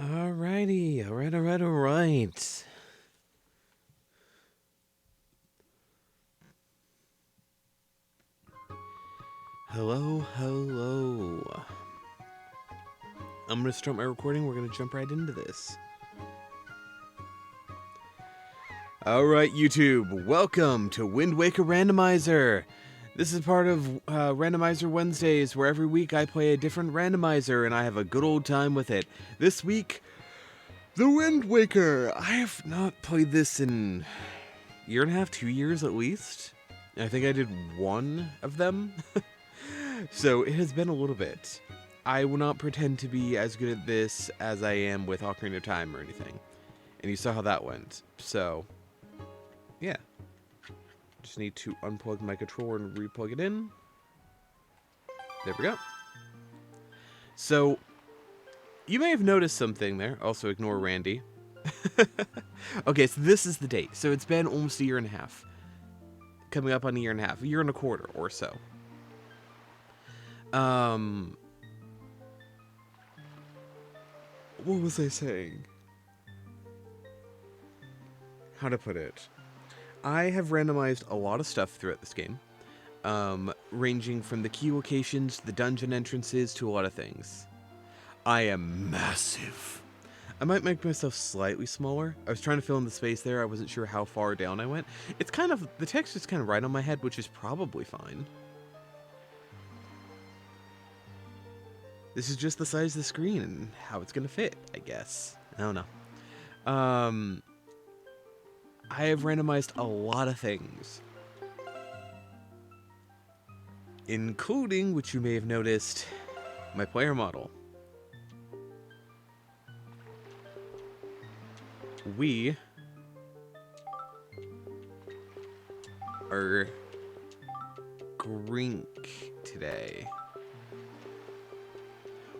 Alrighty, alright. Hello. I'm gonna start my recording. We're gonna jump right into this. Alright, YouTube, welcome to Wind Waker Randomizer. This is part of Randomizer Wednesdays, where every week I play a different randomizer and I have a good old time with it. This week, The Wind Waker. I have not played this in a year and a half, 2 years at least. I think I did one of them. So it has been a little bit. I will not pretend to be as good at this as I am with Ocarina of Time or anything. And you saw how that went. So, yeah. Just need to unplug my controller and replug it in. There we go. So, you may have noticed something there. Also, ignore Randy. Okay, so this is the date. So it's been almost a year and a half. Coming up on a year and a half. A year and a quarter or so. What was I saying? How to put it? I have randomized a lot of stuff throughout this game, ranging from the key locations, the dungeon entrances, to a lot of things. I am massive. I might make myself slightly smaller. I was trying to fill in the space there. I wasn't sure how far down I went. It's kind of, the text is kind of right on my head, which is probably fine. This is just the size of the screen and how it's going to fit, I guess. I don't know. I have randomized a lot of things. Including, which you may have noticed, my player model. We are Grink today.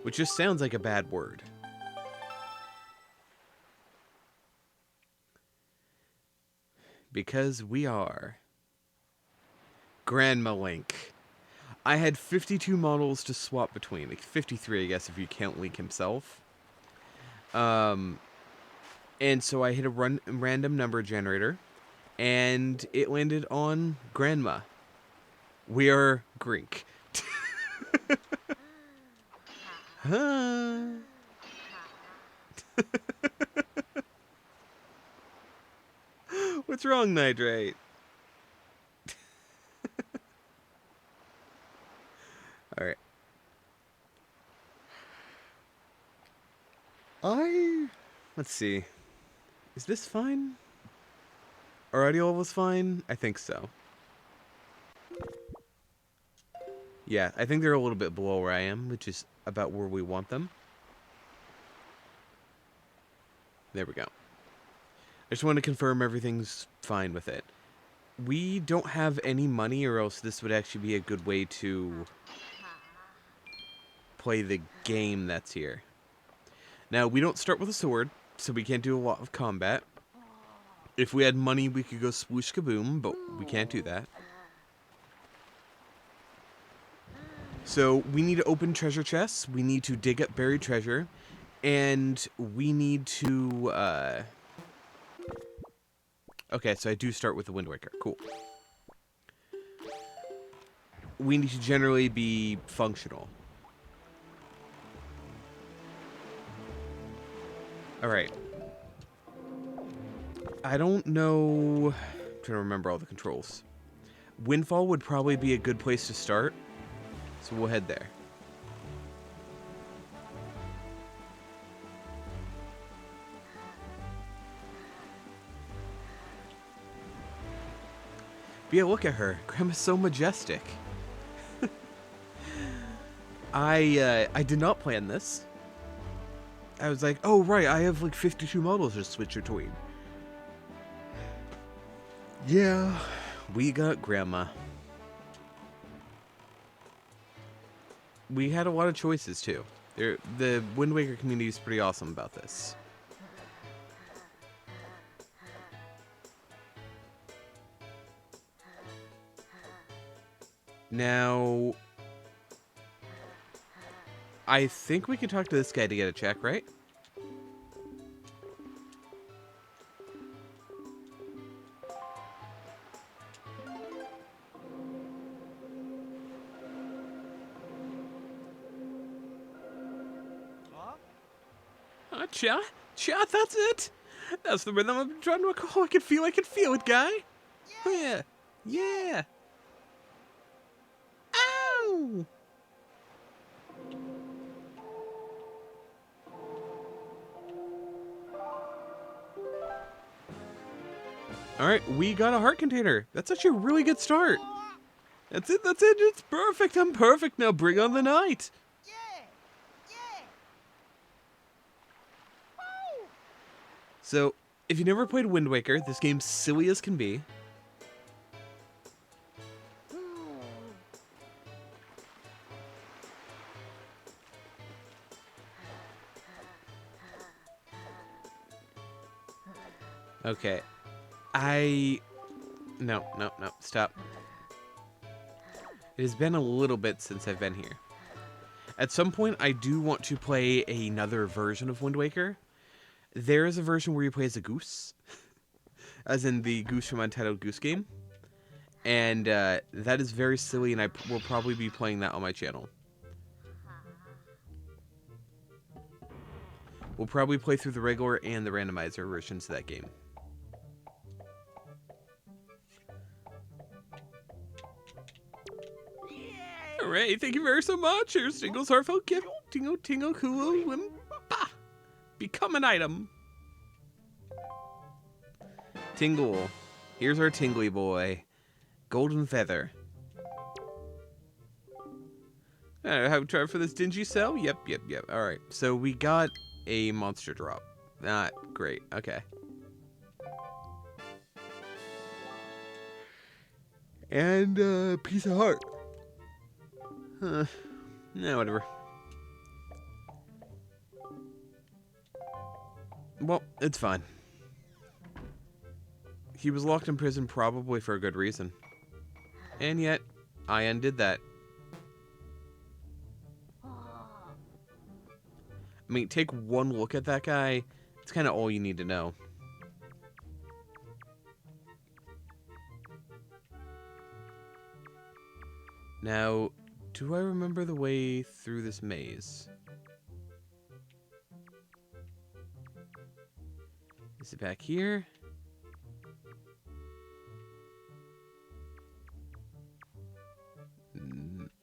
Which just sounds like a bad word. Because we are Grandma Link. I had 52 models to swap between. Like 53, I guess, if you count Link himself. And so I hit a random number generator. And it landed on Grandma. We are Grink. Huh. What's wrong, Nitrate? Alright. Let's see. Is this fine? Our audio was fine? I think so. Yeah, I think they're a little bit below where I am, which is about where we want them. There we go. I just want to confirm everything's fine with it. We don't have any money, or else this would actually be a good way to play the game that's here. Now, we don't start with a sword, so we can't do a lot of combat. If we had money, we could go swoosh kaboom, but we can't do that. So, we need to open treasure chests, we need to dig up buried treasure, and we need to, Okay, so I do start with the Wind Waker. Cool. We need to generally be functional. Alright. I don't know... I'm trying to remember all the controls. Windfall would probably be a good place to start. So we'll head there. But yeah, look at her. Grandma's so majestic. I did not plan this. I was like, oh right, I have like 52 models to switch between. Yeah, we got Grandma. We had a lot of choices too. The Wind Waker community is pretty awesome about this. Now, I think we can talk to this guy to get a check, right? Cha, cha, that's it. That's the rhythm I'm trying to recall. I can feel it, guy. Oh, yeah. Yeah. Ow! Alright, we got a heart container. That's actually a really good start. That's it, it's perfect, I'm perfect. Now bring on the night. So, if you never played Wind Waker, this game's silly as can be. Okay. No, stop. It has been a little bit since I've been here. At some point, I do want to play another version of Wind Waker. There is a version where you play as a goose. As in the Goose from Untitled Goose Game. And that is very silly, and I will probably be playing that on my channel. We'll probably play through the regular and the randomizer versions of that game. Alright, thank you very so much. Here's Tingle's heartfelt gift. Tingle, tingle, cool, wimpa. Become an item. Tingle. Here's our tingly boy. Golden feather. Have a try for this dingy cell? Yep. Alright, so we got a monster drop. Not great. Okay. And a piece of heart. Huh. Nah, whatever. Well, it's fine. He was locked in prison probably for a good reason. And yet, I undid that. I mean, take one look at that guy. It's kind of all you need to know. Now, do I remember the way through this maze? Is it back here?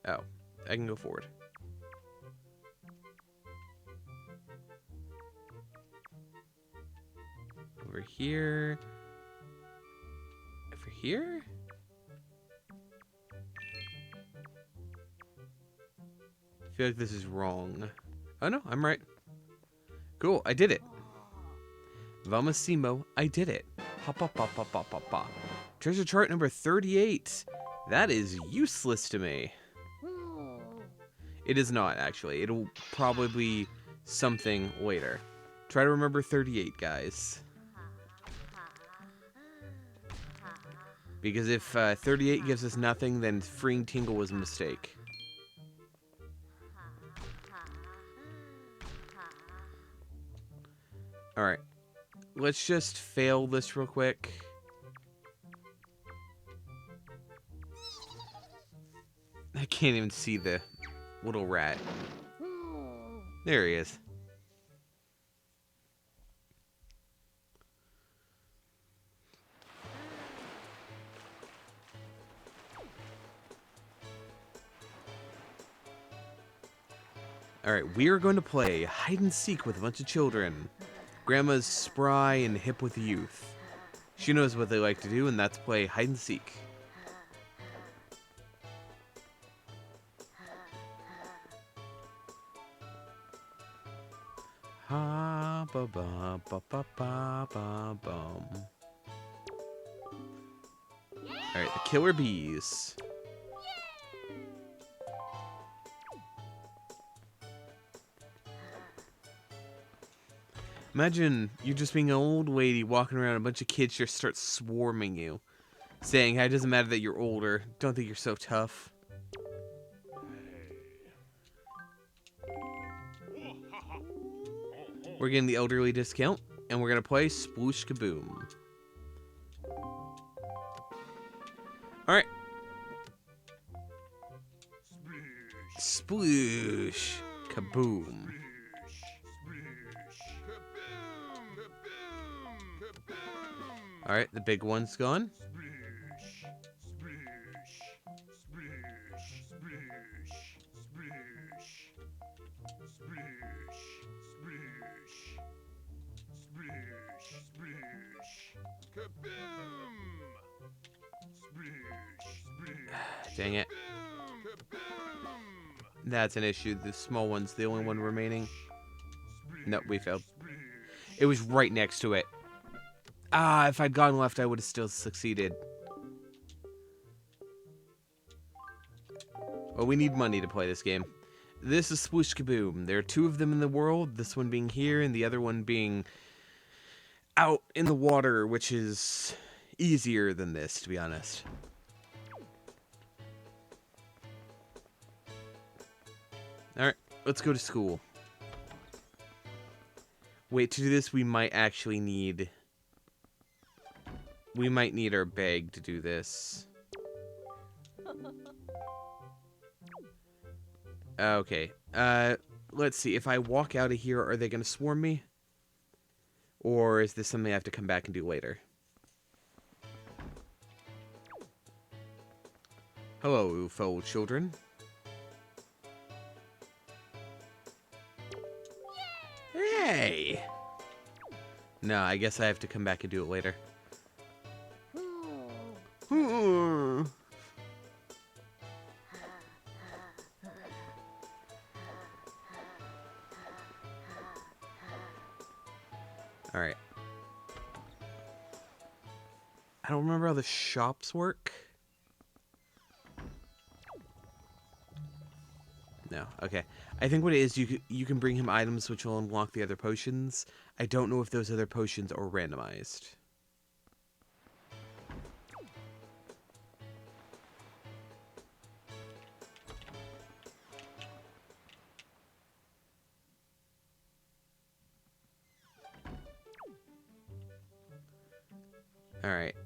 Oh, I can go forward. Over here. Over here? I feel like this is wrong. Oh no, I'm right. Cool, I did it. Vamasimo, I did it. Hop, hop, hop, hop, hop, hop, hop. Treasure chart number 38. That is useless to me. It is not, actually. It'll probably be something later. Try to remember 38, guys. Because if 38 gives us nothing, then freeing Tingle was a mistake. Alright. Let's just fail this real quick. I can't even see the little rat. There he is. Alright, we are going to play hide and seek with a bunch of children. Grandma's spry and hip with youth. She knows what they like to do, and that's play hide and seek. Ha ba ba ba ba ba ba bum. Alright, the killer bees. Imagine you just being an old lady walking around, a bunch of kids just start swarming you, saying, "Hey, it doesn't matter that you're older. Don't think you're so tough." We're getting the elderly discount, and we're gonna play Sploosh Kaboom. All right. Sploosh Kaboom. Alright, the big one's gone. Dang it. That's an issue. The small one's the only one remaining. Nope, we failed. It was right next to it. Ah, if I'd gone left, I would have still succeeded. Well, we need money to play this game. This is Sploosh Kaboom. There are 2 of them in the world, this one being here and the other one being out in the water, which is easier than this, to be honest. Alright, let's go to school. Wait, to do this, we might actually need... We might need our bag to do this. Okay. Let's see. If I walk out of here, are they going to swarm me? Or is this something I have to come back and do later? Hello, fellow children. Hey! No, I guess I have to come back and do it later. Alright. I don't remember how the shops work. No, okay. I think what it is, you can bring him items which will unlock the other potions. I don't know if those other potions are randomized. Alright.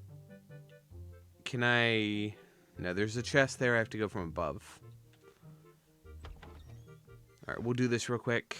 Can I... No, there's a chest there. I have to go from above. Alright, we'll do this real quick.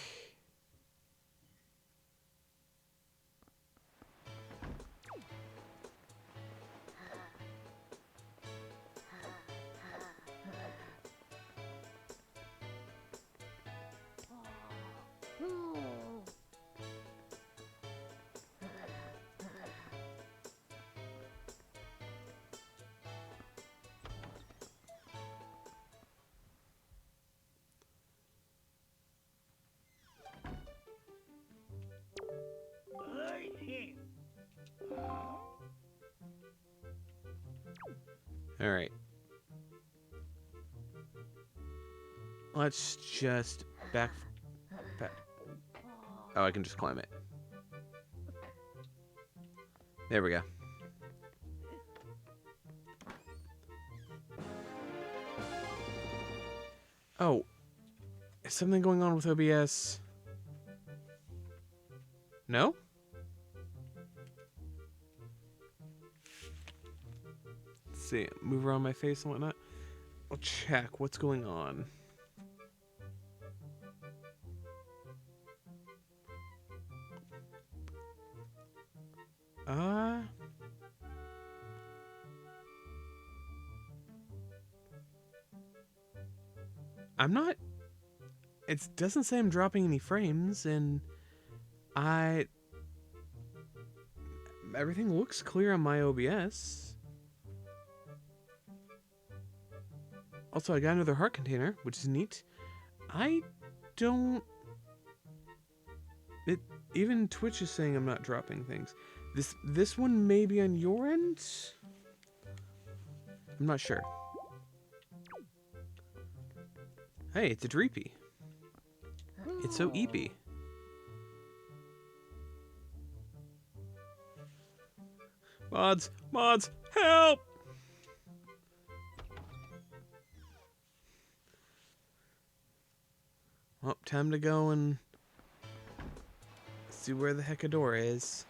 Alright. Let's just back... Oh, I can just climb it. There we go. Oh. Is something going on with OBS? No? Let's see. Move around my face and whatnot. I'll check what's going on. I'm not... It doesn't say I'm dropping any frames, and everything looks clear on my OBS. Also, I got another heart container, which is neat. I don't... Even Twitch is saying I'm not dropping things. This one may be on your end? I'm not sure. Hey, it's a Dreepy. It's so eepy. Mods! Mods! Help! Well, time to go and see where the Heckadora is.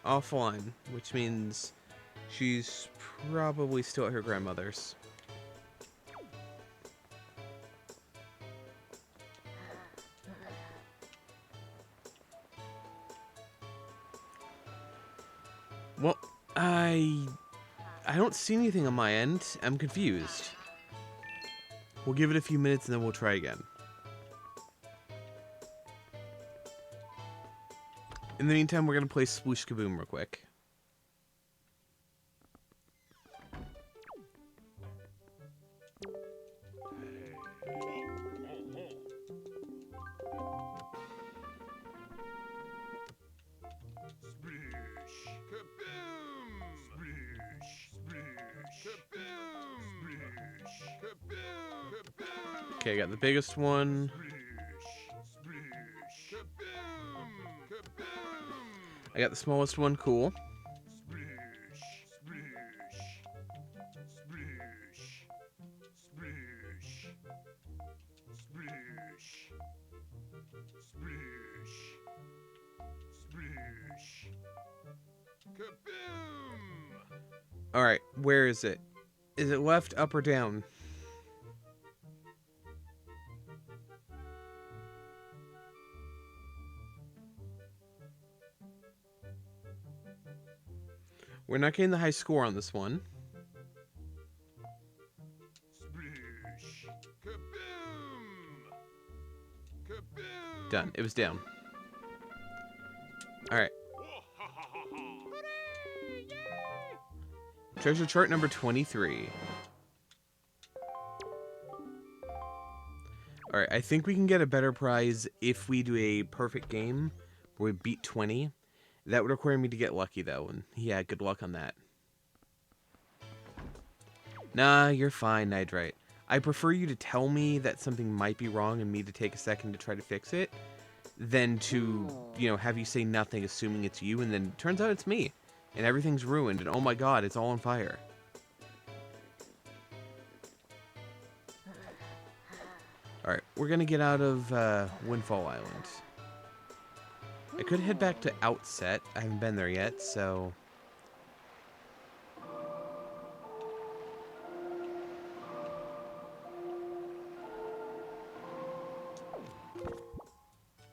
Offline, which means she's probably still at her grandmother's. I don't see anything on my end. I'm confused. We'll give it a few minutes and then we'll try again. In the meantime, we're going to play Sploosh Kaboom real quick. Okay, I got the biggest one. I got the smallest one, cool. Alright, where is it? Is it left, up, or down? We're not getting the high score on this one. Done. It was down. Alright. Treasure chart number 23. Alright, I think we can get a better prize if we do a perfect game where we beat 20. That would require me to get lucky, though, and yeah, good luck on that. Nah, you're fine, Nidrite. I prefer you to tell me that something might be wrong and me to take a second to try to fix it, than to, you know, have you say nothing assuming it's you, and then it turns out it's me, and everything's ruined, and oh my god, it's all on fire. Alright, we're gonna get out of Windfall Island. I could head back to Outset. I haven't been there yet, so...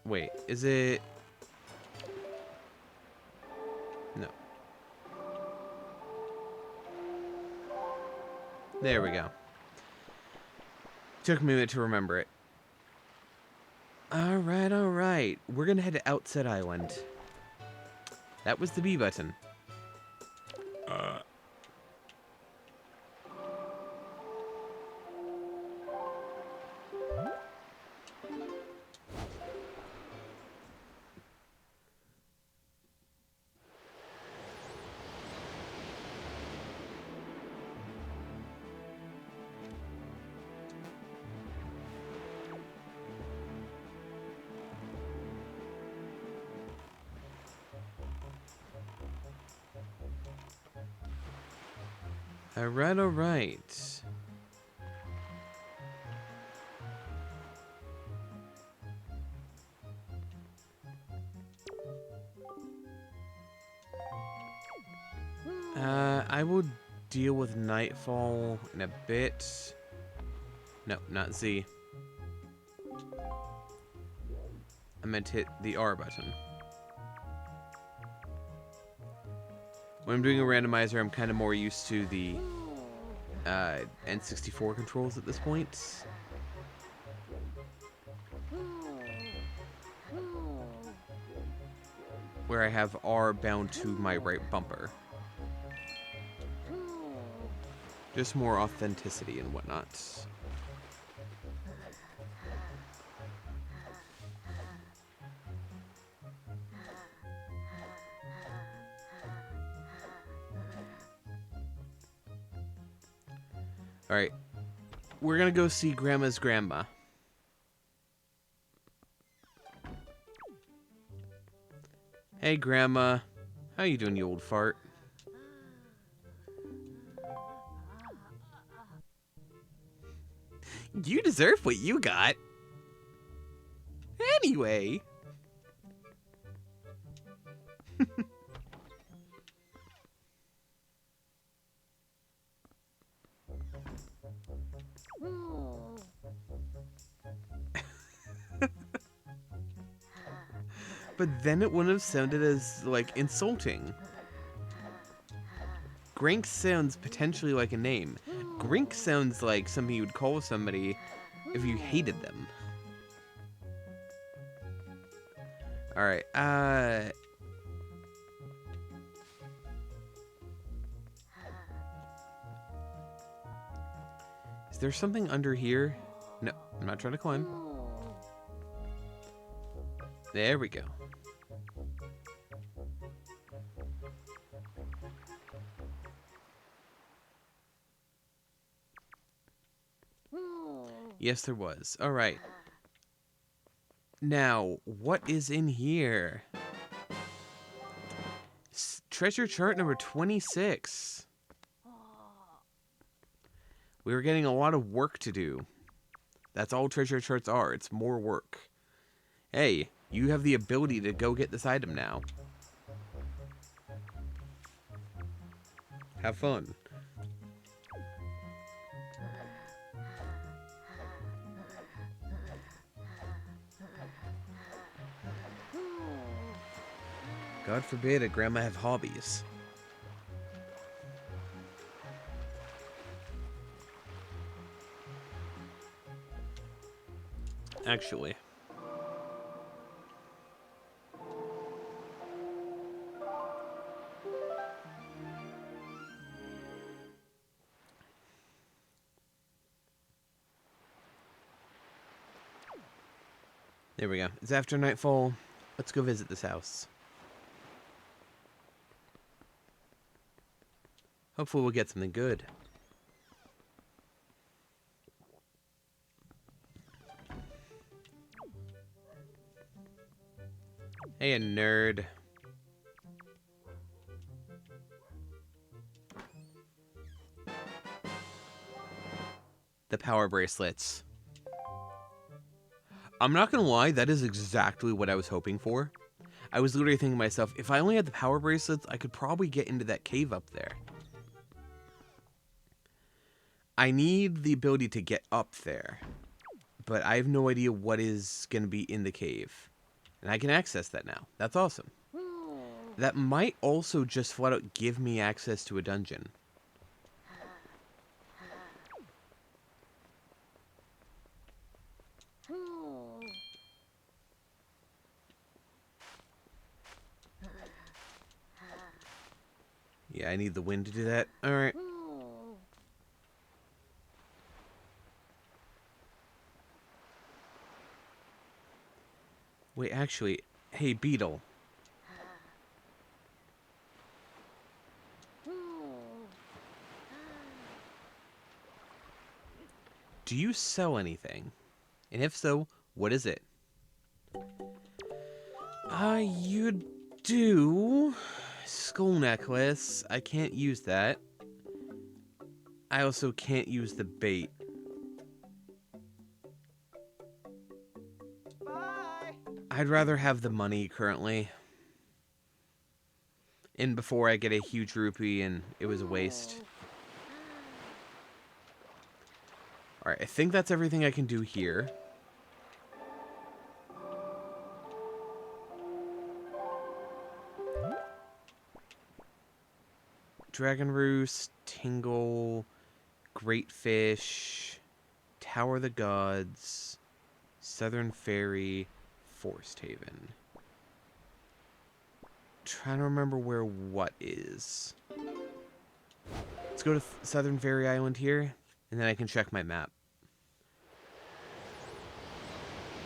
Wait, is it... No. There we go. Took me a minute to remember it. Alright, alright. We're gonna head to Outset Island. That was the B button. Alright, alright. I will deal with Nightfall in a bit. No, not Z. I meant to hit the R button. When I'm doing a randomizer, I'm kind of more used to the N64 controls at this point. Where I have R bound to my right bumper. Just more authenticity and whatnot. Alright. We're gonna go see Grandma's grandma. Hey, Grandma. How you doing, you old fart? You deserve what you got. Anyway. But then it wouldn't have sounded as, like, insulting. Grink sounds potentially like a name. Grink sounds like something you would call somebody if you hated them. Alright, is there something under here? No, I'm not trying to climb. There we go. Yes, there was. Alright. Now, what is in here? Treasure chart number 26. We were getting a lot of work to do. That's all treasure charts are. It's more work. Hey, you have the ability to go get this item now. Have fun. God forbid a grandma have hobbies. Actually. There we go. It's after nightfall. Let's go visit this house. Hopefully we'll get something good. Hey, a nerd. The power bracelets. I'm not gonna lie, that is exactly what I was hoping for. I was literally thinking to myself, if I only had the power bracelets, I could probably get into that cave up there. I need the ability to get up there, but I have no idea what is going to be in the cave. And I can access that now. That's awesome. That might also just flat out give me access to a dungeon. Yeah, I need the wind to do that. Alright. Wait, actually, hey, Beetle. Do you sell anything? And if so, what is it? You do. Skull necklace. I can't use that. I also can't use the bait. Bye. I'd rather have the money currently. And before I get a huge rupee and it was a waste. Alright, I think that's everything I can do here. Dragon Roost, Tingle, Great Fish, Tower of the Gods, Southern Fairy, Forest Haven. Trying to remember where what is. Let's go to Southern Fairy Island here, and then I can check my map.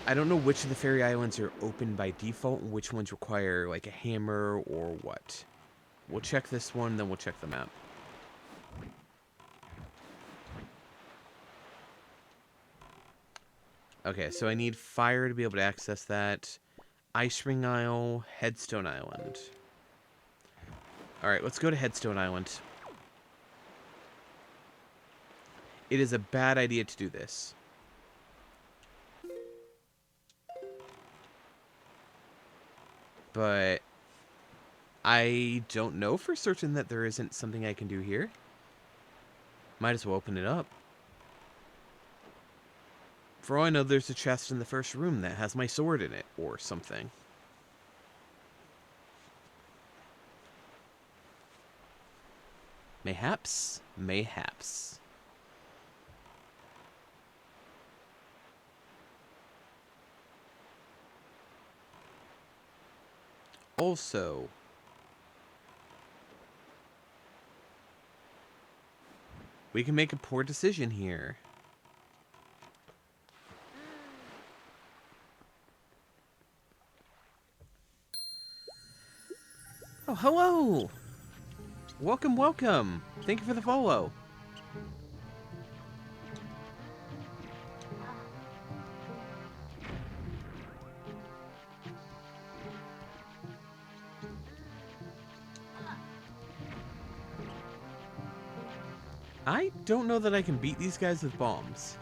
I don't know which of the fairy islands are open by default and which ones require like a hammer or what. We'll check this one, then we'll check the map. Okay, so I need fire to be able to access that. Ice Ring Isle, Headstone Island. Alright, let's go to Headstone Island. It is a bad idea to do this. But I don't know for certain that there isn't something I can do here. Might as well open it up. For all I know, there's a chest in the first room that has my sword in it, or something. Mayhaps. Mayhaps. Also, we can make a poor decision here. Oh, hello! Welcome, welcome! Thank you for the follow. I don't know that I can beat these guys with bombs.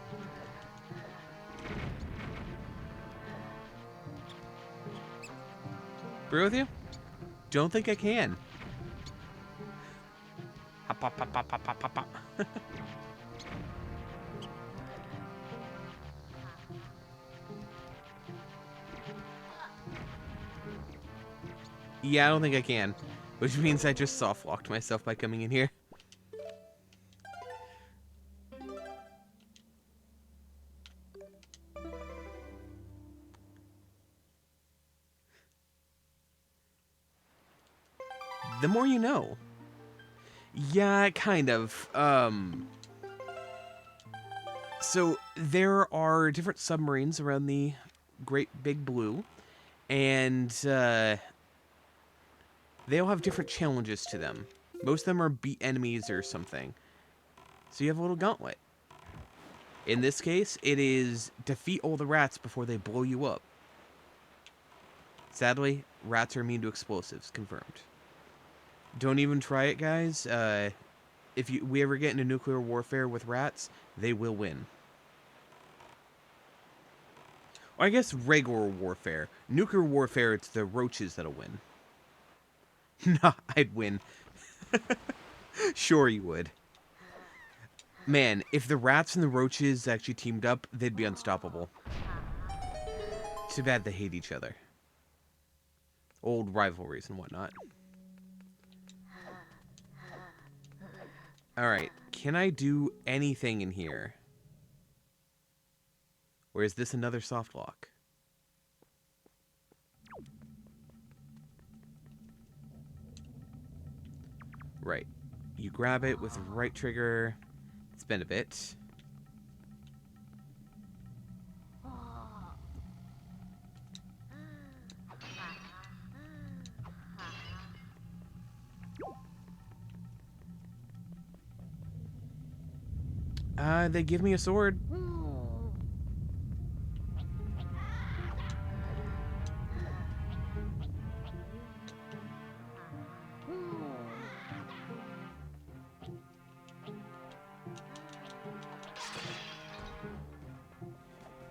Agree with you? Don't think I can. Hop, hop, hop, hop, hop, hop, hop, hop. Yeah, I don't think I can. Which means I just soft-locked myself by coming in here. The more you know. Yeah, kind of. So there are different submarines around the Great Big Blue, and they all have different challenges to them. Most of them are beat enemies or something. So you have a little gauntlet. In this case, it is defeat all the rats before they blow you up. Sadly, rats are immune to explosives, confirmed. Don't even try it, guys. If we ever get into nuclear warfare with rats, they will win. Or I guess regular warfare. Nuclear warfare, it's the roaches that'll win. Nah, I'd win. Sure you would. Man, if the rats and the roaches actually teamed up, they'd be unstoppable. Too bad they hate each other. Old rivalries and whatnot. Alright, can I do anything in here? Or is this another soft lock? Right. You grab it with right trigger. Spin a bit. They give me a sword.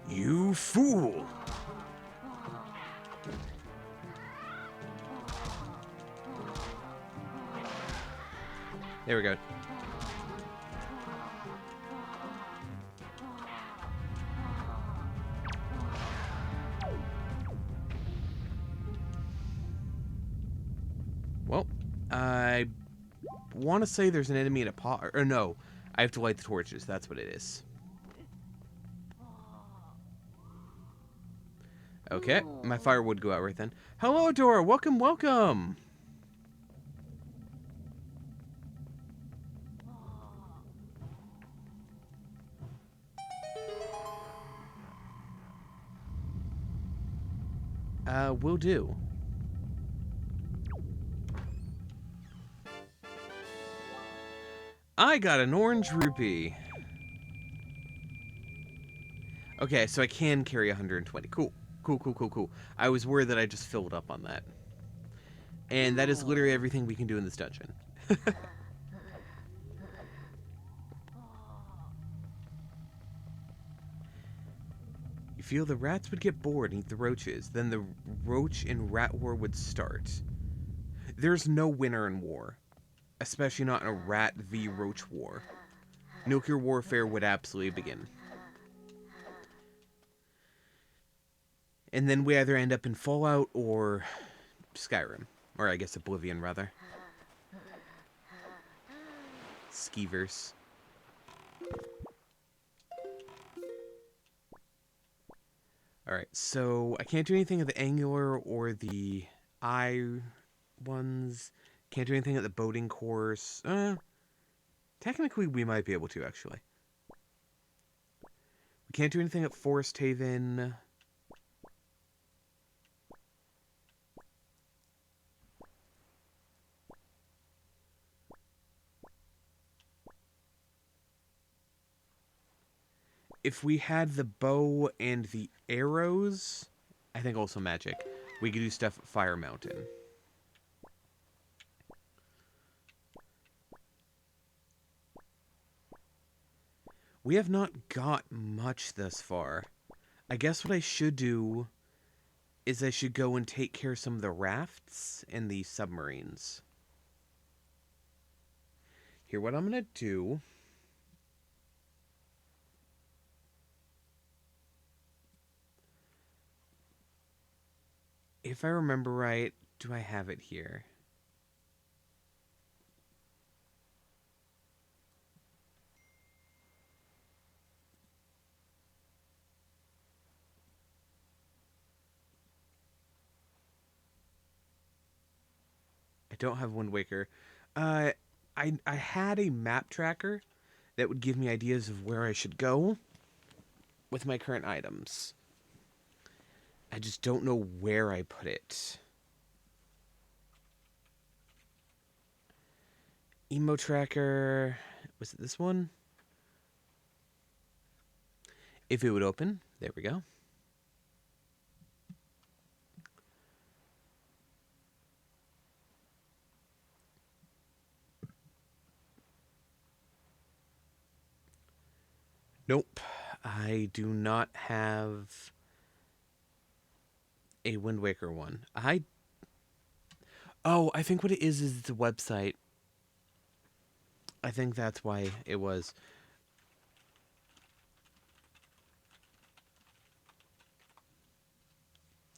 You fool! There we go. Well, I want to say there's an enemy in a pot. Or no, I have to light the torches. That's what it is. Okay, my fire would go out right then. Hello, Dora. Welcome, welcome. Will do. I got an orange rupee. Okay, so I can carry 120. Cool. Cool, cool, cool, cool. I was worried that I just filled up on that. And that is literally everything we can do in this dungeon. You feel the rats would get bored and eat the roaches. Then the roach and rat war would start. There's no winner in war. Especially not in a rat v roach war. Nuclear warfare would absolutely begin. And then we either end up in Fallout or Skyrim. Or I guess Oblivion, rather. Skeevers. Alright, so I can't do anything at the angular or the eye ones. Can't do anything at the boating course. Technically, we might be able to, actually. We can't do anything at Forest Haven. If we had the bow and the arrows, I think also magic, we could do stuff at Fire Mountain. We have not got much thus far. I guess what I should do is I should go and take care of some of the rafts and the submarines. Here, what I'm going to do... If I remember right, do I have it here? I don't have Wind Waker. I had a map tracker that would give me ideas of where I should go with my current items. I just don't know where I put it. Emo tracker. Was it this one? If it would open. There we go. Nope. I do not have a Wind Waker one. Oh, I think what it is it's a website. I think that's why it was.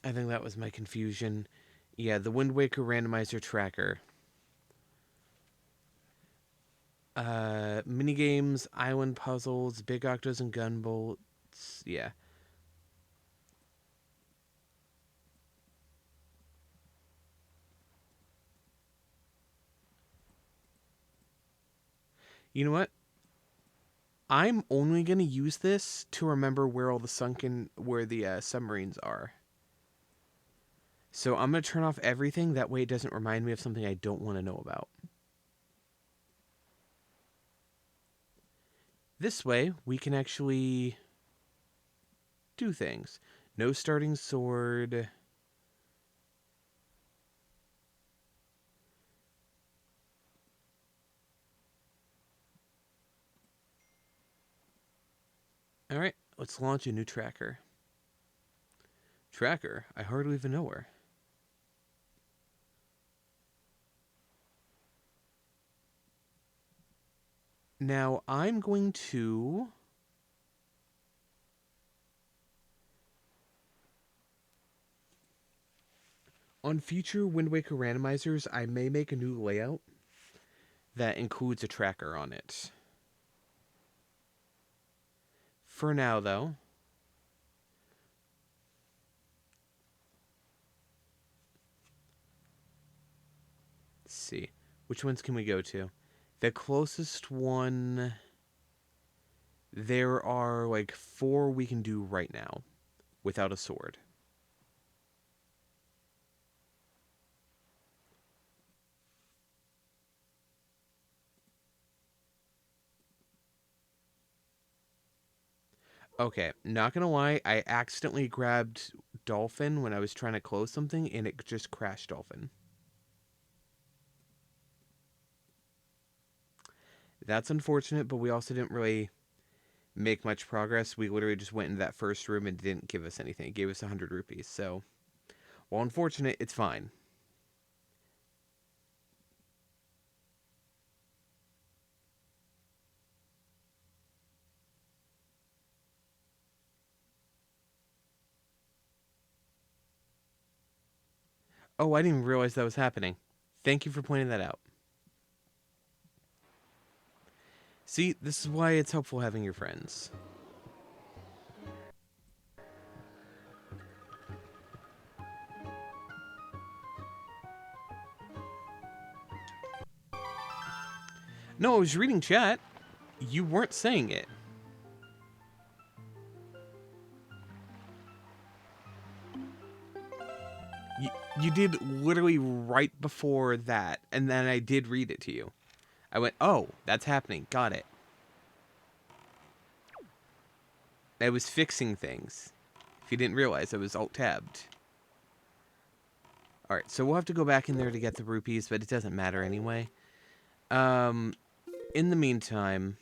I think that was my confusion. Yeah, the Wind Waker randomizer tracker. Minigames, island puzzles, big octos and gunbolts. Yeah. You know what? I'm only going to use this to remember where all the submarines are. So I'm going to turn off everything. That way it doesn't remind me of something I don't want to know about. This way, we can actually do things. No starting sword. Alright, let's launch a new tracker. Tracker? I hardly even know her. Now, I'm going to... On future Wind Waker randomizers, I may make a new layout that includes a tracker on it. For now, though... Let's see. Which ones can we go to? The closest one... There are, like, 4 we can do right now. Without a sword. Okay, not gonna lie, I accidentally grabbed Dolphin when I was trying to close something, and it just crashed Dolphin. That's unfortunate, but we also didn't really make much progress. We literally just went into that first room and didn't give us anything. It gave us 100 rupees, so... While unfortunate, it's fine. Oh, I didn't even realize that was happening. Thank you for pointing that out. See, this is why it's helpful having your friends. No, I was reading chat. You weren't saying it. You did literally right before that, and then I did read it to you. I went, oh, that's happening. Got it. I was fixing things. If you didn't realize, I was alt-tabbed. Alright, so we'll have to go back in there to get the rupees, but it doesn't matter anyway. In the meantime,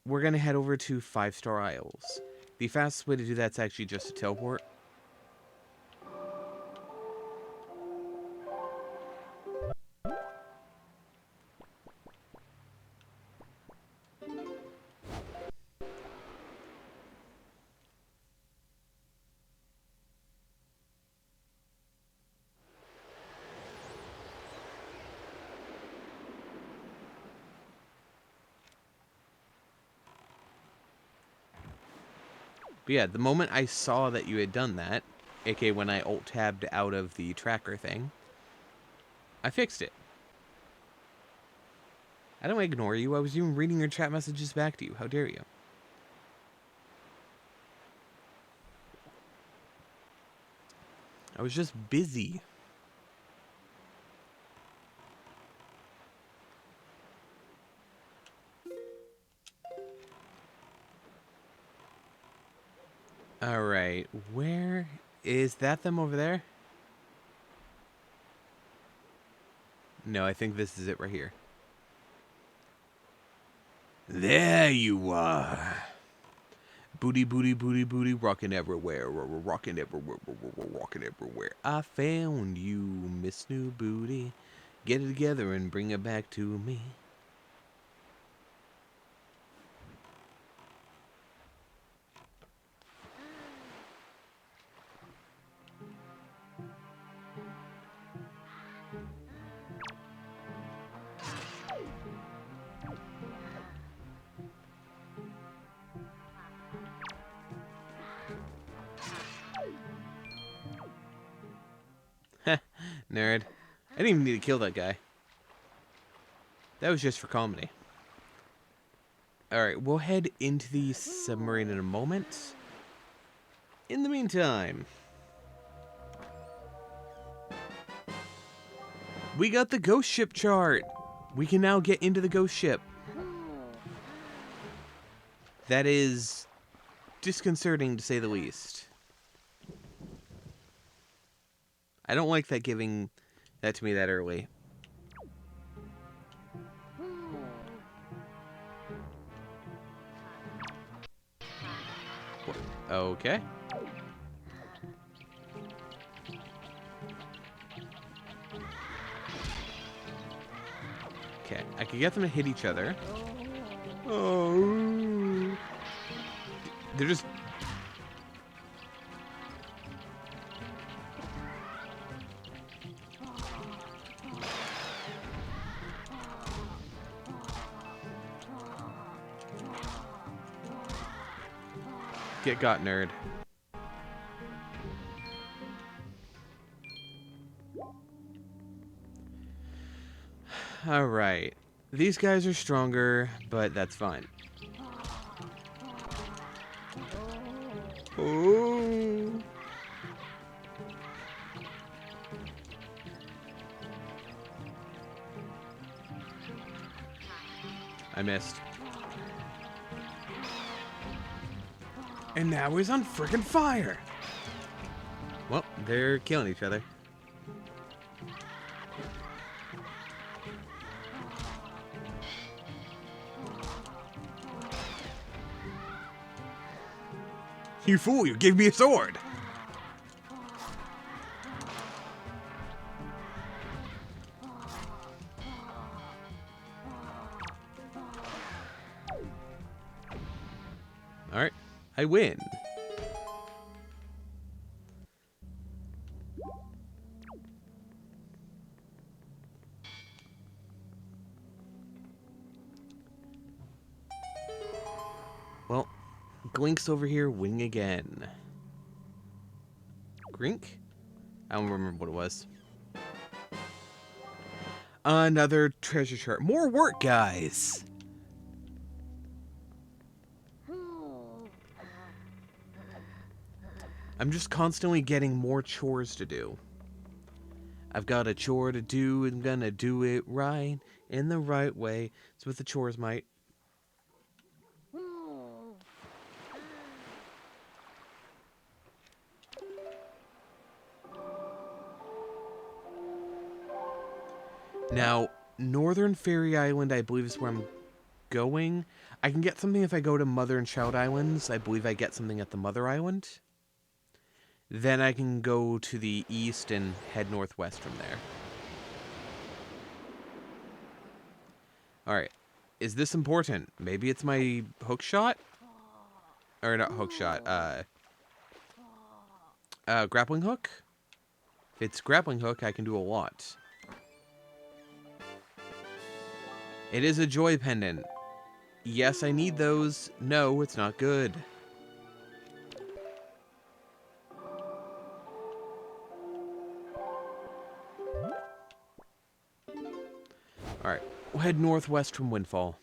we're going to head over to 5-Star Isles. The fastest way to do that's actually just to teleport. But yeah, the moment I saw that you had done that, aka when I alt-tabbed out of the tracker thing, I fixed it. I don't ignore you. I was even reading your chat messages back to you. How dare you? I was just busy. Alright, where is that them over there? No, I think this is it right here. There you are. Booty, booty, booty, booty, rocking everywhere, rocking everywhere, rocking everywhere. I found you, Miss New Booty. Get it together and bring it back to me. Nerd. I didn't even need to kill that guy. That was just for comedy. Alright, we'll head into the submarine in a moment. In the meantime, we got the ghost ship chart. We can now get into the ghost ship. That is disconcerting to say the least. I don't like that giving that to me that early. Okay. Okay, I can get them to hit each other. Oh. They're just... Get got, nerd. Alright. These guys are stronger, but that's fine. Oh. I missed. And now he's on frickin' fire! Well, they're killing each other. You fool, you gave me a sword! Alright, I win. Glink's over here winning again. Grink? I don't remember what it was. Another treasure chart. More work, guys! I'm just constantly getting more chores to do. I've got a chore to do and gonna do it right, in the right way. It's what the chores might. Now, Northern Fairy Island, I believe, is where I'm going. I can get something if I go to Mother and Child Islands. I believe I get something at the Mother Island. Then I can go to the east and head northwest from there. Alright. Is this important? Maybe it's my hook shot? Or not hook shot, grappling hook? If it's grappling hook, I can do a lot. It is a joy pendant. Yes, I need those. No, it's not good. Alright, we'll head northwest from Windfall.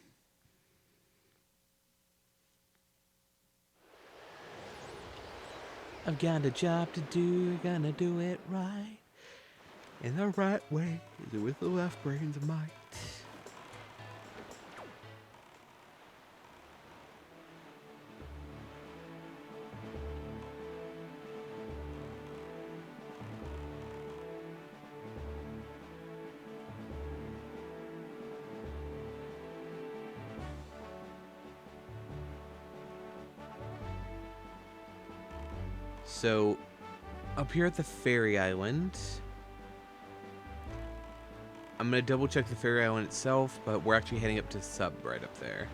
I've got a job to do, gonna do it right. In the right way, with the left brains of might. So, up here at the Fairy Island, I'm going to double check the Fairy Island itself, but we're actually heading up to Sub right up there.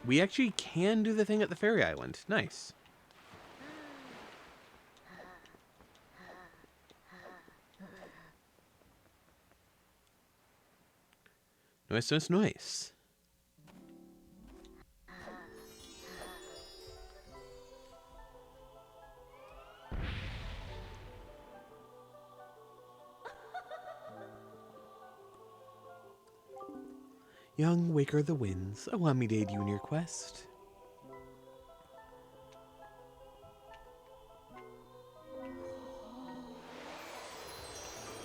We actually can do the thing at the Fairy Island. Nice. Nice, nice, nice. Young Waker of the Winds, allow me to aid you in your quest.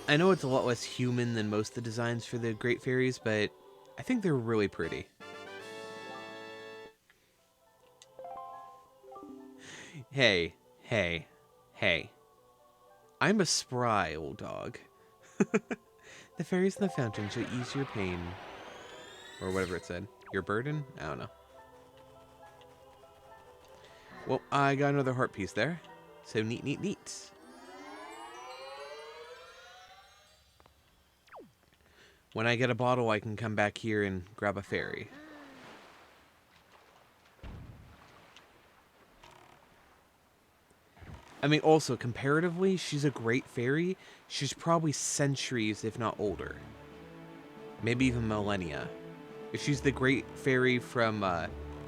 I know it's a lot less human than most of the designs for the Great Fairies, but I think they're really pretty. Hey, hey, hey. I'm a spry old dog. The fairies in the fountain shall ease your pain. Or whatever it said. Your burden? I don't know. Well, I got another heart piece there. So neat, neat, neat. When I get a bottle, I can come back here and grab a fairy. I mean, also, comparatively, she's a great fairy. She's probably centuries, if not older. Maybe even millennia. If she's the great fairy from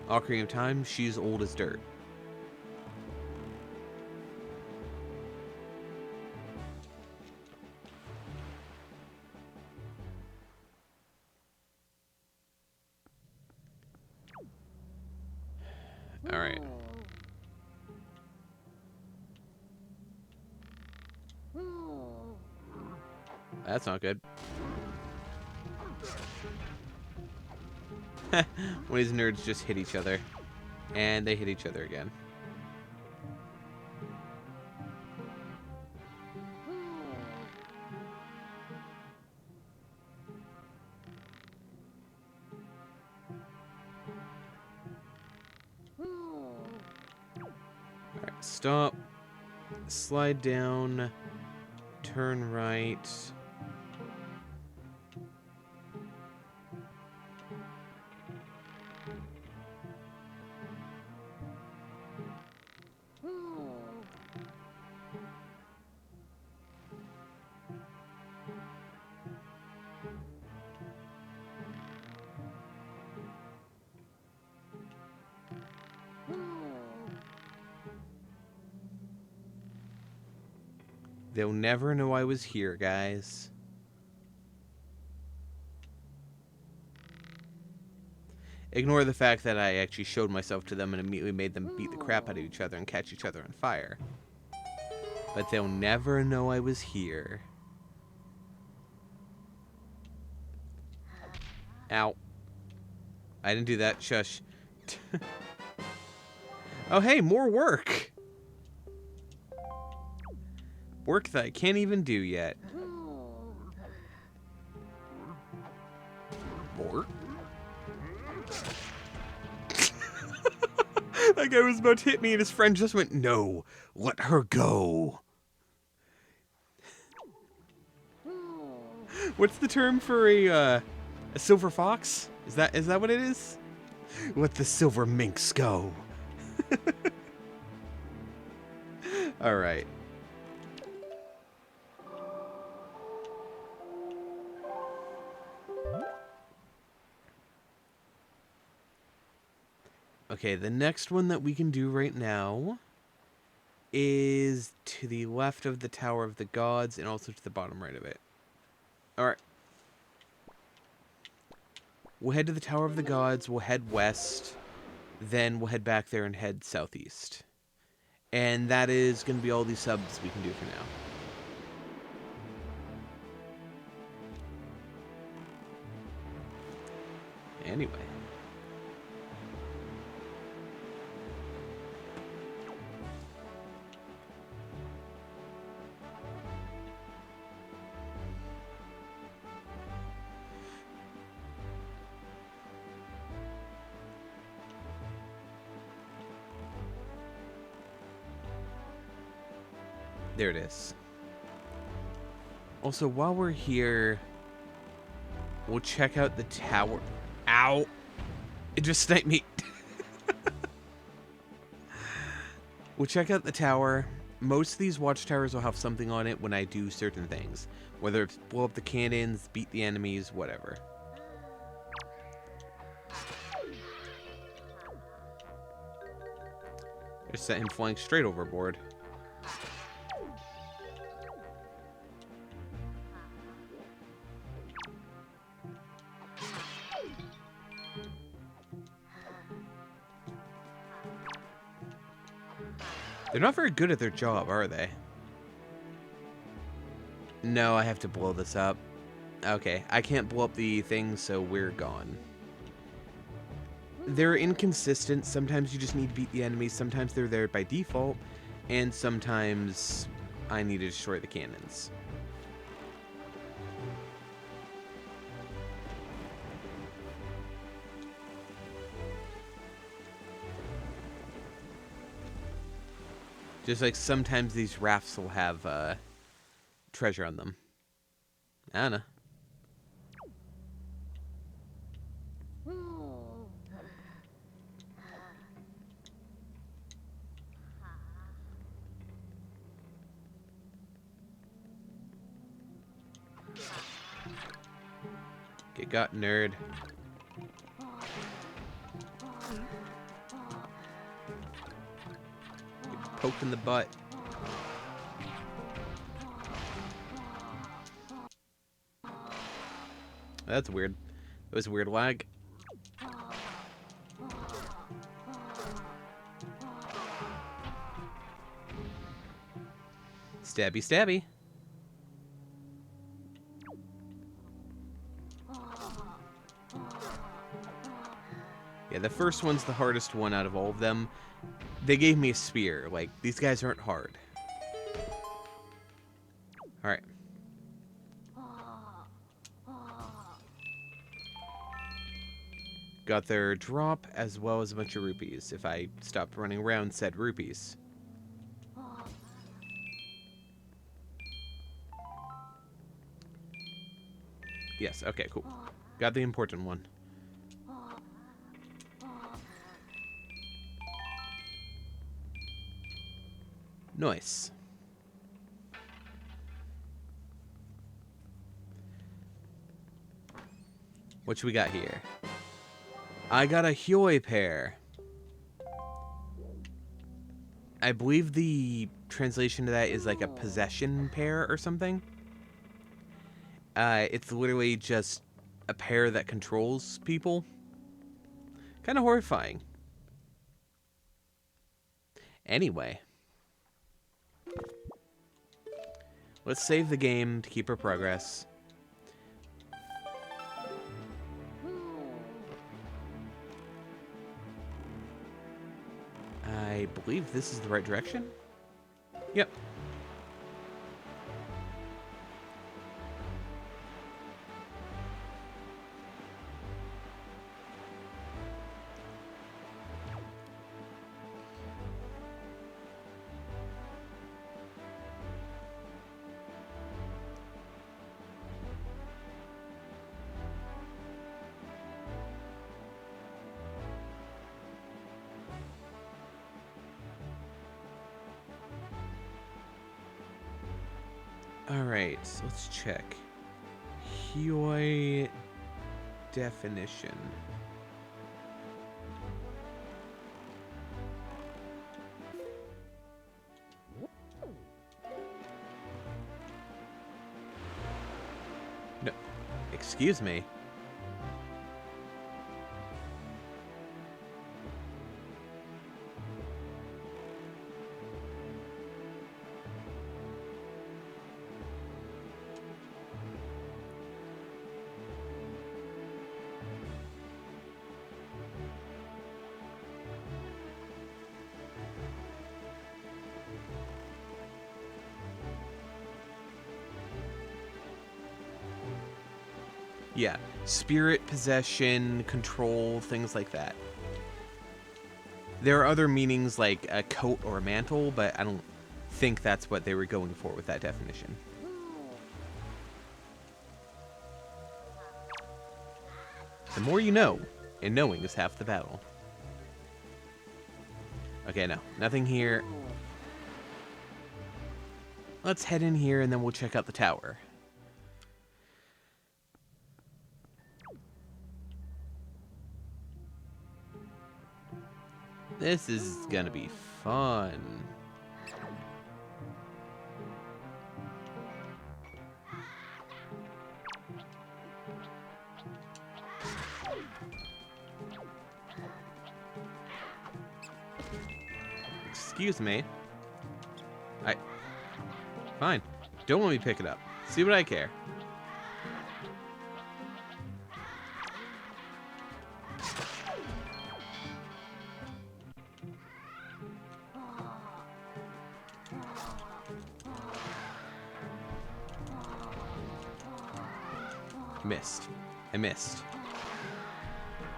Ocarina of Time, she's old as dirt. Alright. That's not good. When these nerds just hit each other. And they hit each other again. Alright, stop. Slide down. Turn right. They'll never know I was here, guys. Ignore the fact that I actually showed myself to them and immediately made them beat the crap out of each other and catch each other on fire. But they'll never know I was here. Ow. I didn't do that. Shush. Oh, hey, more work. Work that I can't even do yet. More? That guy was about to hit me and his friend just went, "No, let her go." What's the term for a silver fox? Is that what it is? Let the silver minx go. All right. Okay, the next one that we can do right now is to the left of the Tower of the Gods and also to the bottom right of it. Alright. We'll head to the Tower of the Gods, we'll head west, then we'll head back there and head southeast. And that is going to be all these subs we can do for now. Anyway. There it is. Also, while we're here, we'll check out the tower. Ow! It just sniped me. We'll check out the tower. Most of these watchtowers will have something on it when I do certain things. Whether it's blow up the cannons, beat the enemies, whatever. Just sent him flying straight overboard. They're not very good at their job, are they? No, I have to blow this up. Okay, I can't blow up the thing, so we're gone. They're inconsistent. Sometimes you just need to beat the enemies. Sometimes they're there by default. And sometimes I need to destroy the cannons. Just like sometimes these rafts will have treasure on them. I don't know. Get got, nerd. Get poked in the butt. That's weird. That was a weird lag. Stabby, stabby. Yeah, the first one's the hardest one out of all of them. They gave me a spear. Like, these guys aren't hard. Alright. Got their drop as well as a bunch of rupees. If I stopped running around said rupees. Yes, okay, cool. Got the important one. Nice. What we got here? I got a Hyoi pair. I believe the translation to that is like a possession pair or something. It's literally just a pair that controls people. Kind of horrifying. Anyway. Let's save the game to keep our progress. I believe this is the right direction. Yep. Alright, so let's check. Hioi definition. No, excuse me. Yeah, spirit, possession, control, things like that. There are other meanings like a coat or a mantle, but I don't think that's what they were going for with that definition. The more you know, and knowing is half the battle. Okay, no, nothing here. Let's head in here and then we'll check out the tower. This is gonna be fun. Excuse me. Fine. Don't let me pick it up. See what I care. Missed. I missed.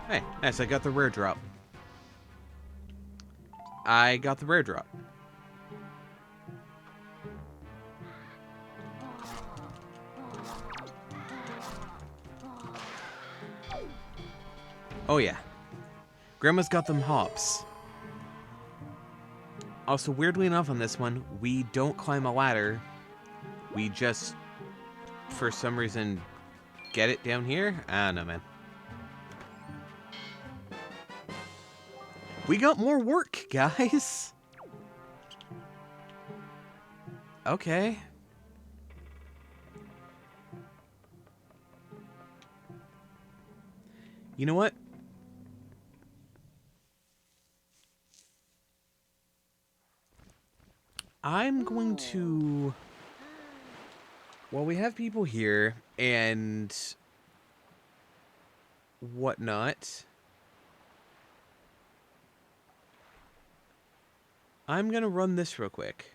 Hey, nice, I got the rare drop. I got the rare drop. Oh yeah. Grandma's got them hops. Also, weirdly enough on this one, we don't climb a ladder. We just, for some reason, get it down here? I don't know, man. We got more work, guys. Okay. You know what? I'm going to... Well, we have people here and whatnot. I'm going to run this real quick.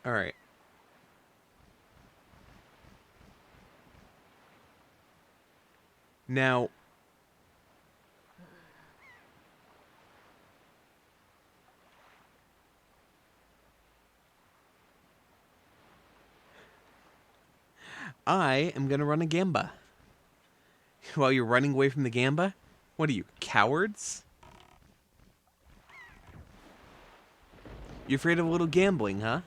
All right. Now, I am gonna run a gamba. While you're running away from the gamba? What are you, cowards? You're afraid of a little gambling, huh?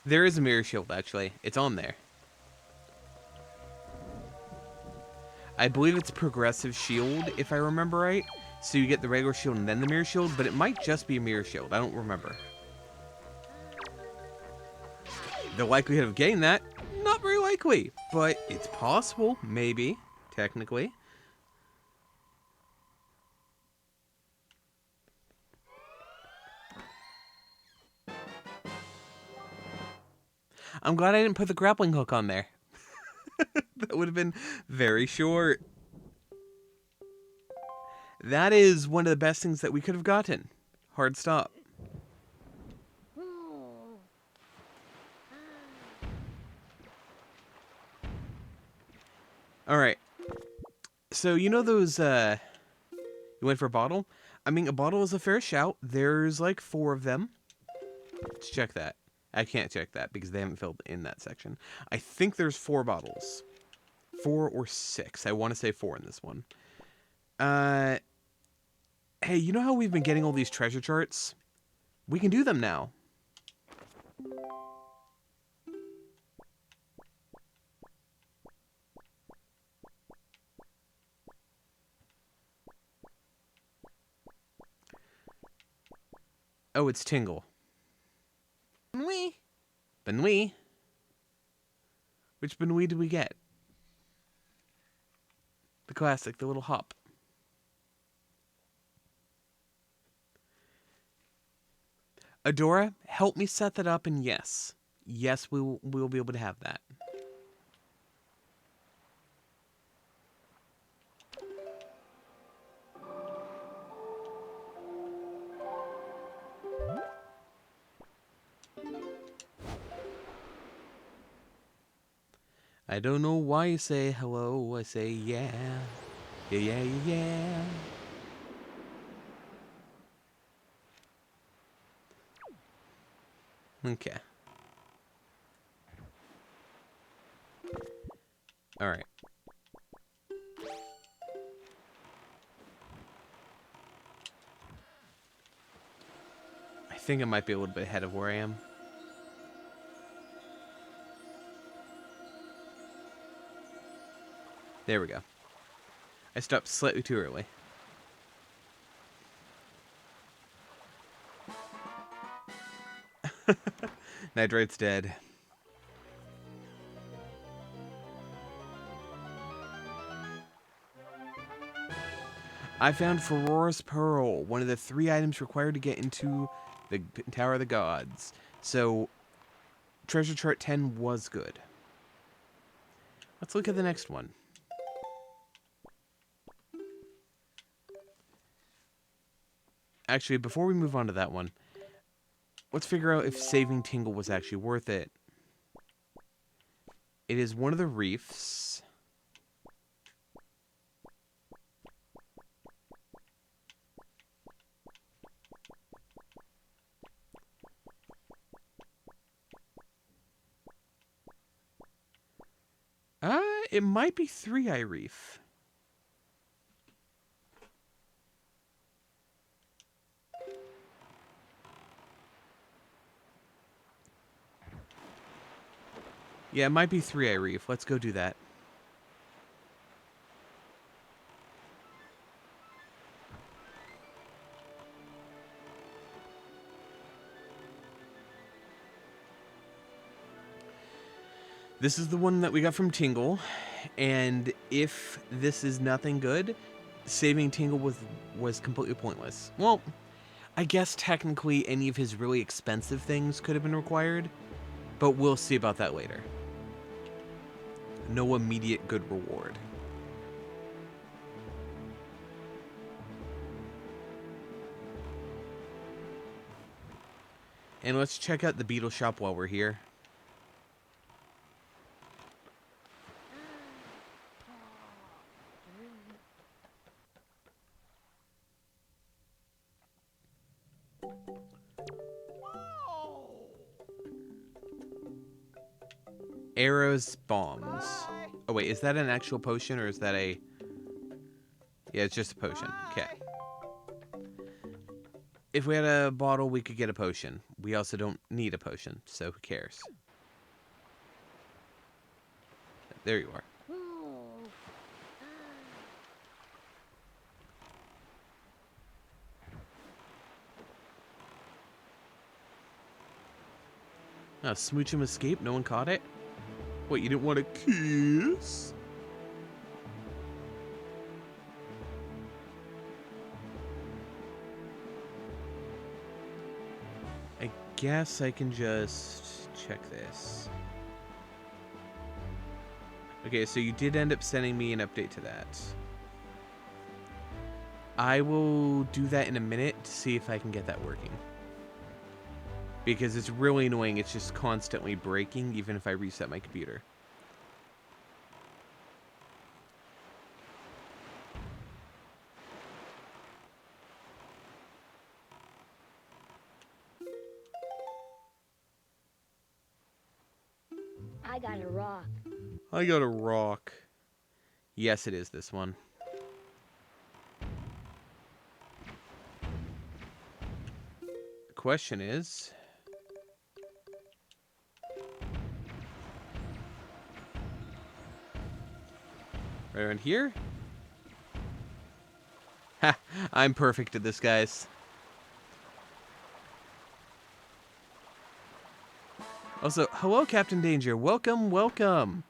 There is a mirror shield, actually. It's on there. I believe it's progressive shield, if I remember right. So you get the regular shield and then the mirror shield, but it might just be a mirror shield. I don't remember. The likelihood of getting that, not very likely, but it's possible, maybe, technically. I'm glad I didn't put the grappling hook on there. That would have been very short. That is one of the best things that we could have gotten. Hard stop. Alright. So, you know those, you went for a bottle? I mean, a bottle is a fair shout. There's like 4 of them. Let's check that. I can't check that because they haven't filled in that section. I think there's 4 bottles. 4 or 6. I want to say 4 in this one. Hey, you know how we've been getting all these treasure charts? We can do them now. Oh, it's Tingle. Benui. Benui? Which Benui did we get? The classic, the little hop. Adora, help me set that up, and yes. Yes, we'll be able to have that. I don't know why you say hello, I say yeah. Yeah, yeah, yeah. Okay. Alright. I think I might be a little bit ahead of where I am. There we go. I stopped slightly too early. Nidrite's dead. I found Ferora's Pearl, one of the 3 items required to get into the Tower of the Gods. So, Treasure Chart 10 was good. Let's look at the next one. Actually, before we move on to that one, let's figure out if saving Tingle was actually worth it. It is one of the reefs. It might be 3-Eye Reef. Yeah, it might be 3-Eye Reef. Let's go do that. This is the one that we got from Tingle, and if this is nothing good, saving Tingle was completely pointless. Well, I guess technically any of his really expensive things could have been required, but we'll see about that later. No immediate good reward. And let's check out the beetle shop while we're here. Arrows, bombs. Oh wait, is that an actual potion or is that a... Yeah, it's just a potion. Okay. If we had a bottle, we could get a potion. We also don't need a potion, so who cares? There you are. Oh, smooch him escape? No one caught it? What, you didn't want a kiss? I guess I can just check this. Okay, so you did end up sending me an update to that. I will do that in a minute to see if I can get that working. Because it's really annoying, it's just constantly breaking even if I reset my computer. I got a rock. I got a rock. Yes, it is this one. The question is... right around here? Ha! I'm perfect at this, guys. Also, hello, Captain Danger. Welcome, welcome.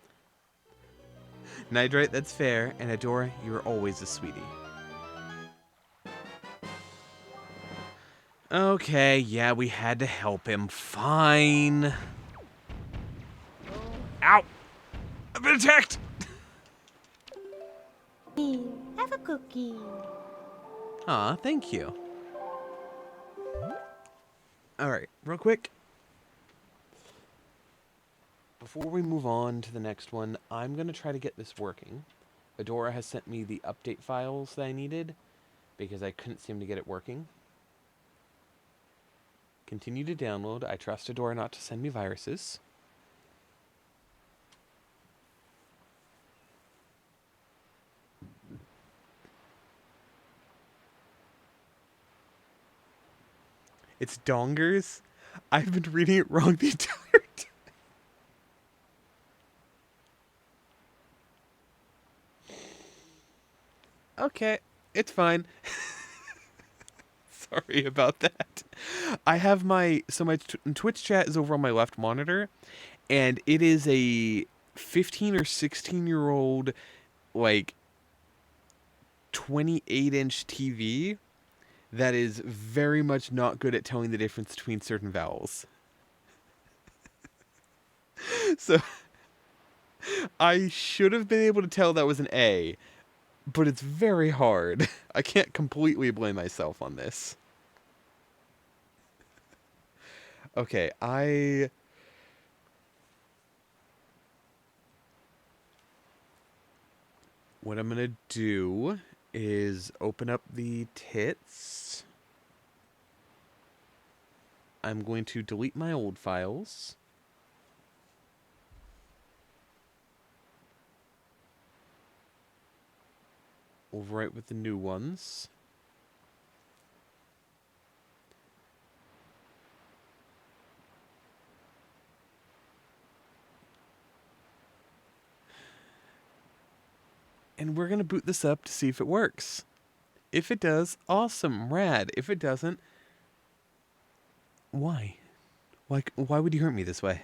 Nightrite, that's fair. And Adora, you're always a sweetie. Okay, yeah, we had to help him. Fine. Ow! I've been attacked! Have a cookie. Aw, thank you. Alright, real quick. Before we move on to the next one, I'm going to try to get this working. Adora has sent me the update files that I needed because I couldn't seem to get it working. Continue to download. I trust Adora not to send me viruses. It's dongers? I've been reading it wrong the entire time. Okay, it's fine. Sorry about that. I have my Twitch chat is over on my left monitor, and it is a 15 or 16-year-old like 28-inch TV that is very much not good at telling the difference between certain vowels. So I should have been able to tell that was an A, but it's very hard. I can't completely blame myself on this. Okay, what I'm gonna do is open up the tits. I'm going to delete my old files. Overwrite with the new ones. And we're going to boot this up to see if it works. If it does, awesome, rad. If it doesn't, why? Why would you hurt me this way?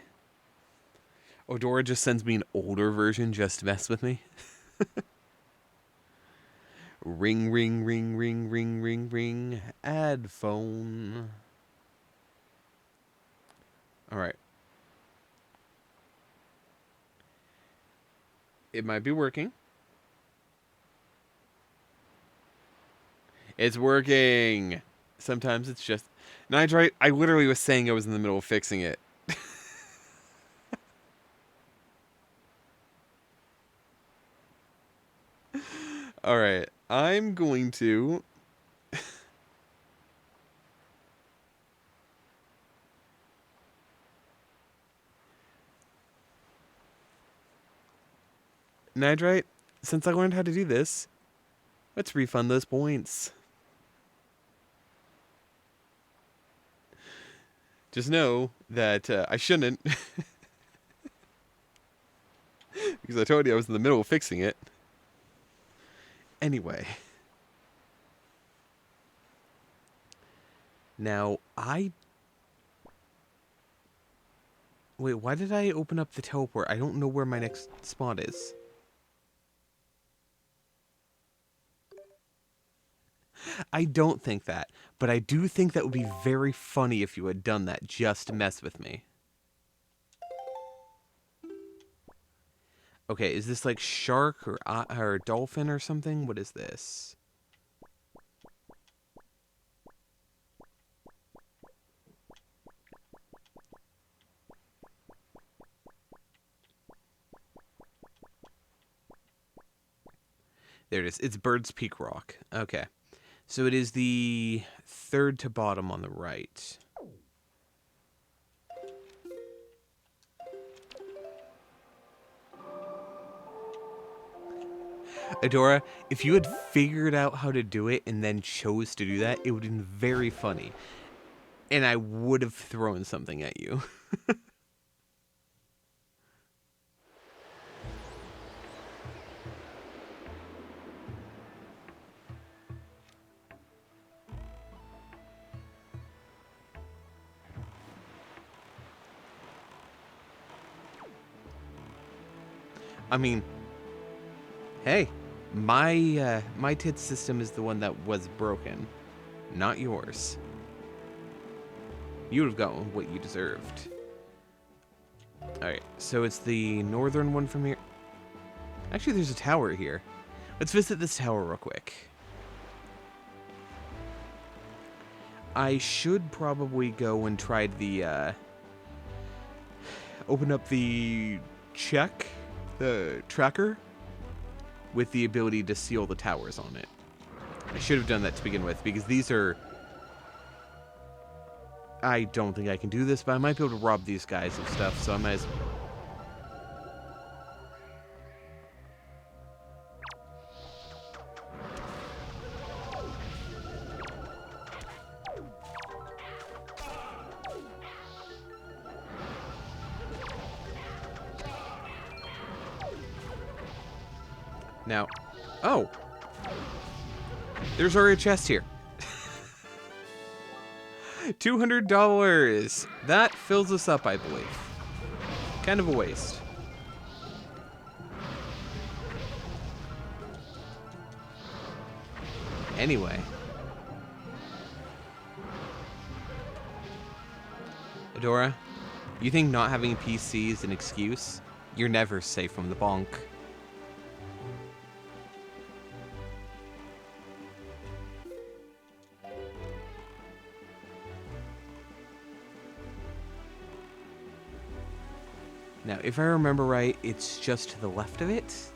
Odora just sends me an older version just to mess with me. Ring, ring, ring, ring, ring, ring, ring. Add phone. Alright. It might be working. It's working. Sometimes it's just... Nitrite, I literally was saying I was in the middle of fixing it. Alright, I'm going to... Nidrite, since I learned how to do this, let's refund those points. Just know that I shouldn't. Because I told you I was in the middle of fixing it. Anyway. Now, Wait, why did I open up the teleport? I don't know where my next spot is. I don't think that, but I do think that would be very funny if you had done that just to mess with me. Okay, is this like shark or dolphin or something? What is this? There it is. It's Bird's Peak Rock. Okay. So it is the third to bottom on the right. Adora, if you had figured out how to do it and then chose to do that, it would have been very funny. And I would have thrown something at you. I mean, hey, my tit system is the one that was broken, not yours. You would have gotten what you deserved. Alright, so it's the northern one from here. Actually, there's a tower here. Let's visit this tower real quick. I should probably go and try the, open up the tracker with the ability to seal the towers on it. I should have done that to begin with, because these are... I don't think I can do this, but I might be able to rob these guys of stuff, so I might as well. Now, oh, there's already a chest here. $200. That fills us up, I believe. Kind of a waste. Anyway. Adora, you think not having a PC is an excuse? You're never safe from the bonk. Now, if I remember right, it's just to the left of it.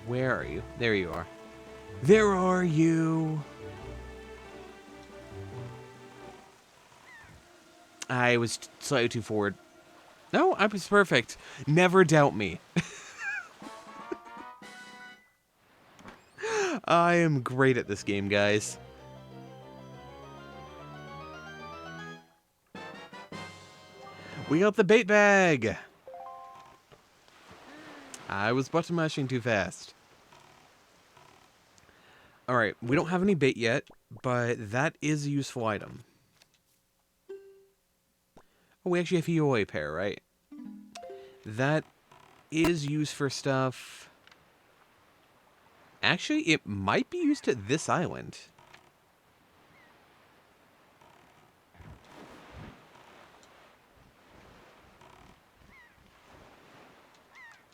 Where are you? There you are. There are you! I was slightly too forward. No, I was perfect. Never doubt me. I am great at this game, guys. We got the bait bag! I was button mashing too fast. Alright, we don't have any bait yet, but that is a useful item. Oh, we actually have EOA pair, right? That is used for stuff... Actually, it might be used at this island.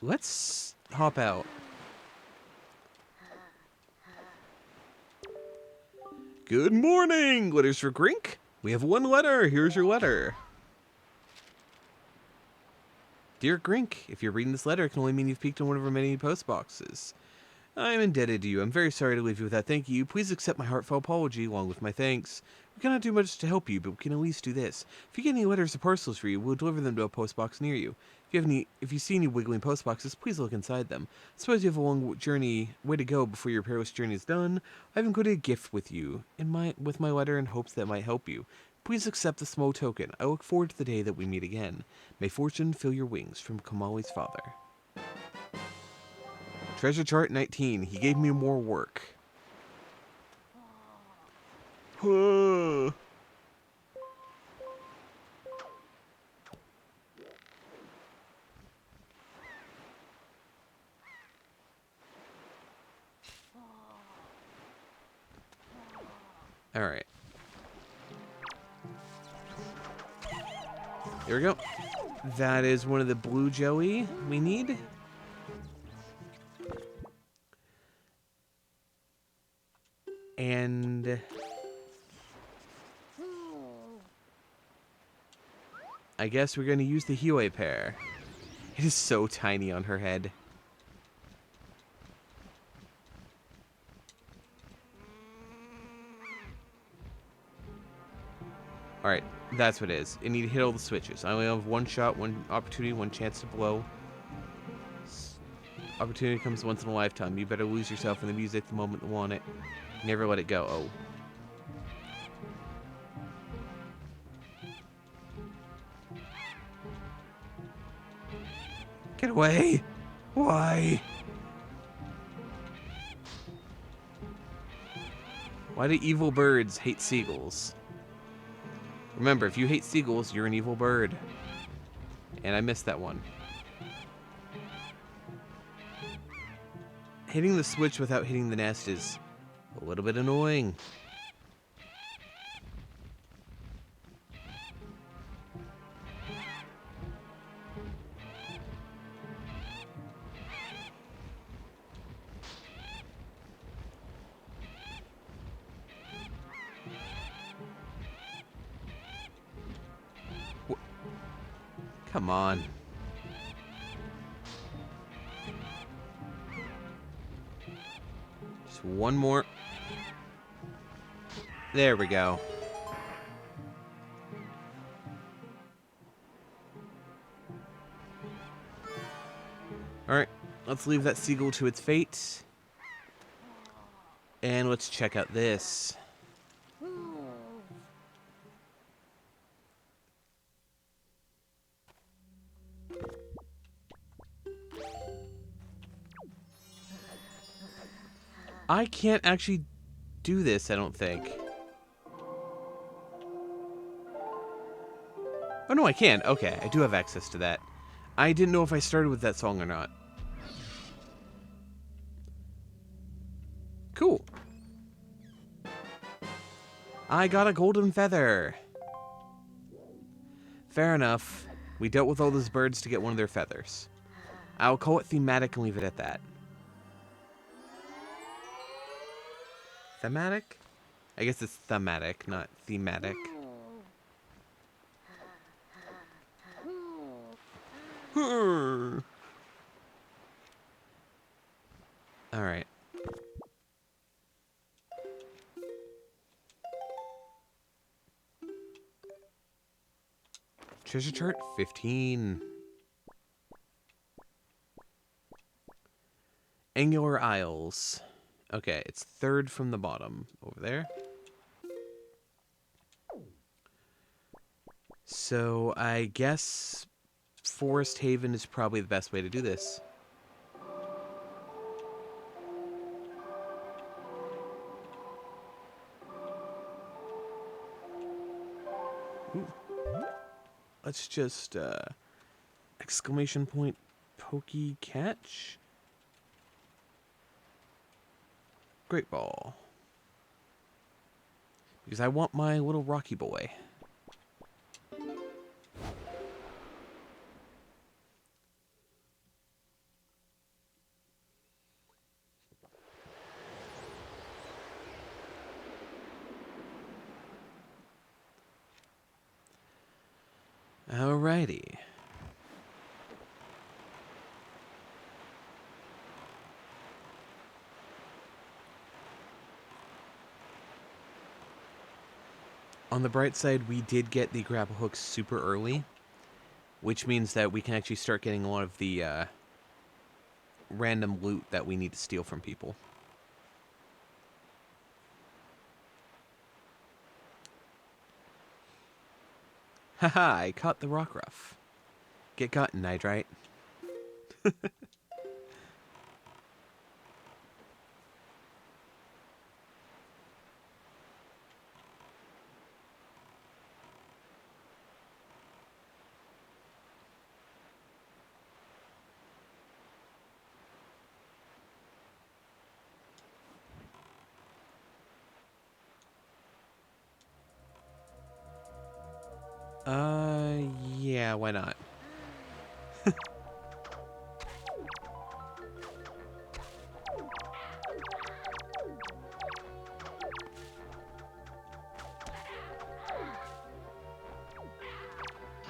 Let's hop out. Good morning! Letters for Grink? We have one letter. Here's your letter. Dear Grink, if you're reading this letter, it can only mean you've peeked on one of our many post boxes. I am indebted to you. I'm very sorry to leave you without thanking you. Please accept my heartfelt apology along with my thanks. We cannot do much to help you, but we can at least do this. If you get any letters or parcels for you, we'll deliver them to a post box near you. If you see any wiggling post boxes, please look inside them. Suppose you have a long way to go before your perilous journey is done. I've included a gift with you with my letter in hopes that it might help you. Please accept the small token. I look forward to the day that we meet again. May fortune fill your wings, from Kamali's father. Treasure chart 19. He gave me more work. Alright. There we go. That is one of the blue jelly we need. And I guess we're going to use the Hiwe pear. It is so tiny on her head. Alright, that's what it is. I need to hit all the switches. I only have one shot, one opportunity, one chance to blow. Opportunity comes once in a lifetime. You better lose yourself in the music the moment you want it. Never let it go. Oh. Get away! Why? Why do evil birds hate seagulls? Remember, if you hate seagulls, you're an evil bird. And I missed that one. Hitting the switch without hitting the nest is a little bit annoying. Come on. Just one more. There we go. Alright, let's leave that seagull to its fate. And let's check out this. I can't actually do this, I don't think. Oh, no, I can. Okay, I do have access to that. I didn't know if I started with that song or not. Cool. I got a golden feather. Fair enough. We dealt with all those birds to get one of their feathers. I'll call it thematic and leave it at that. Thematic? I guess it's thematic, not thematic. Alright. Treasure chart 15. Angular Isles. Okay, it's third from the bottom over there. So I guess Forest Haven is probably the best way to do this. Ooh. Let's just exclamation point pokey catch. Great ball. Because I want my little Rocky boy. Alrighty. on the bright side, we did get the grapple hooks super early, which means that we can actually start getting a lot of the random loot that we need to steal from people. Haha, I caught the rock ruff. Get gotten, Nidrite. Yeah, why not?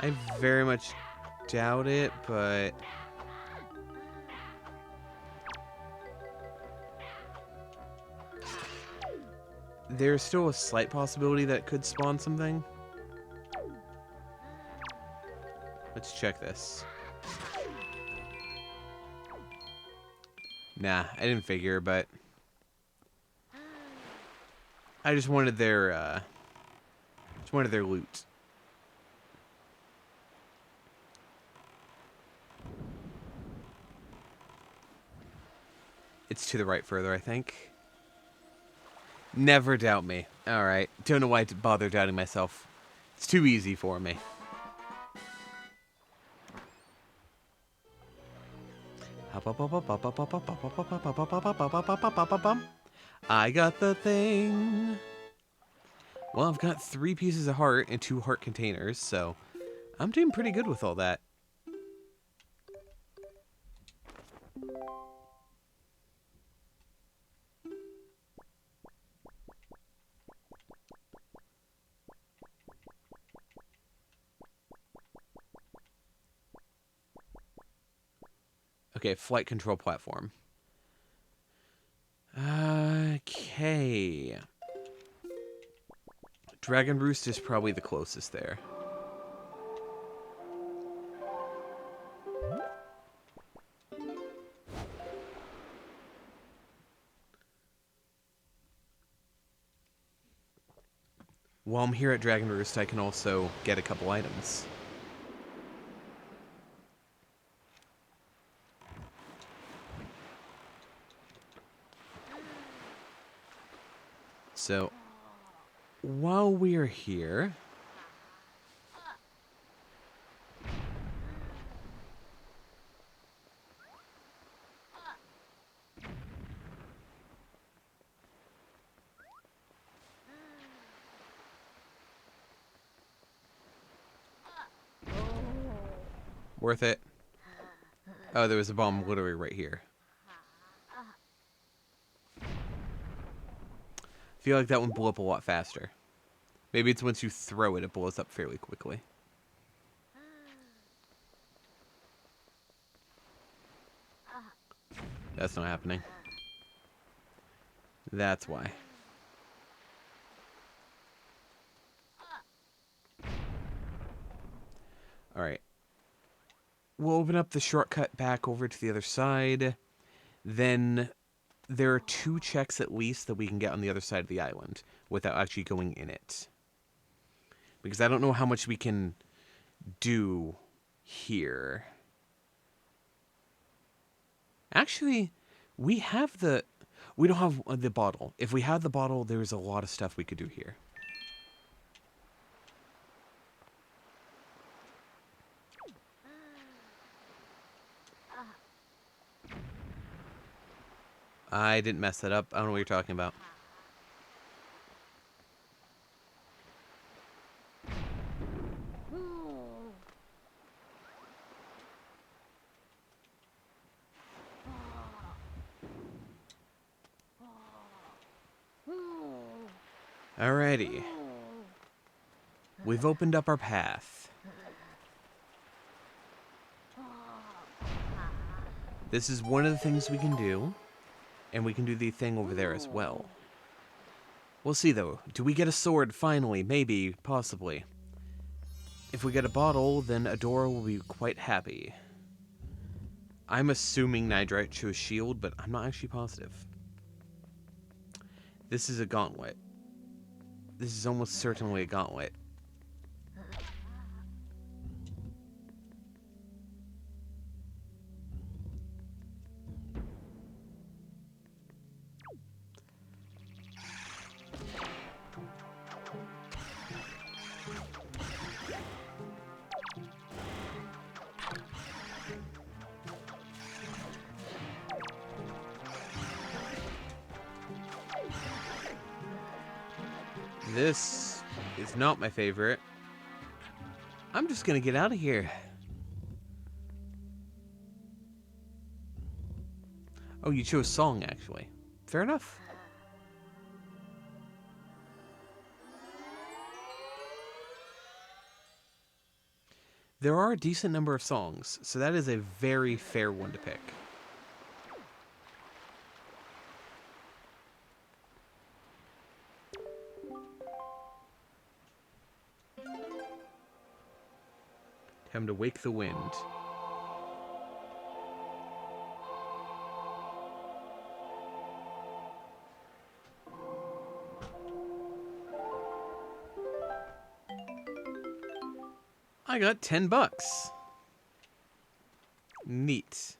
I very much doubt it, but... there's still a slight possibility that it could spawn something. Let's check this. Nah, I didn't figure, but... I just wanted their loot. It's to the right further, I think. Never doubt me. Alright, don't know why to bother doubting myself. It's too easy for me. I got the thing. Well, I've got 3 pieces of heart and 2 heart containers, so I'm doing pretty good with all that. Okay, flight control platform. Okay. Dragon Roost is probably the closest there. While I'm here at Dragon Roost, I can also get a couple items. So, while we're here... worth it. Oh, there was a bomb literally right here. I feel like that one blew up a lot faster. Maybe it's once you throw it, it blows up fairly quickly. That's not happening. That's why. Alright. We'll open up the shortcut back over to the other side. Then there are 2 checks at least that we can get on the other side of the island without actually going in it. Because I don't know how much we can do here. Actually, we have the... we don't have the bottle. If we had the bottle, there's a lot of stuff we could do here. I didn't mess that up. I don't know what you're talking about. Alrighty. We've opened up our path. This is one of the things we can do. And we can do the thing over there as well. We'll see, though. Do we get a sword, finally? Maybe. Possibly. If we get a bottle, then Adora will be quite happy. I'm assuming Nidrite chose shield, but I'm not actually positive. This is a gauntlet. This is almost certainly a gauntlet. This is not my favorite. I'm just gonna get out of here. Oh, you chose song, actually. Fair enough. There are a decent number of songs, so that is a very fair one to pick. Time to wake the wind. I got $10. Neat.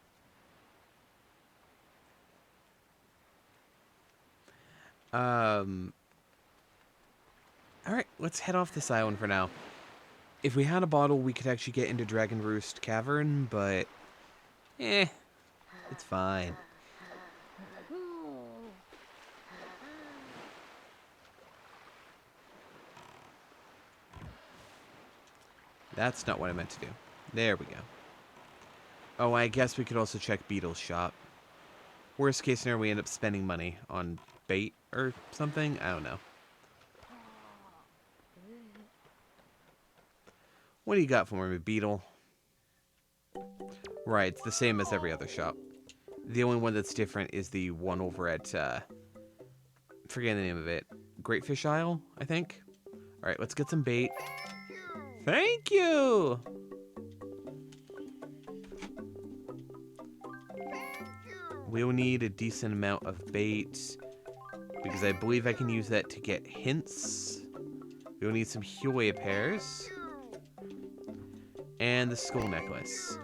Alright, let's head off this island for now. If we had a bottle, we could actually get into Dragon Roost Cavern, but... it's fine. That's not what I meant to do. There we go. Oh, I guess we could also check Beetle's shop. Worst case scenario, we end up spending money on bait or something. I don't know. What do you got for me, Beetle? Right, it's the same as every other shop. The only one that's different is the one over at, forget the name of it. Greatfish Isle, I think? Alright, let's get some bait. Thank you! We'll need a decent amount of bait, because I believe I can use that to get hints. We'll need some Huey pears. And the skull necklace.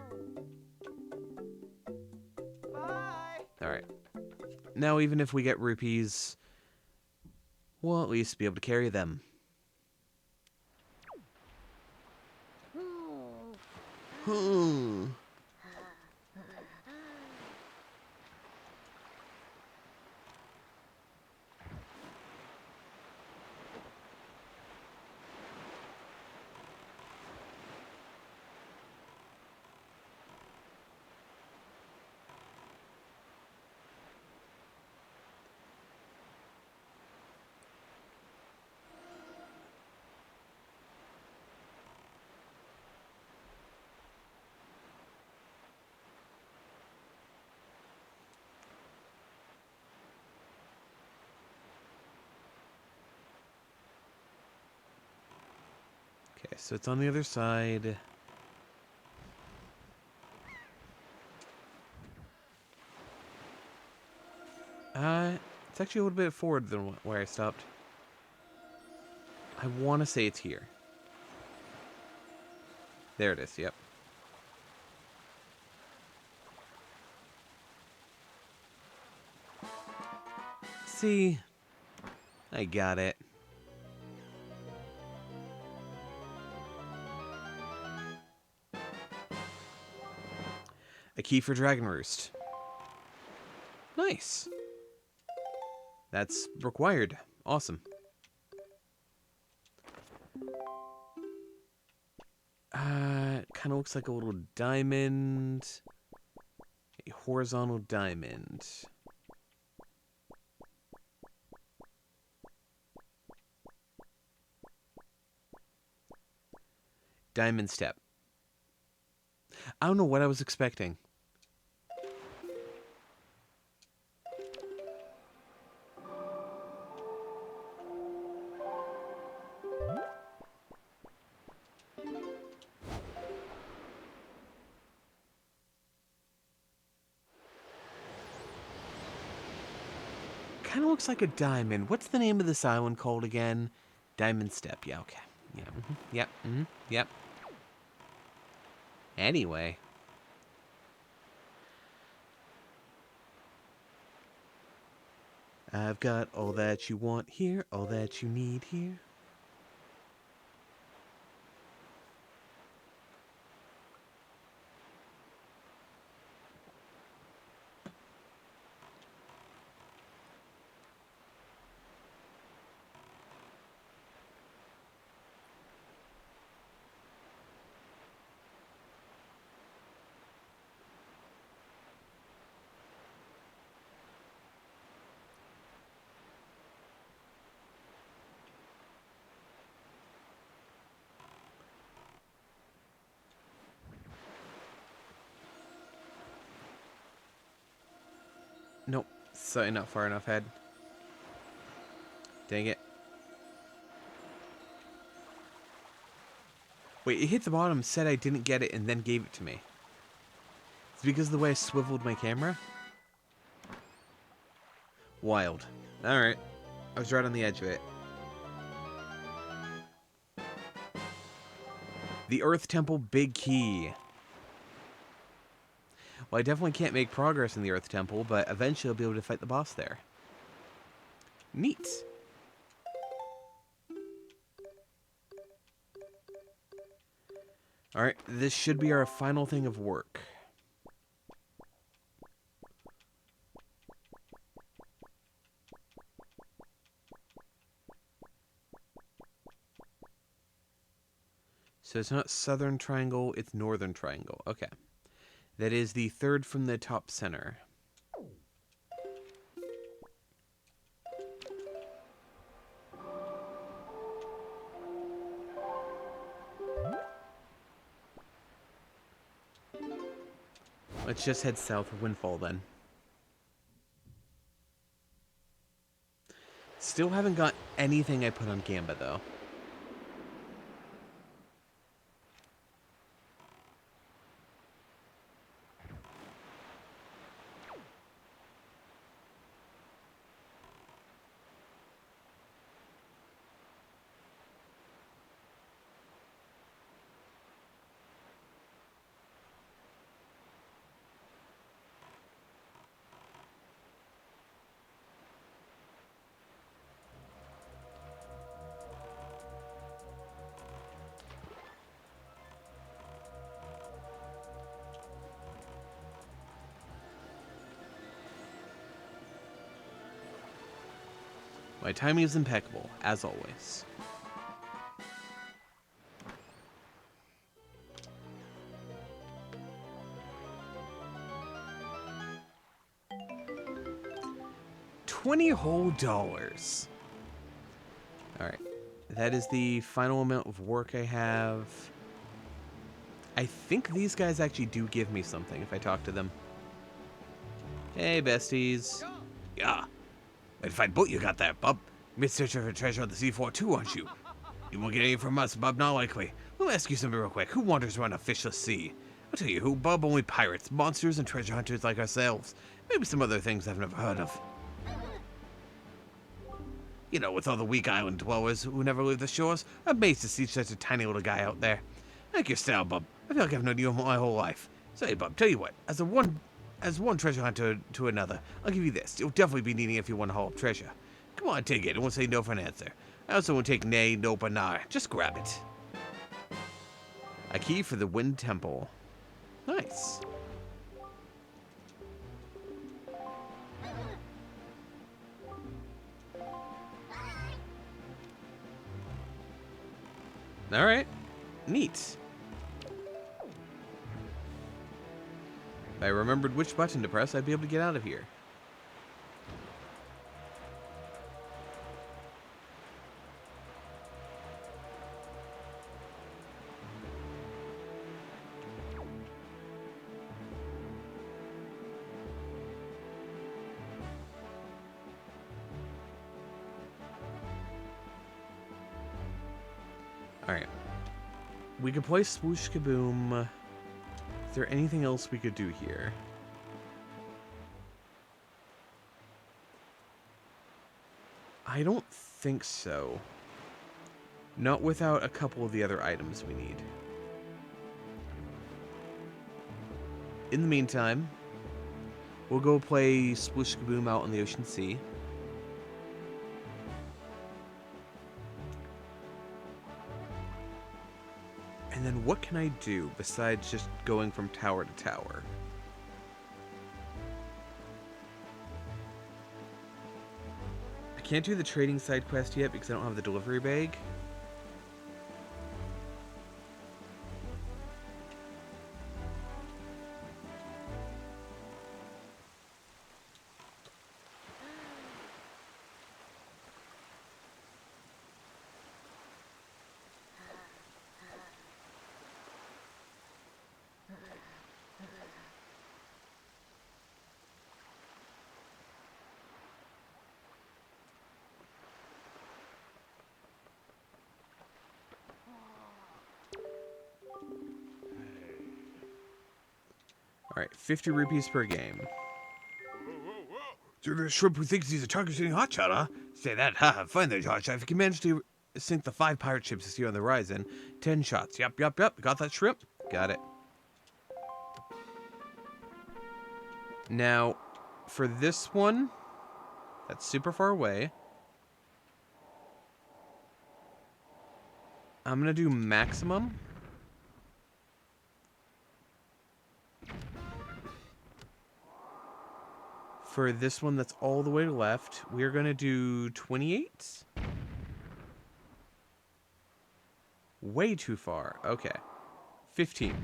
Alright. Now, even if we get rupees, we'll at least be able to carry them. Okay, so it's on the other side. It's actually a little bit forward than where I stopped. I want to say it's here. There it is, yep. See? I got it. A key for Dragon Roost. Nice. That's required. Awesome. Kind of looks like a little diamond. A horizontal diamond. Diamond step. I don't know what I was expecting. kind of looks like a diamond. What's the name of this island called again? Diamond Step. Yeah, okay. Yeah, yep, yep. Anyway. I've got all that you want here, all that you need here. Nope, sorry, not far enough ahead. Dang it. Wait, it hit the bottom, said I didn't get it, and then gave it to me. It's because of the way I swiveled my camera? Wild. Alright. I was right on the edge of it. The Earth Temple Big Key. Well, I definitely can't make progress in the Earth Temple, but eventually I'll be able to fight the boss there. Neat. Alright, this should be our final thing of work. So it's not Southern Triangle, it's Northern Triangle. Okay. That is the third from the top center. Let's just head south of Windfall then. Still haven't got anything I put on Gamba though. My timing is impeccable, as always. $20 whole. Alright. That is the final amount of work I have. I think these guys actually do give me something if I talk to them. Hey, besties. Yeah. I'd find boat you got there, bub. Mid searching for treasure on the C4 too, aren't you? You won't get any from us, bub, not likely. Let me ask you something real quick. Who wanders around a fishless sea? I'll tell you who, bub, only pirates, monsters, and treasure hunters like ourselves. Maybe some other things I've never heard of. You know, with all the weak island dwellers who never leave the shores, I'm amazed to see such a tiny little guy out there. I like your style, bub. I feel like I've known you my whole life. Say, bub, tell you what, as one treasure hunter to another, I'll give you this. You'll definitely be needing it if you want to haul up treasure. Come on, take it. I won't say no for an answer. I also won't take nay, nope, or nah. Just grab it. A key for the Wind Temple. Nice. Alright. Neat. If I remembered which button to press, I'd be able to get out of here. Alright. We could play Swoosh Kaboom. Is there anything else we could do here? I don't think so. Not without a couple of the other items we need. In the meantime, we'll go play Splish Kaboom out on the ocean sea. And then what can I do besides just going from tower to tower? I can't do the trading side quest yet because I don't have the delivery bag. Alright, 50 rupees per game. So you're the shrimp who thinks he's a target-shooting hotshot, huh? Say that, haha, fine there, hotshot. If you can manage to sink the 5 pirate ships you see on the horizon, 10 shots. Yup. Got that shrimp? Got it. Now, for this one, that's super far away. I'm gonna do maximum. For this one that's all the way to left, we're gonna do 28. Way too far. Okay. 15.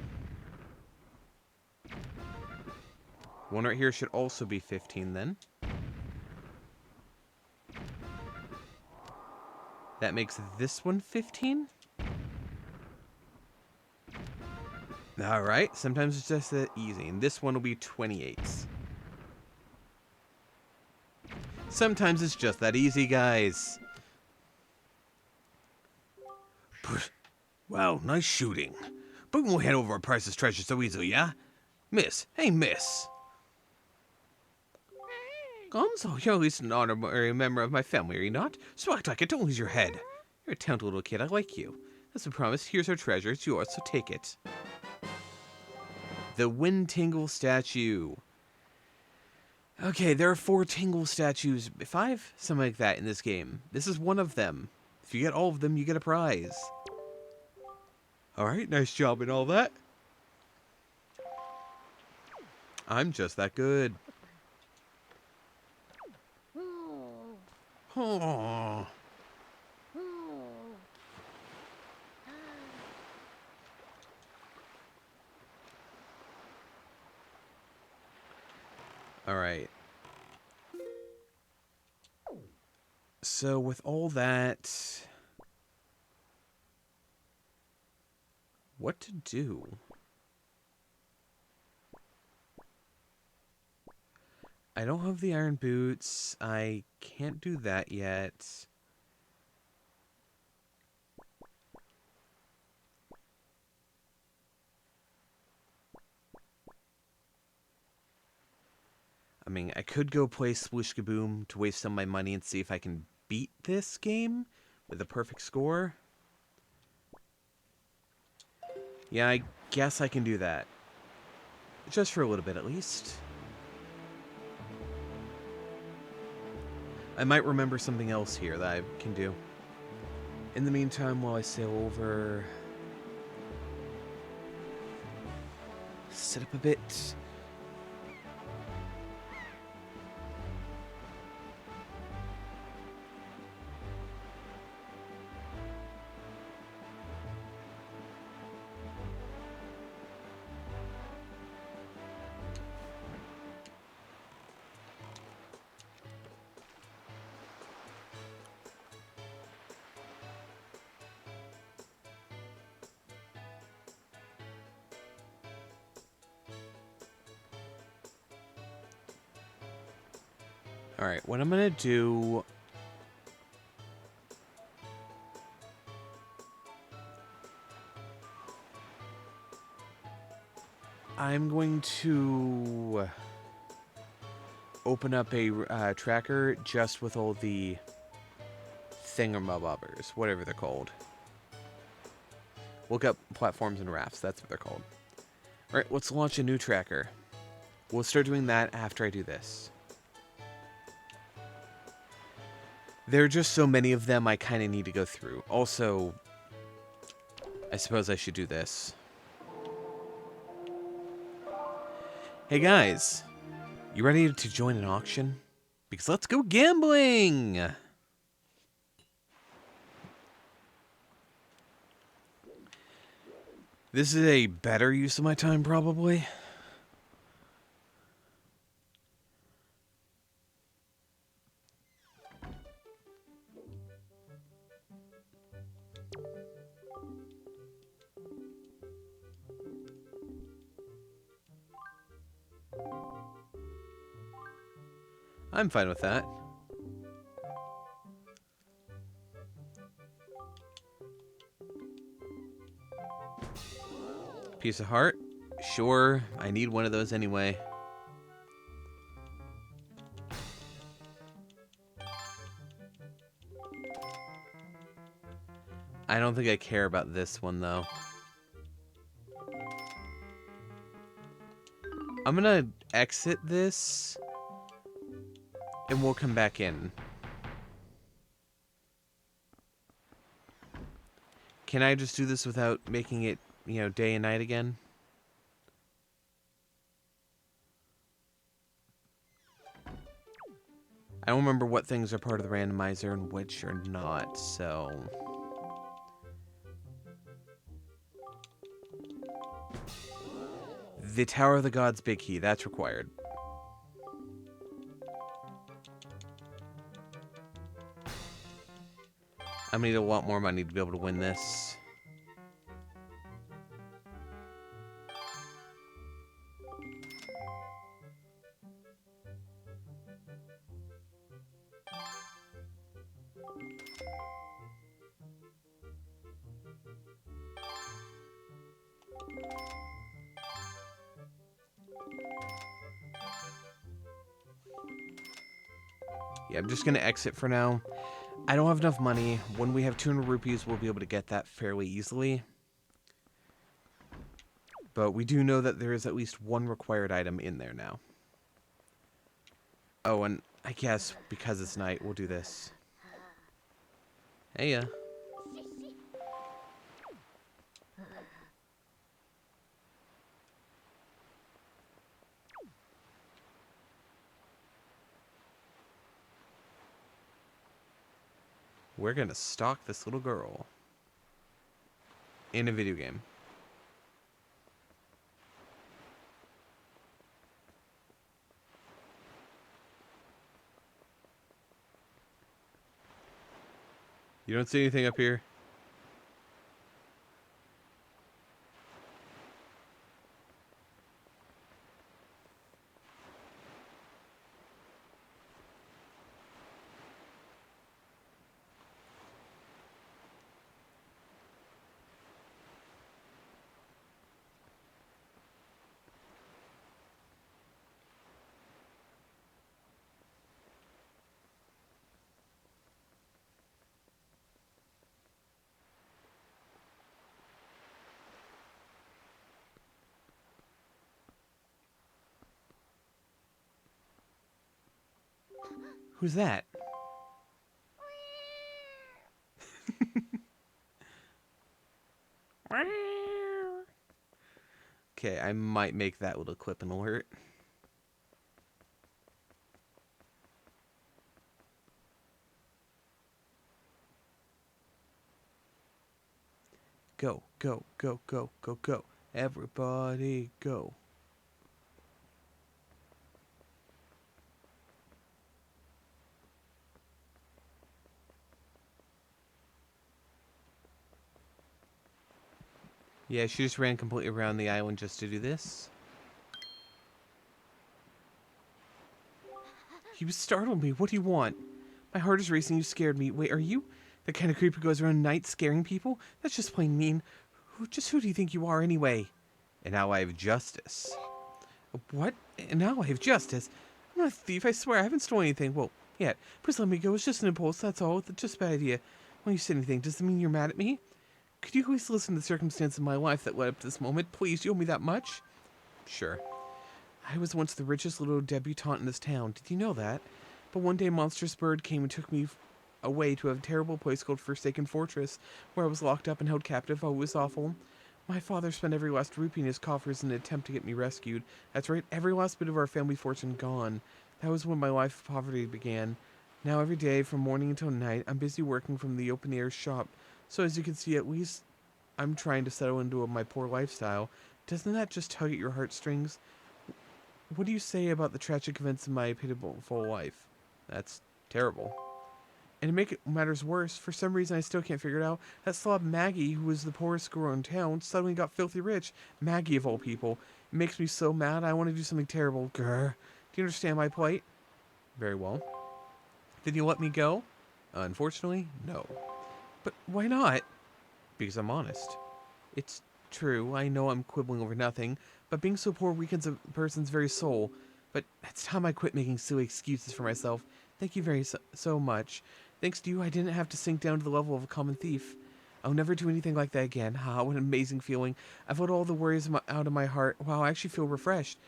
One right here should also be 15 then. That makes this one 15. Alright, sometimes it's just that easy. And this one will be 28. Sometimes it's just that easy, guys. Wow, nice shooting. But we won't hand over our priceless treasure so easily, yeah? Miss, hey miss. Gonzo, you're at least an honorary member of my family, are you not? So act like it, don't lose your head. You're a talented little kid, I like you. As a promise, here's our treasure, it's yours, so take it. The Wind Tingle statue. Okay, there are 4 Tingle statues, 5? Something like that in this game. This is one of them. If you get all of them, you get a prize. Alright, nice job and all that. I'm just that good. Oh. Alright. So with all that, what to do? I don't have the iron boots. I can't do that yet. I mean, I could go play Splish Kaboom to waste some of my money and see if I can beat this game with a perfect score. Yeah, I guess I can do that. Just for a little bit, at least. I might remember something else here that I can do. In the meantime, while I sail over... sit up a bit... Alright, what I'm gonna do... I'm going to open up a tracker just with all the thingamabobbers, whatever they're called. Look up platforms and rafts. That's what they're called. All right, let's launch a new tracker. We'll start doing that after I do this. There are just so many of them I kind of need to go through. Also, I suppose I should do this. Hey guys, you ready to join an auction? Because let's go gambling! This is a better use of my time, probably. I'm fine with that. Piece of heart? Sure, I need one of those anyway. I don't think I care about this one, though. I'm gonna exit this, and we'll come back in. Can I just do this without making it, you know, day and night again? I don't remember what things are part of the randomizer and which are not, so... The Tower of the Gods Big Key, that's required. I'm gonna need a lot more money to be able to win this. Yeah, I'm just gonna exit for now. I don't have enough money. When we have 200 rupees, we'll be able to get that fairly easily. But we do know that there is at least one required item in there now. Oh, and I guess because it's night, we'll do this. Hey, yeah. We're gonna stalk this little girl. In a video game. You don't see anything up here? Who's that? Okay, I might make that little clip an alert. Go, go, go, go, go, go. Everybody go. Yeah, she just ran completely around the island just to do this. You startled me. What do you want? My heart is racing. You scared me. Wait, are you the kind of creep who goes around night scaring people? That's just plain mean. Who do you think you are anyway? And now I have justice. What? And now I have justice? I'm not a thief. I swear I haven't stolen anything. Well, yet. Please let me go. It's just an impulse, that's all. It's just a bad idea. When you say anything, does it mean you're mad at me? Could you at least listen to the circumstance of my life that led up to this moment? Please, you owe me that much? Sure. I was once the richest little debutante in this town. Did you know that? But one day a monstrous bird came and took me away to a terrible place called Forsaken Fortress, where I was locked up and held captive. Oh, it was awful. My father spent every last rupee in his coffers in an attempt to get me rescued. That's right, every last bit of our family fortune gone. That was when my life of poverty began. Now every day, from morning until night, I'm busy working from the open-air shop. So as you can see, at least I'm trying to settle into my poor lifestyle. Doesn't that just tug at your heartstrings? What do you say about the tragic events in my pitiful life? That's terrible. And to make it matters worse, for some reason I still can't figure it out, that slob Maggie, who was the poorest girl in town, suddenly got filthy rich. Maggie, of all people. It makes me so mad, I want to do something terrible. Grr. Do you understand my plight? Very well. Then you let me go? Unfortunately, no. But why not? Because I'm honest. It's true, I know I'm quibbling over nothing, but being so poor weakens a person's very soul. But it's time I quit making silly excuses for myself. Thank you so much. Thanks to you, I didn't have to sink down to the level of a common thief. I'll never do anything like that again. Ah, what an amazing feeling. I've let all the worries out of my heart. Wow, I actually feel refreshed.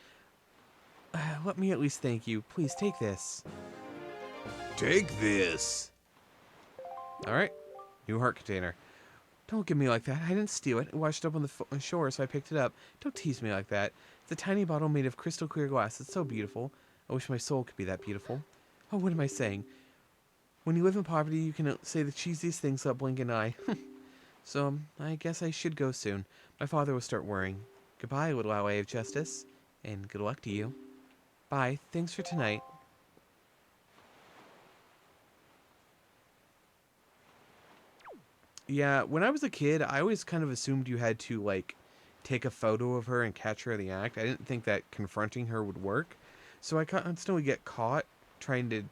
Let me at least thank you. Please, take this. Take this. Alright. New heart container. Don't give me like that. I didn't steal it. It washed up on the shore, so I picked it up. Don't tease me like that. It's a tiny bottle made of crystal clear glass. It's so beautiful. I wish my soul could be that beautiful. Oh, what am I saying? When you live in poverty, you can say the cheesiest things without blinking an eye. So, I guess I should go soon. My father will start worrying. Goodbye, little ally of justice. And good luck to you. Bye. Thanks for tonight. Yeah, when I was a kid, I always kind of assumed you had to, like, take a photo of her and catch her in the act. I didn't think that confronting her would work. So I constantly get caught trying to,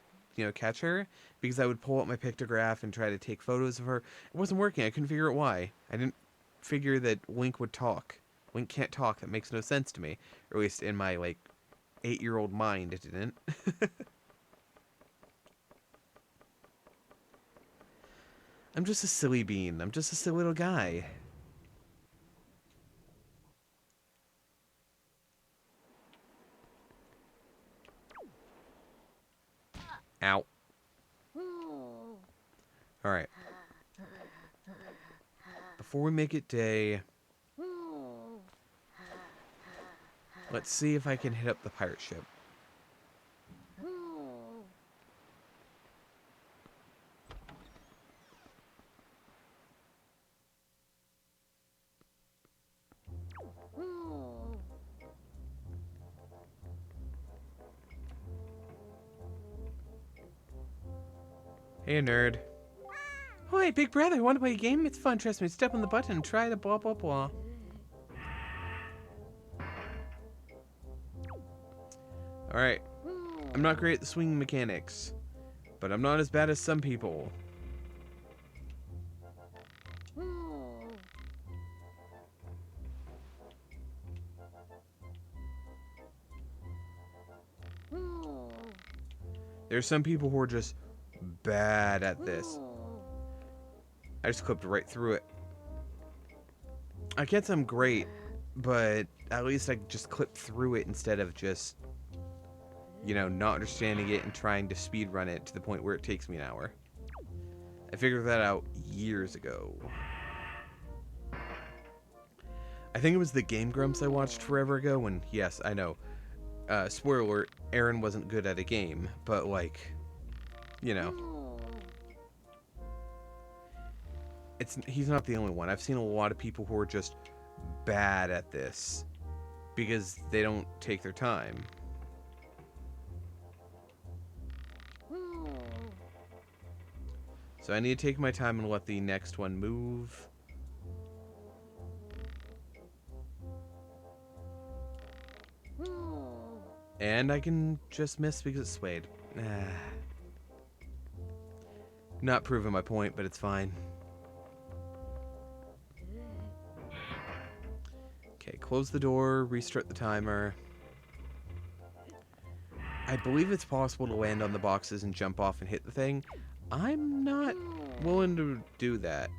catch her because I would pull up my pictograph and try to take photos of her. It wasn't working. I couldn't figure out why. I didn't figure that Link would talk. Link can't talk. That makes no sense to me. Or at least in my, 8-year-old mind, it didn't. I'm just a silly bean. I'm just a silly little guy. Ow. Alright. Before we make it day, let's see if I can hit up the pirate ship. Hey, nerd. Oh, hey, big brother, want to play a game? It's fun, trust me. Step on the button and try the blah, blah, blah. Alright. I'm not great at the swing mechanics, but I'm not as bad as some people. There's some people who are just bad at this. I just clipped right through it. I can't say I'm great, but at least I just clipped through it instead of just, not understanding it and trying to speedrun it to the point where it takes me an hour. I figured that out years ago. I think it was the Game Grumps I watched forever ago, and yes, I know. Spoiler alert, Aaron wasn't good at a game, but he's not the only one. I've seen a lot of people who are just bad at this because they don't take their time. So I need to take my time and let the next one move. And I can just miss because it's swayed. Not proving my point, but it's fine. Okay, close the door, restart the timer. I believe it's possible to land on the boxes and jump off and hit the thing. I'm not willing to do that.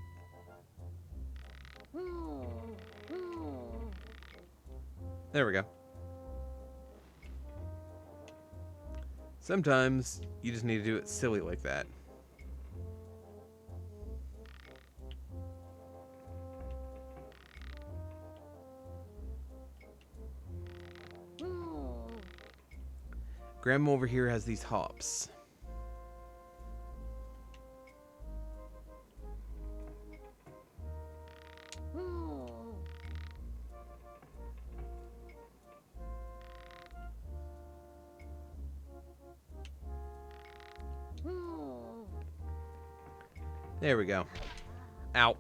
There we go. Sometimes you just need to do it silly like that. Grandma over here has these hops. There we go. Ow.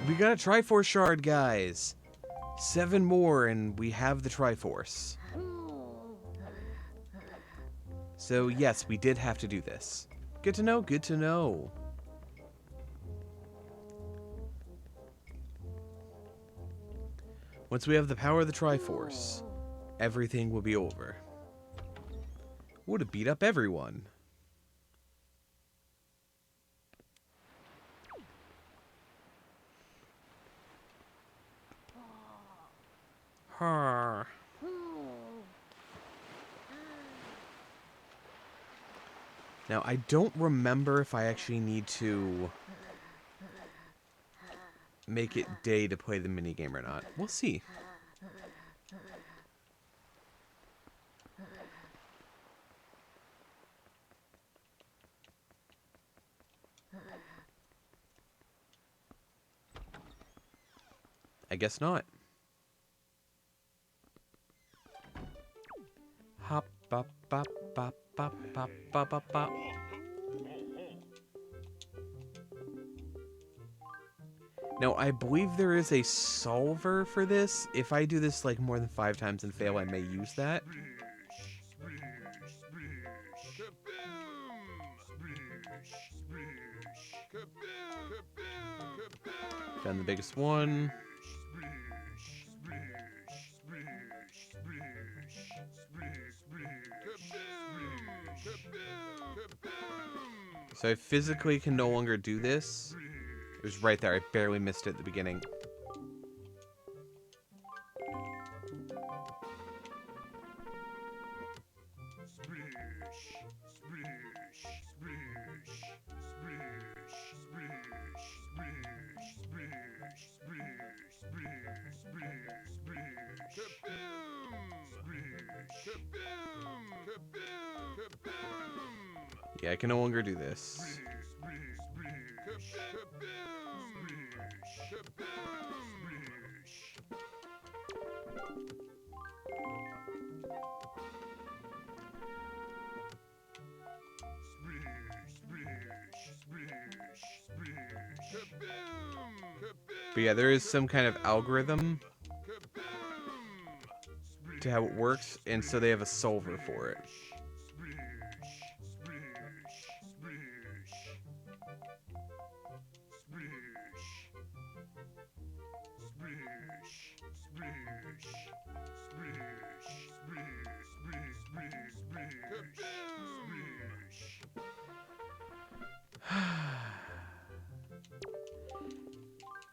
We got a Triforce shard, guys. 7 more and we have the Triforce. So yes, we did have to do this. Good to know, good to know. Once we have the power of the Triforce, everything will be over. Would have beat up everyone. Huh. Now, I don't remember if I actually need to make it day to play the minigame or not. We'll see. I guess not. Hop, bop, bop, bop, bop, bop, bop, bop, bop. Now, I believe there is a solver for this. If I do this like more than 5 times and fail, I may use that. Found the biggest one. So I physically can no longer do this. It was right there. I barely missed it at the beginning. Yeah, I can no longer do this. But yeah, there is some kind of algorithm to how it works, and so they have a solver for it.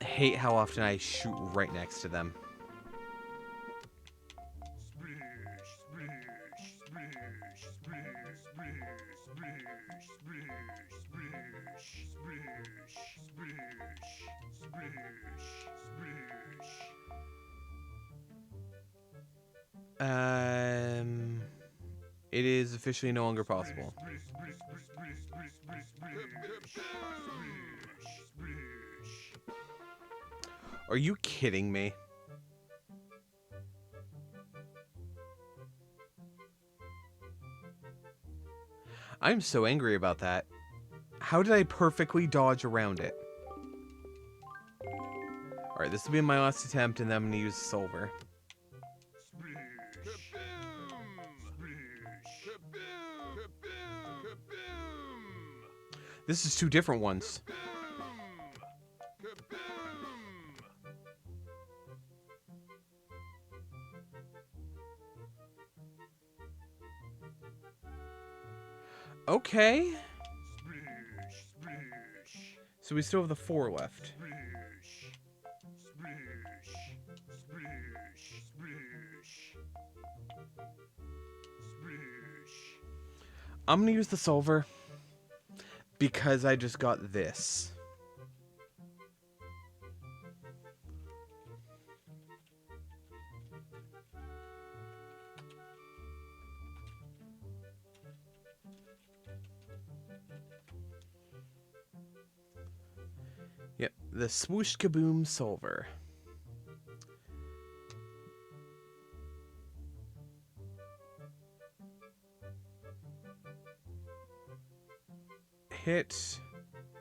I hate how often I shoot right next to them. It is officially no longer possible. Are you kidding me? I'm so angry about that. How did I perfectly dodge around it? Alright, this will be my last attempt, and then I'm going to use Solver. This is 2 different ones. Okay. So we still have the 4 left. I'm gonna use the solver because I just got this. Yep, the swoosh kaboom solver. Hit,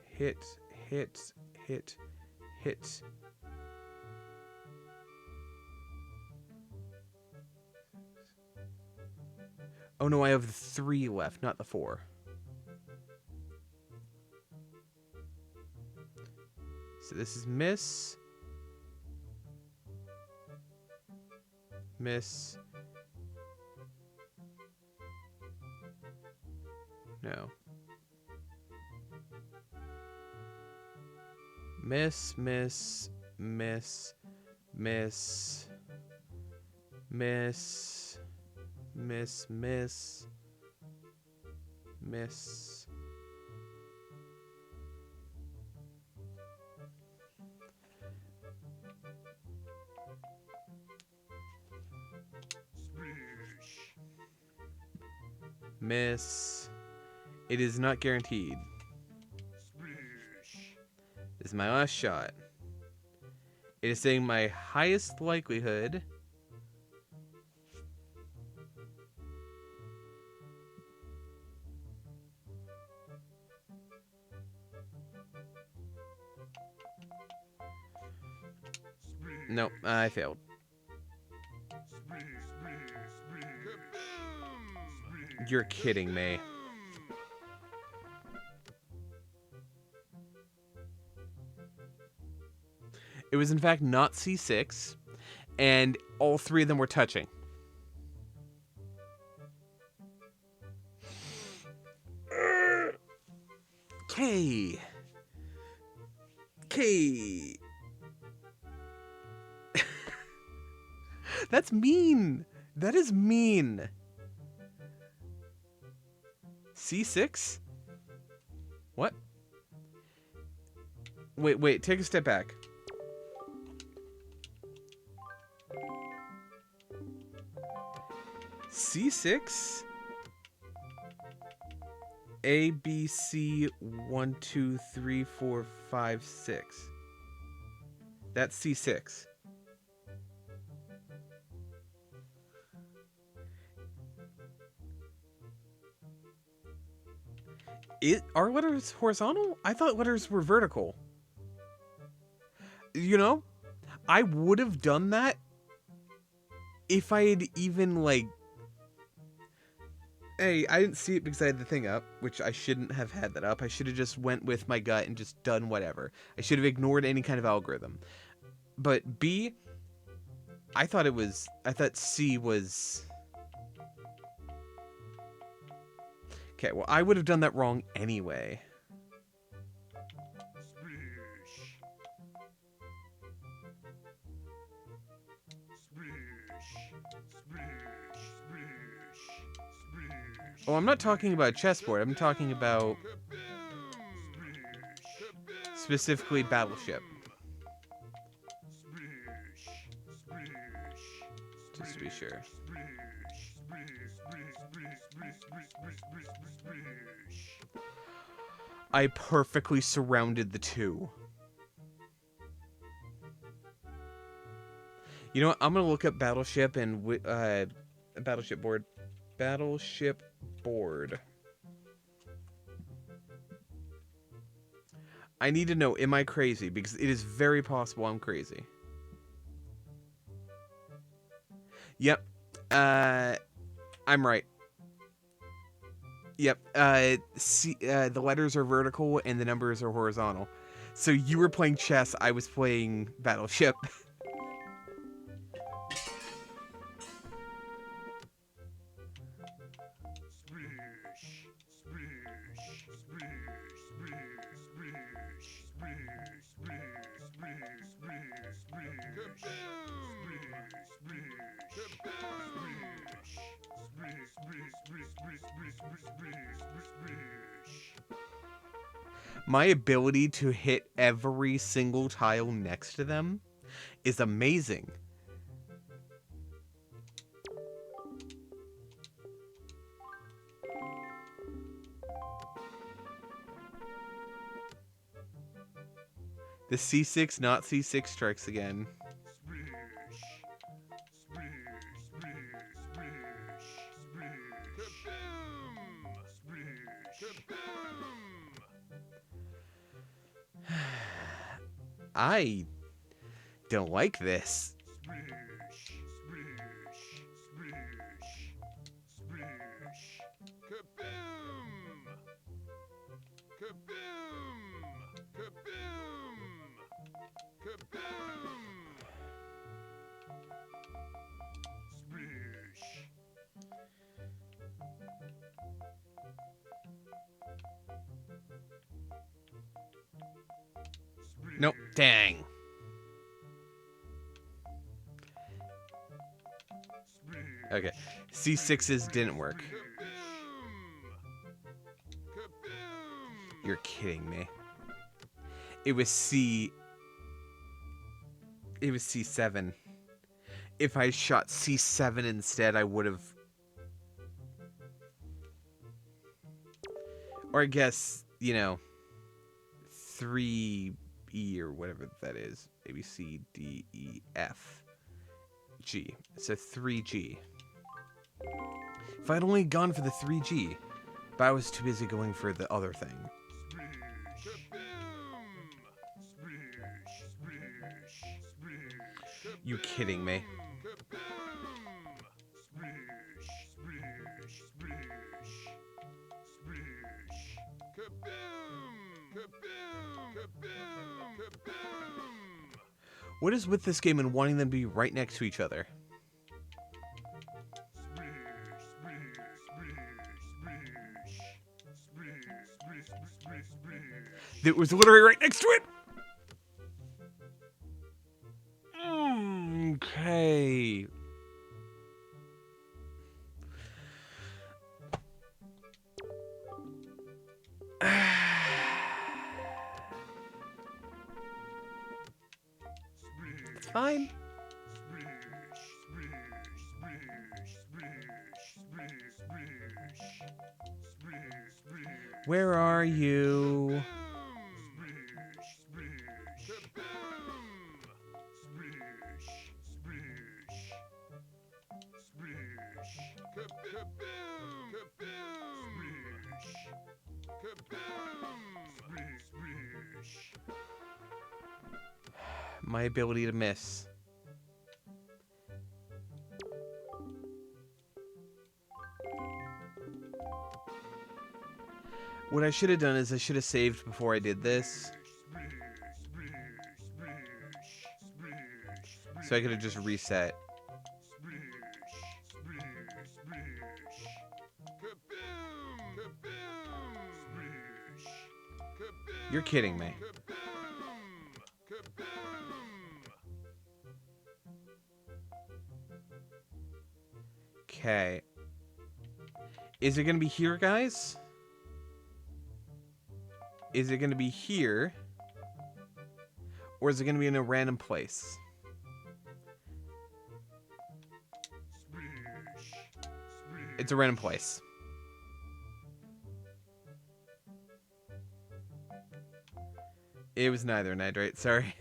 hit, hit, hit, hit. Oh no, I have the 3 left, not the 4. So this is miss. Miss. No. Miss, miss, miss, miss, miss, miss, miss, miss. Miss. It is not guaranteed. This is my last shot. It is saying my highest likelihood. Nope, I failed. You're kidding me. It was in fact not C6, and all 3 of them were touching. K. K. That's mean. That is mean. C6? What? Wait, take a step back. C6? A, B, C, 1, 2, 3, 4, 5, 6. That's C6. Are letters horizontal? I thought letters were vertical. You know, I would have done that if I had even, like... Hey, I didn't see it because I had the thing up, which I shouldn't have had that up. I should have just went with my gut and just done whatever. I should have ignored any kind of algorithm. But B, I thought C was... Okay, well, I would have done that wrong anyway. Oh, I'm not talking about chessboard. I'm talking about specifically Battleship. Just to be sure. I perfectly surrounded the 2. You know what? I'm gonna look up Battleship and Battleship board. Battleship board. I need to know, am I crazy? Because it is very possible I'm crazy. Yep. I'm right. Yep. The letters are vertical and the numbers are horizontal. So you were playing chess, I was playing Battleship. My ability to hit every single tile next to them is amazing. The C6, not C6 strikes again. I don't like this. Nope. Dang. Okay. C6s didn't work. You're kidding me. It was C7. If I shot C7 instead, I would have... Or I guess, 3E or whatever that is. A, B, C, D, E, F, G. So 3G. If I'd only gone for the 3G, but I was too busy going for the other thing. You kidding me? What is with this game and wanting them to be right next to each other? It was literally right next to it! Okay. It's fine. Where are you? My ability to miss. What I should have done is I should have saved before I did this. So I could have just reset. You're kidding me. Okay. Is it going to be here, guys? Is it going to be here? Or is it going to be in a random place? It's a random place. It was neither nitrate, sorry.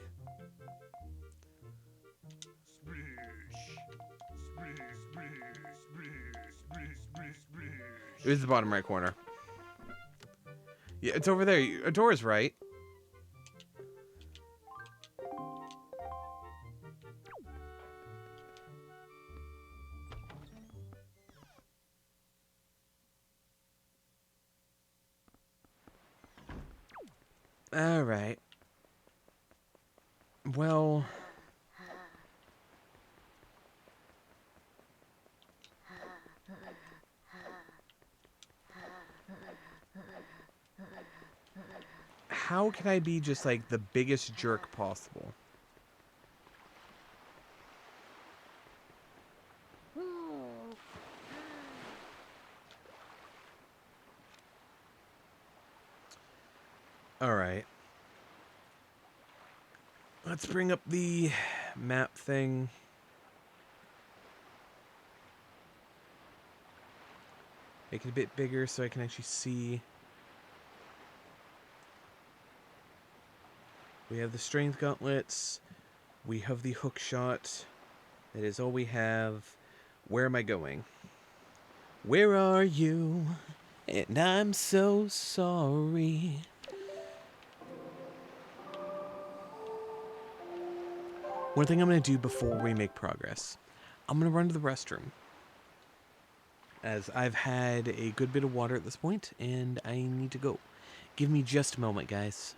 It was the bottom right corner. Yeah, it's over there. A door is right. All right. Well... how can I be just like the biggest jerk possible? All right. Let's bring up the map thing. Make it a bit bigger so I can actually see. We have the strength gauntlets. We have the hook shot. That is all we have. Where am I going? Where are you? And I'm so sorry. One thing I'm going to do before we make progress. I'm going to run to the restroom. As I've had a good bit of water at this point, and I need to go. Give me just a moment, guys.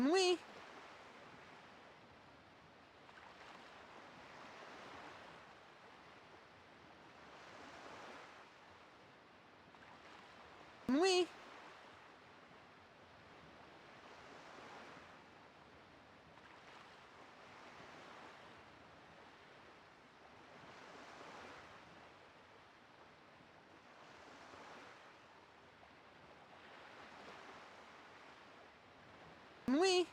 Wee. Wee. Wee.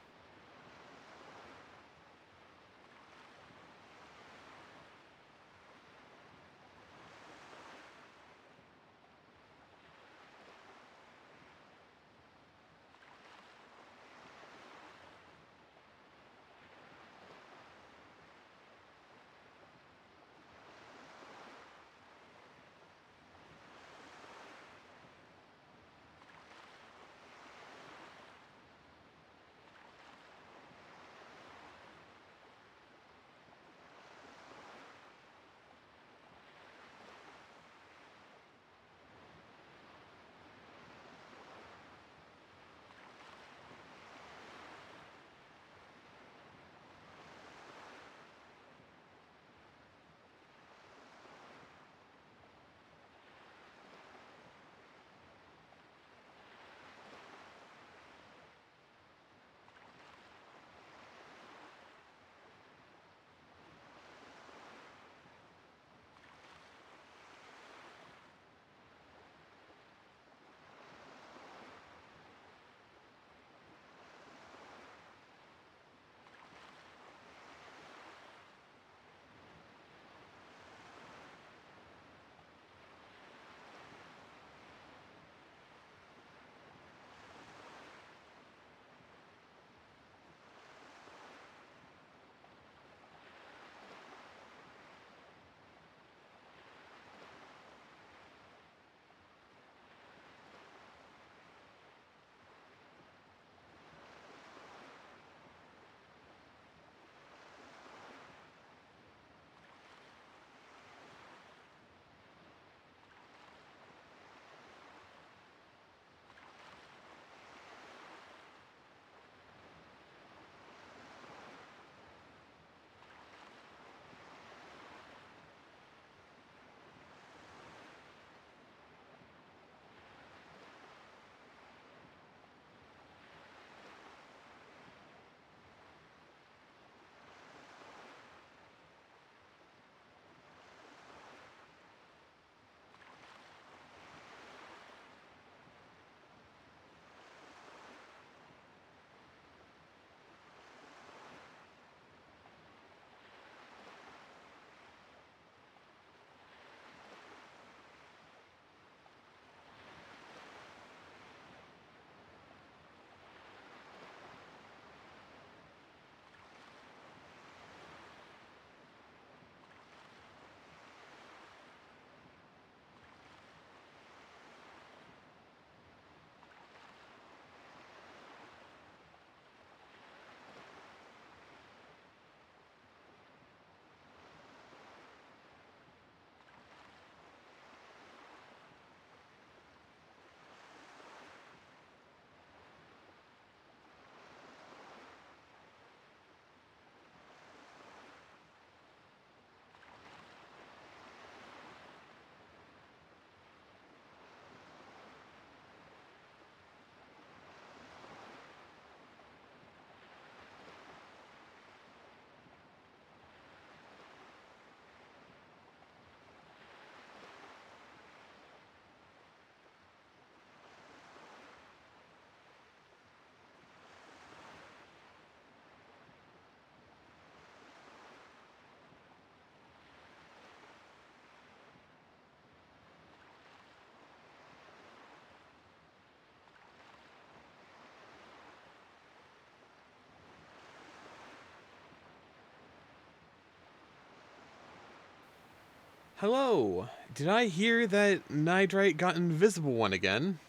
Hello. Did I hear that Nidrite got invisible one again?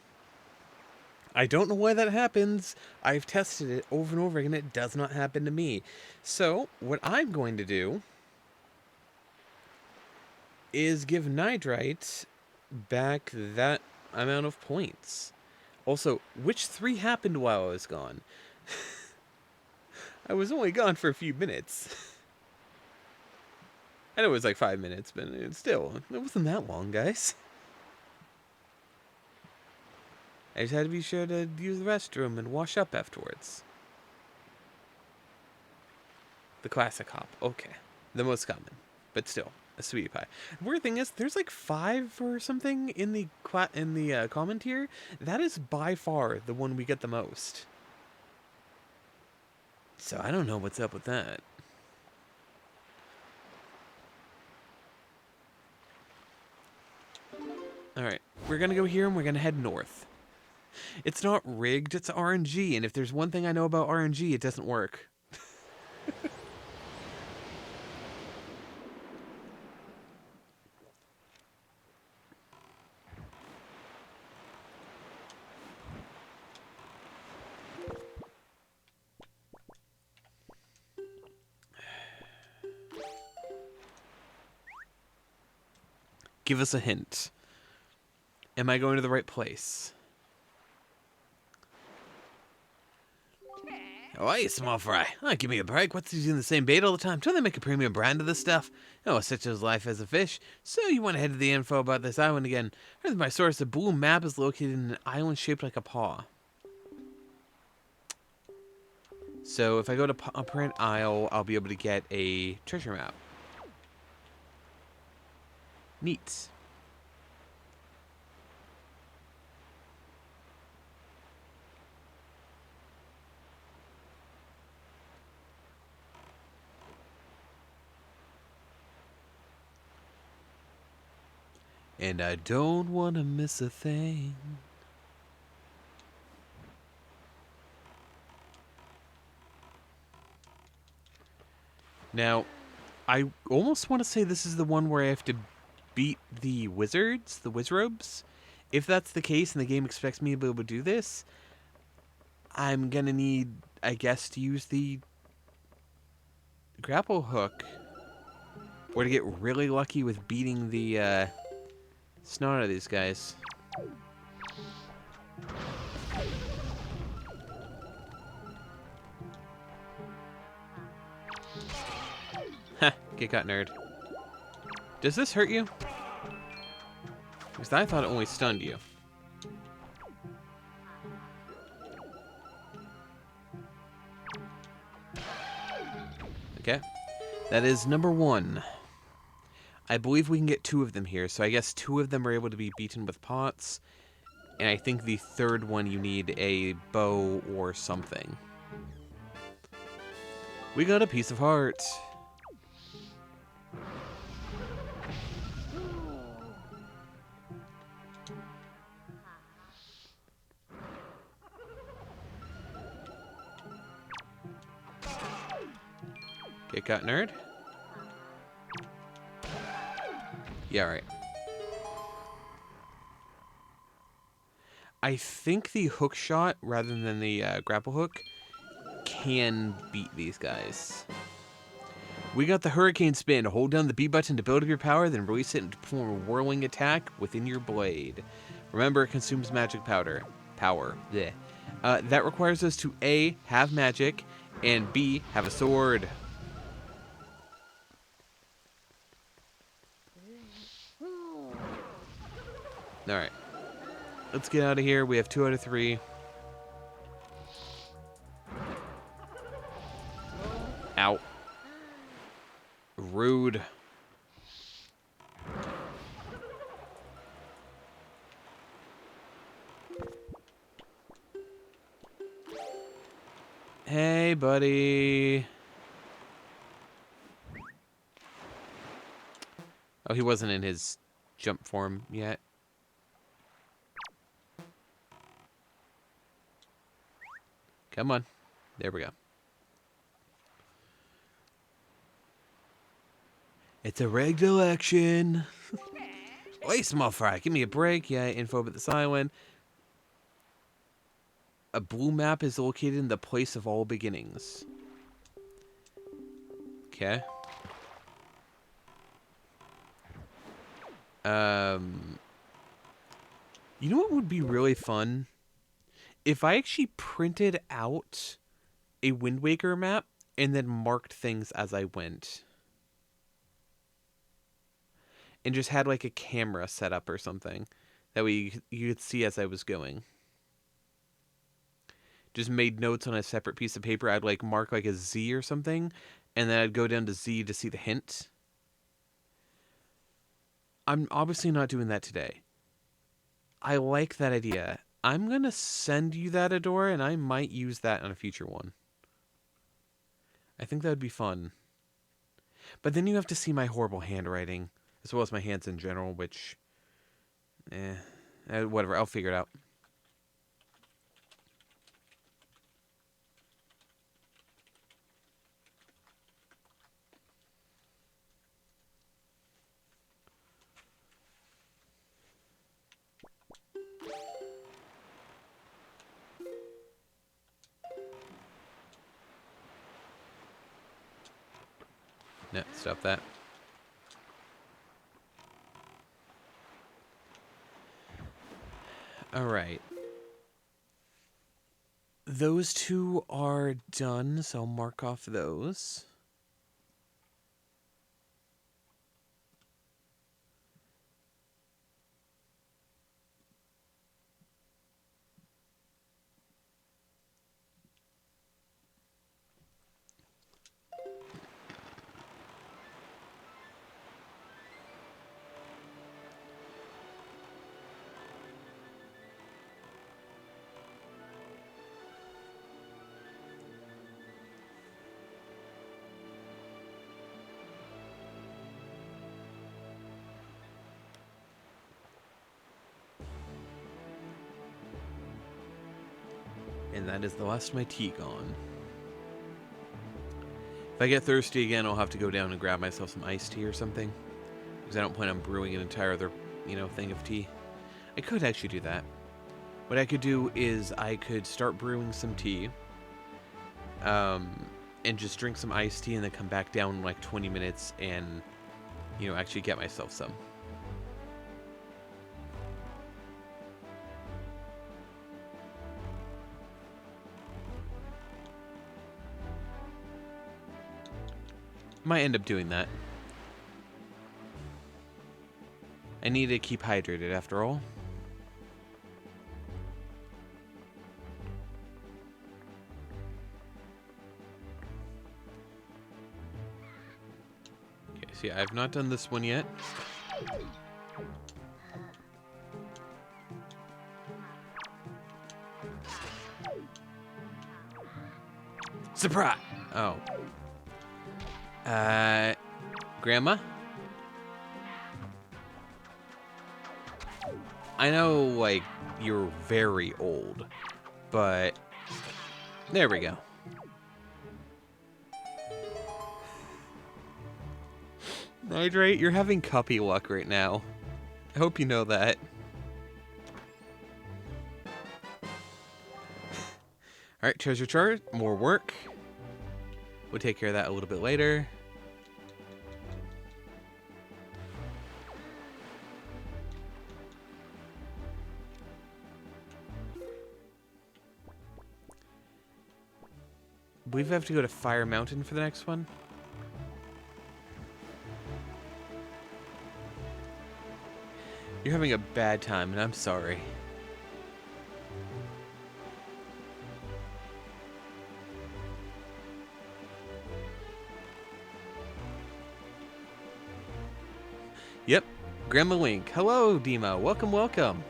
I don't know why that happens. I've tested it over and over again. It does not happen to me. So, what I'm going to do is give Nidrite back that amount of points. Also, which 3 happened while I was gone? I was only gone for a few minutes. I know it was like 5 minutes, but still, it wasn't that long, guys. I just had to be sure to use the restroom and wash up afterwards. The classic hop. Okay. The most common. But still, a sweetie pie. Weird thing is, there's like 5 or something in the common tier. That is by far the one we get the most. So I don't know what's up with that. Alright, we're gonna go here and we're gonna head north. It's not rigged, it's RNG, and if there's one thing I know about RNG, it doesn't work. Give us a hint. Am I going to the right place? Oh, hey, small fry. Oh, give me a break. What's using the same bait all the time? Don't they make a premium brand of this stuff? Oh, such as life as a fish. So you want to head to the info about this island again. Here's my source. The blue map is located in an island shaped like a paw. So if I go to Upper Isle, I'll be able to get a treasure map. Neat. And I don't want to miss a thing. Now, I almost want to say this is the one where I have to beat the wizards, the wizrobes. If that's the case and the game expects me to be able to do this, I'm going to need, I guess, to use the grapple hook. Or to get really lucky with beating the snot out of these guys. Heh, get got, nerd. Does this hurt you? Because I thought it only stunned you. Okay. That is number 1. I believe we can get 2 of them here, so I guess 2 of them are able to be beaten with pots. And I think the 3rd one you need a bow or something. We got a piece of heart. Get got, nerd. Yeah, right. I think the hook shot, rather than the grapple hook, can beat these guys. We got the hurricane spin. Hold down the B button to build up your power, then release it to perform a whirling attack within your blade. Remember, it consumes magic power. Blech. That requires us to A, have magic, and B, have a sword. Alright. Let's get out of here. We have 2 out of 3. Ow. Rude. Hey, buddy. Oh, he wasn't in his jump form yet. Come on. There we go. It's a rigged election. Oi, small fry, give me a break. Yeah, info about this island. A blue map is located in the place of all beginnings. Okay. You know what would be really fun? If I actually printed out a Wind Waker map and then marked things as I went. And just had like a camera set up or something. That way you could see as I was going. Just made notes on a separate piece of paper. I'd like mark like a Z or something. And then I'd go down to Z to see the hint. I'm obviously not doing that today. I like that idea. I'm going to send you that, Adora, and I might use that on a future one. I think that would be fun. But then you have to see my horrible handwriting, as well as my hands in general, which... whatever, I'll figure it out. No, stop that. Alright. Those two are done, so I'll mark off those. And that is the last of my tea gone. If I get thirsty again, I'll have to go down and grab myself some iced tea or something. Because I don't plan on brewing an entire other, thing of tea. I could actually do that. What I could do is I could start brewing some tea. And just drink some iced tea and then come back down in like 20 minutes and, actually get myself some. Might end up doing that. I need to keep hydrated after all. Okay, see, I've not done this one yet. Surprise! Oh. Grandma? I know, like, you're very old, but there we go. Hydrate, you're having cuppy luck right now. I hope you know that. Alright, treasure chart, more work. We'll take care of that a little bit later. I believe I have to go to Fire Mountain for the next one. You're having a bad time, and I'm sorry. Yep, Grandma Link. Hello, Dima. Welcome, welcome.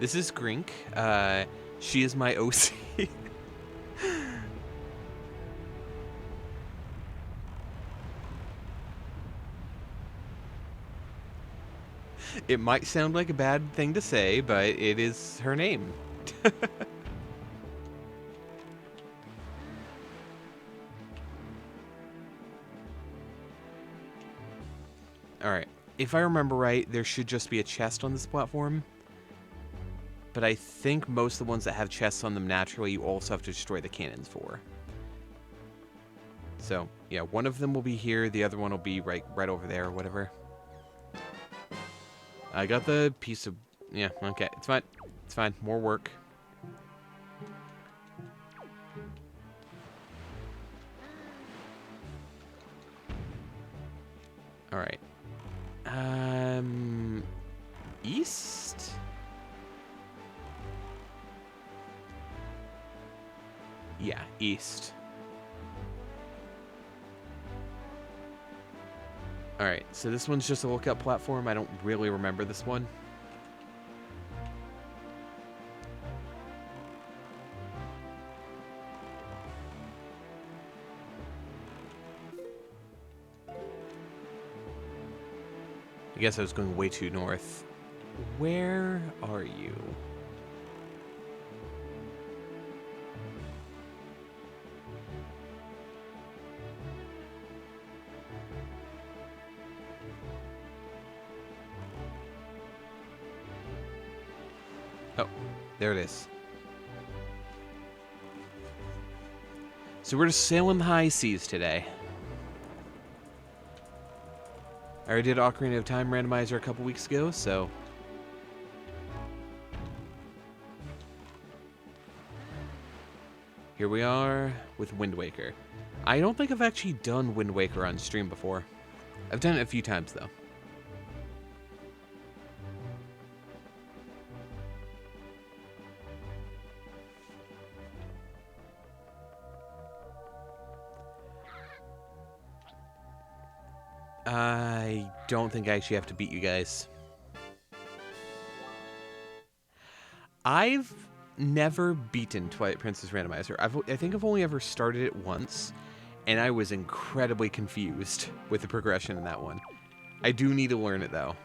This is Grink. She is my OC. It might sound like a bad thing to say, but it is her name. Alright. If I remember right, there should just be a chest on this platform. But I think most of the ones that have chests on them naturally, you also have to destroy the cannons for. So, yeah, one of them will be here, the other one will be right over there or whatever. I got the piece of... Yeah, okay, it's fine. It's fine, more work. Alright. East? Yeah, east. Alright, so this one's just a lookup platform. I don't really remember this one. I guess I was going way too north. Where are you? Oh, there it is. So we're just sailing the high seas today. I already did Ocarina of Time Randomizer a couple weeks ago, so... Here we are with Wind Waker. I don't think I've actually done Wind Waker on stream before. I've done it a few times, though. I don't think I actually have to beat you guys. I've never beaten Twilight Princess Randomizer. I think I've only ever started it once, and I was incredibly confused with the progression in that one. I do need to learn it, though.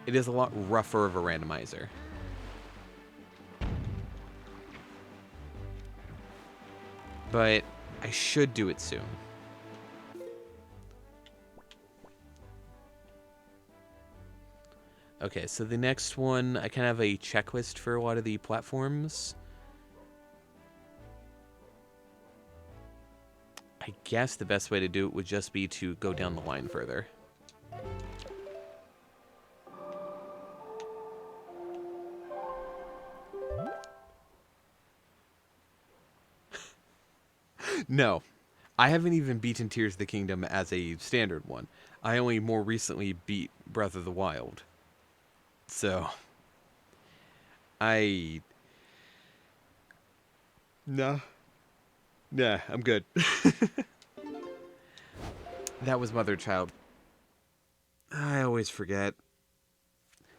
It is a lot rougher of a randomizer. But I should do it soon. Okay, so the next one, I kind of have a checklist for a lot of the platforms. I guess the best way to do it would just be to go down the line further. No, I haven't even beaten Tears of the Kingdom as a standard one. I only more recently beat Breath of the Wild. So, Nah, I'm good. That was Mother Child. I always forget.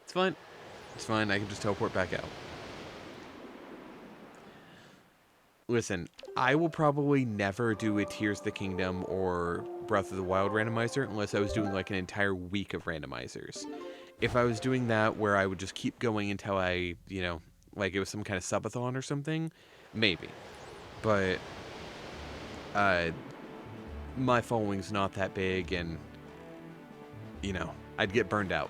It's fine. It's fine, I can just teleport back out. Listen, I will probably never do a Tears of the Kingdom or Breath of the Wild randomizer unless I was doing like an entire week of randomizers. If I was doing that where I would just keep going until I, you know, like it was some kind of subathon or something, maybe. But my following's not that big and, you know, I'd get burned out.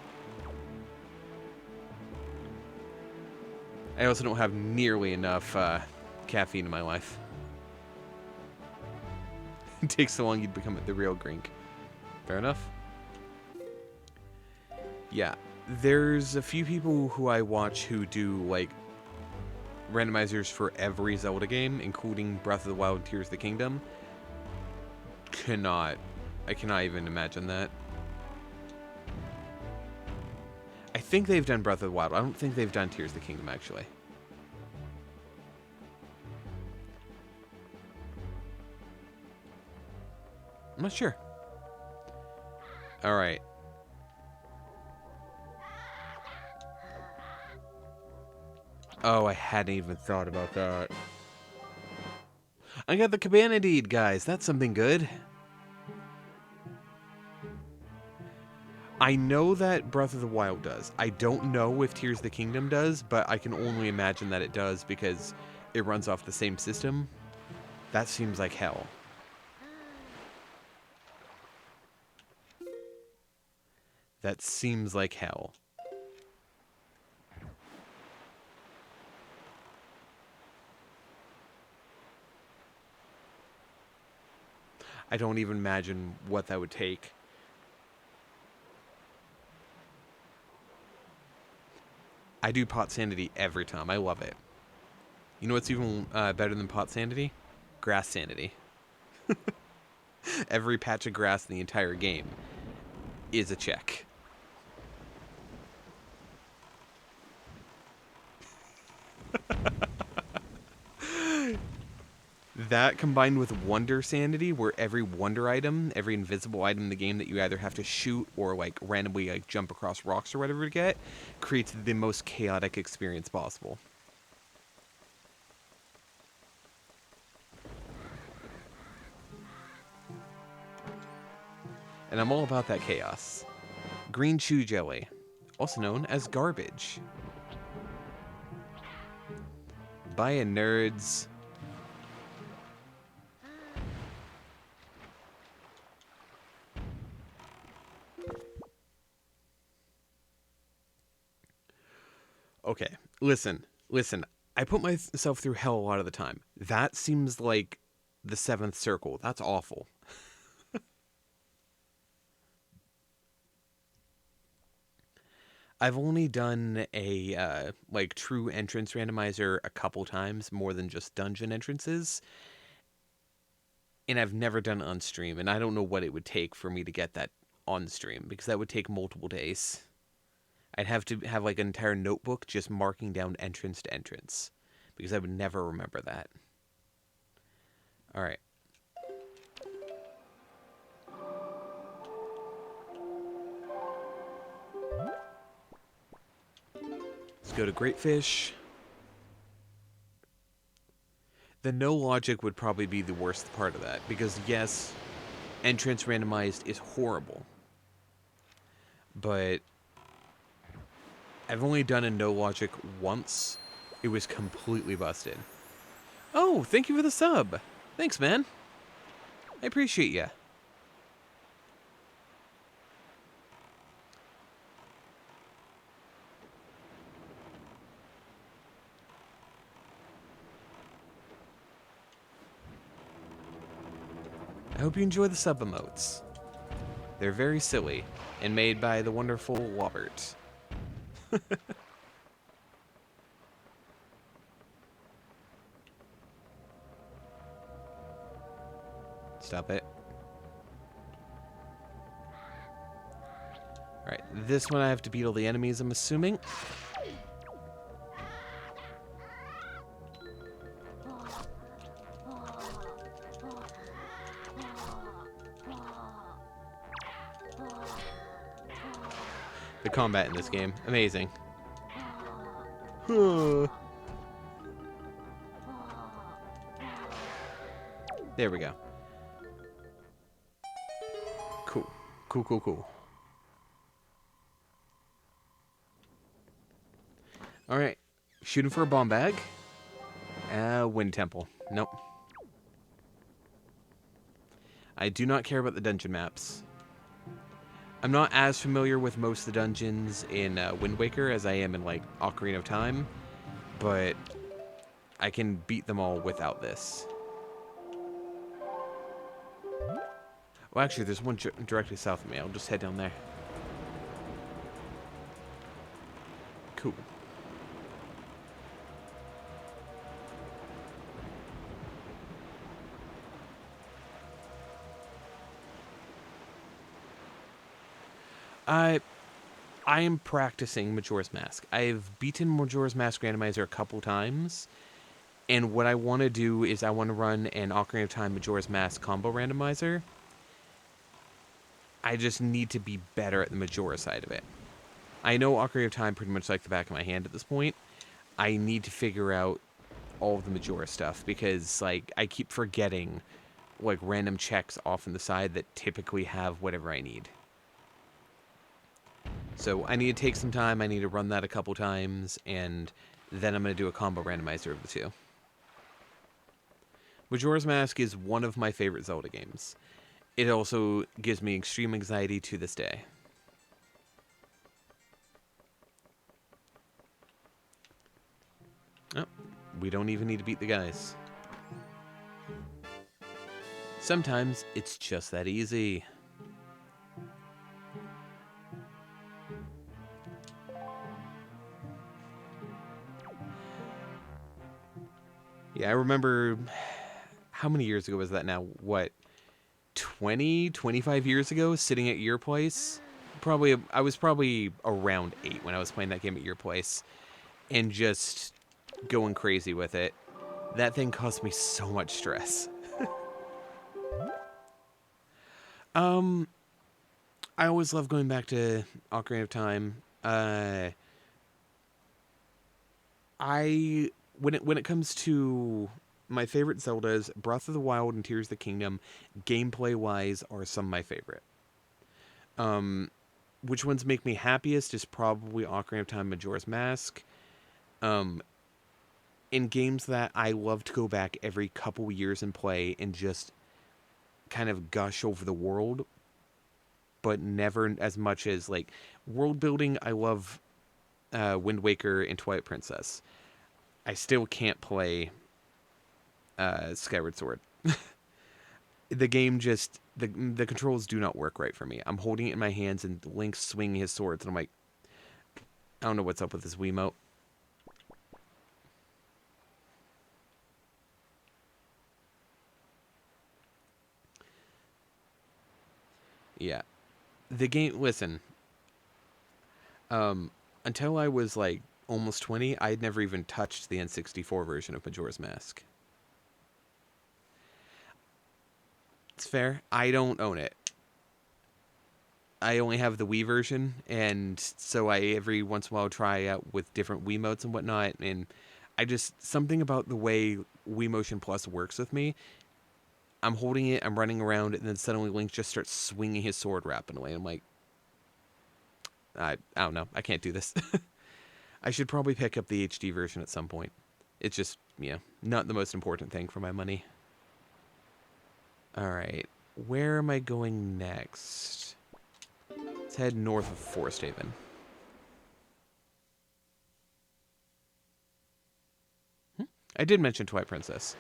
I also don't have nearly enough caffeine in my life. It takes so long you'd become the real Grink. Fair enough. Yeah, there's a few people who I watch who do, like, randomizers for every Zelda game, including Breath of the Wild and Tears of the Kingdom. I cannot even imagine that. I think they've done Breath of the Wild. I don't think they've done Tears of the Kingdom, actually. I'm not sure. Alright. Oh, I hadn't even thought about that. I got the Cabana Deed, guys. That's something good. I know that Breath of the Wild does. I don't know if Tears of the Kingdom does, but I can only imagine that it does because it runs off the same system. That seems like hell. That seems like hell. I don't even imagine what that would take. I do pot sanity every time. I love it. You know what's even better than pot sanity? Grass sanity. Every patch of grass in the entire game is a check. That combined with Wonder Sanity, where every wonder item, every invisible item in the game that you either have to shoot or like randomly like jump across rocks or whatever to get, creates the most chaotic experience possible. And I'm all about that chaos. Green chew jelly, also known as garbage. Bye, nerds. Okay, listen. I put myself through hell a lot of the time. That seems like the seventh circle. That's awful. I've only done a like true entrance randomizer a couple times, more than just dungeon entrances. And I've never done it on stream, and I don't know what it would take for me to get that on stream, because that would take multiple days. I'd have to have like an entire notebook just marking down entrance to entrance, because I would never remember that. Alright. Let's go to Great Fish. The no logic would probably be the worst part of that, because yes, entrance randomized is horrible. But I've only done a no logic once. It was completely busted. Oh, thank you for the sub. Thanks, man. I appreciate ya. I hope you enjoy the sub emotes. They're very silly, and made by the wonderful Wobbert. Stop it. Alright, this one I have to beat all the enemies, I'm assuming. The combat in this game, amazing. There we go. Cool. Cool. Alright. Shooting for a bomb bag. Wind Temple. Nope. I do not care about the dungeon maps. I'm not as familiar with most of the dungeons in Wind Waker as I am in, like, Ocarina of Time. But I can beat them all without this. Well, actually, there's one directly south of me. I'll just head down there. Cool. I am practicing Majora's Mask. I've beaten Majora's Mask Randomizer a couple times, and what I want to do is I want to run an Ocarina of Time Majora's Mask combo randomizer. I just need to be better at the Majora side of it. I know Ocarina of Time pretty much like the back of my hand at this point. I need to figure out all of the Majora stuff, because like I keep forgetting like random checks off on the side that typically have whatever I need. So I need to take some time, I need to run that a couple times, and then I'm going to do a combo randomizer of the two. Majora's Mask is one of my favorite Zelda games. It also gives me extreme anxiety to this day. We don't even need to beat the guys. Sometimes it's just that easy. Yeah, I remember, how many years ago was that now? What, 20, 25 years ago, sitting at your place? I was probably around 8 when I was playing that game at your place, and just going crazy with it. That thing caused me so much stress. I always love going back to Ocarina of Time. When it comes to my favorite Zeldas, Breath of the Wild and Tears of the Kingdom, gameplay wise, are some of my favorite. Which ones make me happiest is probably Ocarina of Time, Majora's Mask. In games that I love to go back every couple years and play and just kind of gush over the world, but never as much as, like, world building. I love Wind Waker and Twilight Princess. I still can't play Skyward Sword. The game just, the controls do not work right for me. I'm holding it in my hands and Link's swinging his swords, and I'm like, I don't know what's up with this Wiimote. Yeah. The game, listen, until I was like almost 20, I had never even touched the N64 version of Majora's Mask. It's fair. I don't own it. I only have the Wii version, and so I every once in a while try out with different Wiimotes and whatnot, and I just, something about the way Wii Motion Plus works with me. I'm holding it, I'm running around, and then suddenly Link just starts swinging his sword rapidly. I'm like, I don't know. I can't do this. I should probably pick up the HD version at some point. It's just, yeah, not the most important thing for my money. Alright, where am I going next? Let's head north of Forest Haven. I did mention Twilight Princess.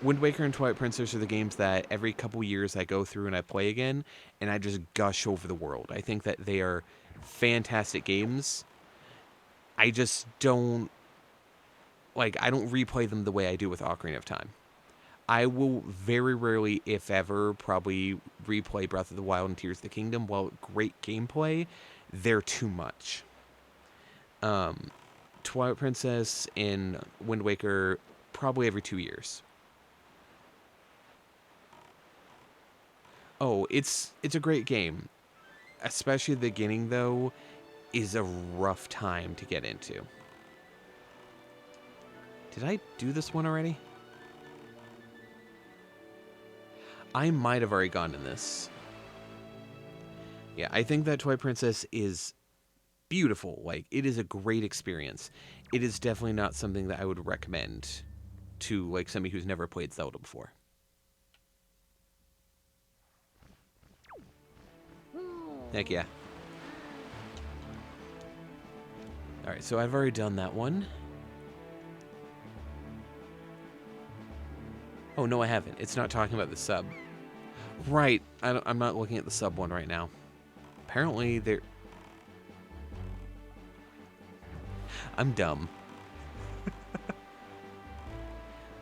Wind Waker and Twilight Princess are the games that every couple years I go through and I play again, and I just gush over the world. I think that they are fantastic games. I just don't, like, I don't replay them the way I do with Ocarina of Time. I will very rarely, if ever, probably replay Breath of the Wild and Tears of the Kingdom. While great gameplay, they're too much. Twilight Princess and Wind Waker, probably every 2 years. Oh, it's a great game. Especially the beginning, though, is a rough time to get into. Did I do this one already? I might have already gone in this. Yeah, I think that Twilight Princess is beautiful. Like, it is a great experience. It is definitely not something that I would recommend to, like, somebody who's never played Zelda before. Heck yeah. Alright, so I've already done that one. Oh, no, I haven't. It's not talking about the sub. Right. I'm not looking at the sub one right now. Apparently, they're... I'm dumb.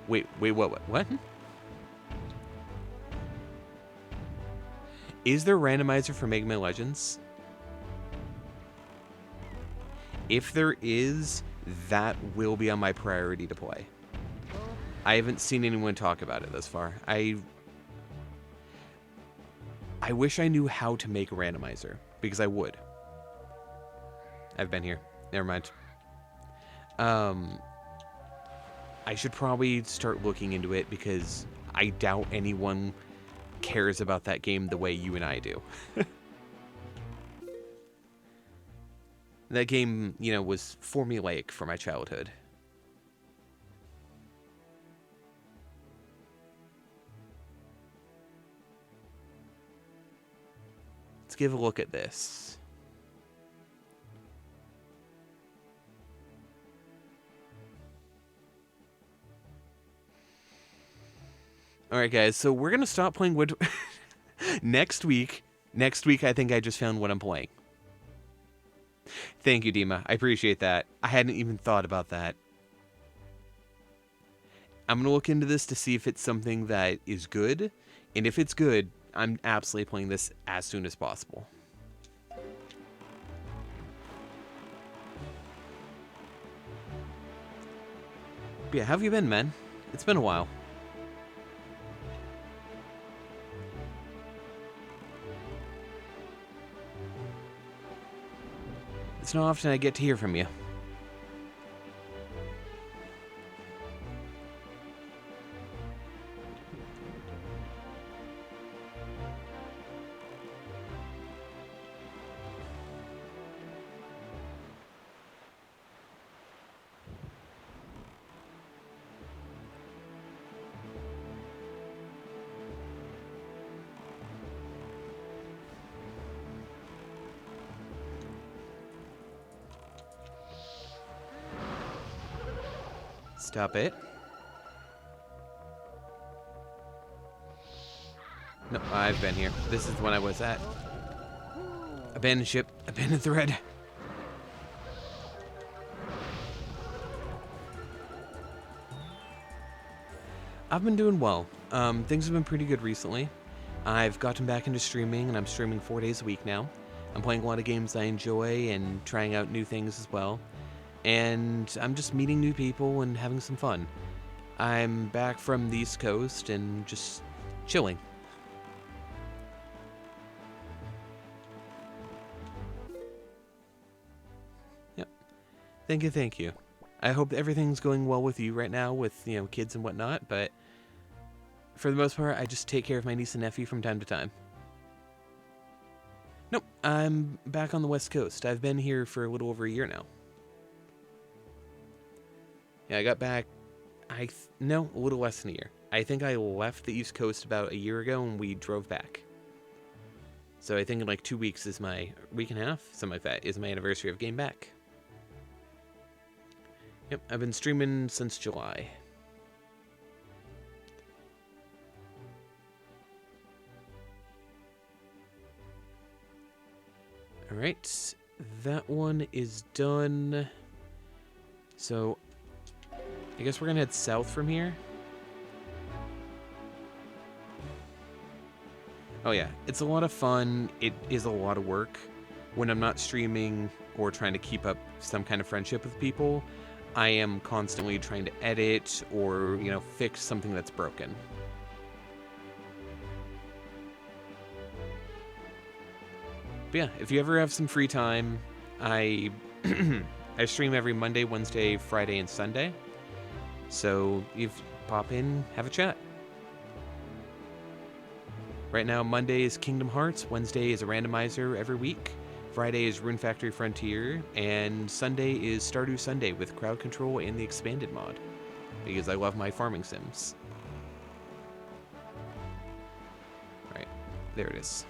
Wait, what? Is there Randomizer for Mega Man Legends? If there is, that will be on my priority to play. I haven't seen anyone talk about it thus far. I wish I knew how to make a randomizer, because I would. I've been here. Never mind. I should probably start looking into it, because I doubt anyone cares about that game the way you and I do. That game, you know, was formulaic for my childhood. Let's give a look at this. All right, guys. So we're gonna stop playing Wood next week. Next week, I think I just found what I'm playing. Thank you, Dima. I appreciate that. I hadn't even thought about that. I'm gonna look into this to see if it's something that is good, and if it's good, I'm absolutely playing this as soon as possible. But yeah, how have you been, man? It's been a while. It's not often I get to hear from you. Stop it. No, I've been here. This is when I was at. Abandoned ship, abandoned thread. I've been doing well. Things have been pretty good recently. I've gotten back into streaming, and I'm streaming 4 days a week now. I'm playing a lot of games I enjoy and trying out new things as well. And I'm just meeting new people and having some fun. I'm back from the East Coast and just chilling. Yep. Thank you, thank you. I hope everything's going well with you right now with, kids and whatnot, but for the most part, I just take care of my niece and nephew from time to time. Nope, I'm back on the West Coast. I've been here for a little over a year now. Yeah, I got back, no, a little less than a year. I think I left the East Coast about a year ago and we drove back. So I think in like 2 weeks is week and a half, something like that, is my anniversary of getting back. Yep, I've been streaming since July. Alright, that one is done. So, I guess we're gonna head south from here. Oh yeah, it's a lot of fun. It is a lot of work. When I'm not streaming or trying to keep up some kind of friendship with people, I am constantly trying to edit or, fix something that's broken. But yeah, if you ever have some free time, I I stream every Monday, Wednesday, Friday, and Sunday. So if pop in, have a chat. Right now, Monday is Kingdom Hearts, Wednesday is a randomizer every week, Friday is Rune Factory Frontier, and Sunday is Stardew Sunday with crowd control and the expanded mod, because I love my farming sims. Alright, there it is.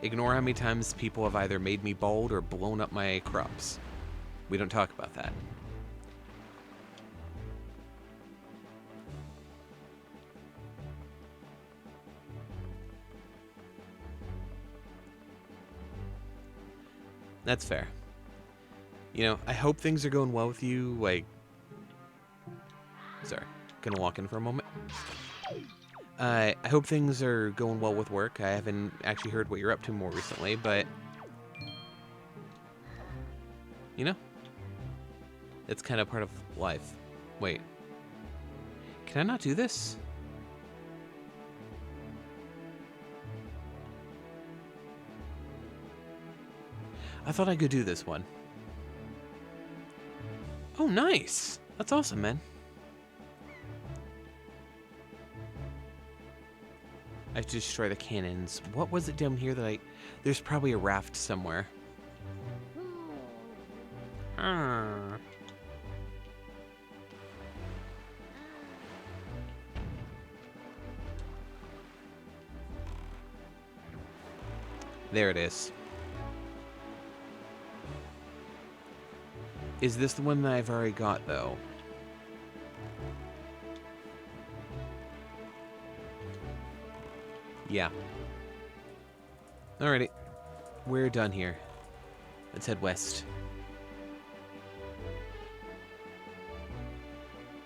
Ignore how many times people have either made me bald or blown up my crops. We don't talk about that. That's fair. I hope things are going well with you, Sorry, gonna walk in for a moment. I hope things are going well with work. I haven't actually heard what you're up to more recently, but... it's kind of part of life. Wait. Can I not do this? I thought I could do this one. Oh, nice! That's awesome, man. I have to destroy the cannons. What was it down here that there's probably a raft somewhere. There it is. Is this the one that I've already got, though? Yeah. Alrighty. We're done here. Let's head west.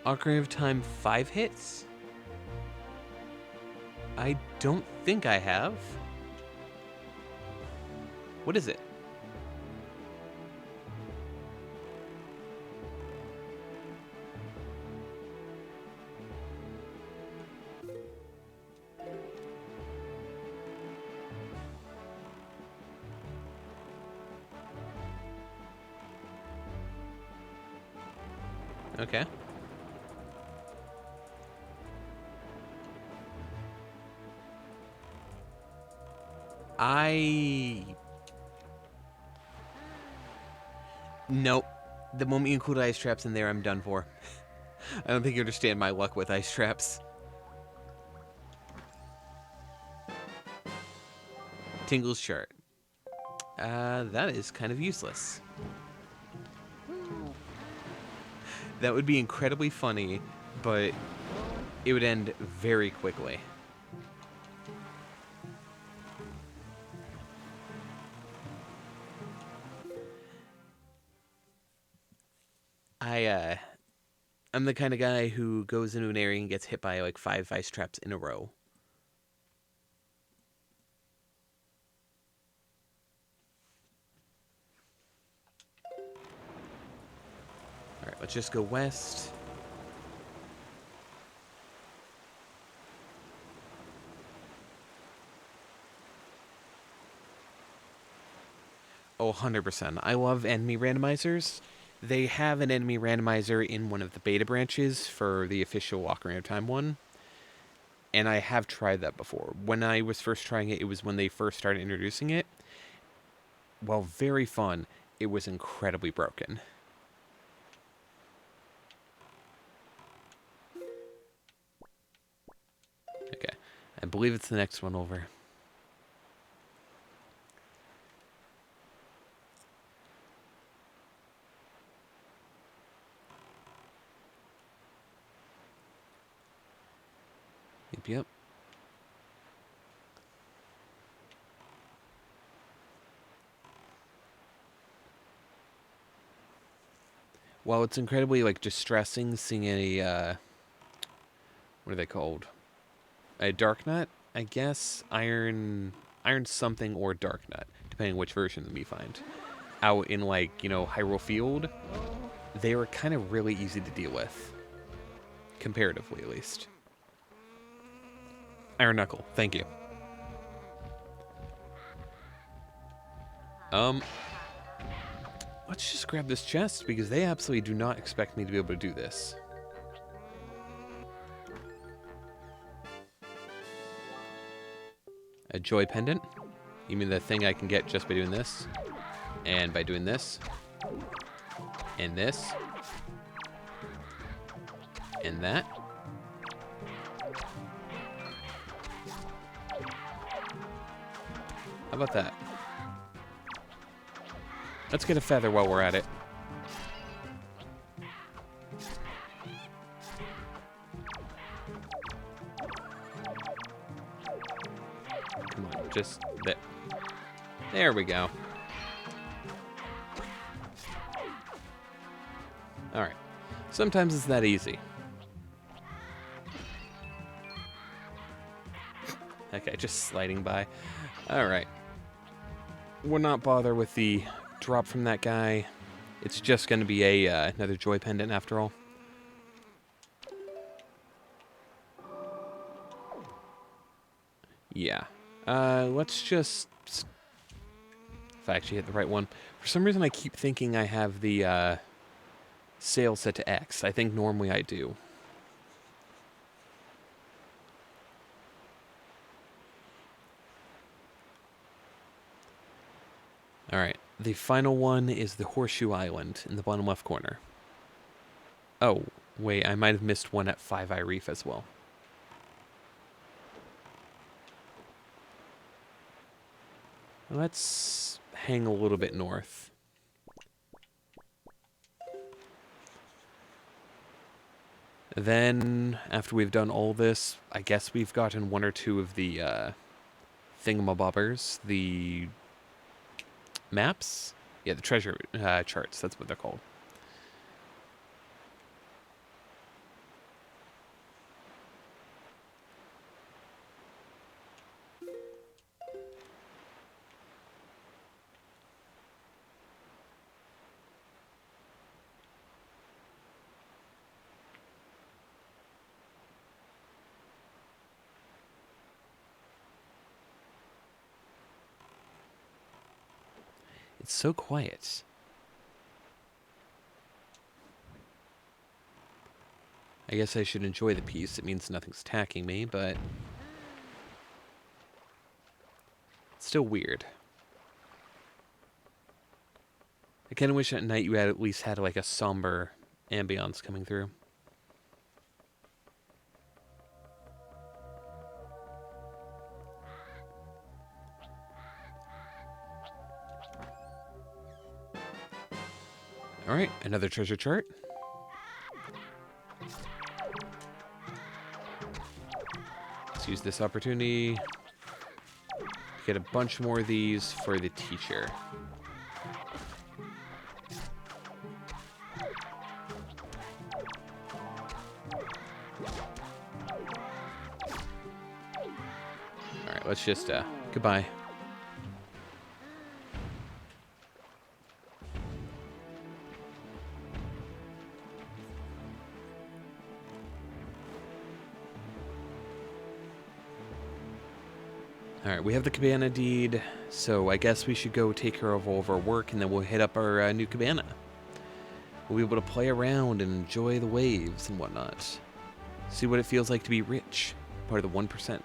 Ocarina of Time 5 hits? I don't think I have. What is it? Okay. Nope. The moment you include ice traps in there, I'm done for. I don't think you understand my luck with ice traps. Tingle's chart. That is kind of useless. That would be incredibly funny, but it would end very quickly. I'm the kind of guy who goes into an area and gets hit by like 5 ice traps in a row. Alright, let's just go west. Oh, 100%. I love enemy randomizers. They have an enemy randomizer in one of the beta branches for the official Ocarina of Time one. And I have tried that before. When I was first trying it, it was when they first started introducing it. While very fun, it was incredibly broken. Okay, I believe it's the next one over. Yep. While it's incredibly like distressing seeing a what are they called? A dark nut, I guess. Iron something or dark nut, depending which version of them you find. Out in like, Hyrule Field, they were kind of really easy to deal with. Comparatively at least. Iron Knuckle, thank you. Let's just grab this chest, because they absolutely do not expect me to be able to do this. A joy pendant? You mean the thing I can get just by doing this? And by doing this? And this? And that? How about that? Let's get a feather while we're at it. Come on, just that. There we go. Alright. Sometimes it's that easy. Okay, just sliding by. Alright. We'll not bother with the drop from that guy. It's just going to be a another joy pendant after all. Yeah. Let's just... If I actually hit the right one. For some reason I keep thinking I have the sail set to X. I think normally I do. Alright. The final one is the Horseshoe Island in the bottom left corner. Oh, wait, I might have missed one at Five Eye Reef as well. Let's hang a little bit north. Then, after we've done all this, I guess we've gotten one or two of the thingamabobbers, the maps? Yeah, the treasure charts, that's what they're called. It's so quiet. I guess I should enjoy the peace. It means nothing's attacking me, but it's still weird. I kind of wish at night you had at least had like a somber ambiance coming through. All right, another treasure chart. Let's use this opportunity to get a bunch more of these for the teacher. All right, let's just, goodbye. Alright, we have the cabana deed, so I guess we should go take care of all of our work, and then we'll hit up our new cabana. We'll be able to play around and enjoy the waves and whatnot. See what it feels like to be rich, part of the 1%.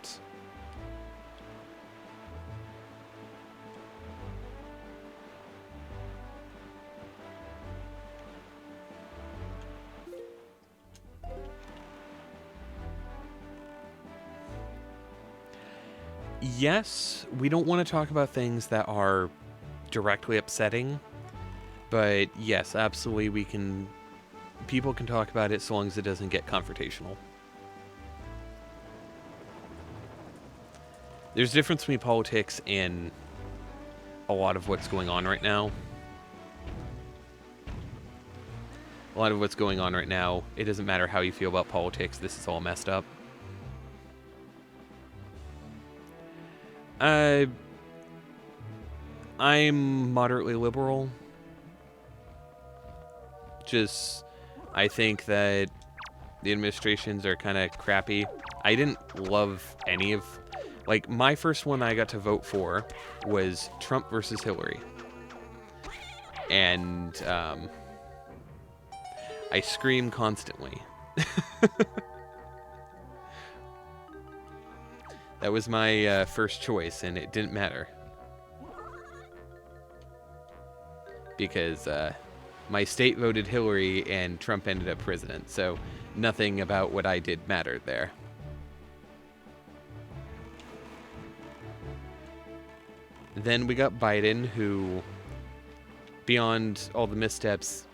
Yes, we don't want to talk about things that are directly upsetting, but yes, absolutely people can talk about it so long as it doesn't get confrontational. There's a difference between politics and a lot of what's going on right now. A lot of what's going on right now, it doesn't matter how you feel about politics, this is all messed up. I'm moderately liberal. I think that the administrations are kind of crappy. I didn't love any of... Like, my first one I got to vote for was Trump versus Hillary. And, I scream constantly. That was my first choice, and it didn't matter. Because my state voted Hillary, and Trump ended up president, so nothing about what I did mattered there. Then we got Biden, who, beyond all the missteps,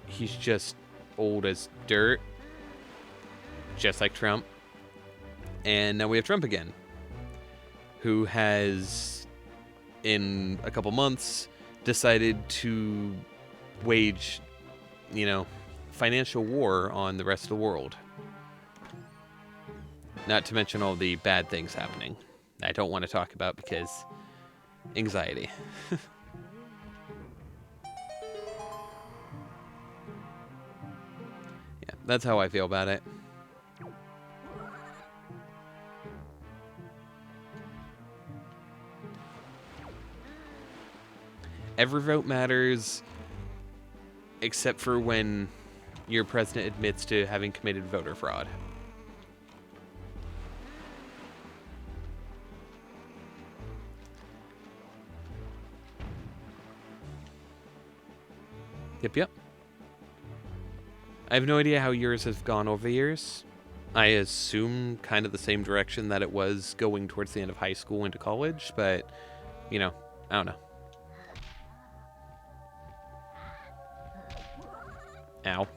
he's just old as dirt, just like Trump. And now we have Trump again, who has, in a couple months, decided to wage, financial war on the rest of the world. Not to mention all the bad things happening. I don't want to talk about because anxiety. Yeah, that's how I feel about it. Every vote matters, except for when your president admits to having committed voter fraud. Yep. I have no idea how yours has gone over the years. I assume kind of the same direction that it was going towards the end of high school into college, but, I don't know. Ow.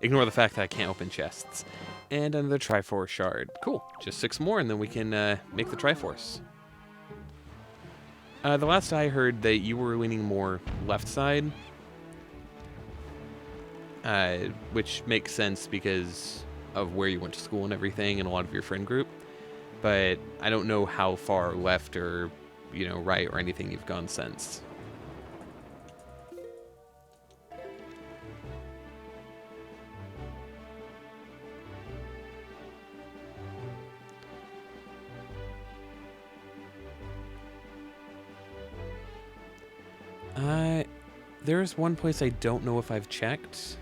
Ignore the fact that I can't open chests. And another Triforce shard. Cool. Just 6 more and then we can make the Triforce. The last I heard that you were leaning more left side. Which makes sense because of where you went to school and everything and a lot of your friend group. But I don't know how far left or, you know, right or anything you've gone since. There's one place I don't know if I've checked.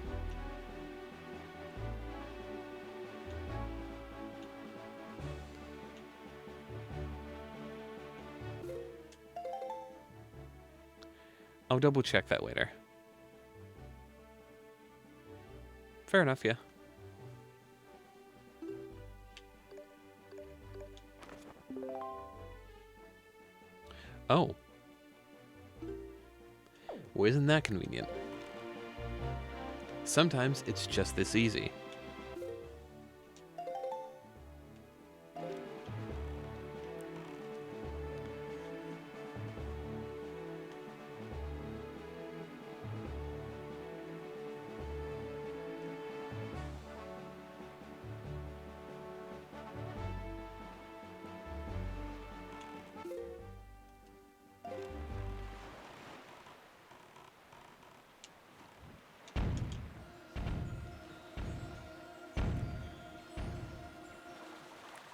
I'll double check that later. Fair enough, yeah. Oh. Well, isn't that convenient? Sometimes it's just this easy.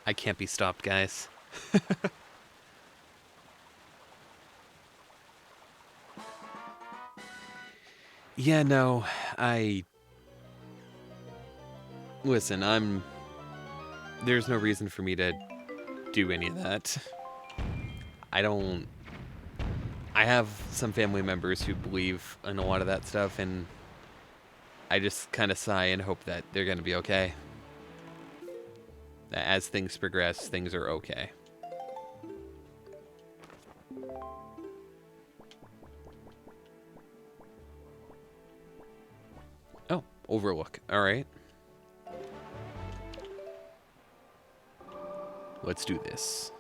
I can't be stopped, guys. Yeah, no, Listen, there's no reason for me to do any of that. I have some family members who believe in a lot of that stuff, and I just kind of sigh and hope that they're going to be okay. As things progress, things are okay. Oh, overlook. All right. Let's do this.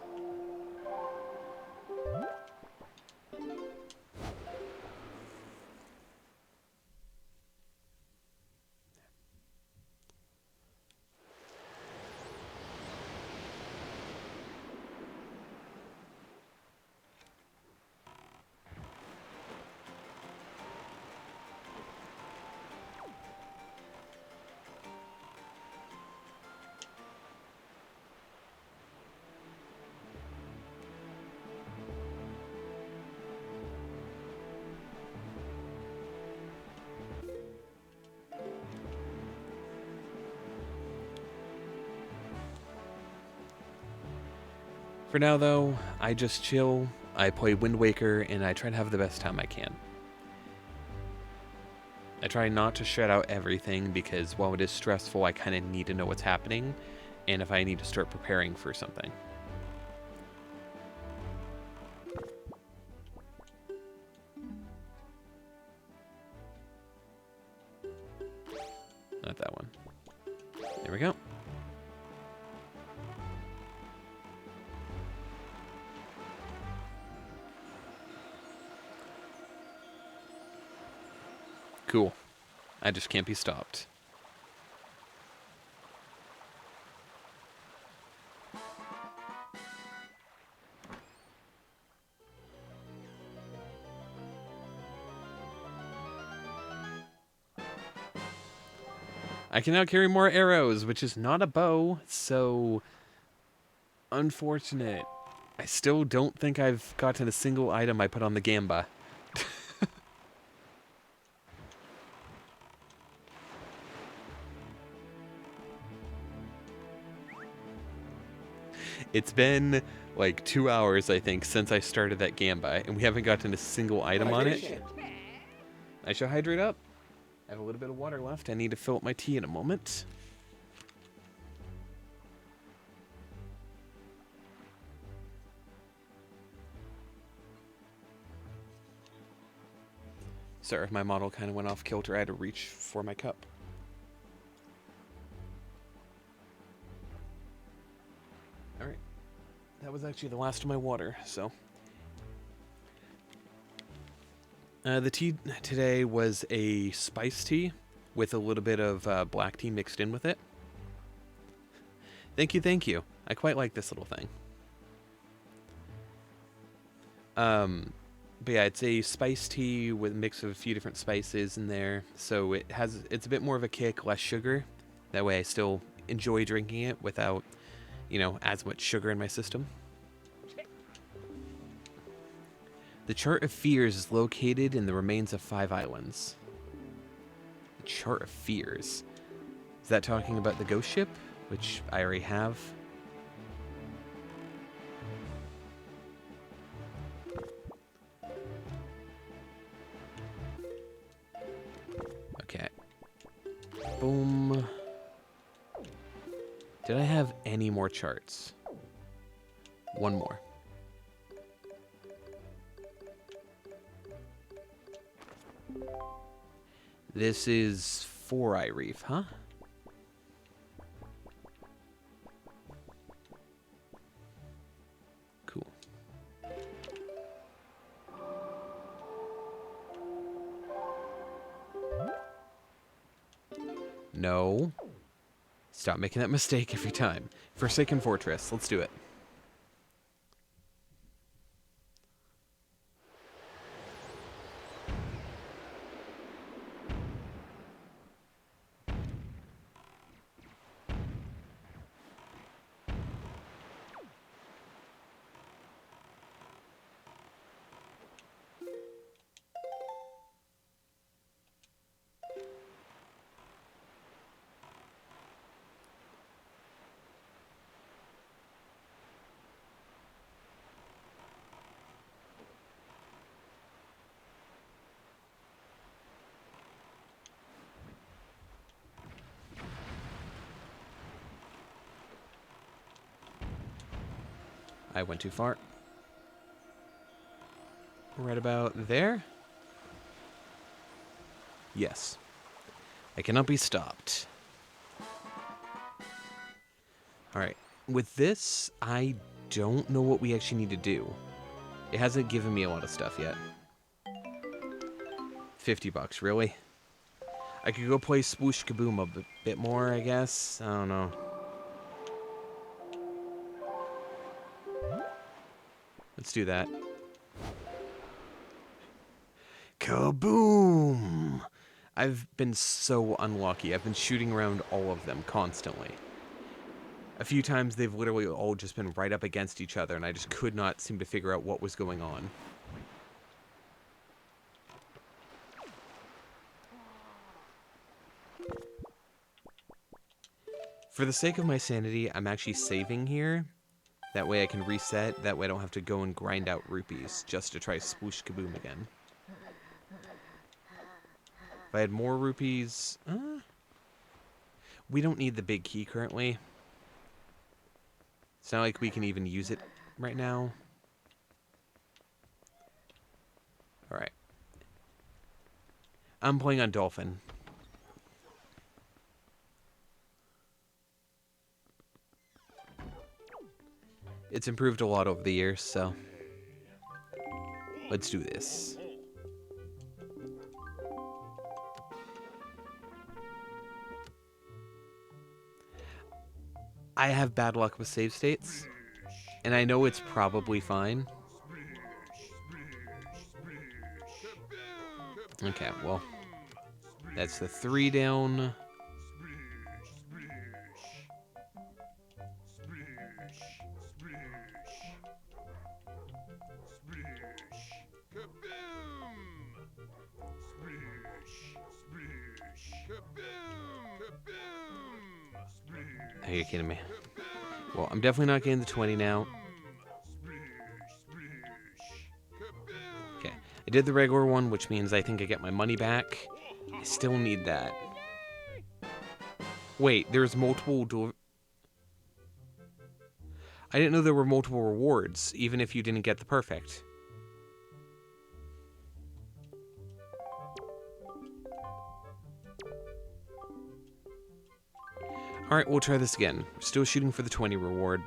For now, though, I just chill, I play Wind Waker, and I try to have the best time I can. I try not to shut out everything because while it is stressful, I kind of need to know what's happening, and if I need to start preparing for something. Not that one. There we go. Cool. I just can't be stopped. I can now carry more arrows, which is not a bow, so unfortunate. I still don't think I've gotten a single item I put on the Gamba. It's been like 2 hours, I think, since I started that Gamba, and we haven't gotten a single item on it. I shall hydrate up. I have a little bit of water left. I need to fill up my tea in a moment. Sorry, my model kind of went off kilter. I had to reach for my cup. Alright. That was actually the last of my water, so. The tea today was a spice tea with a little bit of black tea mixed in with it. Thank you, thank you. I quite like this little thing. But yeah, it's a spice tea with a mix of a few different spices in there. So it's a bit more of a kick, less sugar. That way I still enjoy drinking it without, you know, as much sugar in my system. The Chart of Fears is located in the remains of 5 islands. The Chart of Fears. Is that talking about the ghost ship? Which I already have. Okay. Boom. Did I have any more charts? One more. This is 4-Eye Reef, huh? Cool. No. Stop making that mistake every time. Forsaken Fortress. Let's do it. I went too far. Right about there? Yes. I cannot be stopped. Alright. With this, I don't know what we actually need to do. It hasn't given me a lot of stuff yet. $50, really? I could go play Sploosh Kaboom a bit more, I guess. I don't know. Let's do that. Kaboom! I've been so unlucky. I've been shooting around all of them constantly. A few times they've literally all just been right up against each other, and I just could not seem to figure out what was going on. For the sake of my sanity, I'm actually saving here. That way I can reset. That way I don't have to go and grind out rupees just to try Sploosh Kaboom again. If I had more rupees... we don't need the big key currently. It's not like we can even use it right now. Alright. I'm playing on Dolphin. It's improved a lot over the years, so let's do this. I have bad luck with save states, and I know it's probably fine. Okay, well, that's the 3 down. Are you kidding me? Well, I'm definitely not getting the 20 now. Okay, I did the regular one, which means I think I get my money back. I still need that. Wait, there's multiple... I didn't know there were multiple rewards, even if you didn't get the perfect. Alright, we'll try this again. Still shooting for the 20 reward.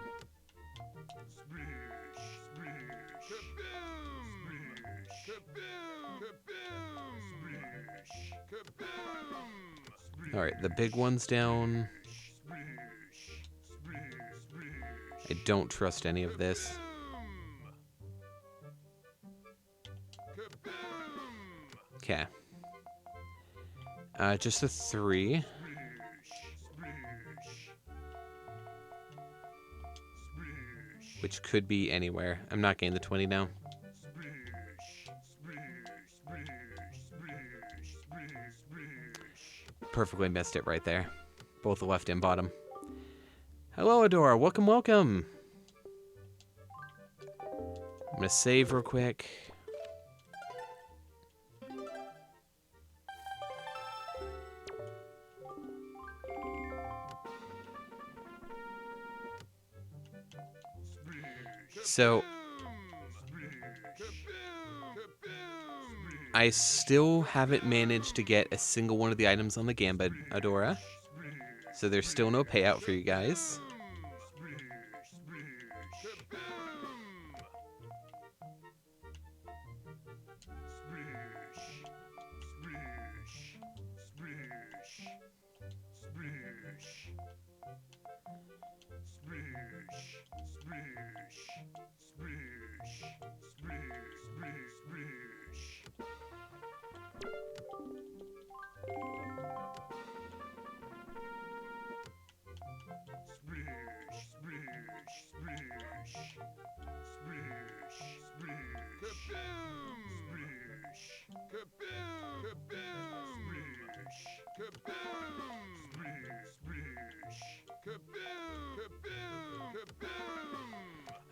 Alright, the big one's down. I don't trust any of this. Okay. Just a 3. Which could be anywhere. I'm not getting the 20 now. Perfectly missed it right there. Both the left and bottom. Hello, Adora. Welcome, welcome. I'm gonna save real quick. So, I still haven't managed to get a single one of the items on the Gambit, Adora. So there's still no payout for you guys.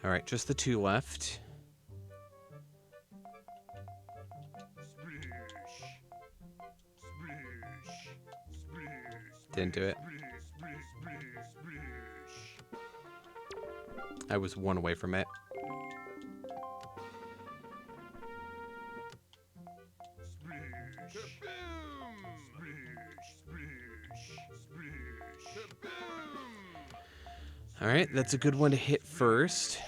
Alright, just the 2 left. Didn't do it. I was 1 away from it. Alright, that's a good one to hit first.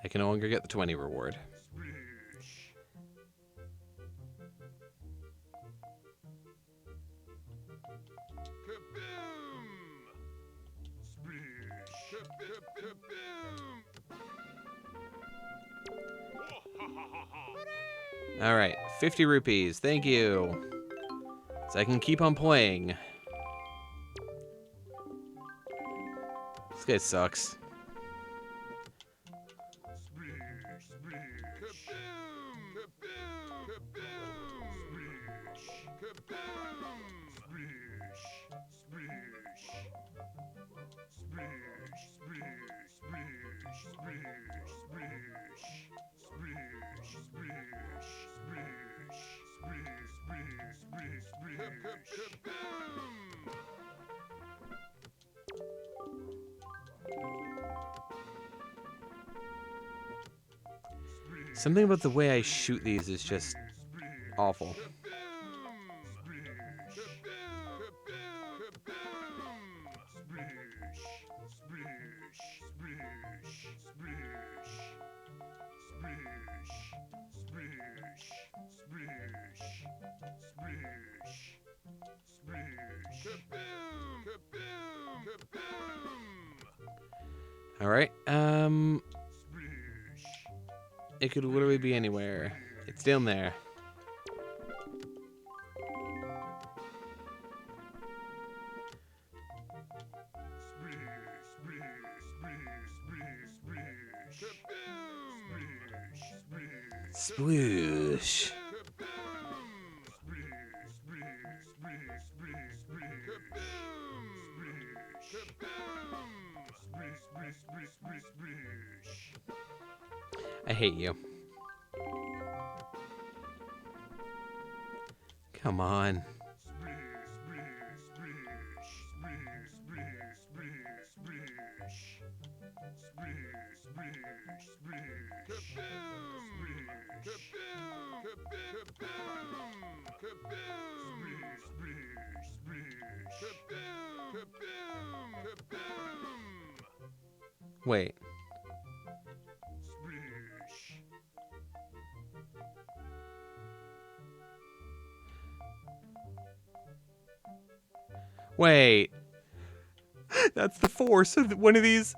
I can no longer get the 20 reward. Alright, 50 rupees. Thank you. So I can keep on playing. This guy sucks. Something about the way I shoot these is just awful. All right. It could literally be anywhere. It's down there. Sploosh. I hate you. Come on. Wait. Wait. That's the 4, so one of these...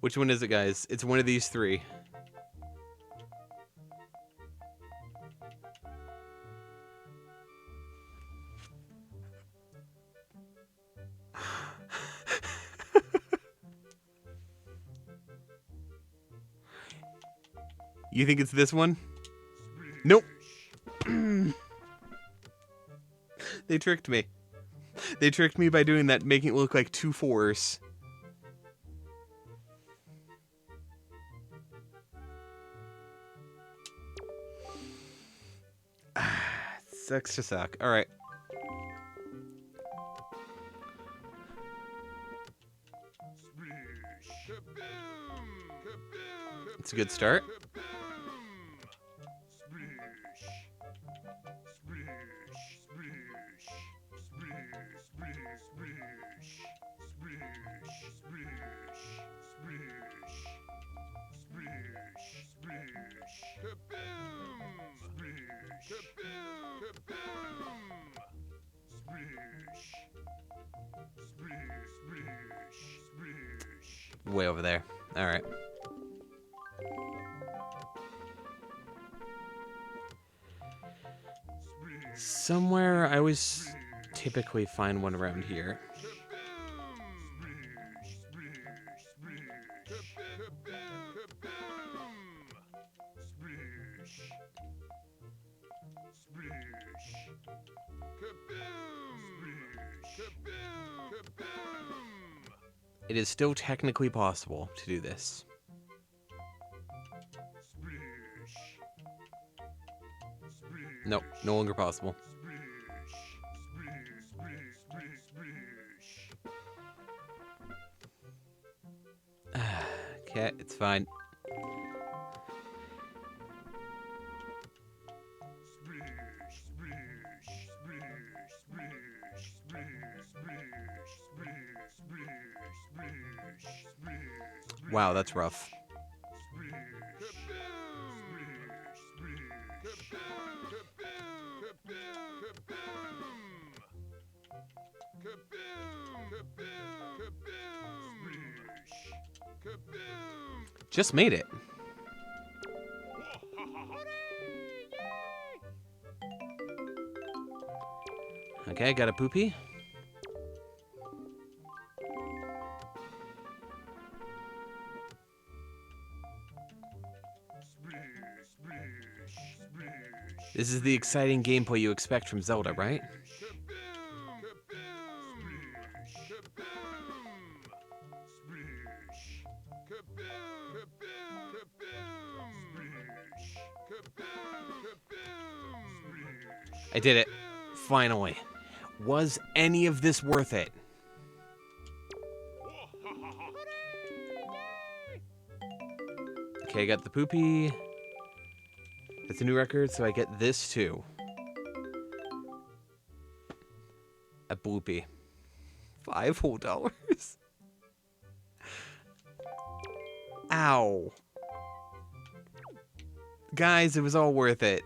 Which one is it, guys? It's one of these 3. You think it's this one? Nope. They tricked me. They tricked me by doing that, making it look like 2 4s. Sucks to suck. All right. It's a good start. Way over there. All right. Somewhere, I always typically find one around here. It is still technically possible to do this. Nope, no longer possible. Okay, it's fine. Wow, that's rough. Just made it. Okay, got a poopy. This is the exciting gameplay you expect from Zelda, right? I did it. Finally. Was any of this worth it? Okay, I got the poopy. That's a new record, so I get this too. A bloopy. $5 whole. Ow. Guys, it was all worth it.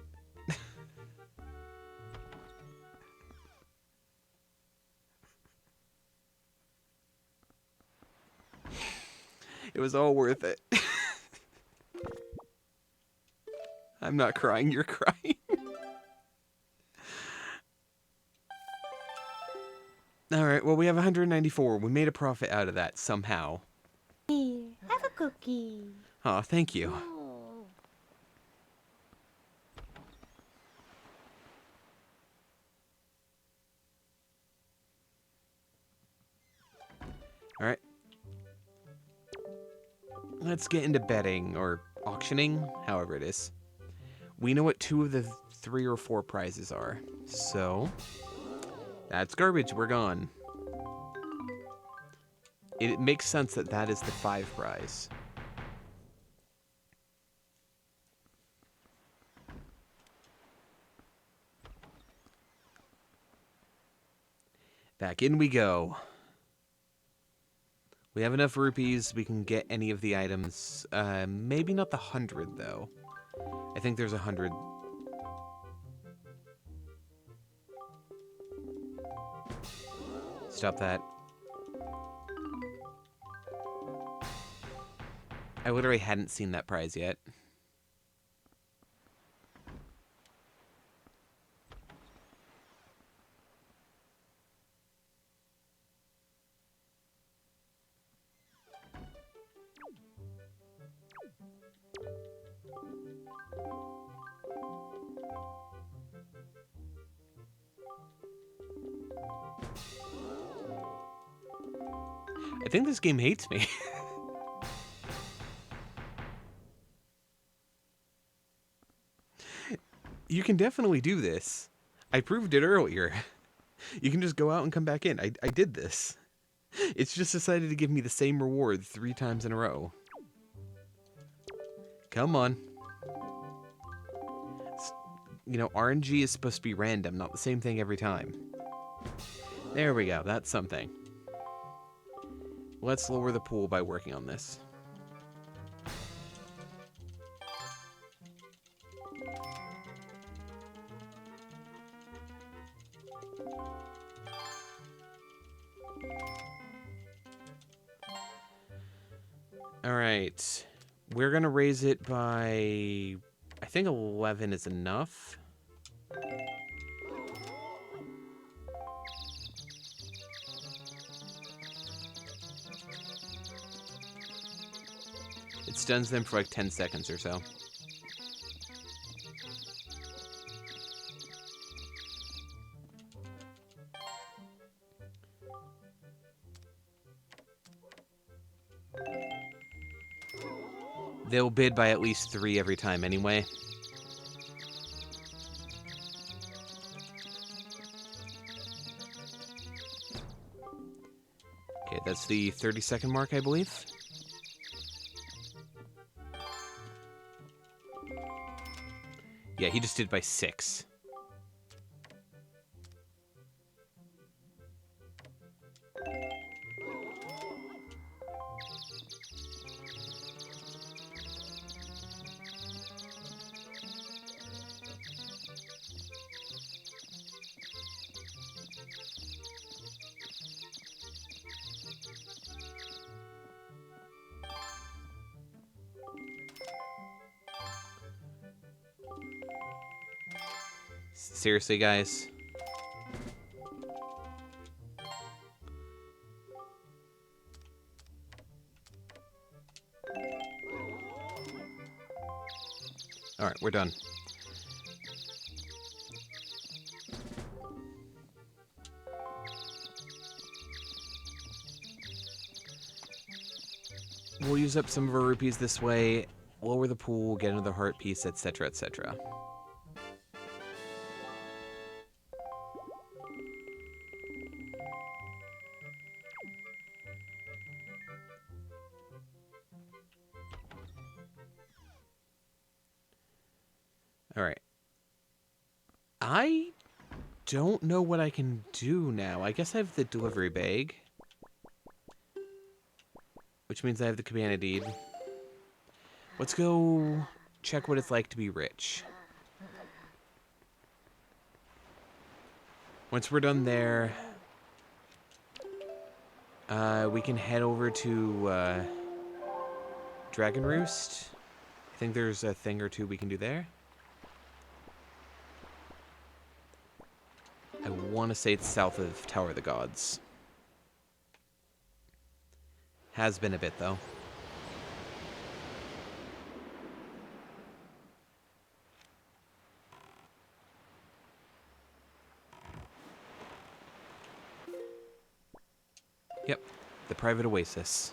It was all worth it. I'm not crying, you're crying. Alright, well, we have 194. We made a profit out of that somehow. Here, have a cookie. Oh, thank you. Oh. Alright. Let's get into betting, or auctioning, however it is. We know what 2 of the 3 or 4 prizes are, so... That's garbage, we're gone. it makes sense that that is the 5 prize. Back in we go. We have enough rupees. We can get any of the items. Maybe not the 100, though. I think there's 100. Stop that. I literally hadn't seen that prize yet. I think this game hates me. You can definitely do this. I proved it earlier. You can just go out and come back in. I did this. It's just decided to give me the same reward 3 times in a row. Come on. You know, RNG is supposed to be random, not the same thing every time. There we go. That's something. Let's lower the pool by working on this. All right. We're going to raise it by... I think 11 is enough. It stuns them for like 10 seconds or so. They'll bid by at least 3 every time anyway. Okay, that's the 30-second mark, I believe. Yeah, he just did by 6. Seriously, guys? Alright, we're done. We'll use up some of our rupees this way, lower the pool, get another heart piece, etc., etc. Alright. I don't know what I can do now. I guess I have the delivery bag. Which means I have the cabana deed. Let's go check what it's like to be rich. Once we're done there, we can head over to Dragon Roost. I think there's a thing or two we can do there. I want to say it's south of Tower of the Gods. Has been a bit, though. Yep, the private oasis.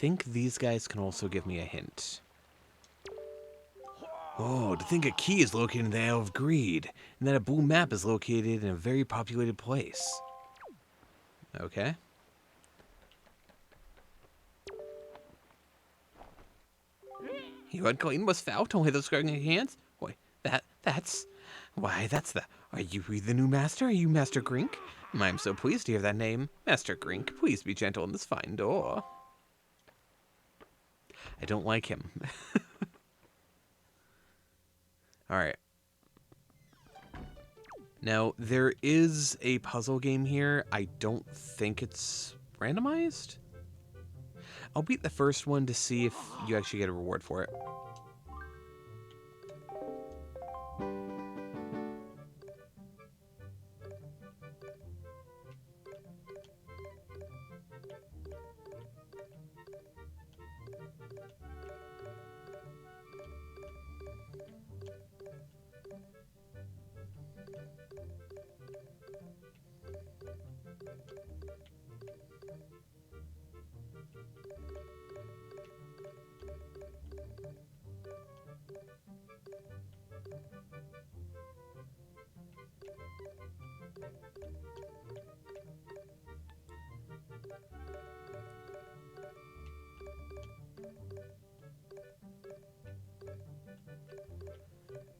think these guys can also give me a hint. Oh, to think a key is located in the Isle of Greed, and that a blue map is located in a very populated place. Okay. You unclean was foul, don't hit those scrubbing hands? Why, that's... Why, that's the... Are you the new master? Are you Master Grink? I'm so pleased to hear that name. Master Grink, please be gentle in this fine door. I don't like him. Alright. Now, there is a puzzle game here. I don't think it's randomized. I'll beat the first one to see if you actually get a reward for it.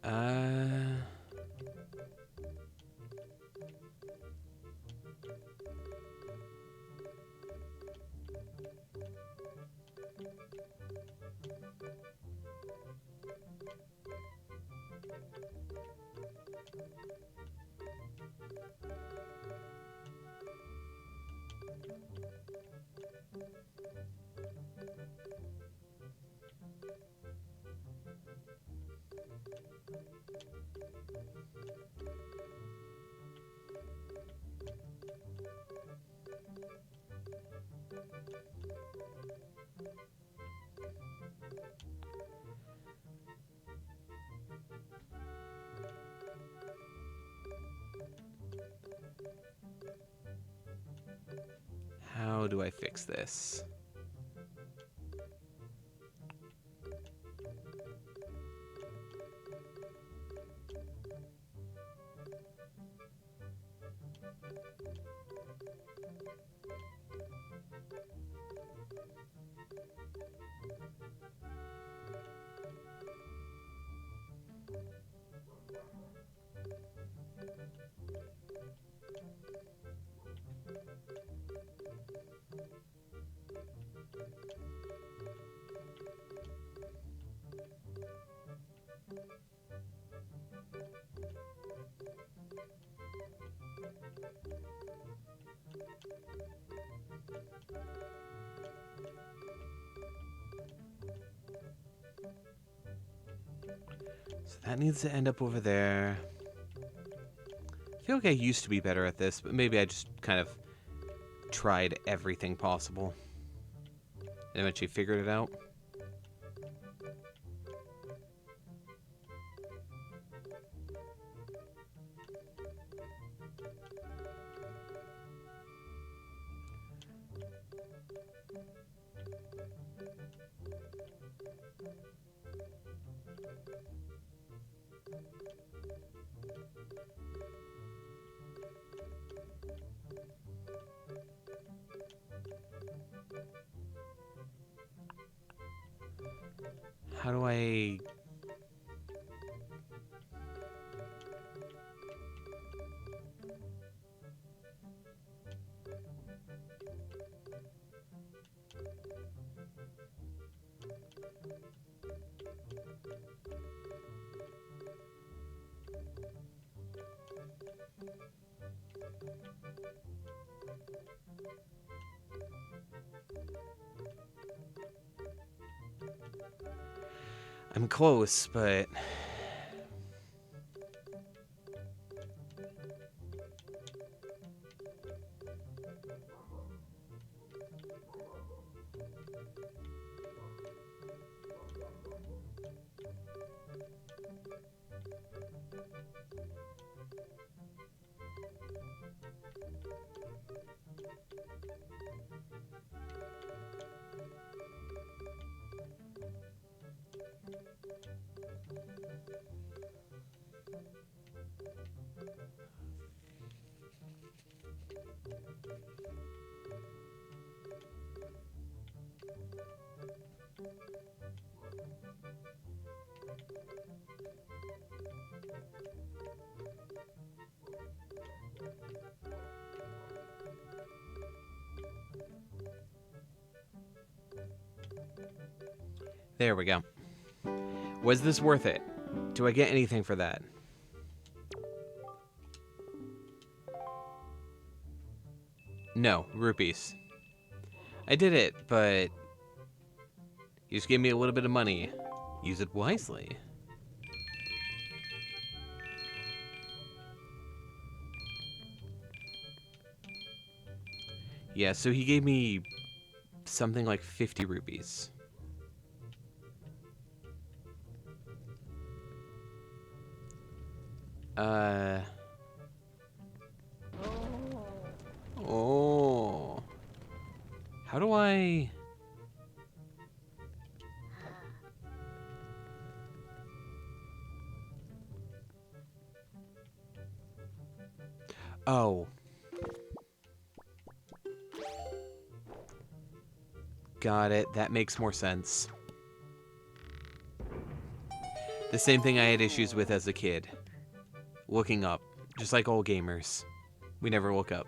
Uh... How do I fix this? So that needs to end up over there. I feel like I used to be better at this, but maybe I just kind of tried everything possible and eventually figured it out. How do I... I'm close, but... There we go. Was this worth it? Do I get anything for that? No, rupees. I did it, but you just gave me a little bit of money. Use it wisely. Yeah, so he gave me something like 50 rupees. Oh. How do I... Oh. Got it. That makes more sense. The same thing I had issues with as a kid. Looking up. Just like all gamers. We never look up.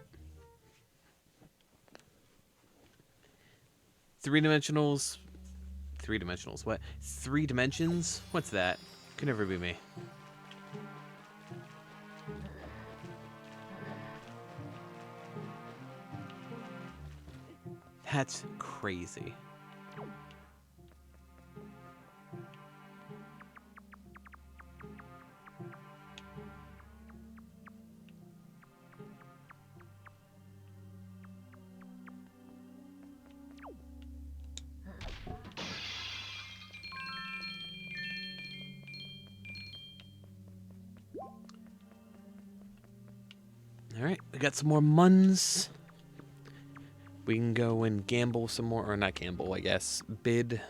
Three-dimensionals... Three-dimensionals, what? 3 dimensions? What's that? Could never be me. That's crazy. Alright, we got some more muns. We can go and gamble some more, or not gamble, I guess. Bid.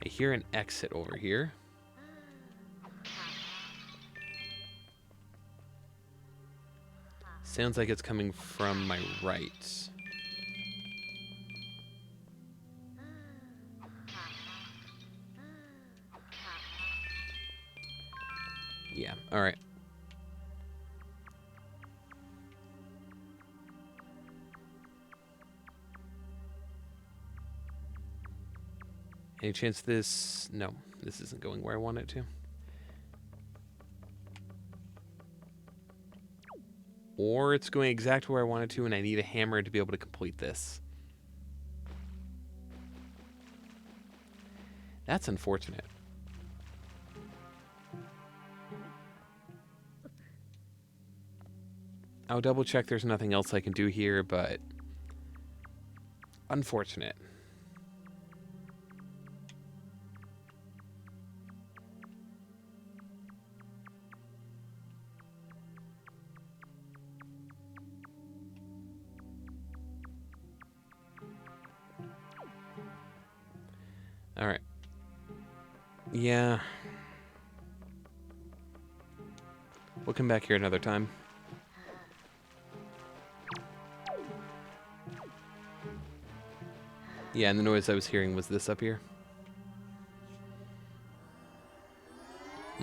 I hear an exit over here. Sounds like it's coming from my right. Yeah, alright. Any chance this... No, this isn't going where I want it to. Or it's going exactly where I want it to, and I need a hammer to be able to complete this. That's unfortunate. I'll double check there's nothing else I can do here, but... unfortunate. Alright. Yeah. We'll come back here another time. Yeah, and the noise I was hearing was this up here.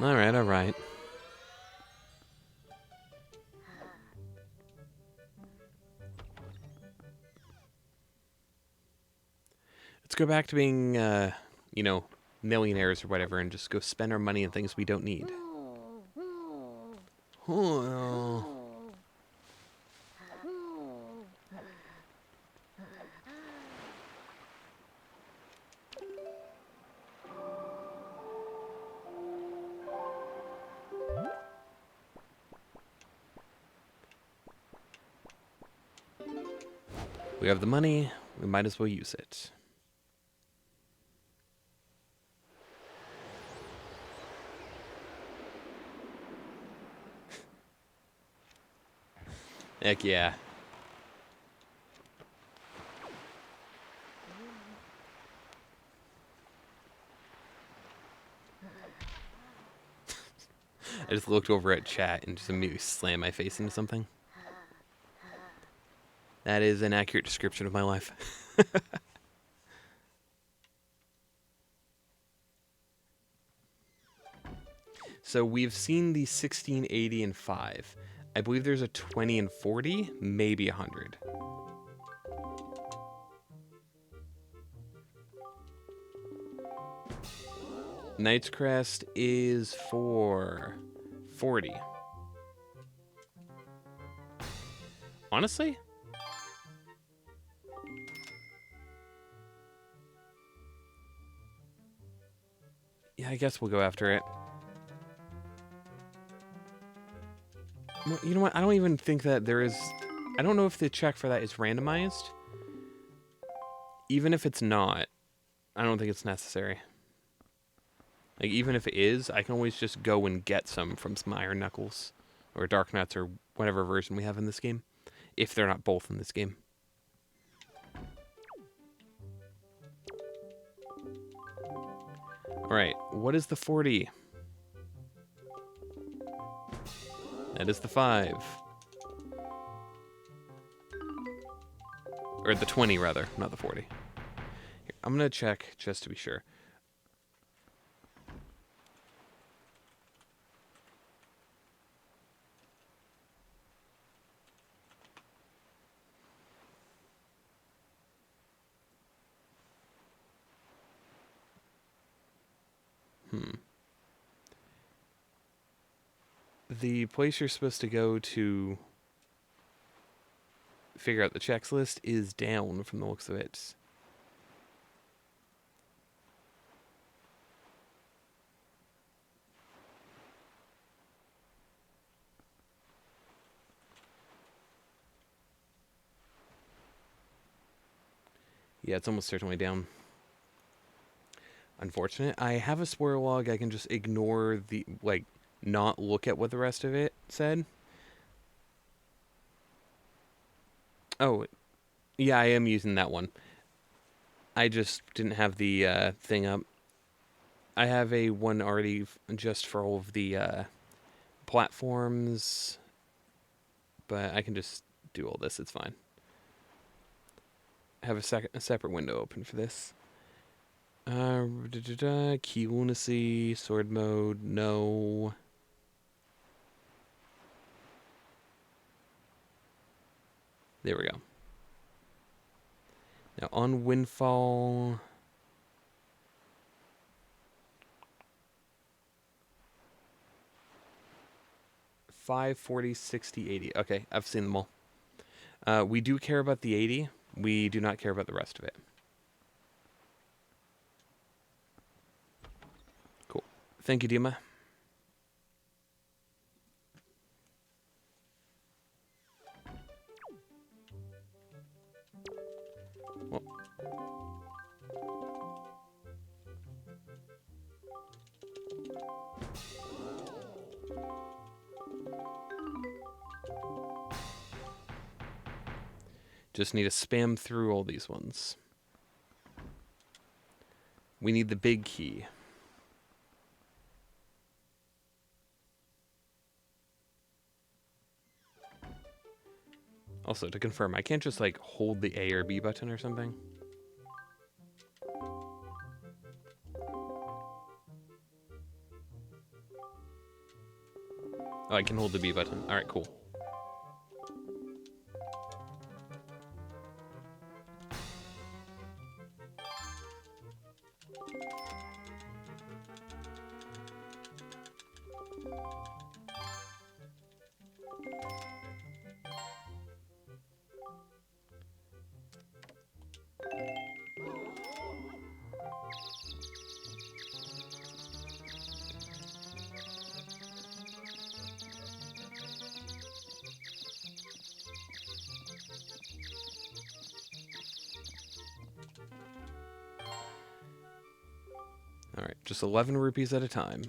Alright, alright. Let's go back to being, you know, millionaires or whatever and just go spend our money on things we don't need. Oh. We have the money, we might as well use it. Heck yeah. I just looked over at chat and just immediately slammed my face into something. That is an accurate description of my life. So we've seen the 16, 80, and 5. I believe there's a 20 and 40, maybe 100. Knight's Crest is for 40. Honestly? Yeah, I guess we'll go after it. Well, you know what? I don't even think that there is... I don't know if the check for that is randomized. Even if it's not, I don't think it's necessary. Like, even if it is, I can always just go and get some from some Iron Knuckles. Or Dark Nuts, or whatever version we have in this game. If they're not both in this game. Alright, what is the 40? That is the 5. Or the 20, rather, not the 40. Here, I'm going to check just to be sure. The place you're supposed to go to figure out the checks list is down from the looks of it. Yeah, it's almost certainly down. Unfortunate. I have a spoiler log. I can just ignore the, like, not look at what the rest of it said. Oh, yeah, I am using that one. I just didn't have the thing up. I have a one already just for all of the platforms, but I can just do all this. It's fine. I have a separate window open for this. Key lunacy, sword mode, no. There we go. Now on Windfall, $5, $40, $60, $80. Okay, I've seen them all. We do care about the 80. We do not care about the rest of it. Cool. Thank you, Dima. Well, just need to spam through all these ones. We need the big key. Also, to confirm, I can't just, like, hold the A or B button or something. Oh, I can hold the B button. Alright, cool. Alright, just 11 rupees at a time.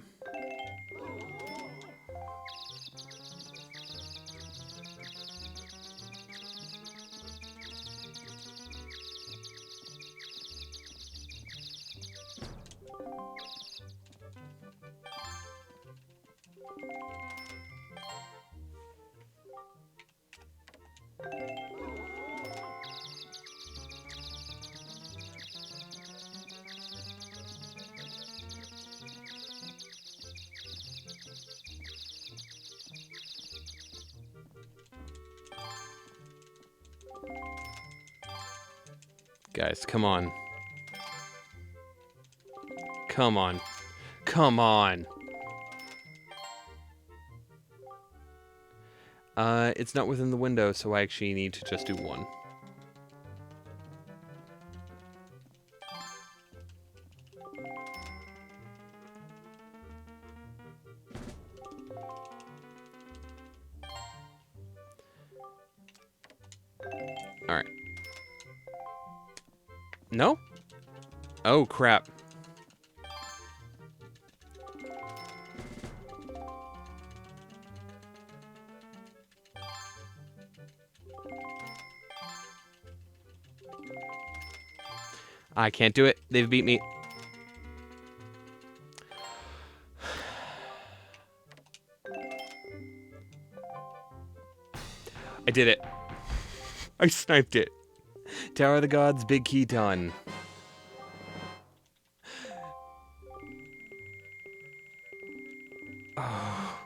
Guys, come on. Come on. Come on. It's not within the window, so I actually need to just do one. Alright. No? Oh, crap. I can't do it. They've beat me. I did it. I sniped it. Tower of the Gods, big key done. Oh.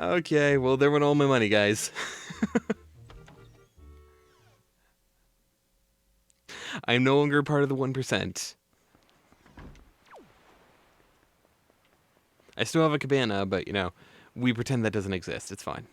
Okay, well, there went all my money, guys. I'm no longer part of the 1%. I still have a cabana, but, you know, we pretend that doesn't exist. It's fine.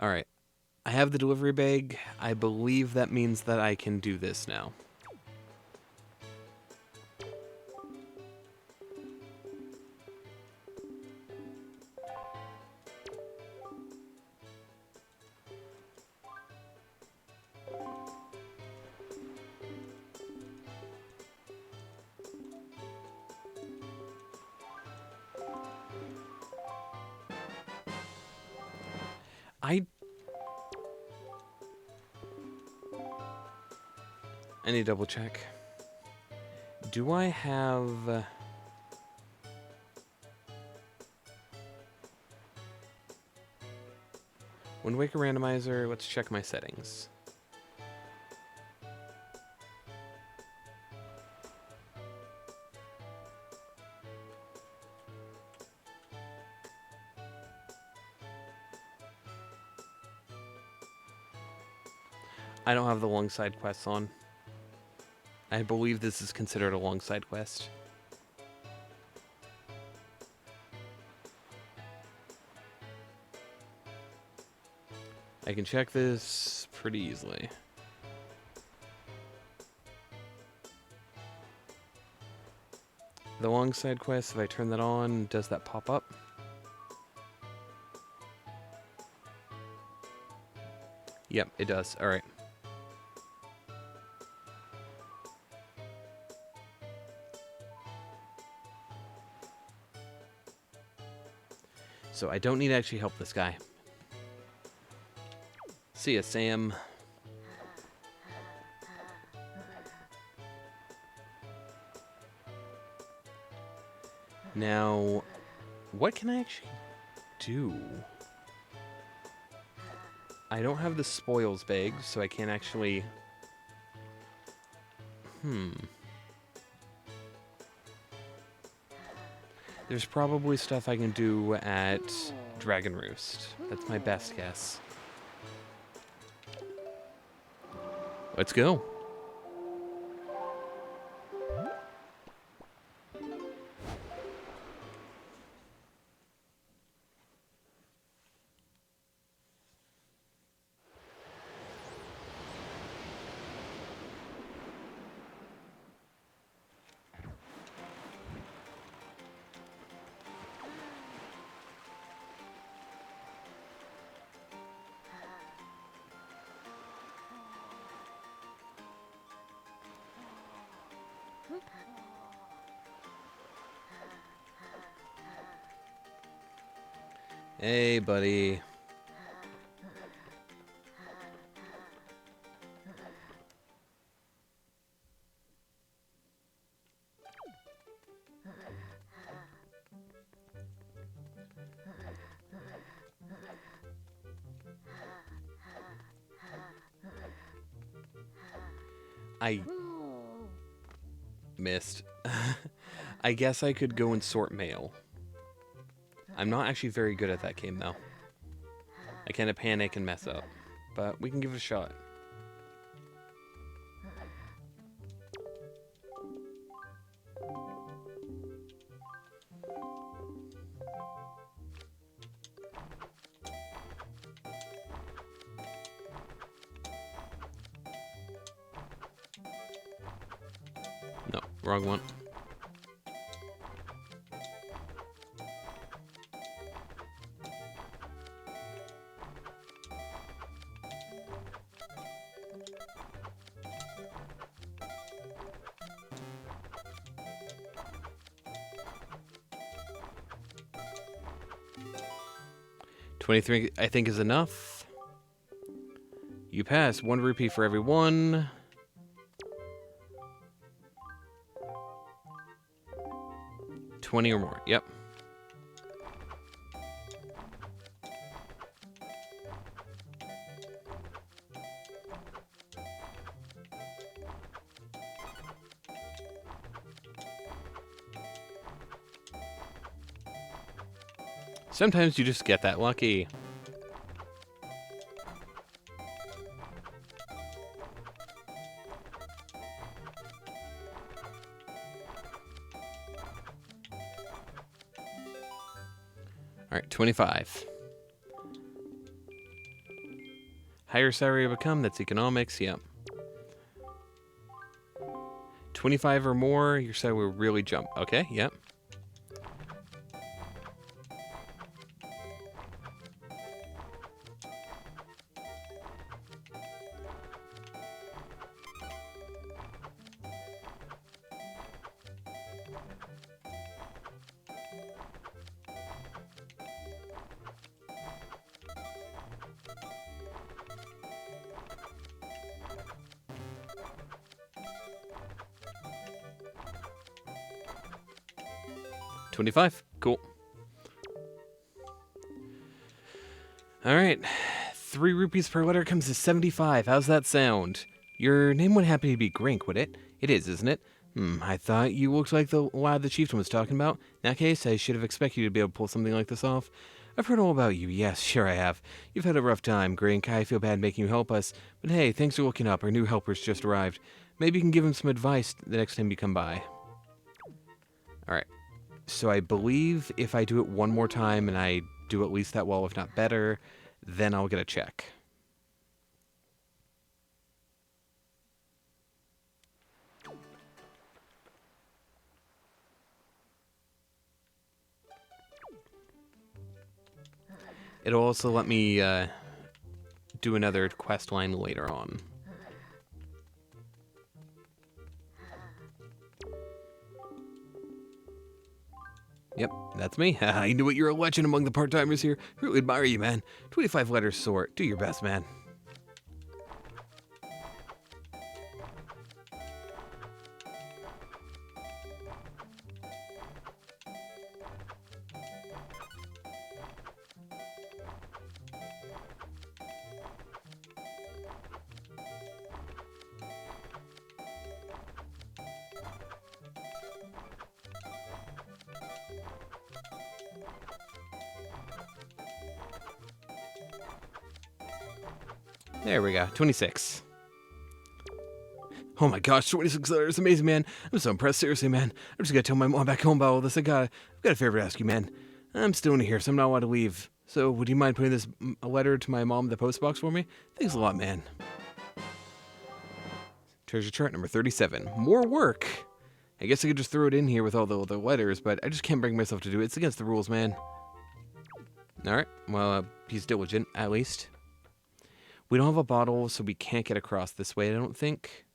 Alright. I have the delivery bag. I believe that means that I can do this now. I need to double check. Do I have... Wind Waker Randomizer, let's check my settings. I don't have the long side quests on. I believe this is considered a long side quest. I can check this pretty easily. The long side quest, if I turn that on, does that pop up? Yep, it does. Alright. So I don't need to actually help this guy. See ya, Sam. Now, what can I actually do? I don't have the spoils bag, so I can't actually... There's probably stuff I can do at Dragon Roost. That's my best guess. Let's go. Hey, buddy. I missed. I guess I could go and sort mail. I'm not actually very good at that game, though. I kind of panic and mess up. But we can give it a shot. No, wrong one. $23, I think, is enough. You pass. 1 rupee for every one. $20 or more. Yep. Sometimes you just get that lucky. All right, 25. Higher salary will become, that's economics, yep. 25 or more, your salary will really jump. Okay, yep. $25. Cool. All right. 3 rupees per letter comes to 75. How's that sound? Your name would happen to be Grink, would it? It is, isn't it? I thought you looked like the lad the chieftain was talking about. In that case, I should have expected you to be able to pull something like this off. I've heard all about you. Yes, sure I have. You've had a rough time, Grink. I feel bad making you help us. But hey, thanks for looking up. Our new helper's just arrived. Maybe you can give him some advice the next time you come by. All right. So I believe if I do it one more time and I do at least that well, if not better, then I'll get a check. It'll also let me do another quest line later on. Yep, that's me. I knew it. You're a legend among the part-timers here. Really admire you, man. 25 letters sort. Do your best, man. There we go. 26. Oh my gosh, 26 letters. Amazing, man. I'm so impressed. Seriously, man. I'm just gonna tell my mom back home about all this. I've got a favor to ask you, man. I'm still in here, so I'm not allowed to leave. So would you mind putting this letter to my mom in the post box for me? Thanks a lot, man. Treasure chart number 37. More work. I guess I could just throw it in here with all the other letters, but I just can't bring myself to do it. It's against the rules, man. Alright, well, he's diligent, at least. We don't have a bottle, so we can't get across this way, I don't think.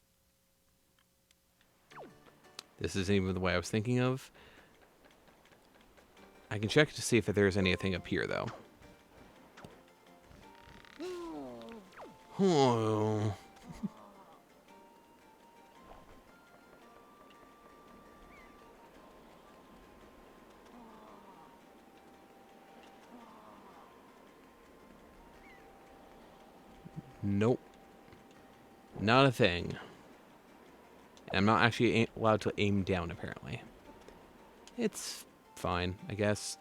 This isn't even the way I was thinking of. I can check to see if there's anything up here, though. Oh. Nope. Not a thing. And I'm not actually allowed to aim down, apparently. It's fine, I guess.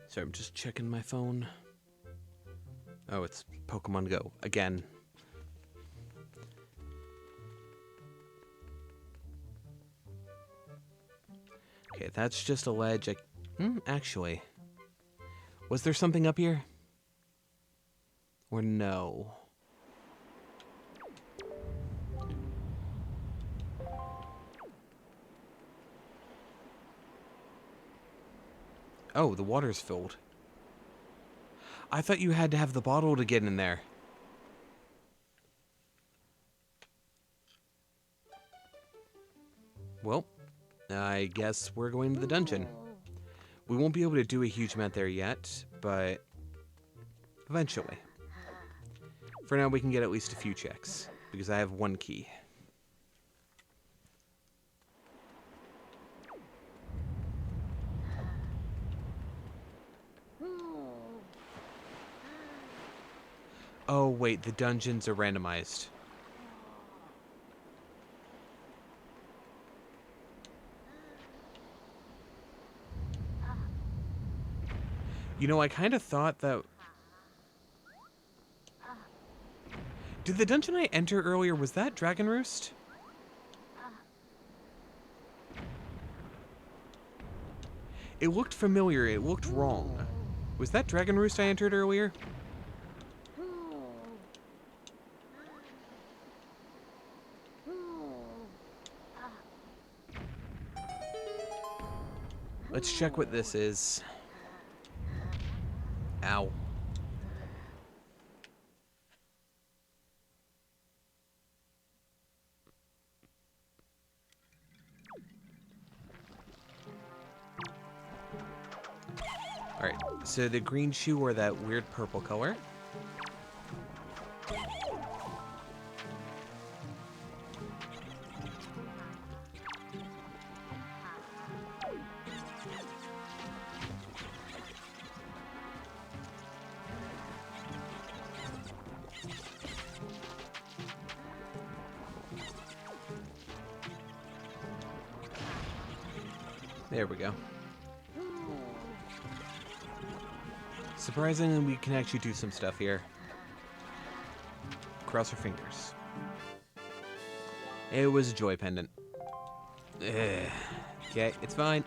So I'm just checking my phone. Oh, it's Pokemon Go again. Okay, that's just a ledge. Actually, was there something up here? Or no? Oh, the water's filled. I thought you had to have the bottle to get in there. Well, I guess we're going to the dungeon. We won't be able to do a huge amount there yet, but eventually. For now, we can get at least a few checks, because I have one key. Oh, wait, the dungeons are randomized. You know, I kind of thought that... Did the dungeon I entered earlier, was that Dragon Roost? It looked familiar, it looked wrong. Was that Dragon Roost I entered earlier? Let's check what this is. Ow. Alright, so the green shoe or that weird purple color. There we go. Surprisingly, we can actually do some stuff here. Cross our fingers. It was a joy pendant. Ugh. Okay, it's fine.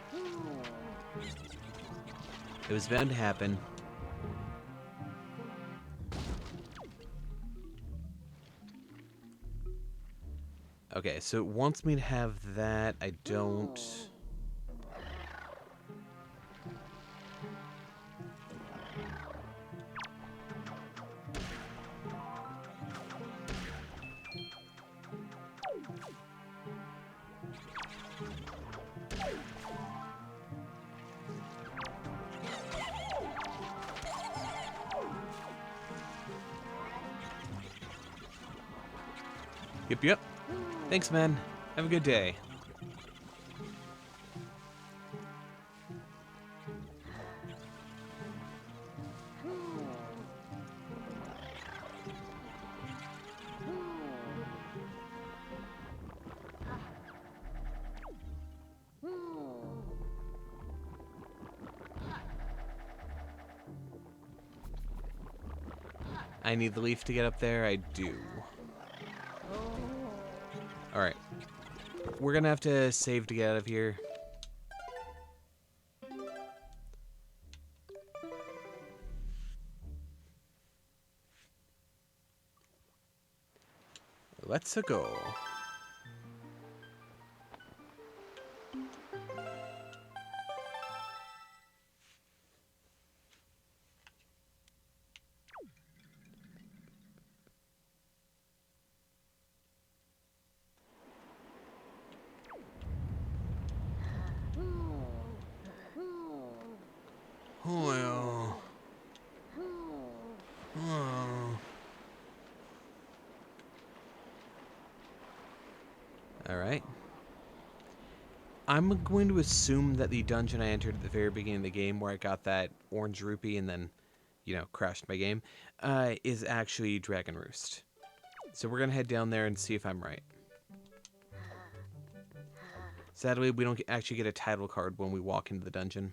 It was bound to happen. Okay, so it wants me to have that. I don't... Yep. Thanks, man. Have a good day. I need the leaf to get up there. I do. Alright. We're gonna have to save to get out of here. Let's go. Oh. I'm going to assume that the dungeon I entered at the very beginning of the game, where I got that orange rupee and then, crashed my game, is actually Dragon Roost. So we're going to head down there and see if I'm right. Sadly, we don't actually get a title card when we walk into the dungeon.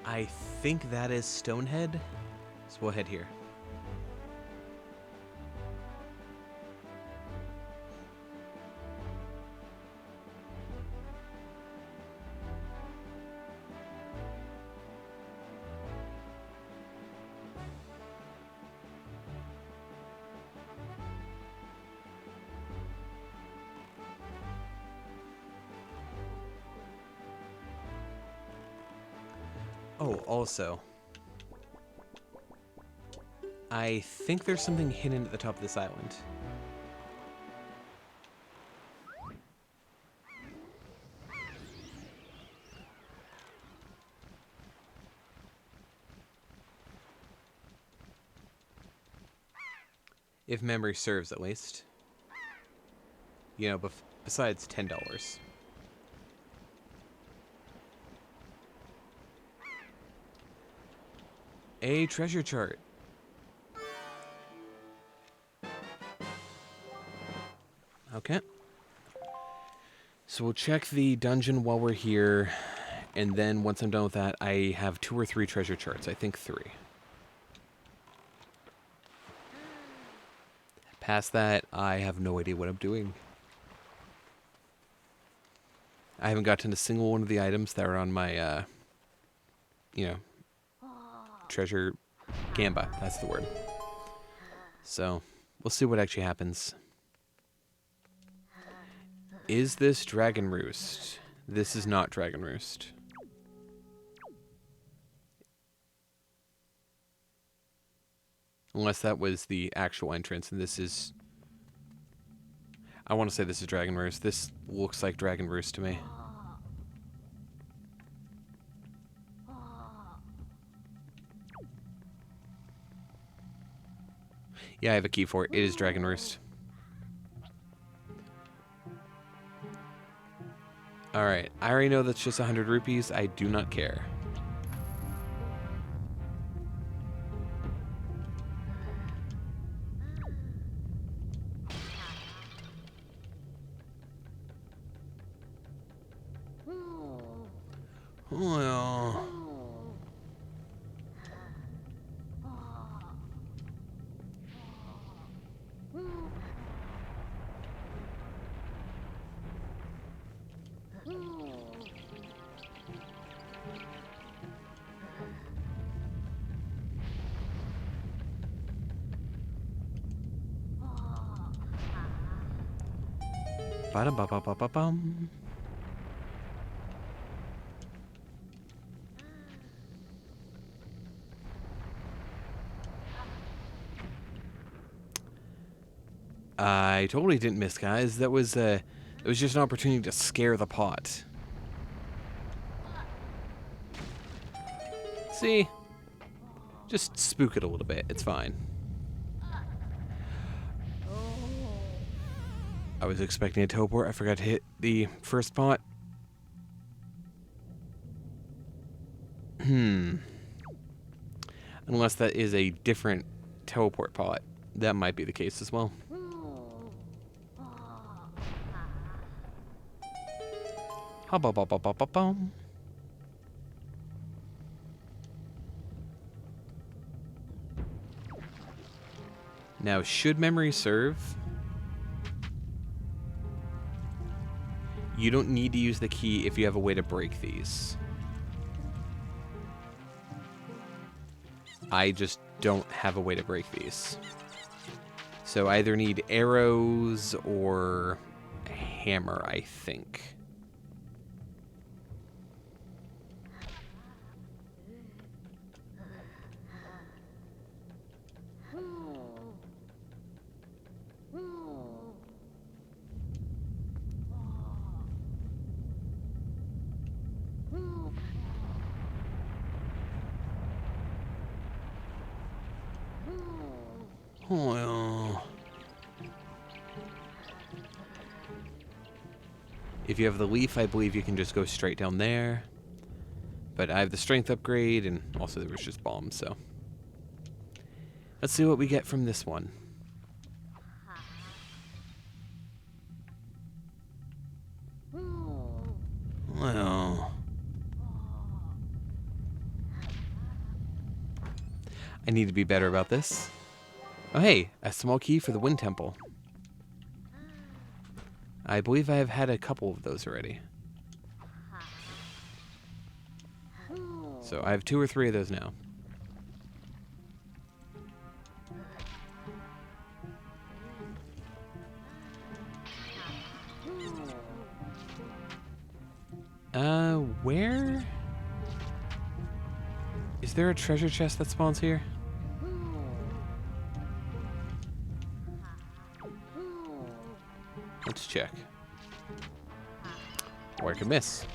I think that is Stonehead, so we'll head here. Oh, also, I think there's something hidden at the top of this island. If memory serves, at least. Besides $10. A treasure chart. Okay. So we'll check the dungeon while we're here, and then once I'm done with that, I have 2 or 3 treasure charts. I think 3. Past that, I have no idea what I'm doing. I haven't gotten a single one of the items that are on my, treasure gamba. That's the word. So, we'll see what actually happens. Is this Dragon Roost? This is not Dragon Roost. Unless that was the actual entrance, and this is... I want to say this is Dragon Roost. This looks like Dragon Roost to me. Yeah, I have a key for it. It is Dragon Roost. Alright, I already know that's just 100 rupees. I do not care. Well... Ba-da-ba-ba-ba-ba-bum. I totally didn't miss, guys. It was just an opportunity to scare the pot. See? Just spook it a little bit. It's fine. I was expecting a teleport. I forgot to hit the first pot. Unless that is a different teleport pot. That might be the case as well. Ha ba ba ba ba ba bum. Now, should memory serve, you don't need to use the key if you have a way to break these. I just don't have a way to break these. So I either need arrows or a hammer, I think. Well, if you have the leaf, I believe you can just go straight down there. But I have the strength upgrade, and also there was just bombs, so. Let's see what we get from this one. Well, I need to be better about this. Oh, hey, a small key for the Wind Temple. I believe I have had a couple of those already. So I have 2 or 3 of those now. Where? Is there a treasure chest that spawns here? Let's check. Or I could miss.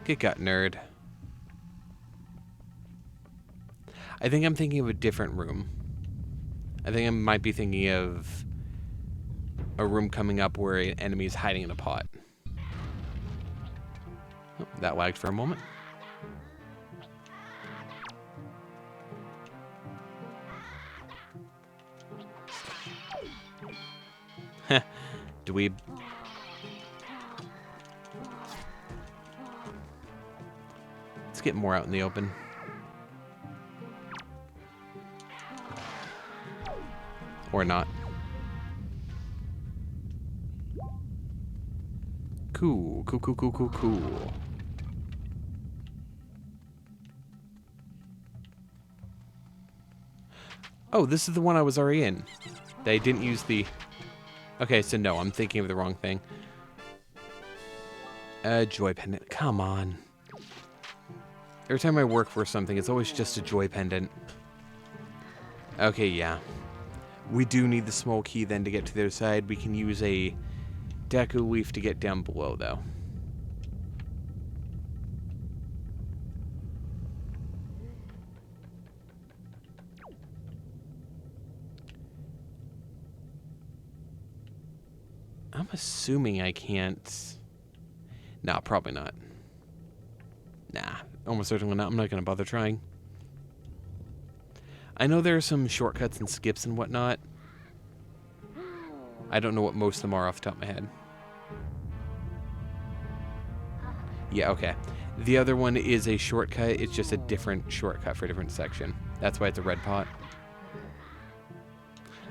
Get got, nerd. I think I'm thinking of a different room. I think I might be thinking of a room coming up where an enemy is hiding in a pot. Oh, that lagged for a moment. Heh, dweeb. Let's get more out in the open. Or not. Cool, cool, cool, cool, cool, cool. Oh, this is the one I was already in. They didn't use the... Okay, so no, I'm thinking of the wrong thing. Joy pendant. Come on. Every time I work for something, it's always just a joy pendant. Okay, yeah. We do need the small key then to get to the other side. We can use a Deku leaf to get down below, though. I'm assuming I can't... Nah, probably not. Nah, almost certainly not. I'm not going to bother trying. I know there are some shortcuts and skips and whatnot. I don't know what most of them are off the top of my head. Yeah, okay. The other one is a shortcut. It's just a different shortcut for a different section. That's why it's a red pot.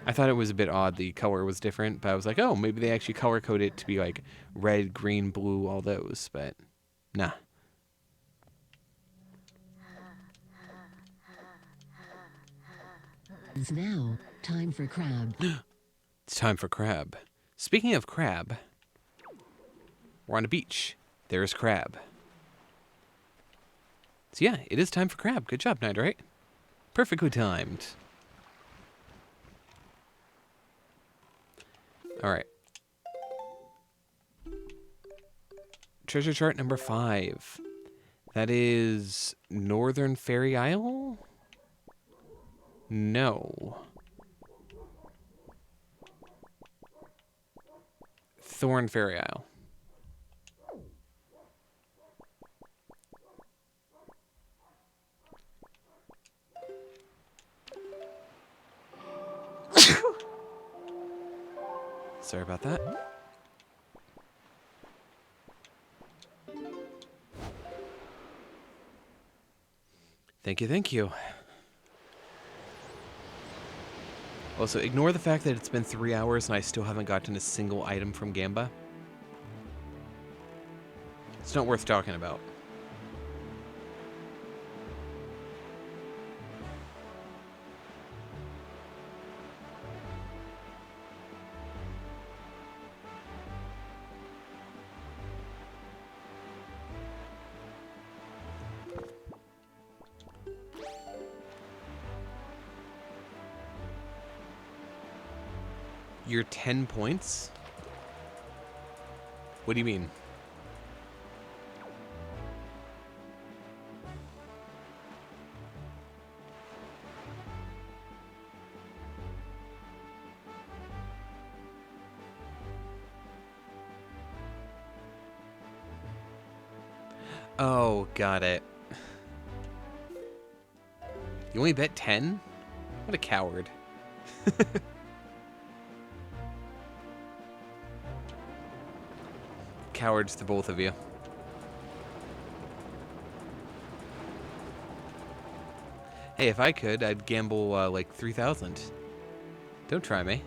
I thought it was a bit odd the color was different, but I was like, oh, maybe they actually color code it to be like red, green, blue, all those, but nah. It's now time for crab. It's time for crab. Speaking of crab, we're on a beach. There's crab. So yeah, it is time for crab. Good job, Knight, right? Perfectly timed. Alright. Treasure chart number 5. That is Northern Fairy Isle? No. Thorn Fairy Isle. Sorry about that. Thank you, thank you. Also, ignore the fact that it's been 3 hours and I still haven't gotten a single item from Gamba. It's not worth talking about. You're 10 points? What do you mean? Oh, got it. You only bet 10? What a coward. Cowards to both of you. Hey, if I could, I'd gamble like 3,000. Don't try me.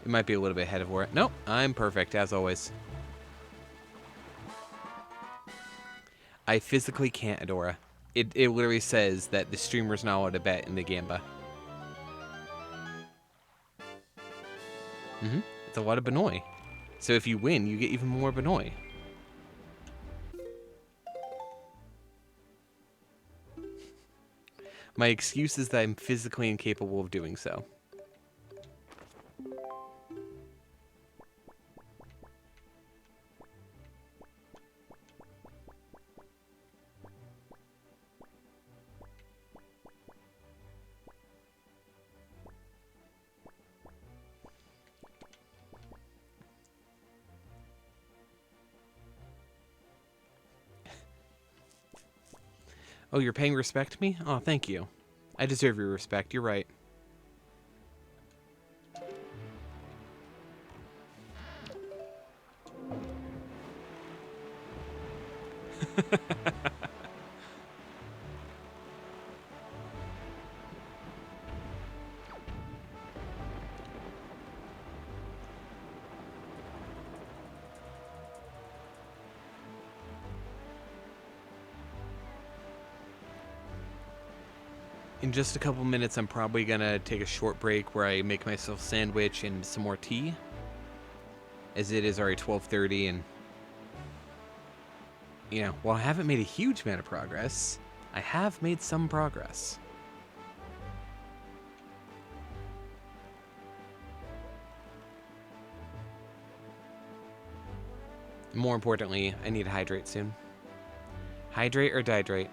It might be a little bit ahead of where... Nope, I'm perfect, as always. I physically can't, Adora. It literally says that the streamer's not allowed to bet in the Gamba. It's a lot of Benoy. So if you win, you get even more Benoy. My excuse is that I'm physically incapable of doing so. Oh, you're paying respect to me? Oh, thank you. I deserve your respect. You're right. In just a couple minutes, I'm probably gonna take a short break where I make myself a sandwich and some more tea. As it is already 12:30 and... You know, while I haven't made a huge amount of progress, I have made some progress. More importantly, I need to hydrate soon. Hydrate or dihydrate?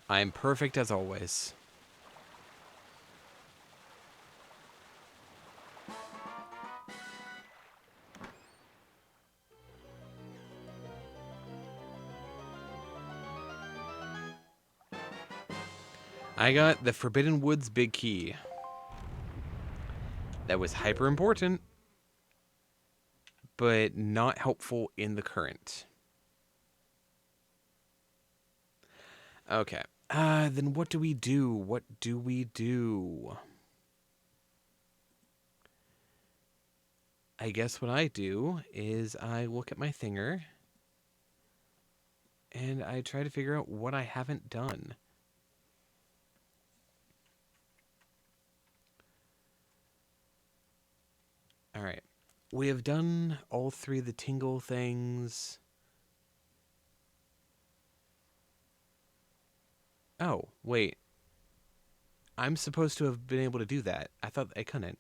I am perfect as always. I got the Forbidden Woods big key. That was hyper important, but not helpful in the current. Okay. Then what do we do? What do we do? I guess what I do is I look at my thinger and I try to figure out what I haven't done. All right. We have done all three of the tingle things. Oh, wait. I'm supposed to have been able to do that. I thought I couldn't.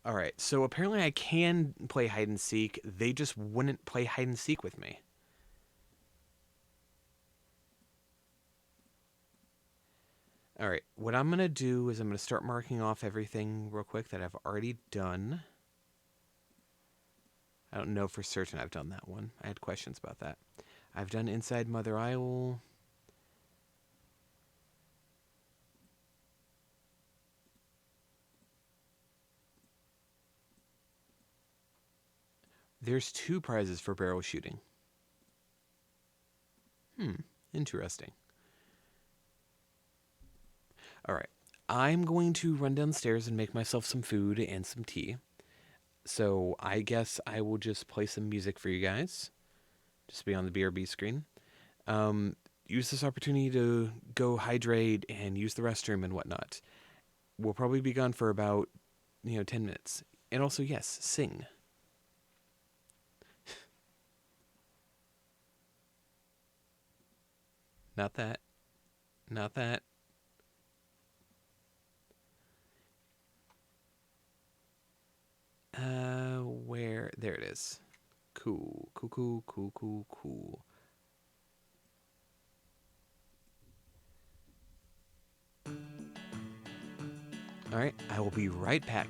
All right, so apparently I can play hide and seek. They just wouldn't play hide and seek with me. All right, what I'm going to do is I'm going to start marking off everything real quick that I've already done. I don't know for certain I've done that one. I had questions about that. I've done Inside Mother Isle. There's 2 prizes for barrel shooting. Interesting. All right. I'm going to run downstairs and make myself some food and some tea. So I guess I will just play some music for you guys. Just be on the BRB screen. Use this opportunity to go hydrate and use the restroom and whatnot. We'll probably be gone for about, 10 minutes. And also, yes, sing. Not that. Not that. Where? There it is. Cool. Cool, cool, cool, cool, cool. Alright, I will be right back.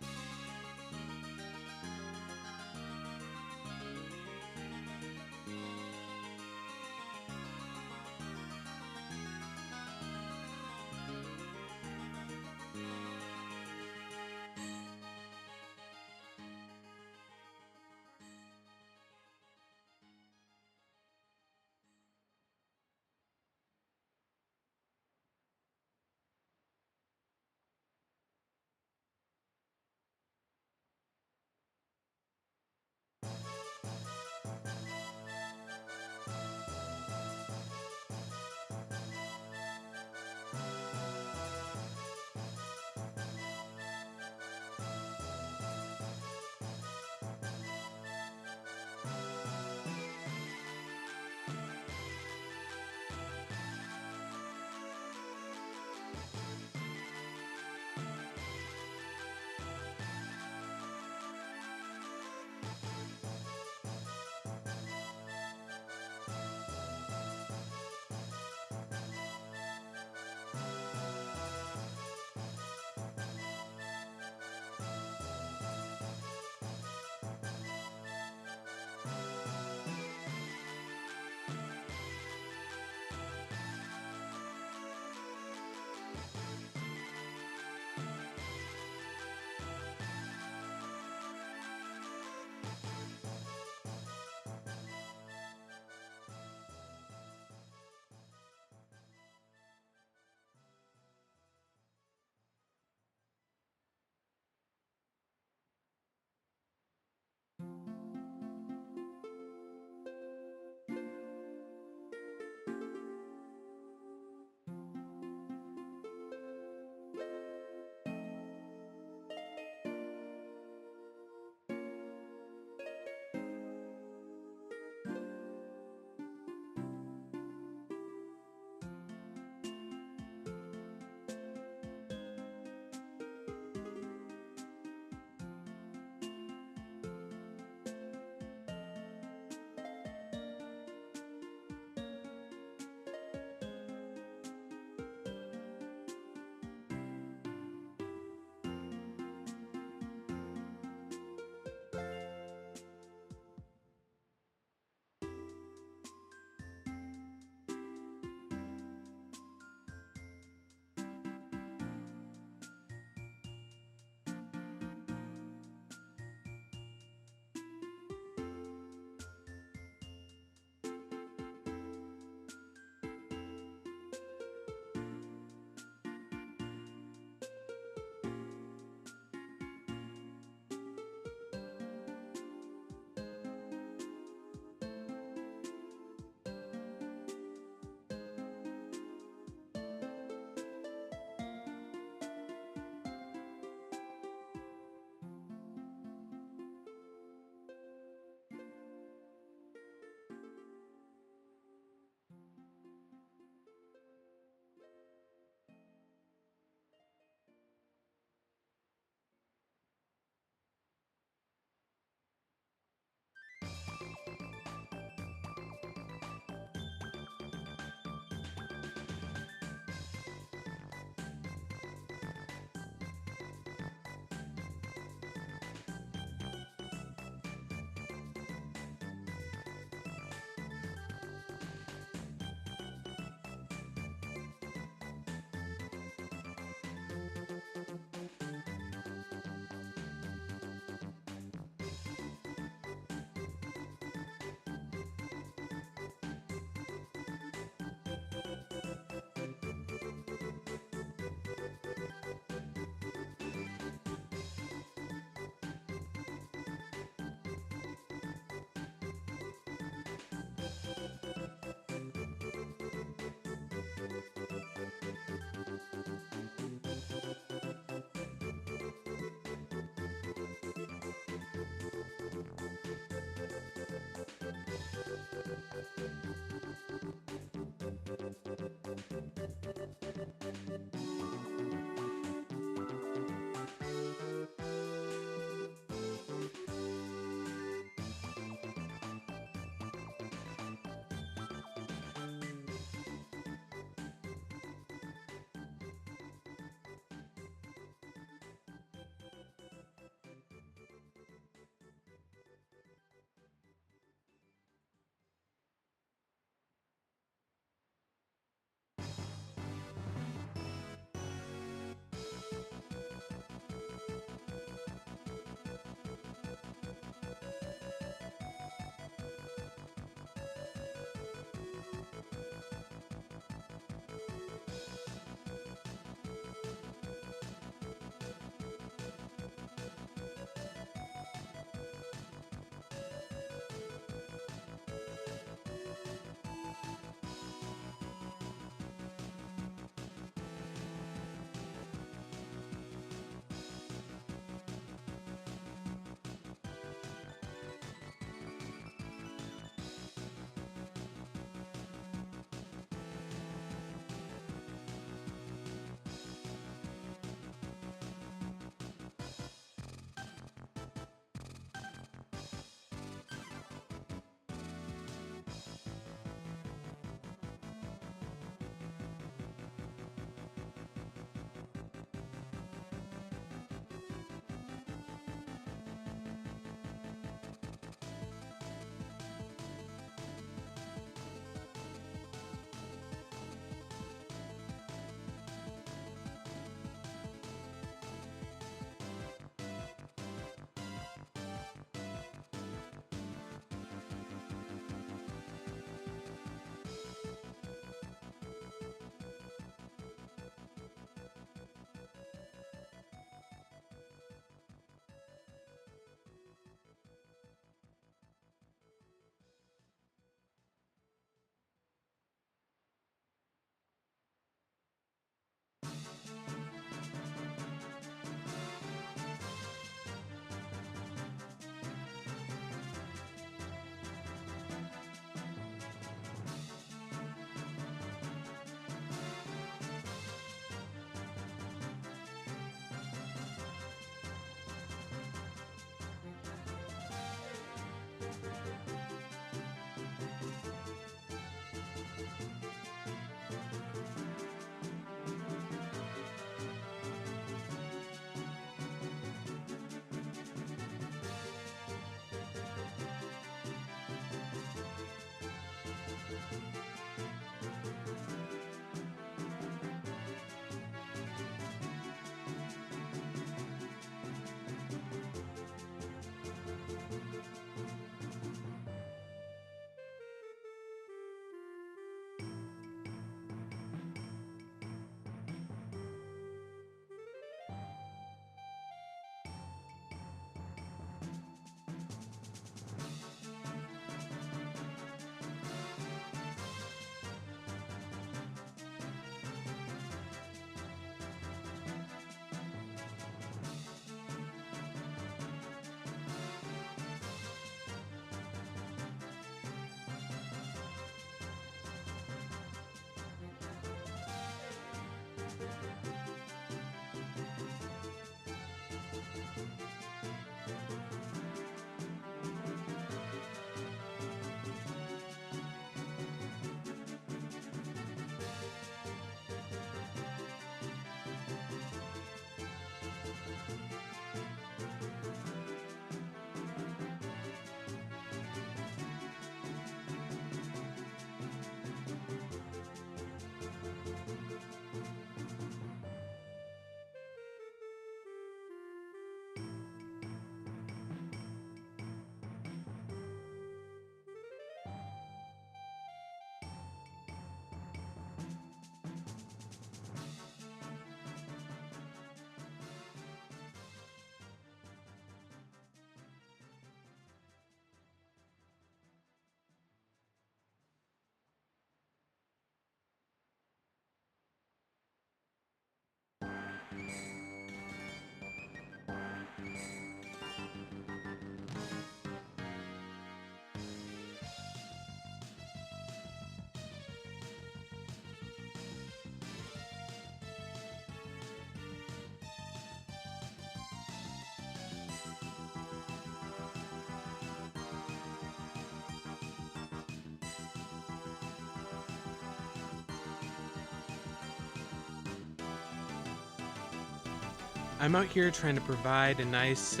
I'm out here trying to provide a nice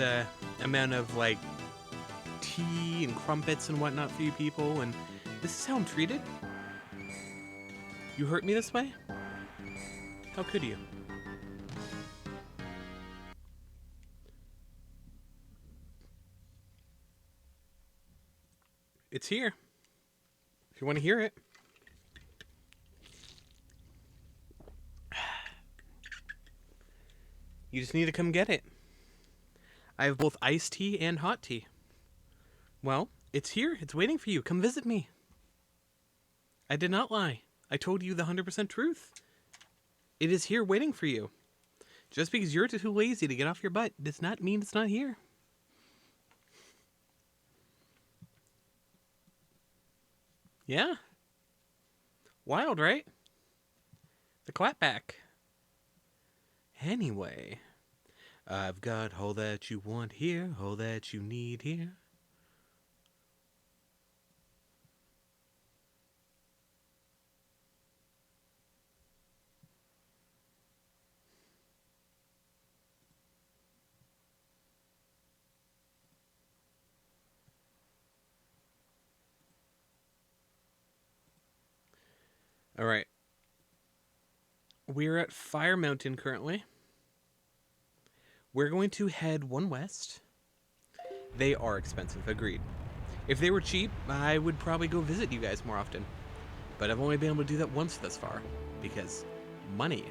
amount of, like, tea and crumpets and whatnot for you people, and this is how I'm treated? You hurt me this way? How could you? It's here. If you want to hear it. You just need to come get it. I have both iced tea and hot tea. Well, it's here. It's waiting for you. Come visit me. I did not lie. I told you the 100% truth. It is here waiting for you. Just because you're too lazy to get off your butt does not mean it's not here. Yeah. Wild, right? The clapback. Anyway, I've got all that you want here, all that you need here. All right. We're at Fire Mountain currently. We're going to head one west. They are expensive, agreed. If they were cheap, I would probably go visit you guys more often. But I've only been able to do that once thus far, because money.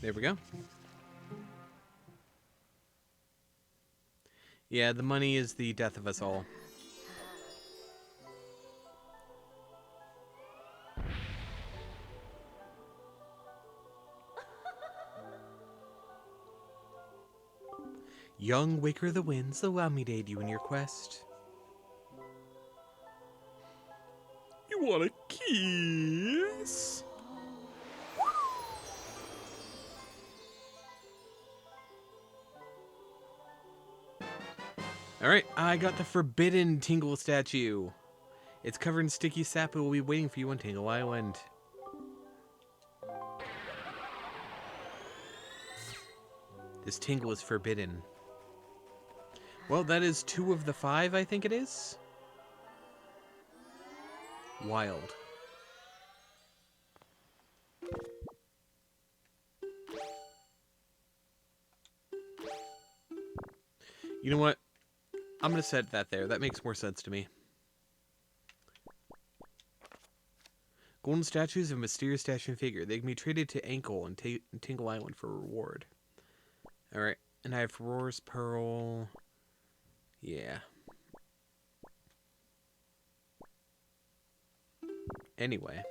There we go. Yeah, the money is the death of us all. Young Waker of the Winds, allow me to aid you in your quest. You want a kiss? Alright, I got the Forbidden Tingle statue. It's covered in sticky sap and will be waiting for you on Tingle Island. This tingle is forbidden. Well, that is 2 of the 5, I think it is. Wild. You know what? I'm going to set that there. That makes more sense to me. Golden statues of a mysterious statue and figure. They can be traded to Ankle and Tingle Island for reward. Alright. And I have Roar's Pearl. Yeah. Anyway.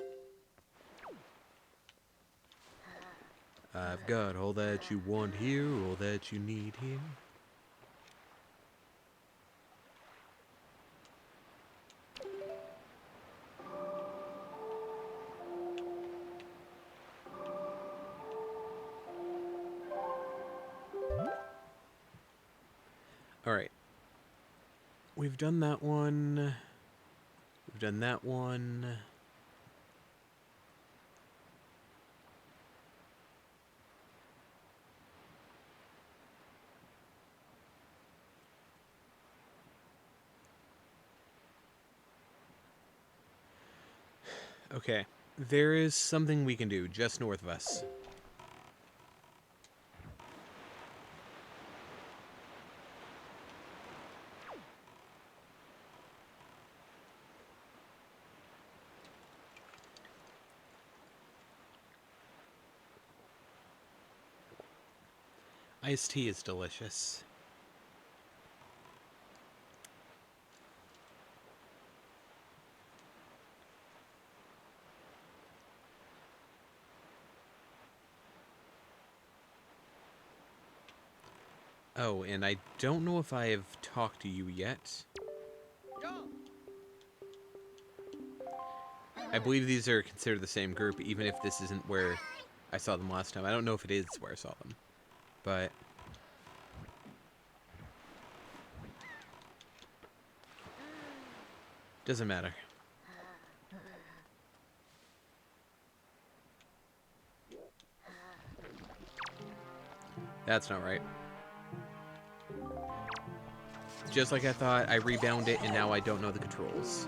I've got all that you want here, all that you need here. Alright. We've done that one. We've done that one. Okay. There is something we can do just north of us. Iced tea is delicious. Oh, and I don't know if I have talked to you yet. I believe these are considered the same group, even if this isn't where I saw them last time. I don't know if it is where I saw them, but... doesn't matter. That's not right. Just like I thought, I rebound it, and now I don't know the controls.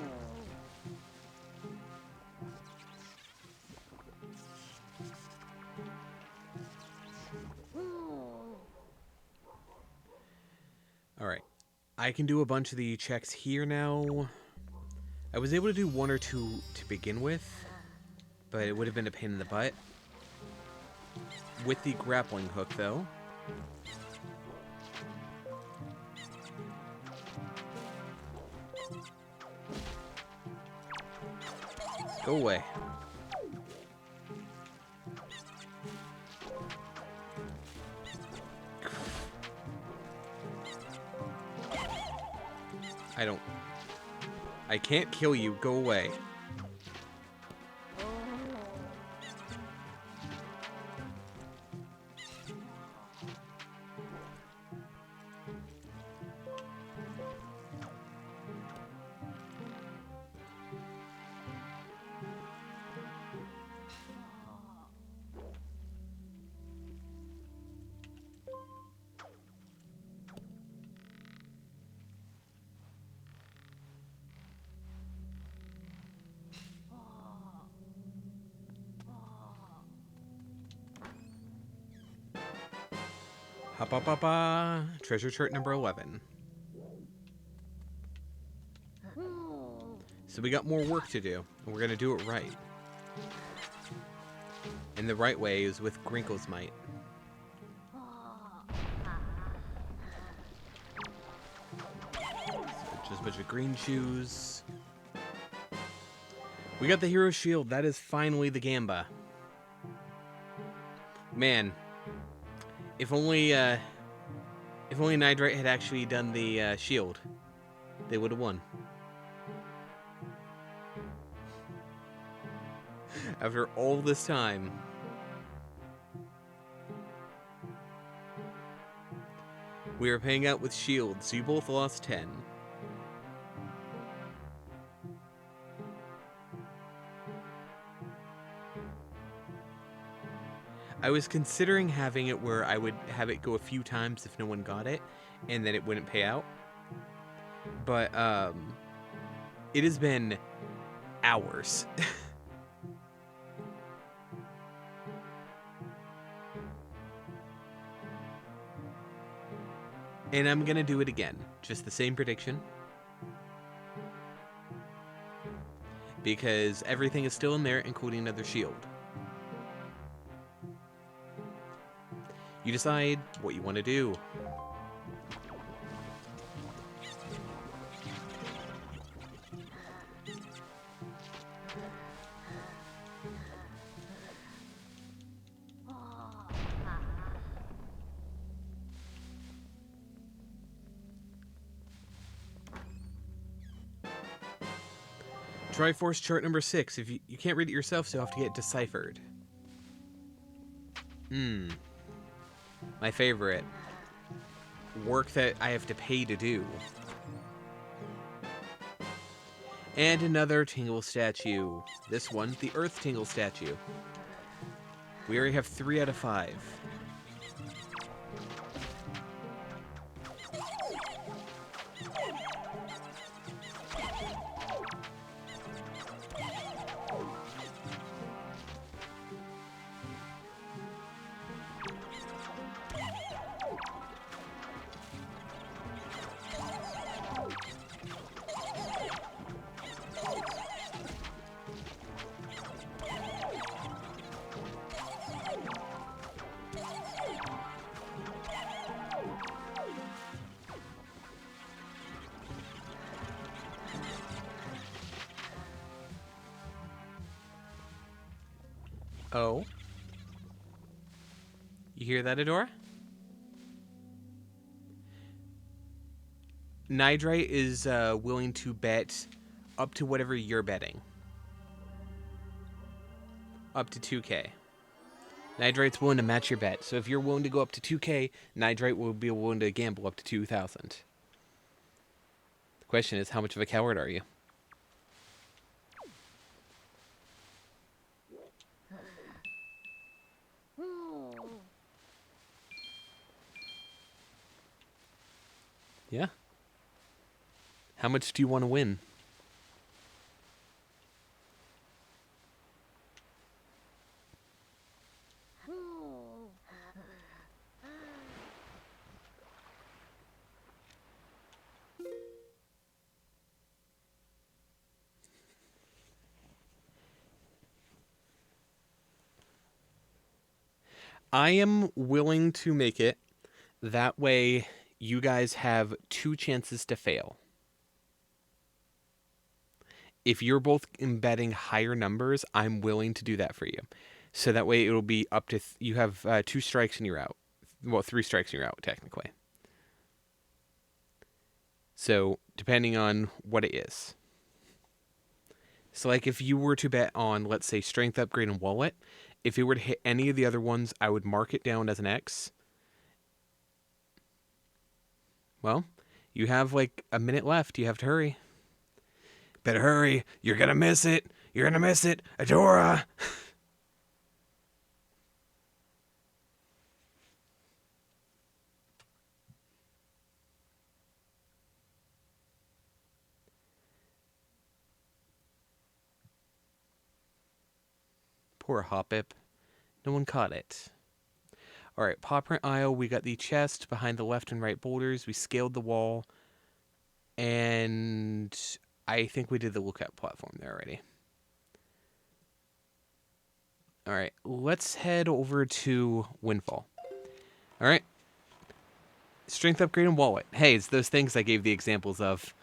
Alright. I can do a bunch of the checks here now. I was able to do one or two to begin with, but it would have been a pain in the butt. With the grappling hook, though. Go away. I can't kill you. Go away. Ha-ba-ba-ba. Treasure chart number 11. So we got more work to do, and we're gonna do it right. And the right way is with Grinkle's might. So just a bunch of green shoes. We got the hero shield. That is finally the Gamba. Man, if only Nitrite had actually done the shield, they would have won. After all this time. We were paying out with shields, so you both lost 10. I was considering having it where I would have it go a few times if no one got it, and then it wouldn't pay out. But, it has been hours. And I'm gonna do it again. Just the same prediction. Because everything is still in there, including another shield. You decide what you want to do. Triforce chart number 6. If you can't read it yourself, so you'll have to get it deciphered. My favorite. Work that I have to pay to do. And another Tingle statue. This one, the Earth Tingle statue. We already have 3 out of 5. Oh. You hear that, Adora? Nidrite is willing to bet up to whatever you're betting. Up to 2K. Nidrite's willing to match your bet. So if you're willing to go up to 2K, Nidrite will be willing to gamble up to 2,000. The question is, how much of a coward are you? Yeah. How much do you want to win? I am willing to make it. That way, you guys have 2 chances to fail. If you're both embedding higher numbers, I'm willing to do that for you. So that way it'll be up to... you have 2 strikes and you're out. Well, 3 strikes and you're out, technically. So, depending on what it is. So, like, if you were to bet on, let's say, Strength Upgrade and Wallet, if it were to hit any of the other ones, I would mark it down as an X. Well, you have, like, a minute left. You have to hurry. Better hurry. You're gonna miss it. You're gonna miss it. Adora! Poor Hoppip. No one caught it. Alright, Paw Print Isle, we got the chest behind the left and right boulders. We scaled the wall. And I think we did the lookout platform there already. Alright, let's head over to Windfall. Alright. Strength Upgrade and Wallet. Hey, it's those things I gave the examples of.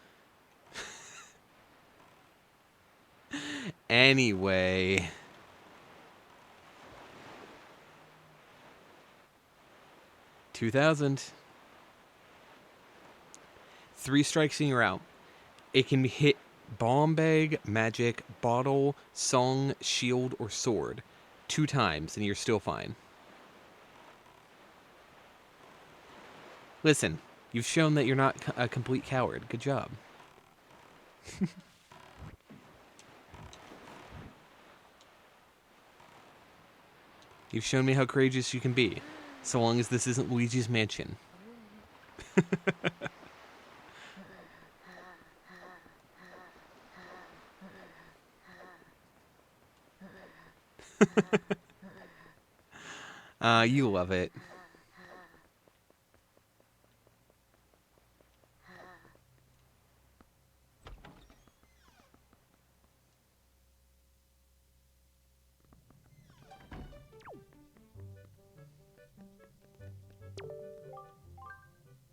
Anyway... 2,000. 3 strikes and you're out. It can hit bomb bag, magic, bottle, song, shield, or sword 2 times and you're still fine. Listen, you've shown that you're not a complete coward. Good job. You've shown me how courageous you can be. So long as this isn't Luigi's Mansion. You love it.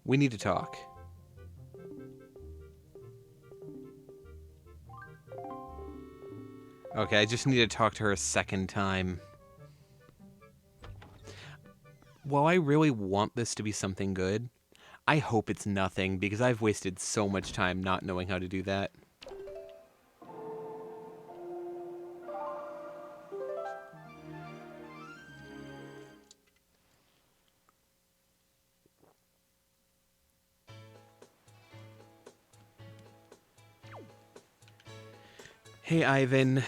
We need to talk. Okay, I just need to talk to her a second time. While I really want this to be something good, I hope it's nothing because I've wasted so much time not knowing how to do that. Hey, Ivan.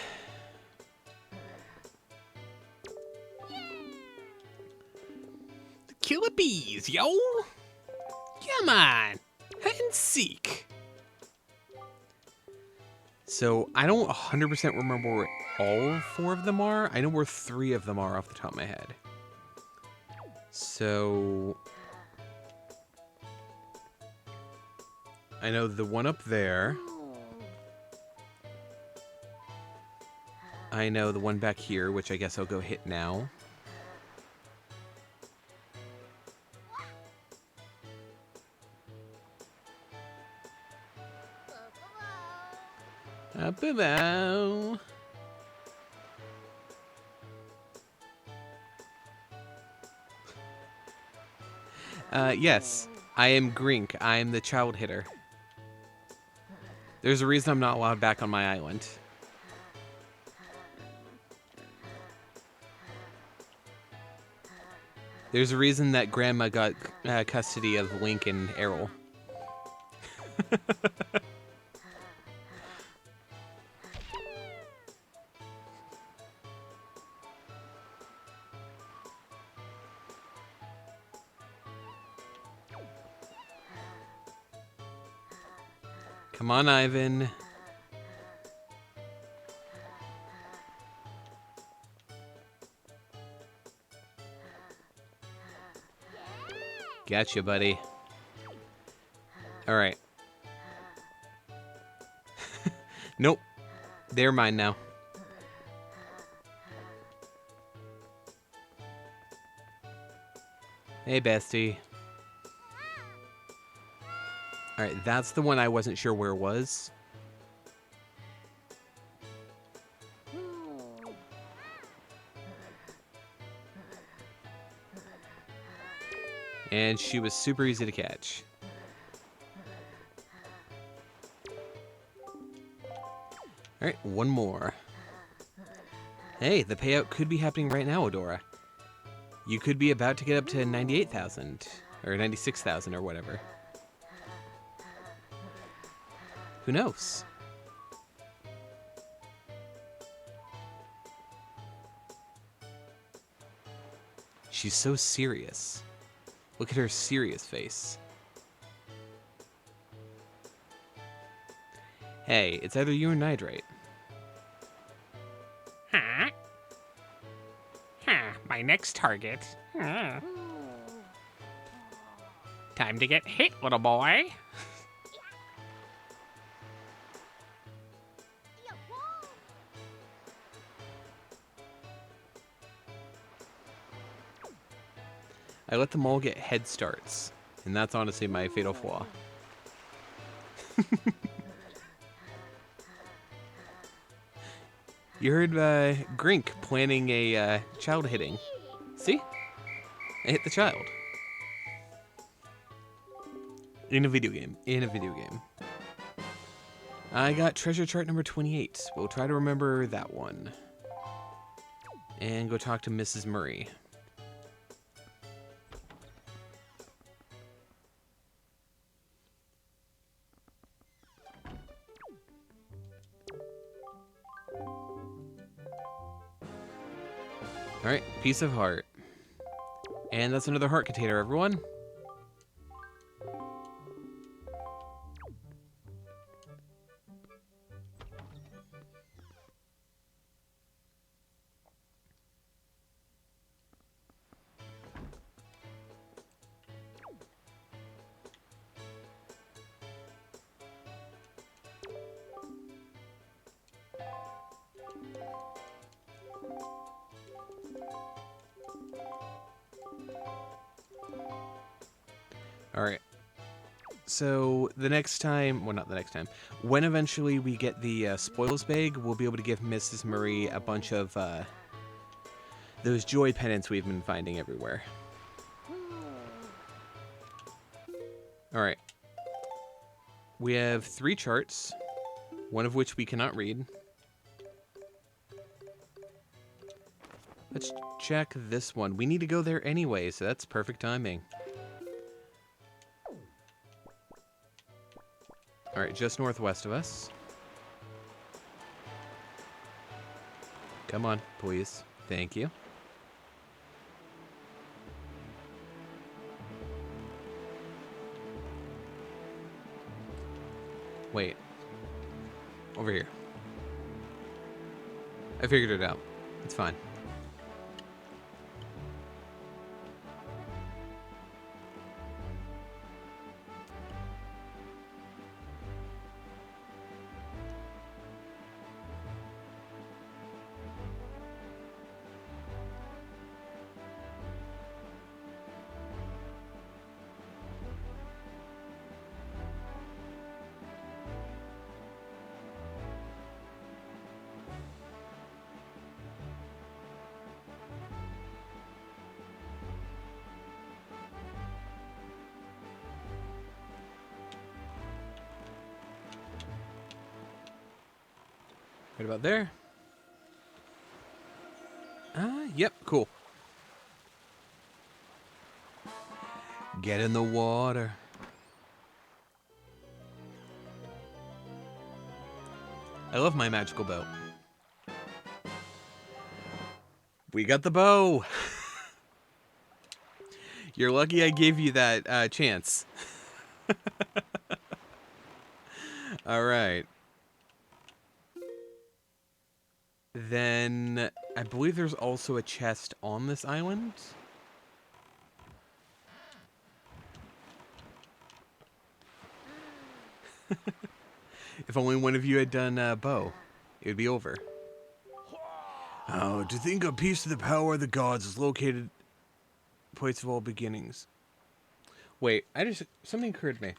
Killer bees, yo! Come on! Hide and seek! So, I don't 100% remember where all 4 of them are. I know where 3 of them are off the top of my head. So... I know the one up there. I know the one back here, which I guess I'll go hit now. Up-a-bow. Yes, I am Grink. I am the child hitter. There's a reason I'm not allowed back on my island. There's a reason that Grandma got custody of Link and Errol. Come on, Ivan. Gotcha, buddy. Alright. Nope. They're mine now. Hey, bestie. Alright, that's the one I wasn't sure where it was. And she was super easy to catch. Alright, one more. Hey, the payout could be happening right now, Adora. You could be about to get up to 98,000, or 96,000, or whatever. Who knows? She's so serious. Look at her serious face. Hey, it's either you or Nitrate. Huh? Huh, my next target. Huh. Time to get hit, little boy. I let them all get head starts, and that's honestly my fatal flaw. You heard Grink planning a child hitting. See? I hit the child. In a video game. In a video game. I got treasure chart number 28. We'll try to remember that one. And go talk to Mrs. Murray. Alright, piece of heart. And that's another heart container, everyone. Alright. So, the next time... Well, not the next time. When eventually we get the spoils bag, we'll be able to give Mrs. Murray a bunch of those joy pennants we've been finding everywhere. Alright. We have 3 charts, one of which we cannot read. Let's check this one. We need to go there anyway, so that's perfect timing. Alright, just northwest of us. Come on, please. Thank you. Wait. Over here. I figured it out. It's fine. Right about there. Yep, cool. Get in the water. I love my magical bow. We got the bow. You're lucky I gave you that chance. All right. Then I believe there's also a chest on this island. If only one of you had done bow, it would be over. Oh, to think a piece of the power of the gods is located place of all beginnings. Wait, something occurred to me.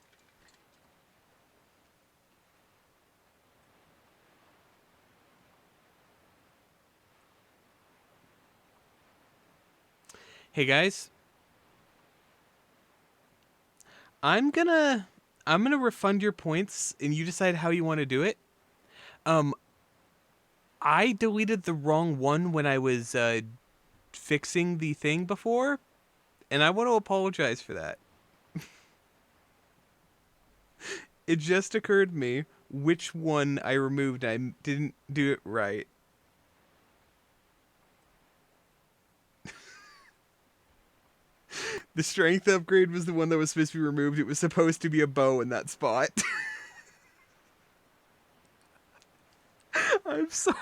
Hey guys, I'm gonna refund your points, and you decide how you want to do it. I deleted the wrong one when I was fixing the thing before, and I want to apologize for that. It just occurred to me which one I removed. I didn't do it right. The strength upgrade was the one that was supposed to be removed. It was supposed to be a bow in that spot. I'm sorry.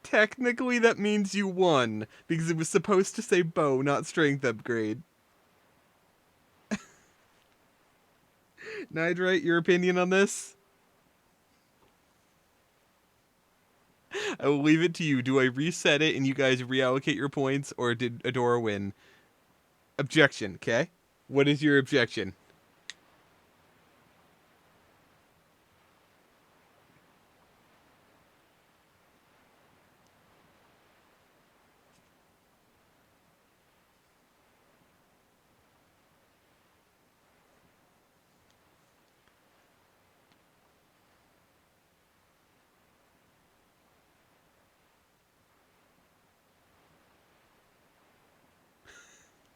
Technically, that means you won, because it was supposed to say bow, not strength upgrade. Nidrite, your opinion on this? I will leave it to you. Do I reset it and you guys reallocate your points, or did Adora win? Objection, okay? What is your objection?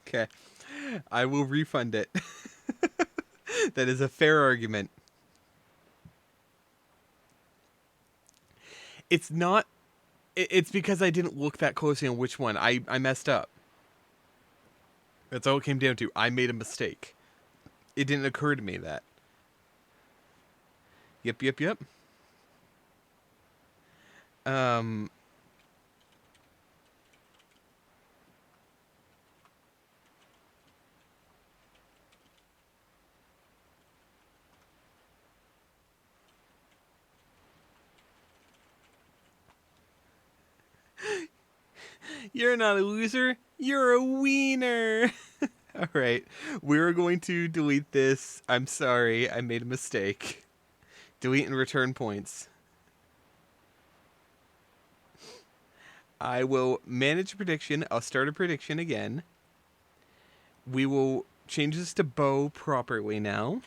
Okay. I will refund it. That is a fair argument. It's not... It's because I didn't look that closely on which one. I messed up. That's all it came down to. I made a mistake. It didn't occur to me that. Yep. You're not a loser. You're a wiener. All right. We're going to delete this. I'm sorry. I made a mistake. Delete and return points. I will manage a prediction. I'll start a prediction again. We will change this to bow properly now.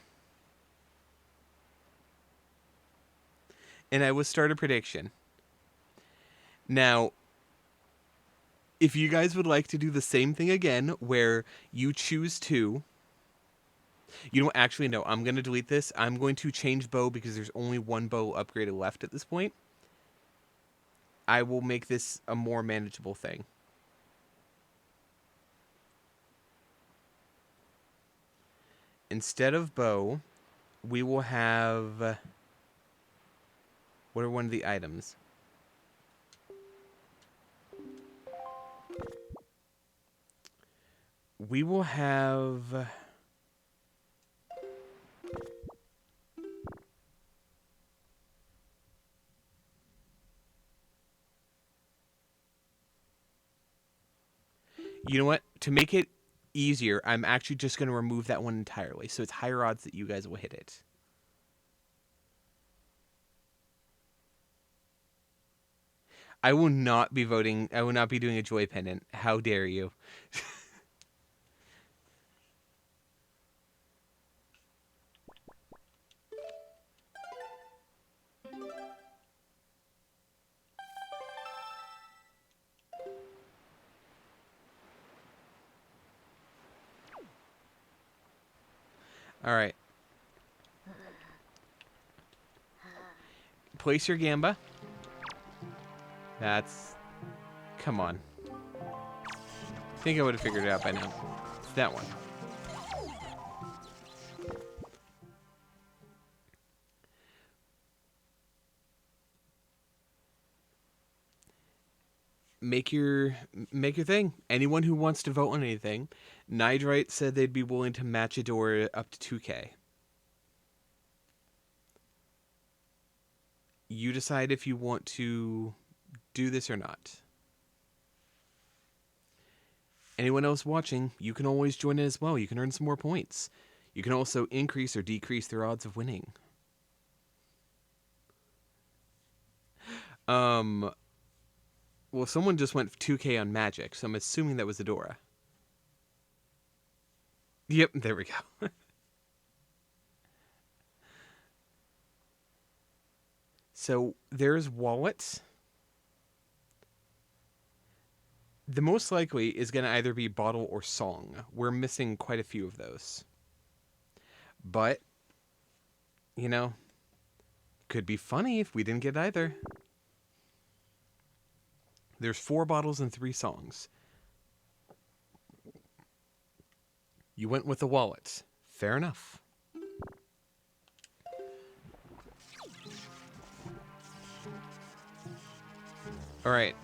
And I will start a prediction. Now, if you guys would like to do the same thing again, where you choose to... You don't actually know. I'm going to delete this. I'm going to change bow because there's only one bow upgraded left at this point. I will make this a more manageable thing. Instead of bow, we will have... What are one of the items? We will have... You know what? To make it easier, I'm actually just going to remove that one entirely. So it's higher odds that you guys will hit it. I will not be voting. I will not be doing a joy pendant. How dare you? All right. Place your gamba. That's... Come on. I think I would have figured it out by now. It's that one. Make your thing. Anyone who wants to vote on anything. Nidrite said they'd be willing to match a door up to 2K. You decide if you want to do this or not. Anyone else watching, you can always join in as well. You can earn some more points. You can also increase or decrease their odds of winning. Well, someone just went 2K on Magic, so I'm assuming that was Adora. Yep, there we go. So there's wallets. The most likely is going to either be bottle or song. We're missing quite a few of those. But, you know, could be funny if we didn't get either. There's 4 bottles and 3 songs. You went with the wallet. Fair enough. All right.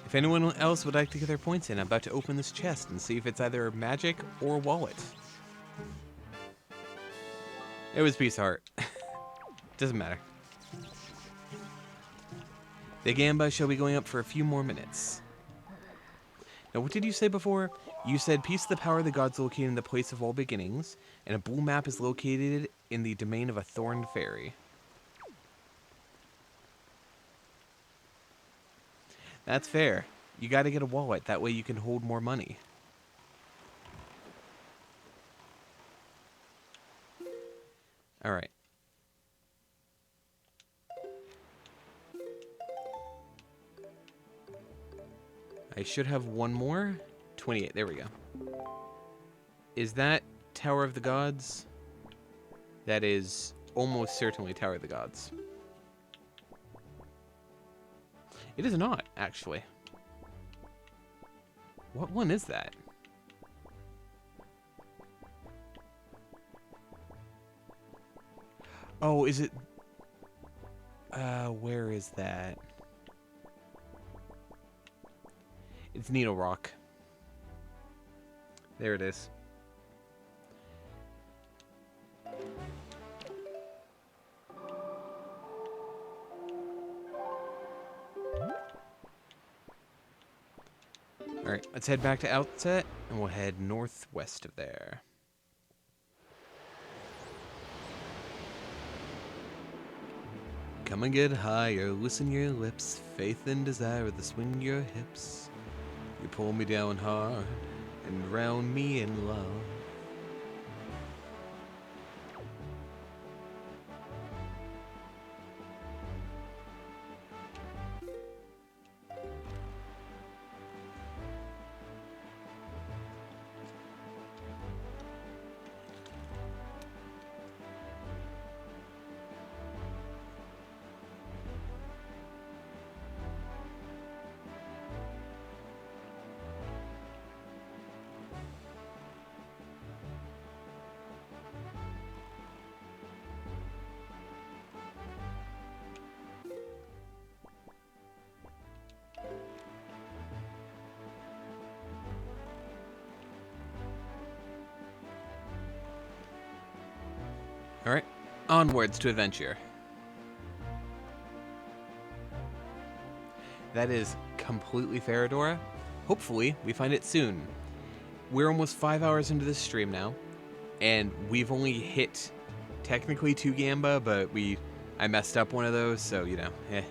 If anyone else would like to get their points in, I'm about to open this chest and see if it's either magic or wallet. It was piece of art. Doesn't matter. The gamba shall be going up for a few more minutes. Now, what did you say before? You said piece of the power of the gods located in the place of all beginnings, and a blue map is located in the domain of a thorned fairy. That's fair. You gotta get a wallet, that way you can hold more money. Alright. I should have one more. 28, there we go. Is that Tower of the Gods? That is almost certainly Tower of the Gods. It is not, actually. What one is that? Oh, is it... where is that? It's Needle Rock. There it is. Alright, let's head back to Outset, and we'll head northwest of there. Come and get higher, loosen your lips, faith and desire that swing your hips. You pull me down hard, and drown me in love. Alright, onwards to adventure. That is completely fair, Adora. Hopefully, we find it soon. We're almost 5 hours into this stream now, and we've only hit technically 2 Gamba, but I messed up one of those, so, you know, eh.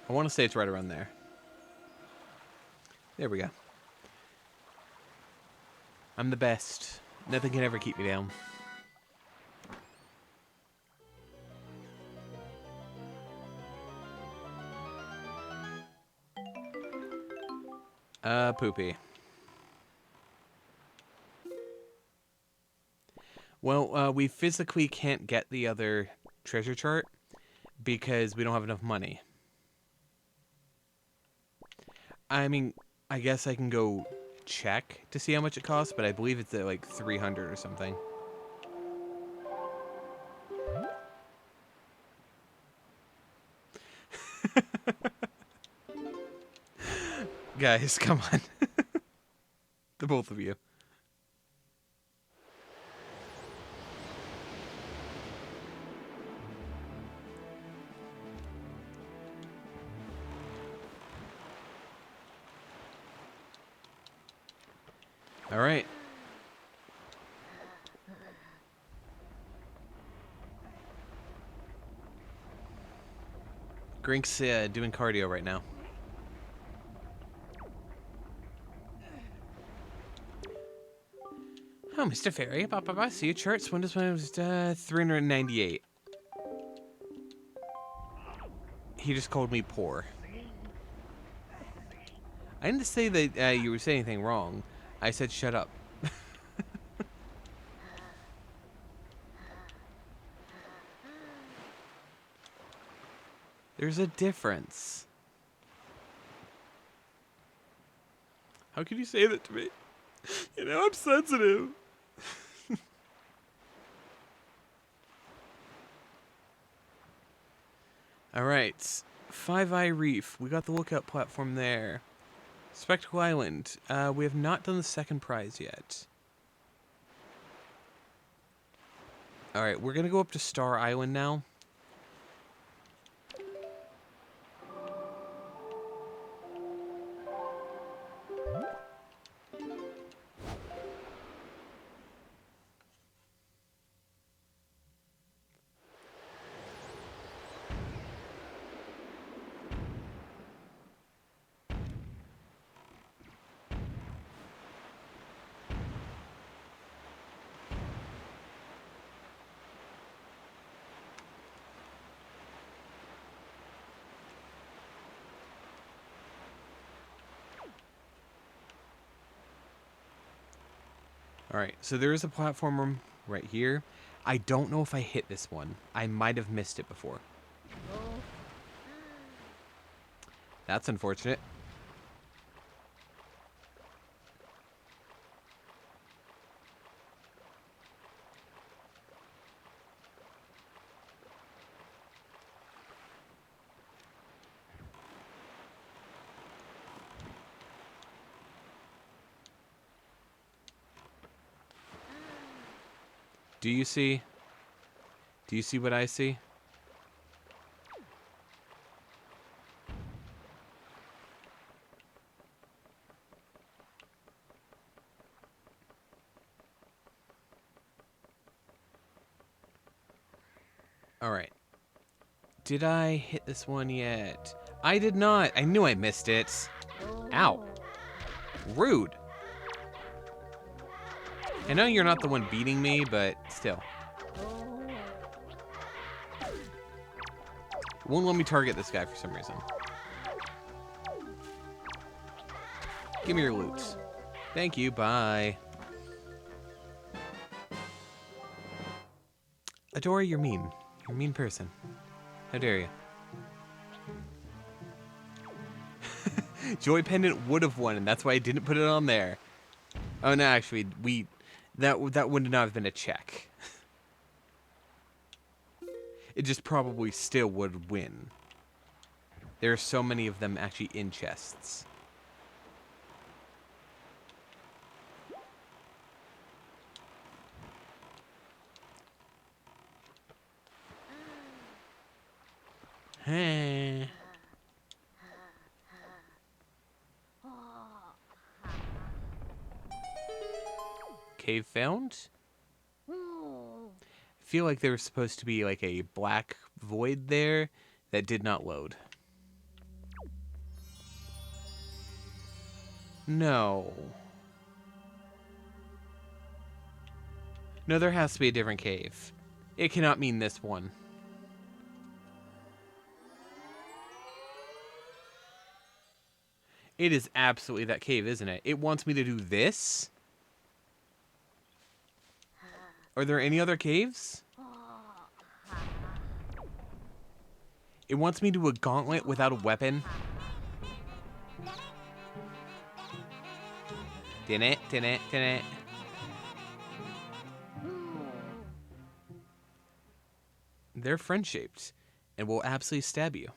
I want to say it's right around there. There we go. I'm the best. Nothing can ever keep me down. Poopy. Well, we physically can't get the other treasure chart because we don't have enough money. I mean, I guess I can go check to see how much it costs, but I believe it's at like 300 or something. Guys, come on. The both of you. All right. Grink's doing cardio right now. Oh, Mr. Fairy, I see your charts. When was 398. He just called me poor. I didn't say that you were saying anything wrong. I said shut up. There's a difference. How could you say that to me? You know, I'm sensitive. Alright. Five Eye Reef. We got the lookout platform there. Spectacle Island. We have not done the second prize yet. Alright, we're gonna go up to Star Island now. Alright, so there is a platform right here. I don't know if I hit this one. I might have missed it before. That's unfortunate. Do you see? Do you see what I see? Alright. Did I hit this one yet? I did not. I knew I missed it. Ow. Rude. I know you're not the one beating me, but still. It won't let me target this guy for some reason. Give me your loot. Thank you, bye. Adora, you're mean. You're a mean person. How dare you? Joy Pendant would have won, and that's why I didn't put it on there. Oh no, actually, that would not have been a check. It just probably still would win. There are so many of them actually in chests. Hey. Cave found. I feel like there was supposed to be like a black void there that did not load. No. No, there has to be a different cave. It cannot mean this one. It is absolutely that cave, isn't it? It wants me to do this? Are there any other caves? It wants me to do a gauntlet without a weapon? Didn't. They're friend-shaped and will absolutely stab you.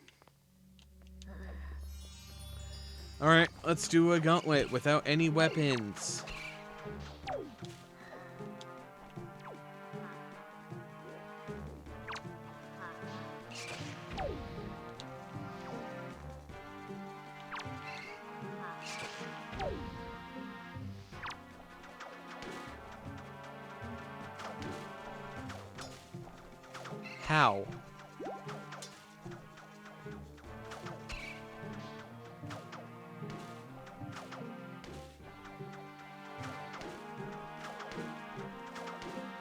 Alright, let's do a gauntlet without any weapons. How?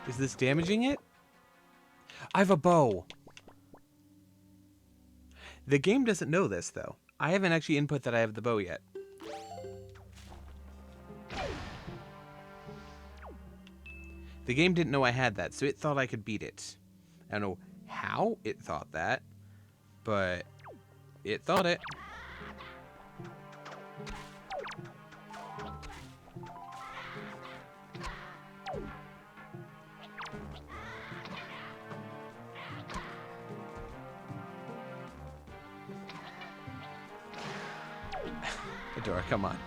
Is this damaging it? I have a bow. The game doesn't know this, though. I haven't actually input that I have the bow yet. The game didn't know I had that, so it thought I could beat it. I don't know how it thought that, but it thought it. Adora, come on.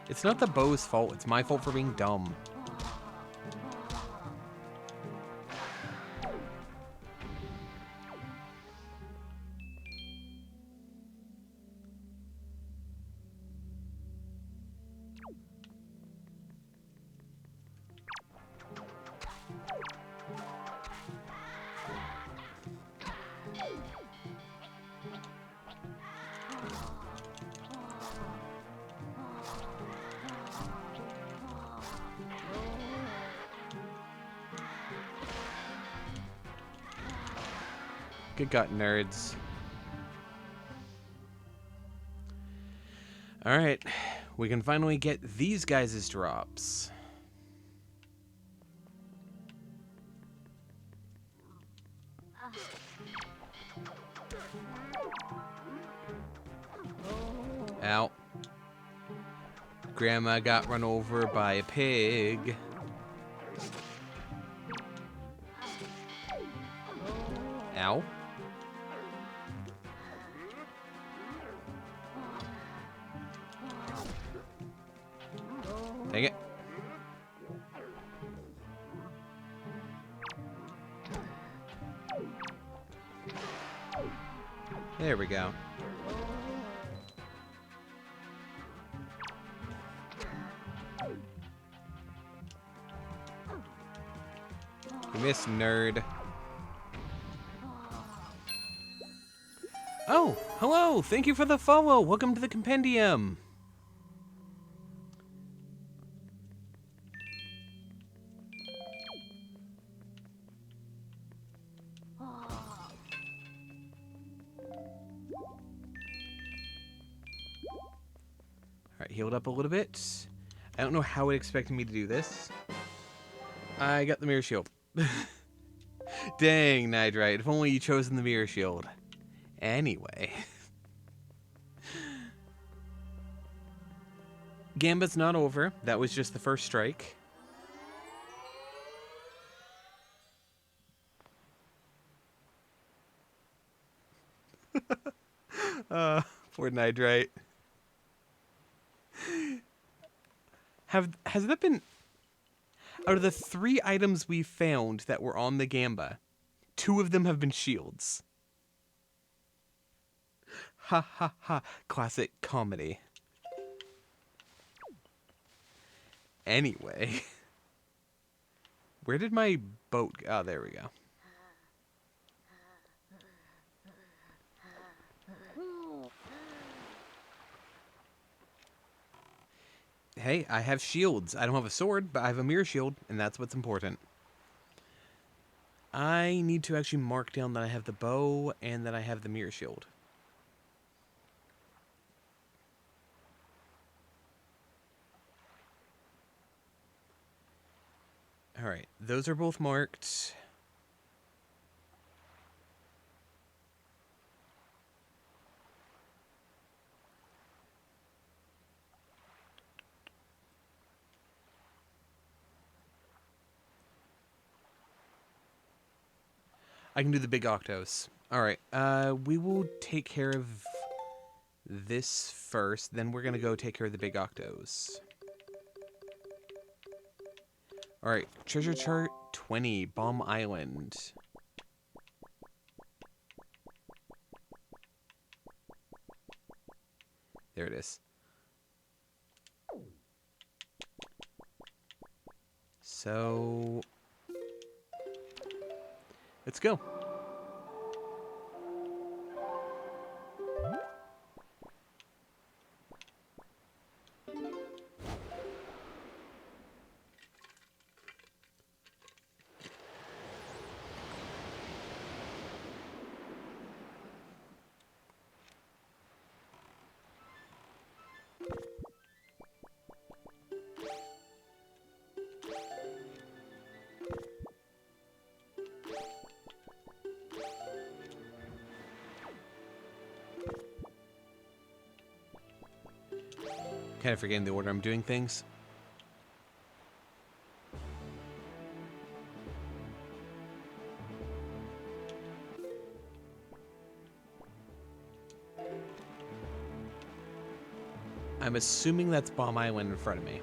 It's not the bow's fault, it's my fault for being dumb. Good gut, nerds. Alright, we can finally get these guys' drops. Ow. Grandma got run over by a pig. Ow. Dang it. There we go. You missed, nerd. Oh, hello! Thank you for the follow! Welcome to the compendium! Alright, healed up a little bit. I don't know how it expected me to do this. I got the mirror shield. Dang, Nidrite, if only you chosen the mirror shield. Anyway. Gambit's not over. That was just the first strike. Poor Nidrite. Has that been... Out of the 3 items we found that were on the Gamba, 2 of them have been shields. Ha ha ha. Classic comedy. Anyway. Where did my boat go? Oh, there we go. Hey, I have shields. I don't have a sword, but I have a mirror shield, and that's what's important. I need to actually mark down that I have the bow and that I have the mirror shield. Alright, those are both marked. I can do the big octos. Alright, we will take care of this first, then we're gonna go take care of the big octos. Alright, treasure chart 20, Bomb Island. There it is. So, let's go. Kind of forgetting the order I'm doing things. I'm assuming that's Bomb Island in front of me.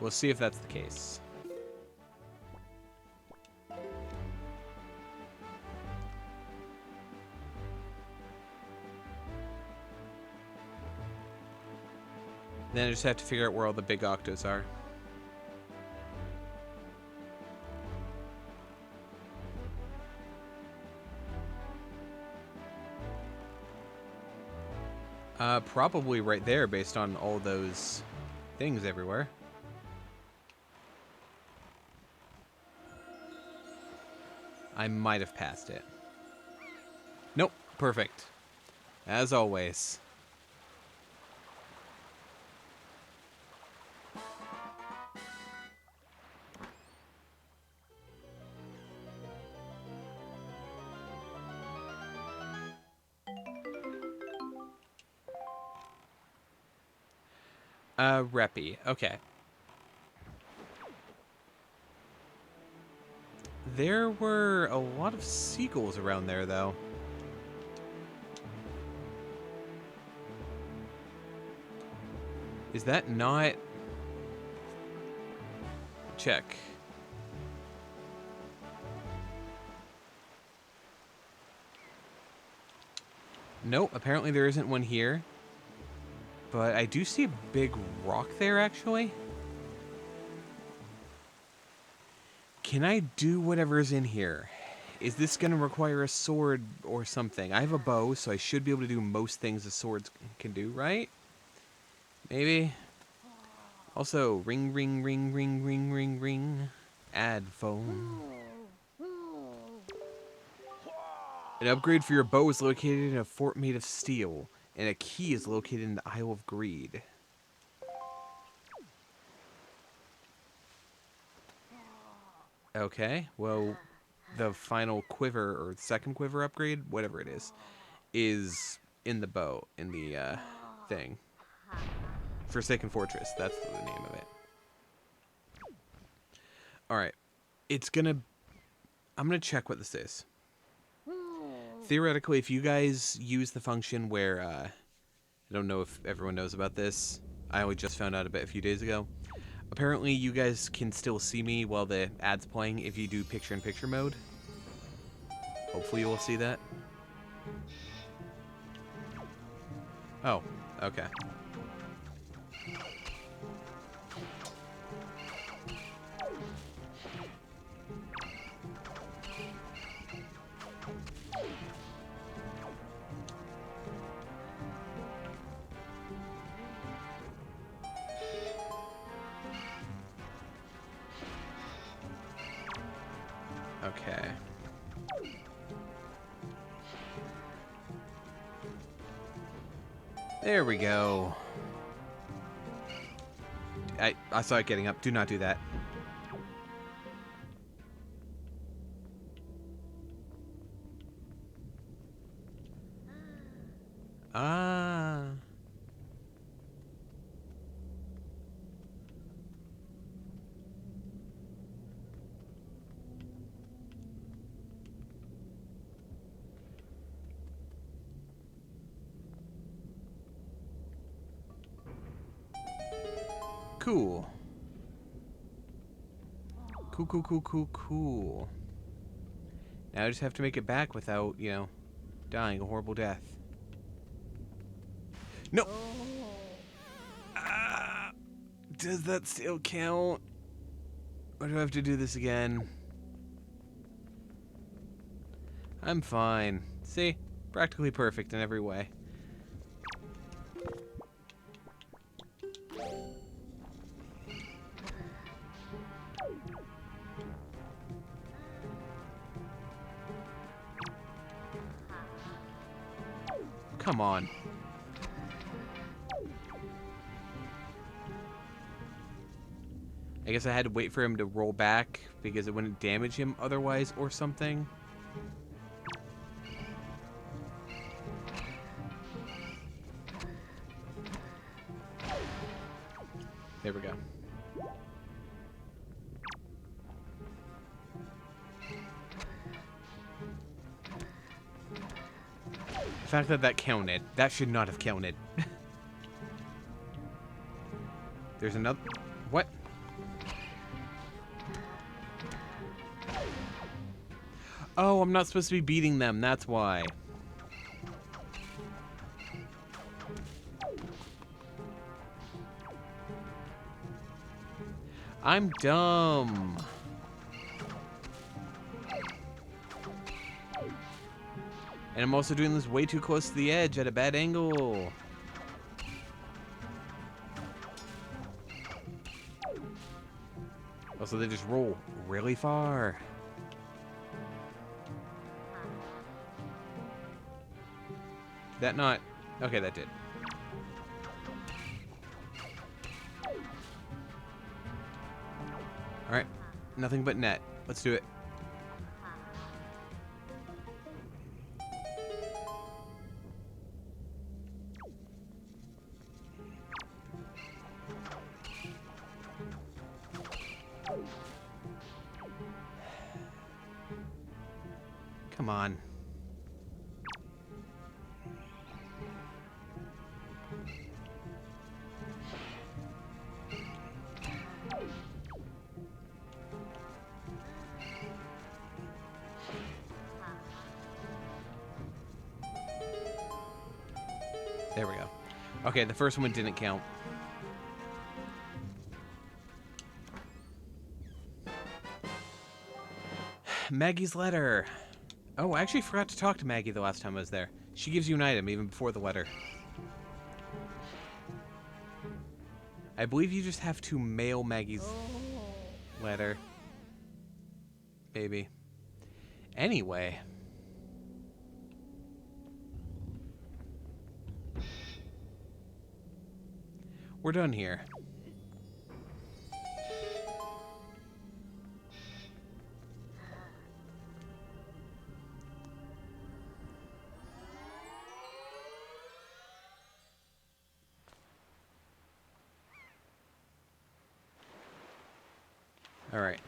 We'll see if that's the case. Then I just have to figure out where all the big octos are. Probably right there based on all those things everywhere. I might have passed it. Nope, perfect. As always. Reppy. Okay. There were a lot of seagulls around there, though. Is that not... Check. Nope, apparently there isn't one here. But I do see a big rock there, actually. Can I do whatever's in here? Is this going to require a sword or something? I have a bow, so I should be able to do most things a sword can do, right? Maybe. Also, ring, ring, ring, ring, ring, ring, ring. Add phone. An upgrade for your bow is located in a fort made of steel, and a key is located in the Isle of Greed. Okay, well, the final quiver, or second quiver upgrade, whatever it is in the bow, in the, thing. Forsaken Fortress, that's the name of it. Alright, I'm gonna check what this is. Theoretically, if you guys use the function where, I don't know if everyone knows about this, I only just found out about it a few days ago. Apparently, you guys can still see me while the ad's playing if you do picture-in-picture mode. Hopefully you will see that. Oh, okay. Okay. There we go. I saw it getting up. Do not do that. Ah. Cool. Cool, cool, cool, cool, cool. Now I just have to make it back without, you know, dying a horrible death. No! Ah, does that still count? Or do I have to do this again? I'm fine. See? Practically perfect in every way. Come on. I guess I had to wait for him to roll back because it wouldn't damage him otherwise or something. There we go. The fact that that counted, that should not have counted. There's another... What? Oh, I'm not supposed to be beating them, that's why. I'm dumb. And I'm also doing this way too close to the edge at a bad angle. Also, they just roll really far. Did that not... Okay, that did. Alright. Nothing but net. Let's do it. Come on. There we go. Okay, the first one didn't count. Maggie's letter. Oh, I actually forgot to talk to Maggie the last time I was there. She gives you an item even before the letter. I believe you just have to mail Maggie's letter. Maybe. Anyway. We're done here. All right.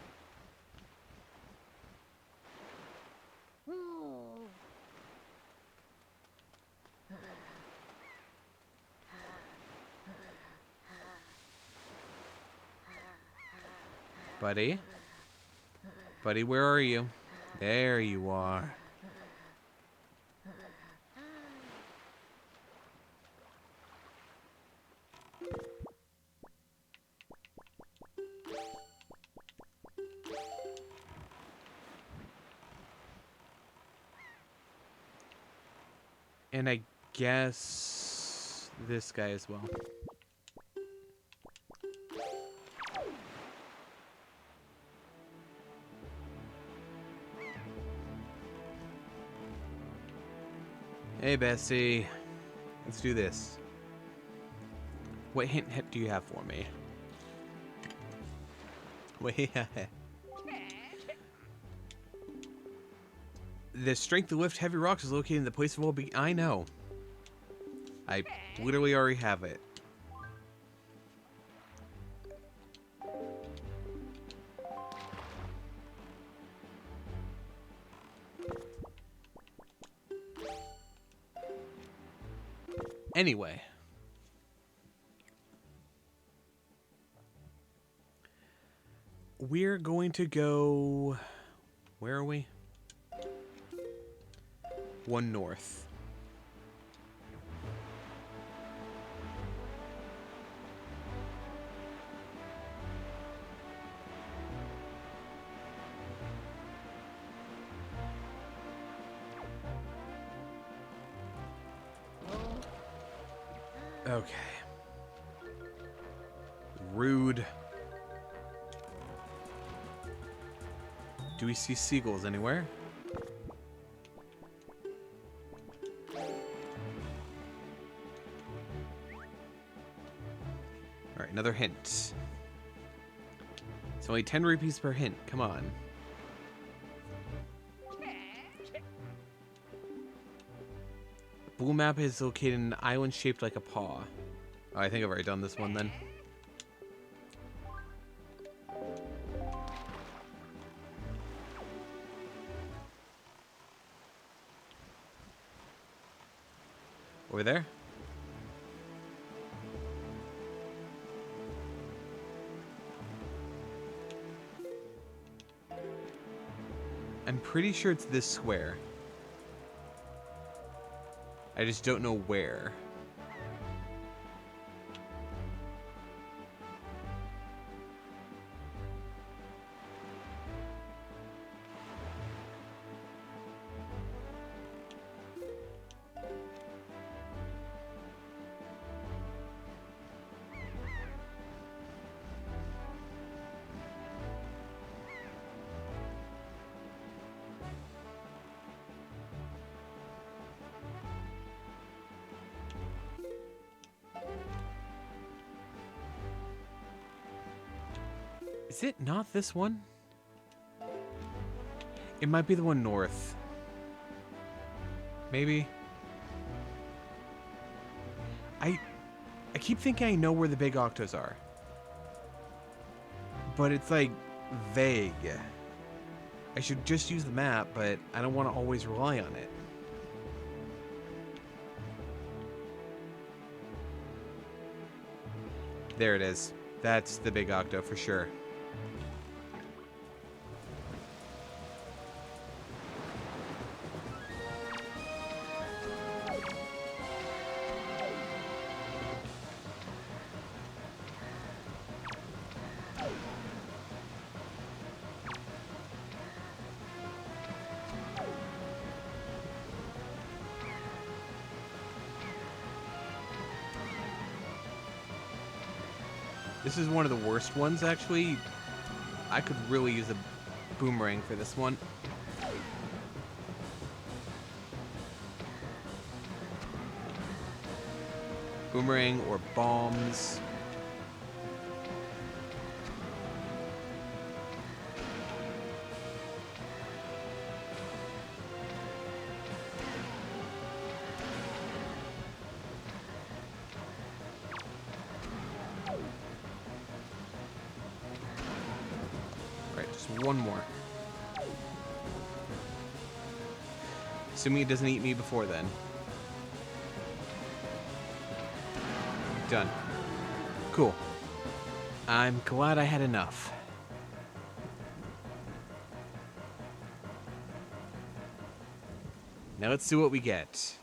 Buddy? Buddy, where are you? There you are. And I guess this guy as well. Hey, Bessie. Let's do this. What hint do you have for me? Wait. The strength to lift heavy rocks is located in the place of all be. I know. I literally already have it. Anyway. We're going to go... Where are we? One north. Okay. Rude. Do we see seagulls anywhere? Alright, another hint. It's only 10 rupees per hint. Come on. The blue map is located in an island shaped like a paw. Oh, I think I've already done this one then. Over there? I'm pretty sure it's this square. I just don't know where. Is it not this one? It might be the one north. Maybe. I keep thinking I know where the big octos are. But it's like vague. I should just use the map, but I don't want to always rely on it. There it is. That's the big octo for sure. This is one of the worst ones, actually. I could really use a boomerang for this one. Boomerang or bombs. One more. Assuming it doesn't eat me before then. Done. Cool. I'm glad I had enough. Now let's see what we get.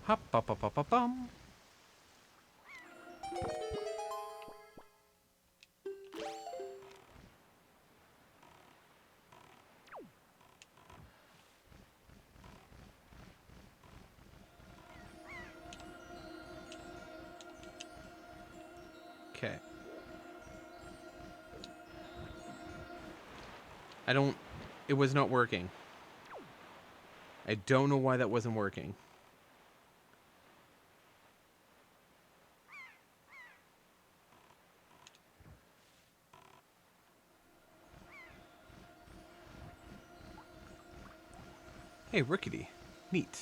Hop, hop, hop, hop, hop, bum. Okay. It was not working. I don't know why that wasn't working. Hey, Rickety. Neat.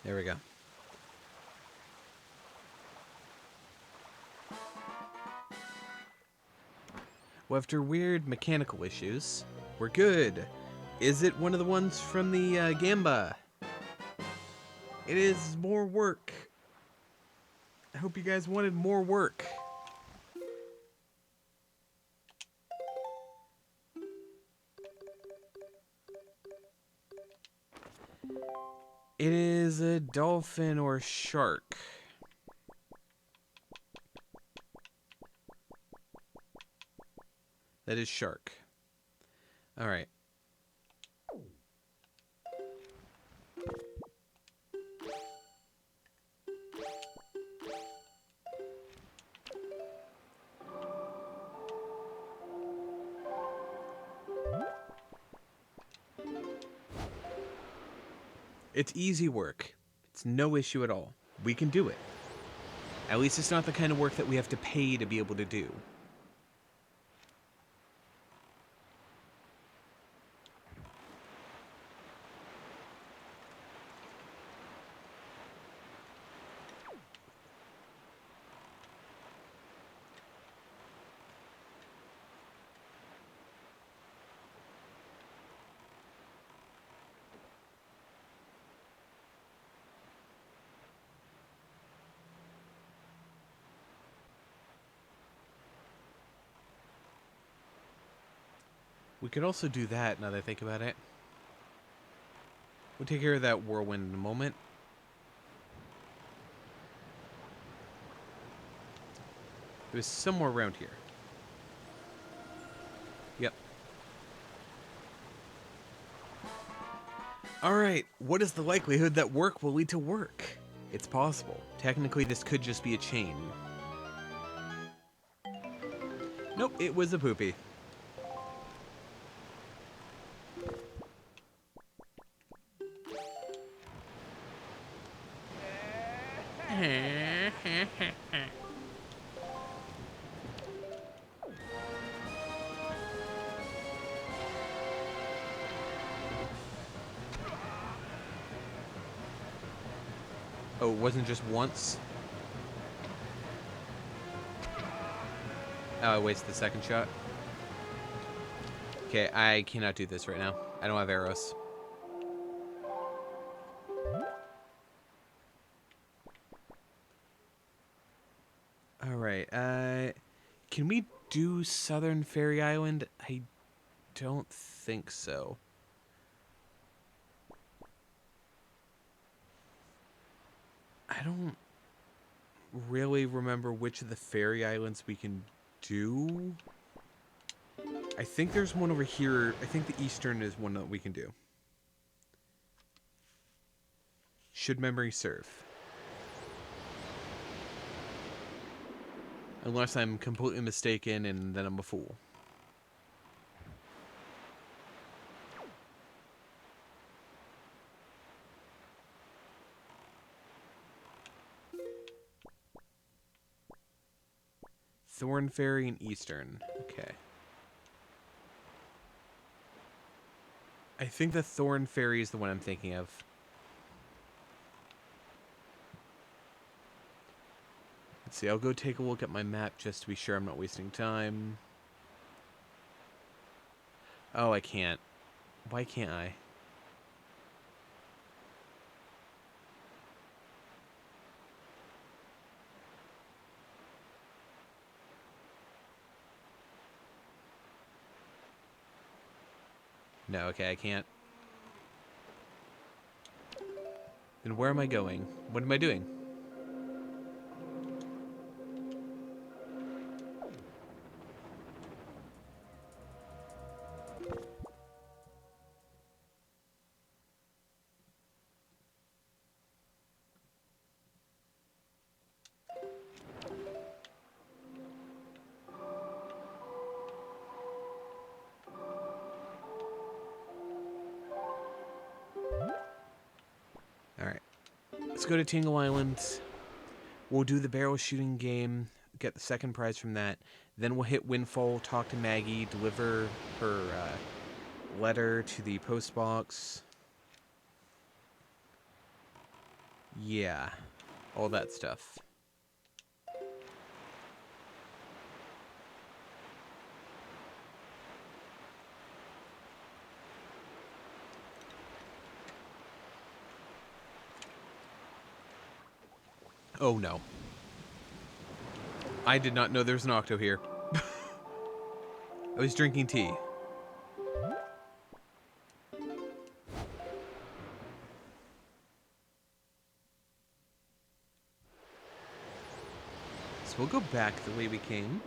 There we go. Well, after weird mechanical issues, we're good. Is it one of the ones from the Gamba? It is more work. I hope you guys wanted more work. It is a dolphin or shark. That is shark. All right. It's easy work. It's no issue at all. We can do it. At least it's not the kind of work that we have to pay to be able to do. We could also do that now that I think about it. We'll take care of that whirlwind in a moment. It was somewhere around here. Yep. Alright, what is the likelihood that work will lead to work? It's possible. Technically, this could just be a chain. Nope, it was a poopy. Oh, it wasn't just once? Oh, I wasted the second shot. Okay, I cannot do this right now. I don't have arrows. Alright, can we do Southern Fairy Island? I don't think so. I don't really remember which of the fairy islands we can do. I think there's one over here. I think the eastern is one that we can do. Should memory serve. Unless I'm completely mistaken and then I'm a fool. Thorn Fairy and Eastern. Okay. I think the Thorn Fairy is the one I'm thinking of. Let's see, I'll go take a look at my map just to be sure I'm not wasting time. Oh, I can't. Why can't I? No, okay, I can't. Then where am I going? What am I doing? Alright. Let's go to Tingle Island. We'll do the barrel shooting game, get the second prize from that. Then we'll hit Windfall, talk to Maggie, deliver her letter to the post box. Yeah, all that stuff. Oh no. I did not know there was an Octo here. I was drinking tea. So we'll go back the way we came.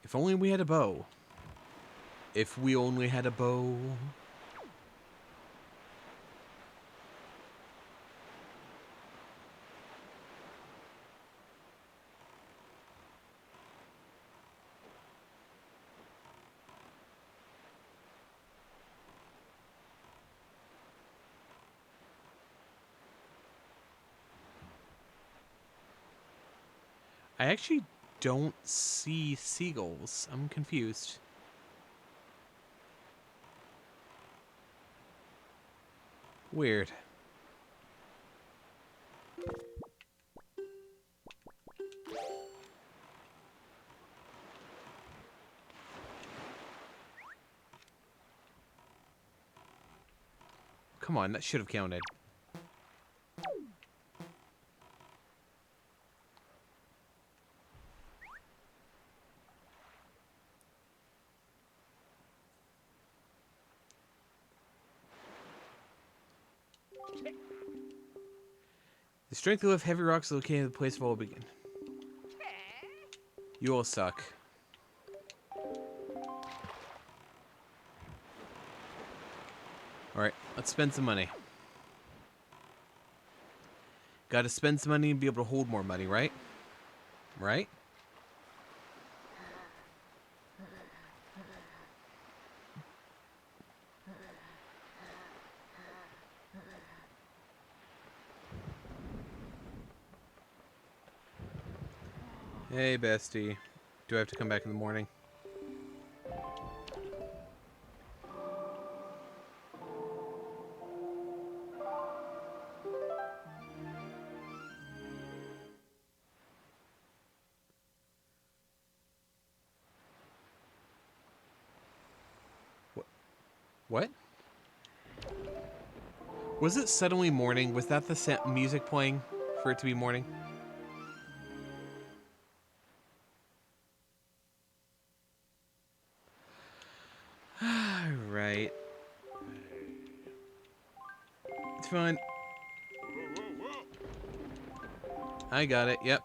If only we had a bow. If we only had a bow. I actually don't see seagulls. I'm confused. Weird. Come on, that should have counted. The strength to lift heavy rocks located in the place of all begin. You all suck. Alright, let's spend some money. Gotta spend some money and be able to hold more money, right? Right? Hey, bestie. Do I have to come back in the morning? What? Was it suddenly morning? Was that the music playing for it to be morning? Right. It's fine. I got it, yep.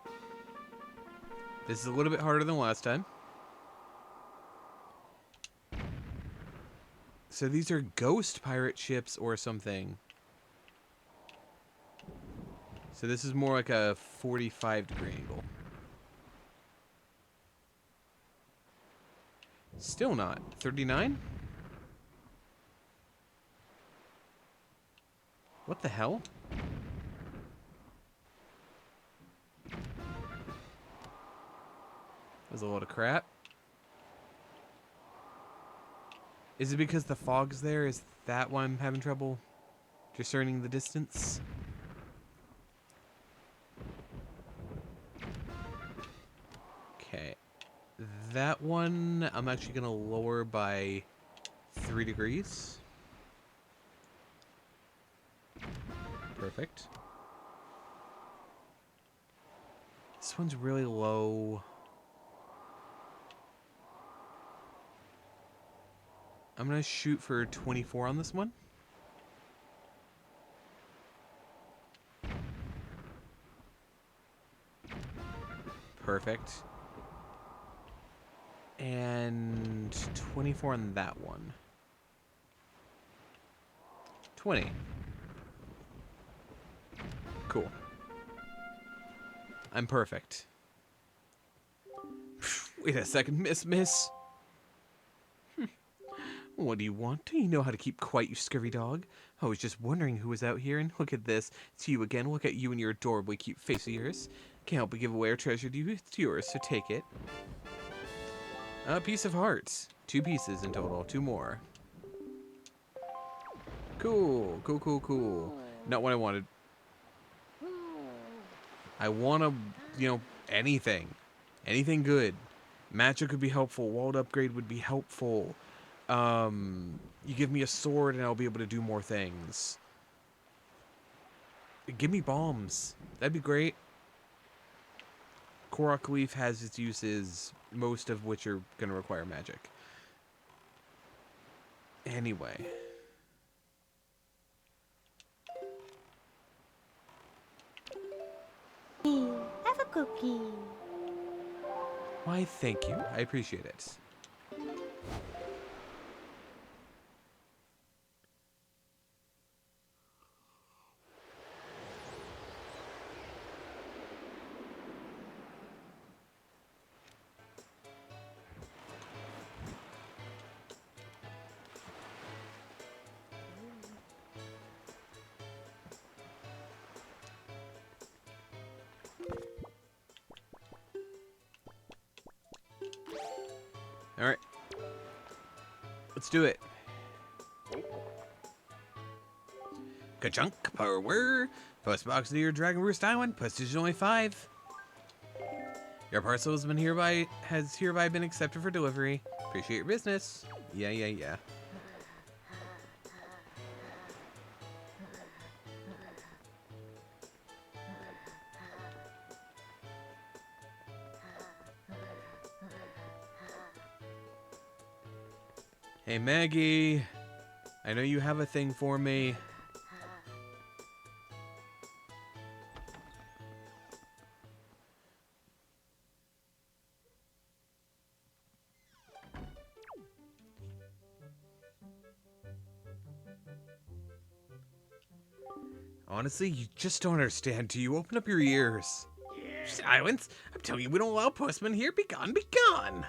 This is a little bit harder than last time. So these are ghost pirate ships or something. So this is more like a 45-degree angle. Still not. 39? What the hell? There's a lot of crap. Is it because the fog's there? Is that why I'm having trouble discerning the distance? Okay. That one, I'm actually going to lower by 3 degrees. Perfect. This one's really low. I'm going to shoot for 24 on this one. Perfect. And 24 on that one. 20. Cool. I'm perfect. Wait a second, miss. What do you want? Do you know how to keep quiet, you scurvy dog? I was just wondering who was out here, and look at this. It's you again. Look at you and your adorably cute face of yours. Can't help but give away our treasure to you. It's yours, so take it. A piece of heart. 2 pieces in total. 2 more. Cool. Not what I wanted. I want to, anything. Anything good. Magic would be helpful. Walled upgrade would be helpful. You give me a sword and I'll be able to do more things. Give me bombs. That'd be great. Korok Leaf has its uses, most of which are going to require magic. Anyway. Have a cookie. Why, thank you. I appreciate it. Alright. Let's do it. Ka-chunk, power. Postbox near Dragon Roost Island. Postage only 5. Your parcel has hereby been accepted for delivery. Appreciate your business. Yeah. Hey, Maggie. I know you have a thing for me. Honestly, you just don't understand, do you? Open up your ears. Silence! I'm telling you, we don't allow postmen here. Be gone, be gone!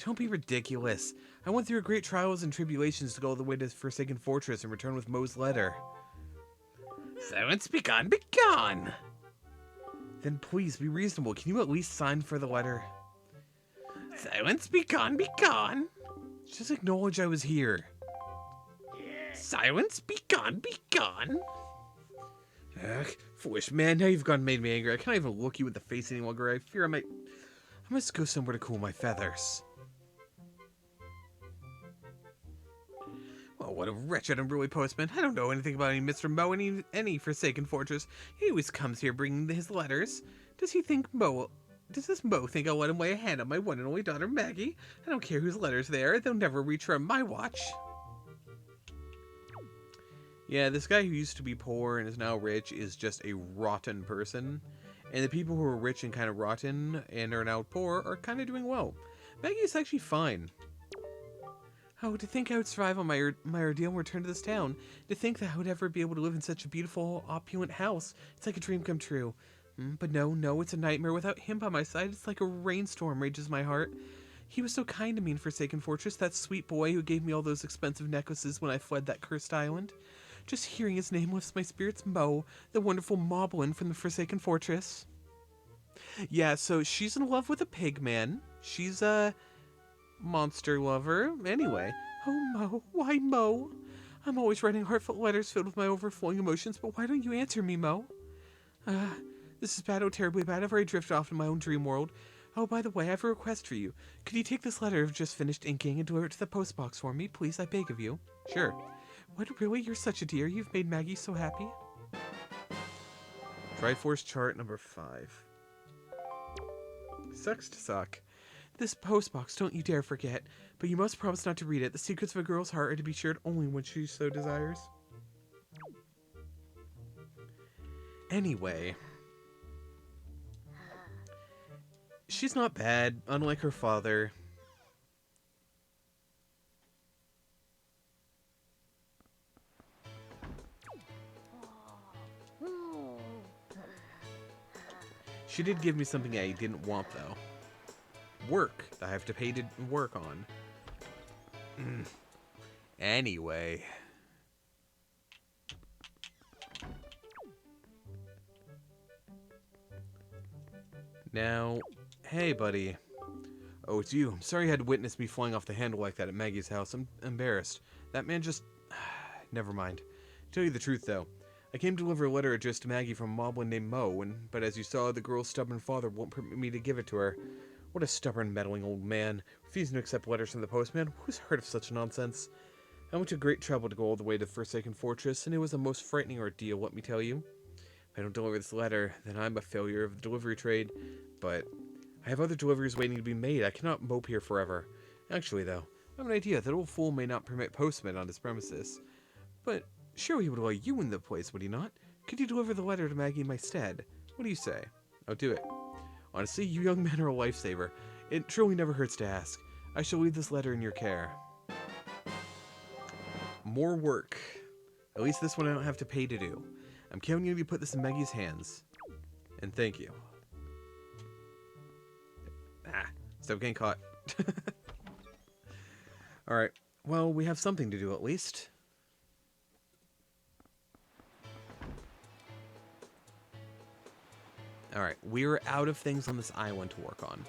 Don't be ridiculous. I went through great trials and tribulations to go all the way to Forsaken Fortress and return with Mo's letter. Silence, be gone, be gone! Then please, be reasonable. Can you at least sign for the letter? Silence, be gone, be gone! Just acknowledge I was here. Silence, be gone, be gone! Ugh, foolish man, now you've gone made me angry. I can't even look you in the face any longer. I fear I must go somewhere to cool my feathers. Well, what a wretched unruly postman. I don't know anything about any Mr. Mo in any Forsaken Fortress. He always comes here bringing his letters. Does this Mo think I'll let him lay a hand on my one and only daughter, Maggie? I don't care whose letters they are. They'll never reach her on my watch. Yeah, this guy who used to be poor and is now rich is just a rotten person. And the people who are rich and kind of rotten and are now poor are kind of doing well. Maggie's actually fine. Oh, to think I would survive on my ordeal and return to this town. To think that I would ever be able to live in such a beautiful, opulent house. It's like a dream come true. But no, it's a nightmare. Without him by my side, it's like a rainstorm rages my heart. He was so kind to me in Forsaken Fortress, that sweet boy who gave me all those expensive necklaces when I fled that cursed island. Just hearing his name lifts my spirits. Mo, the wonderful moblin from the Forsaken Fortress. Yeah, so she's in love with a pig man. She's a monster lover. Anyway. Oh, Mo. Why, Mo? I'm always writing heartfelt letters filled with my overflowing emotions, but why don't you answer me, Mo? This is bad, oh terribly bad. I've already drifted off in my own dream world. Oh, by the way, I have a request for you. Could you take this letter I've just finished inking and deliver it to the postbox for me? Please, I beg of you. Sure. What, really? You're such a dear. You've made Maggie so happy. Triforce chart number 5. Sucks to suck. This postbox, don't you dare forget. But you must promise not to read it. The secrets of a girl's heart are to be shared only when she so desires. Anyway. She's not bad, unlike her father. She did give me something I didn't want, though. Work that I have to pay to work on. Anyway. Now, hey, buddy. Oh, it's you. I'm sorry you had to witness me flying off the handle like that at Maggie's house. I'm embarrassed. That man just... Never mind. Tell you the truth, though. I came to deliver a letter addressed to Maggie from a moblin named Mo, but as you saw, the girl's stubborn father won't permit me to give it to her. What a stubborn, meddling old man. Refusing to accept letters from the postman. Who's heard of such nonsense? I went to great trouble to go all the way to the Forsaken Fortress, and it was a most frightening ordeal, let me tell you. If I don't deliver this letter, then I'm a failure of the delivery trade, but I have other deliveries waiting to be made. I cannot mope here forever. Actually, though, I have an idea. That old fool may not permit postmen on his premises, but sure he would allow you in the place, would he not? Could you deliver the letter to Maggie in my stead? What do you say? I'll do it. Honestly, you young men are a lifesaver. It truly never hurts to ask. I shall leave this letter in your care. More work. At least this one I don't have to pay to do. I'm counting on you to put this in Maggie's hands. And thank you. Stop getting caught. Alright. Well, we have something to do at least. Alright, we're out of things on this island to work on.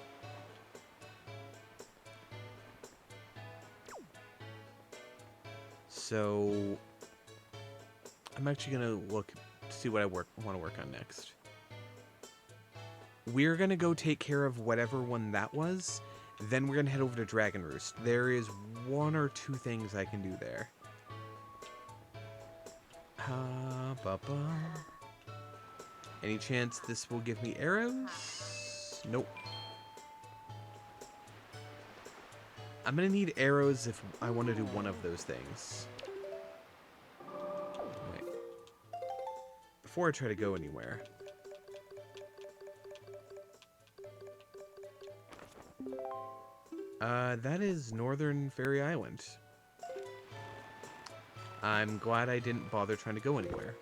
So I'm actually going to look to see what I want to work on next. We're going to go take care of whatever one that was. Then we're going to head over to Dragon Roost. There is one or two things I can do there. Any chance this will give me arrows? Nope. I'm going to need arrows if I want to do one of those things. Wait. Before I try to go anywhere. That is Northern Fairy Island. I'm glad I didn't bother trying to go anywhere.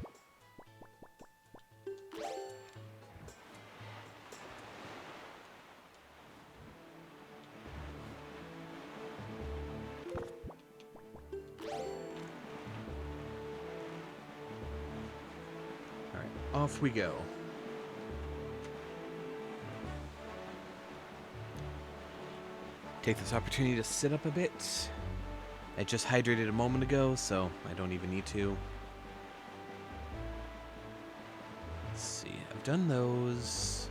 Alright, off we go. Take this opportunity to sit up a bit. I just hydrated a moment ago, so I don't even need to. Let's see, I've done those.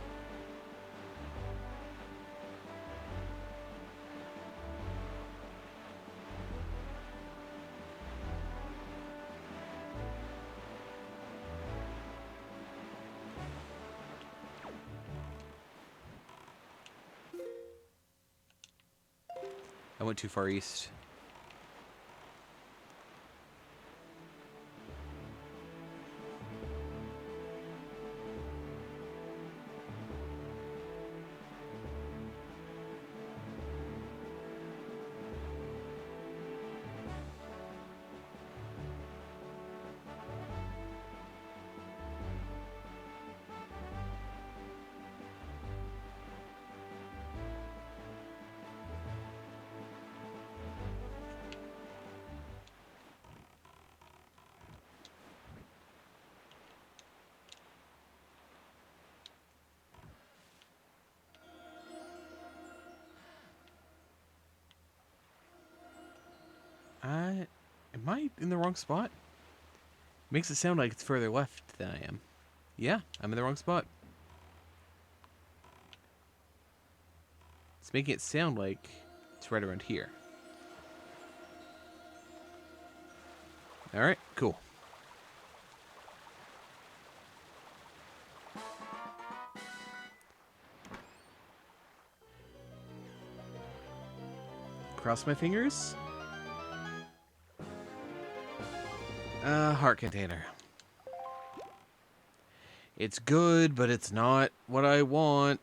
I went too far east. Am I in the wrong spot? Makes it sound like it's further left than I am. Yeah, I'm in the wrong spot. It's making it sound like it's right around here. Alright, cool. Cross my fingers. Heart container. It's good, but it's not what I want.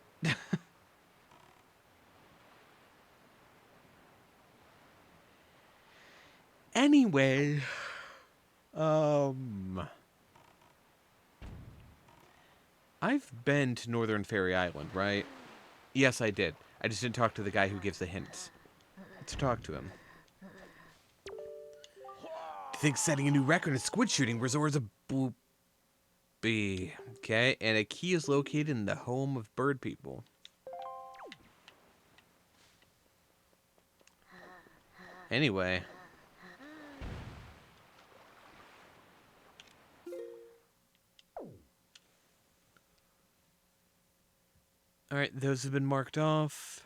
Anyway, I've been to Northern Fairy Island, right? Yes, I did. I just didn't talk to the guy who gives the hints. Let's talk to him. Do you think setting a new record in squid shooting restores a boopy? Okay, and a key is located in the home of bird people. Anyway. Alright, those have been marked off.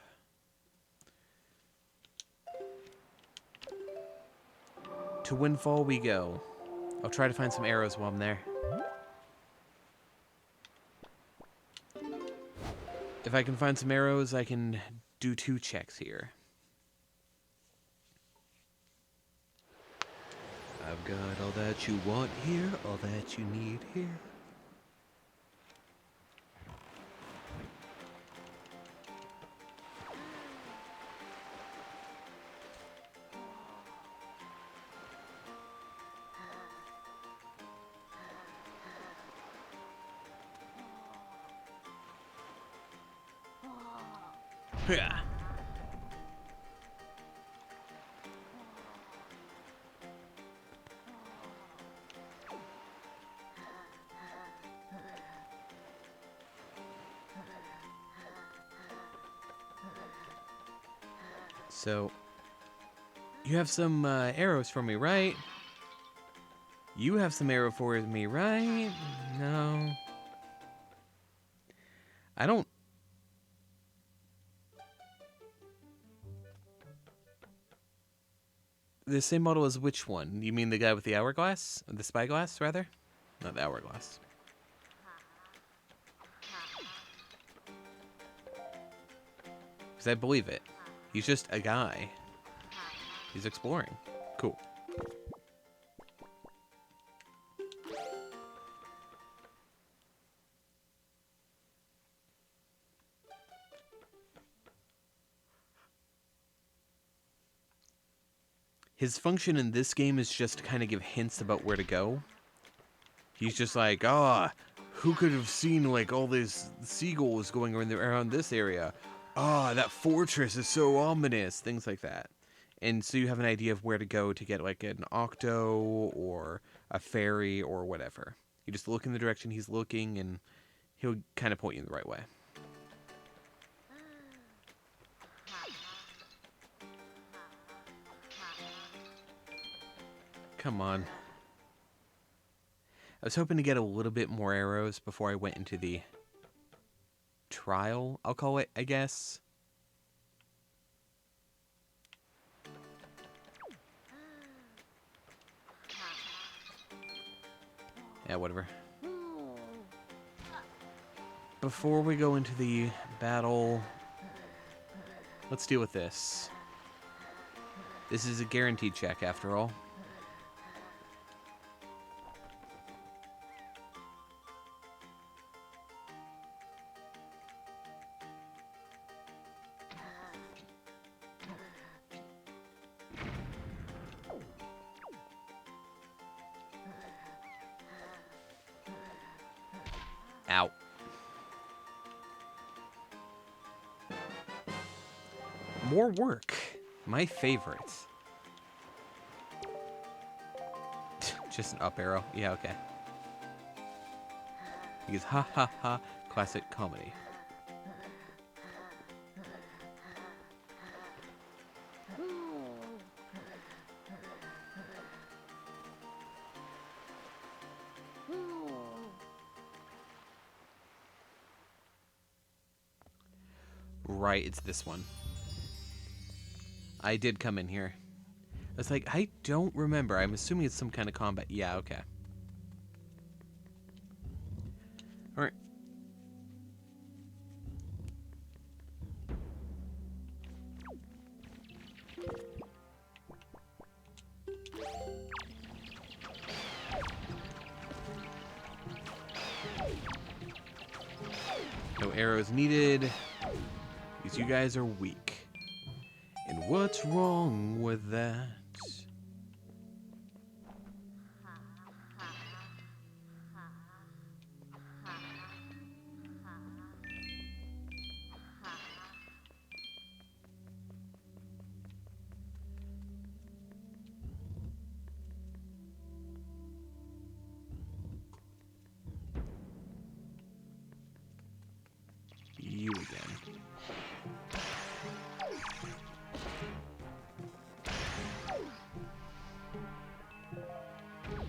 To Windfall we go. I'll try to find some arrows while I'm there. If I can find some arrows, I can do 2 checks here. I've got all that you want here, all that you need here. Yeah. So, you have some arrows for me, right? You have some arrow for me, right? No. I don't... The same model as which one? You mean the guy with the hourglass? The spyglass, rather? Not the hourglass. Because I believe it. He's just a guy. He's exploring. Cool. His function in this game is just to kind of give hints about where to go. He's just like, who could have seen like all these seagulls going around this area? That fortress is so ominous. Things like that. And so you have an idea of where to go to get like an octo or a fairy or whatever. You just look in the direction he's looking and he'll kind of point you in the right way. Come on. I was hoping to get a little bit more arrows before I went into the trial, I'll call it, I guess. Yeah, whatever. Before we go into the battle, let's deal with this. This is a guaranteed check, after all. Ow. More work. My favorite. Just an up arrow. Yeah, okay. Because ha ha ha, classic comedy. Right, it's this one. I did come in here. I was like, I don't remember. I'm assuming it's some kind of combat. Yeah, okay. Alright. No arrows needed. Because you guys are weak. And what's wrong with that? You again.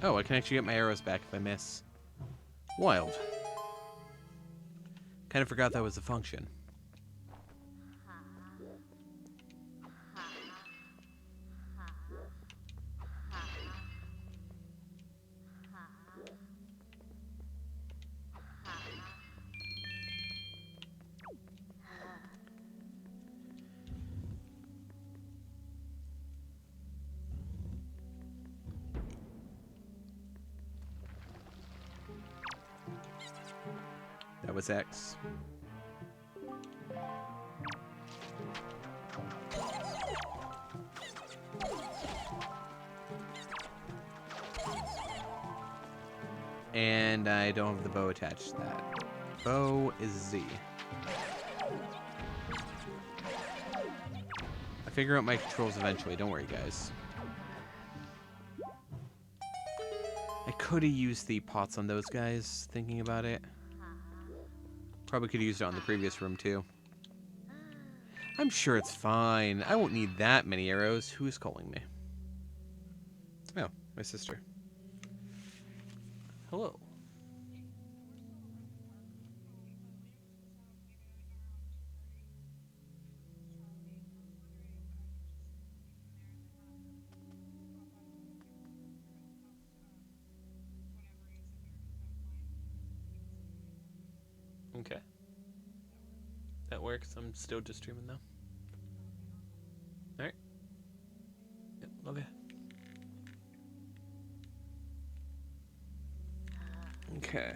Oh, I can actually get my arrows back if I miss. Wild. Kind of forgot that was a function. That was X. And I don't have the bow attached to that. Bow is Z. I figure out my controls eventually, don't worry guys. I could have used the pots on those guys, thinking about it. Probably could have used it on the previous room too. I'm sure it's fine. I won't need that many arrows. Who's calling me? Oh, my sister. Hello. Okay. That works. I'm still just streaming though. Alright. Yep, love ya. Okay.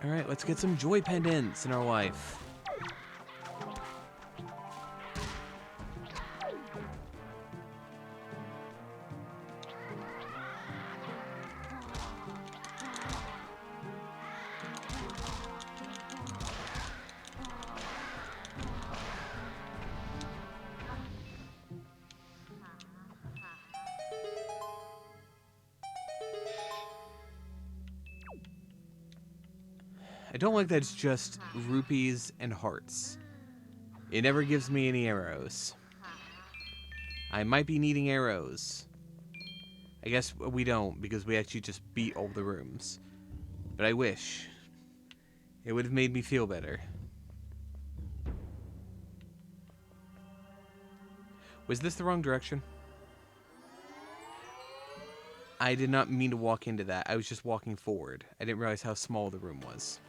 Alright, let's get some joy pendants in our life. I don't like that it's just rupees and hearts. It never gives me any arrows. I might be needing arrows. I guess we don't, because we actually just beat all the rooms. But I wish. It would have made me feel better. Was this the wrong direction? I did not mean to walk into that. I was just walking forward. I didn't realize how small the room was.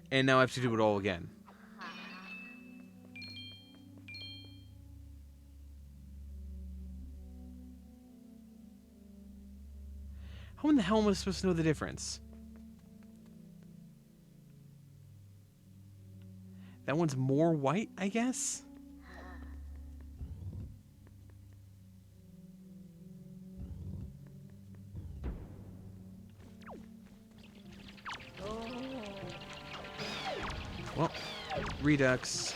And now I have to do it all again. How in the hell am I supposed to know the difference? That one's more white, I guess? Well, Redux.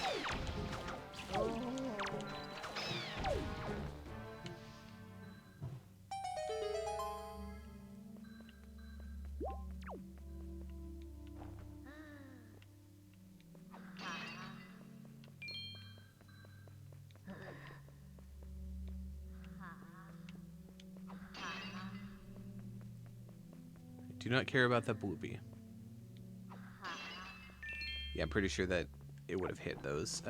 I do not care about that bloopy. Yeah, I'm pretty sure that it would have hit those.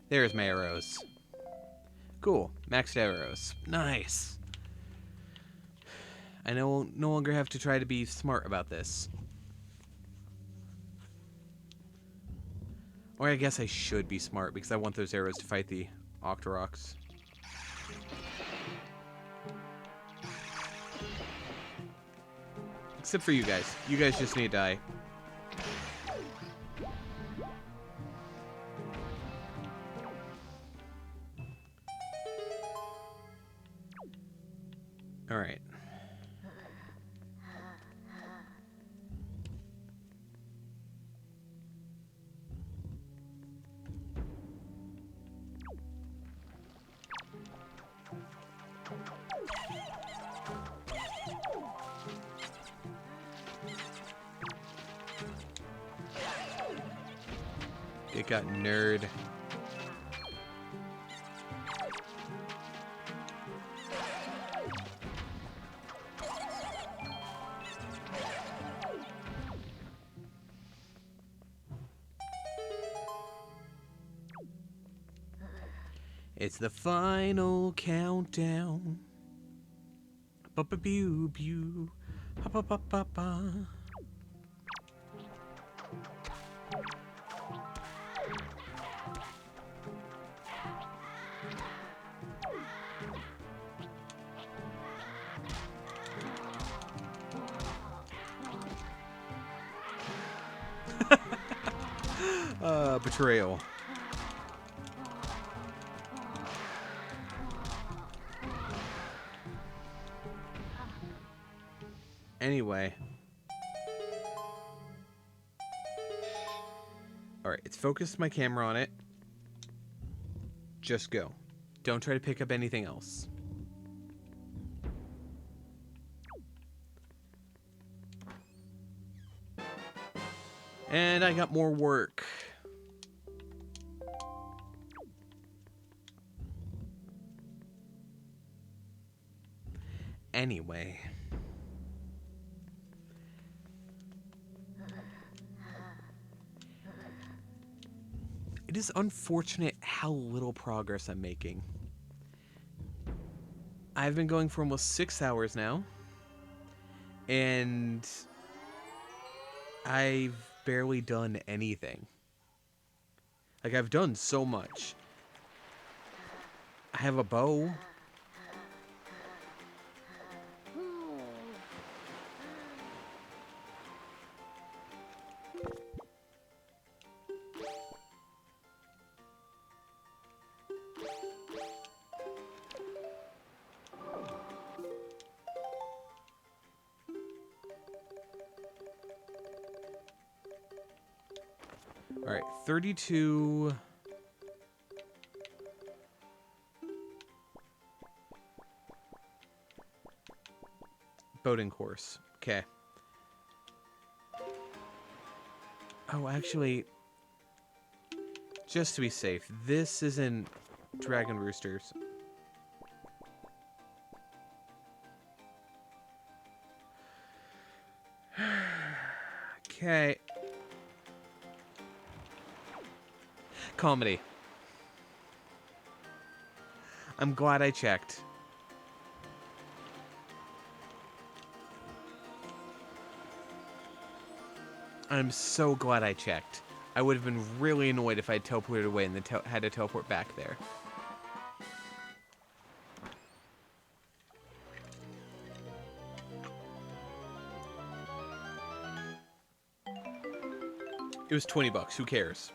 There's my arrows. Cool. Maxed arrows. Nice. I no longer have to try to be smart about this. Or I guess I should be smart because I want those arrows to fight the Octoroks. Except for you guys. You guys just need to die. Alright. It got nerd. It's the final countdown. Ba ba pew pew. Ha ba ba ba ba. Betrayal. Anyway. Alright, it's focused my camera on it. Just go. Don't try to pick up anything else. And I got more work. Anyway. It is unfortunate how little progress I'm making. I've been going for almost 6 hours now. And I've barely done anything. Like, I've done so much. I have a bow. Alright, 32... boating course. Okay. Oh, actually... just to be safe, this isn't Dragon Roosters. Okay. Comedy. I'm glad I checked. I'm so glad I checked. I would have been really annoyed if I teleported away and then had to teleport back there. It was $20. Who cares?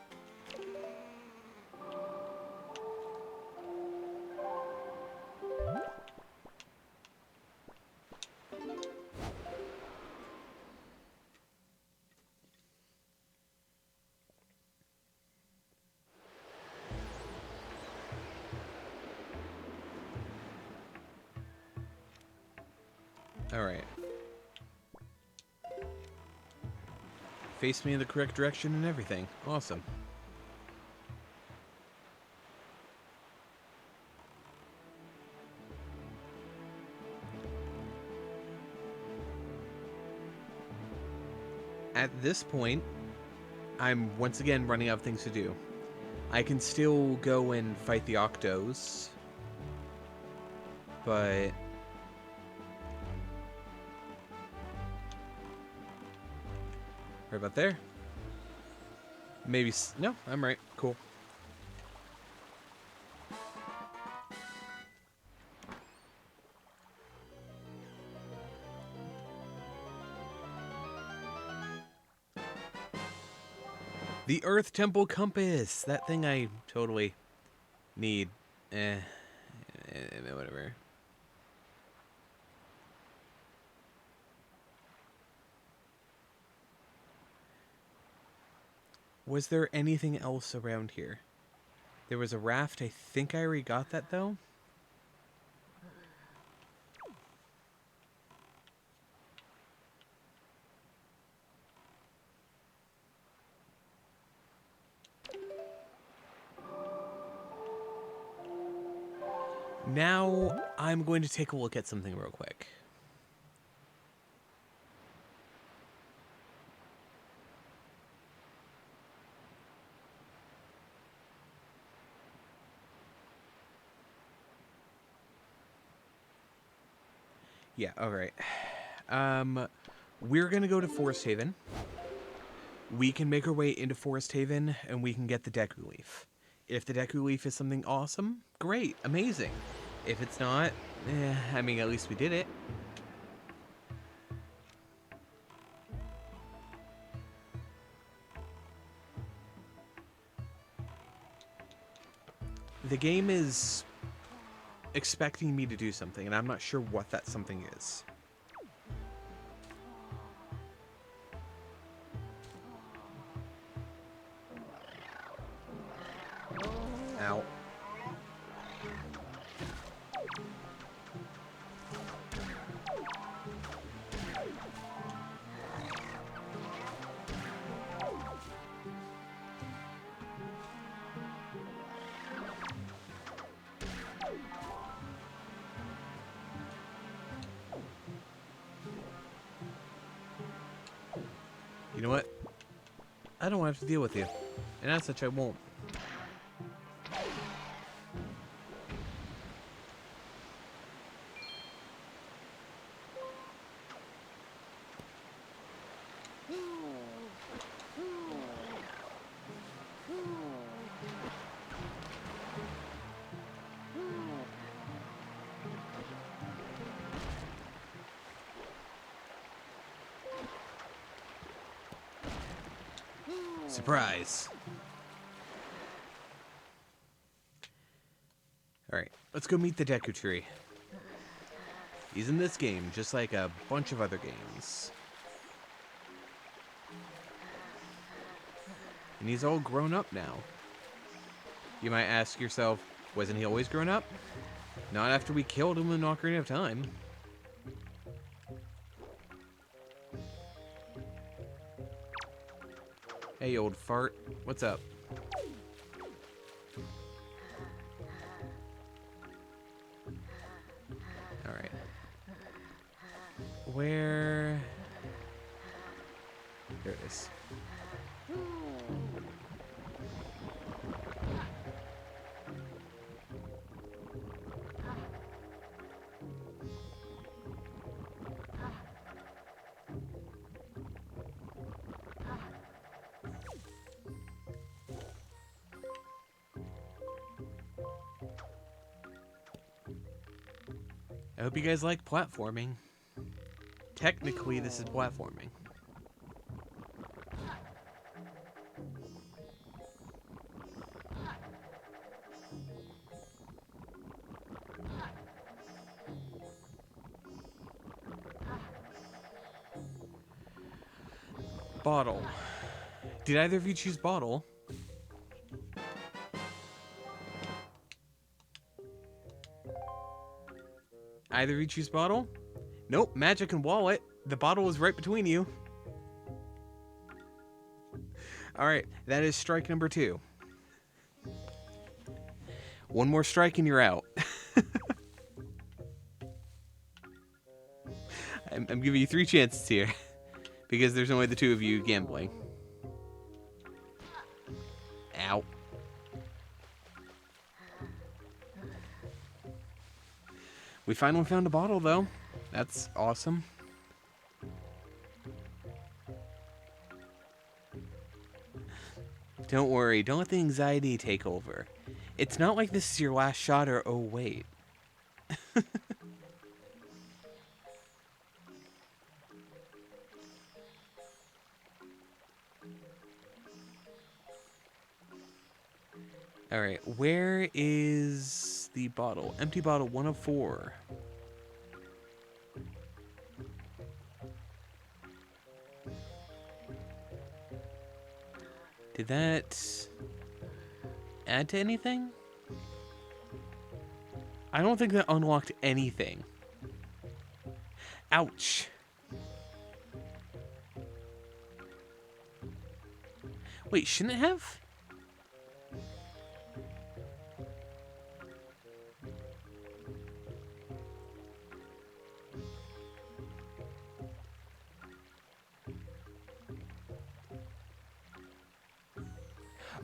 All right. Face me in the correct direction and everything. Awesome. at this point, I'm once again running out of things to do. I can still go and fight the Octos, but right about there. Maybe no, I'm right. Cool. The Earth Temple Compass! That thing I totally need. Whatever. Was there anything else around here? There was a raft. I think I already got that, though. Now, I'm going to take a look at something real quick. Yeah, alright. We're gonna go to Forest Haven. We can make our way into Forest Haven, and we can get the Deku Leaf. If the Deku Leaf is something awesome, great, amazing. If it's not, I mean, at least we did it. The game is expecting me to do something, and I'm not sure what that something is. Ow. You know what? I don't have to deal with you. And as such, I won't. Surprise. Alright, let's go meet the Deku Tree. He's in this game, just like a bunch of other games. And he's all grown up now. You might ask yourself, wasn't he always grown up? Not after we killed him in Ocarina of Time. Hey, old fart. What's up? Alright. Where... There it is. I hope you guys like platforming. Technically, this is platforming. Bottle. Did either of you choose bottle? Either of you choose bottle? Nope, magic and wallet. The bottle is right between you. Alright, that is strike number 2. One more strike and you're out. I'm giving you 3 chances here. Because there's only the two of you gambling. Ow. We finally found a bottle, though. That's awesome. Don't worry, don't let the anxiety take over. It's not like this is your last shot or, oh, wait. Alright, where is the bottle? Empty bottle 104. Did that add to anything? I don't think that unlocked anything. Ouch. Wait, shouldn't it have?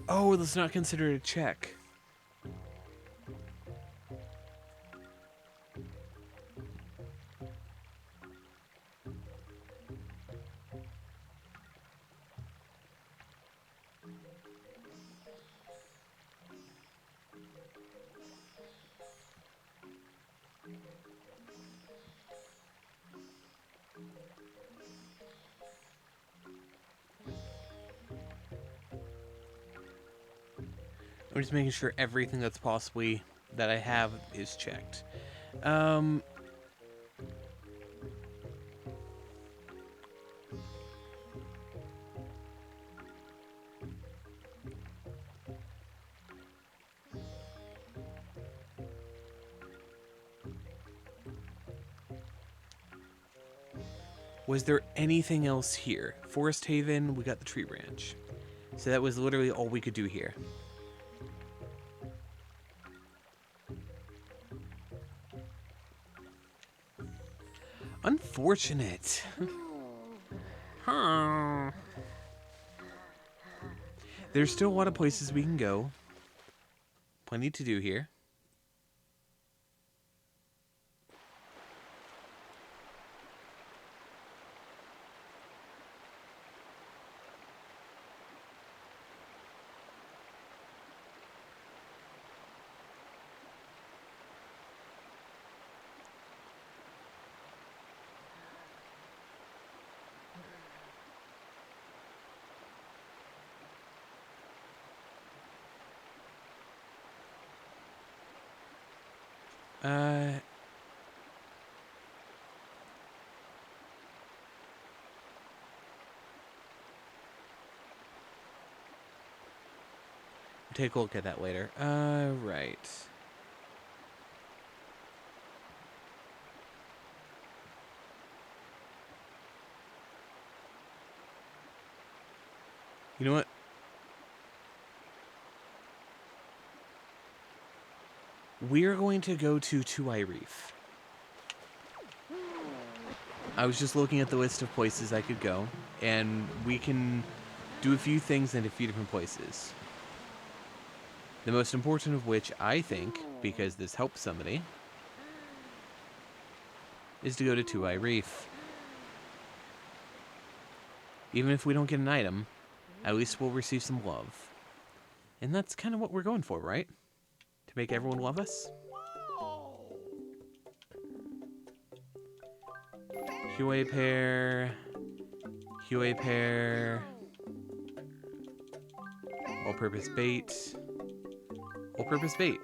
Oh, that's not considered a check. I'm just making sure everything that's possibly that I have is checked. Was there anything else here? Forest Haven, we got the tree branch. So that was literally all we could do here. Unfortunate. Hmm. There's still a lot of places we can go. Plenty to do here. Take a look at that later. Right. You know what? We're going to go to Two-Eye Reef. I was just looking at the list of places I could go, and we can do a few things in a few different places. The most important of which, I think, because this helps somebody, is to go to Two-Eye Reef. Even if we don't get an item, at least we'll receive some love. And that's kind of what we're going for, right? To make everyone love us? Huey pear. Huey pear. All-purpose bait. All-purpose bait.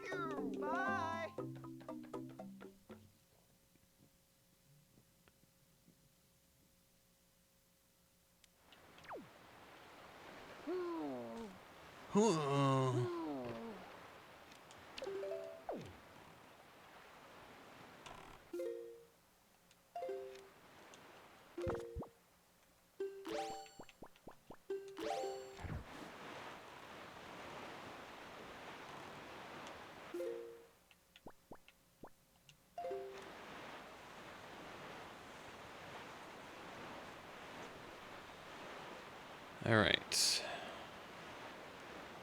Alright.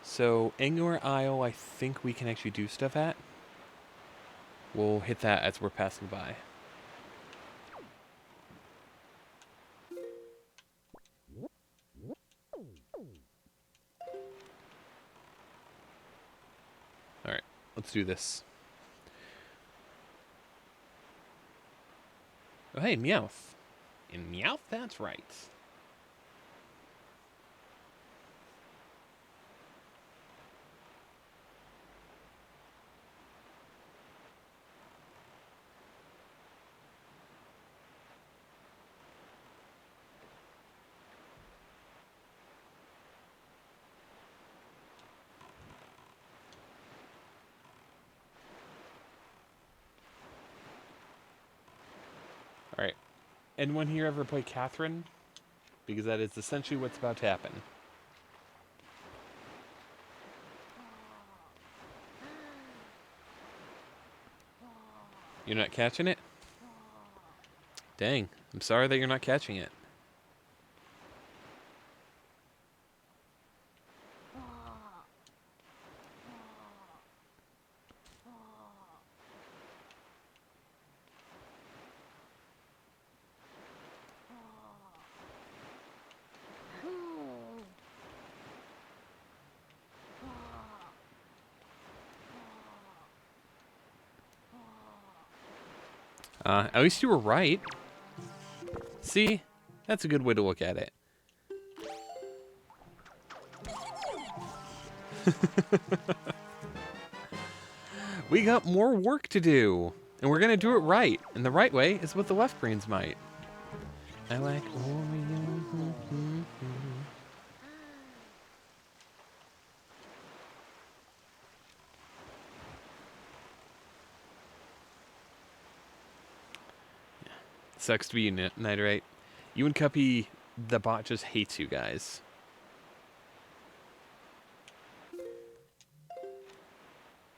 So, Angor Isle, I think we can actually do stuff at. We'll hit that as we're passing by. Alright, let's do this. Oh, hey, Meowth. In Meowth, that's right. Alright. Anyone here ever play Catherine? Because that is essentially what's about to happen. You're not catching it? Dang. I'm sorry that you're not catching it. At least you were right. See? That's a good way to look at it. We got more work to do. And we're gonna do it right. And the right way is with the left brains might. I like Oreo. Sucks to be you, Nitrite. You and Cuppy, the bot just hates you guys.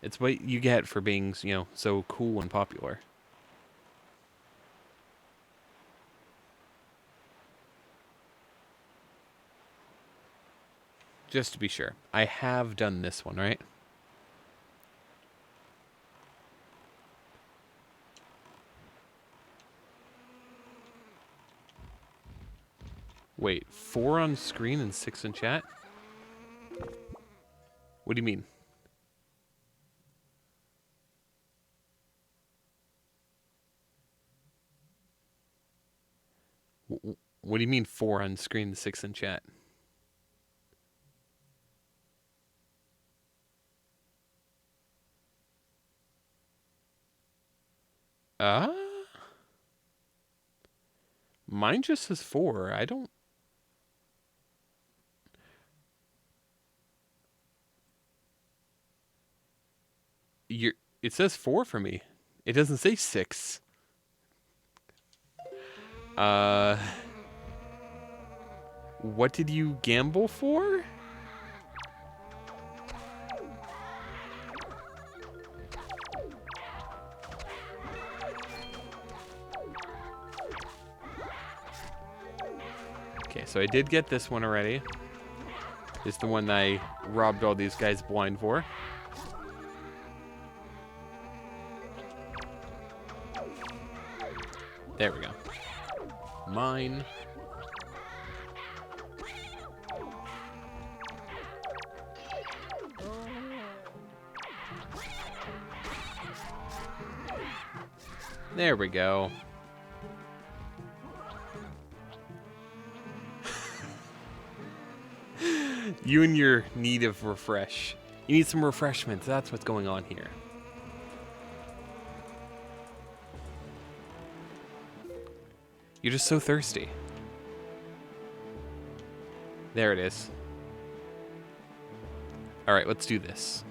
It's what you get for being, you know, so cool and popular. Just to be sure. I have done this one, right? Wait, 4 on screen and 6 in chat? What do you mean? What do you mean 4 on screen and 6 in chat? Mine just says 4. I don't... It says 4 for me. It doesn't say 6. What did you gamble for? Okay, so I did get this one already. It's the one that I robbed all these guys blind for. There we go. Mine. There we go. You and your need of refresh. You need some refreshments. That's what's going on here. You're just so thirsty. There it is. All right, let's do this.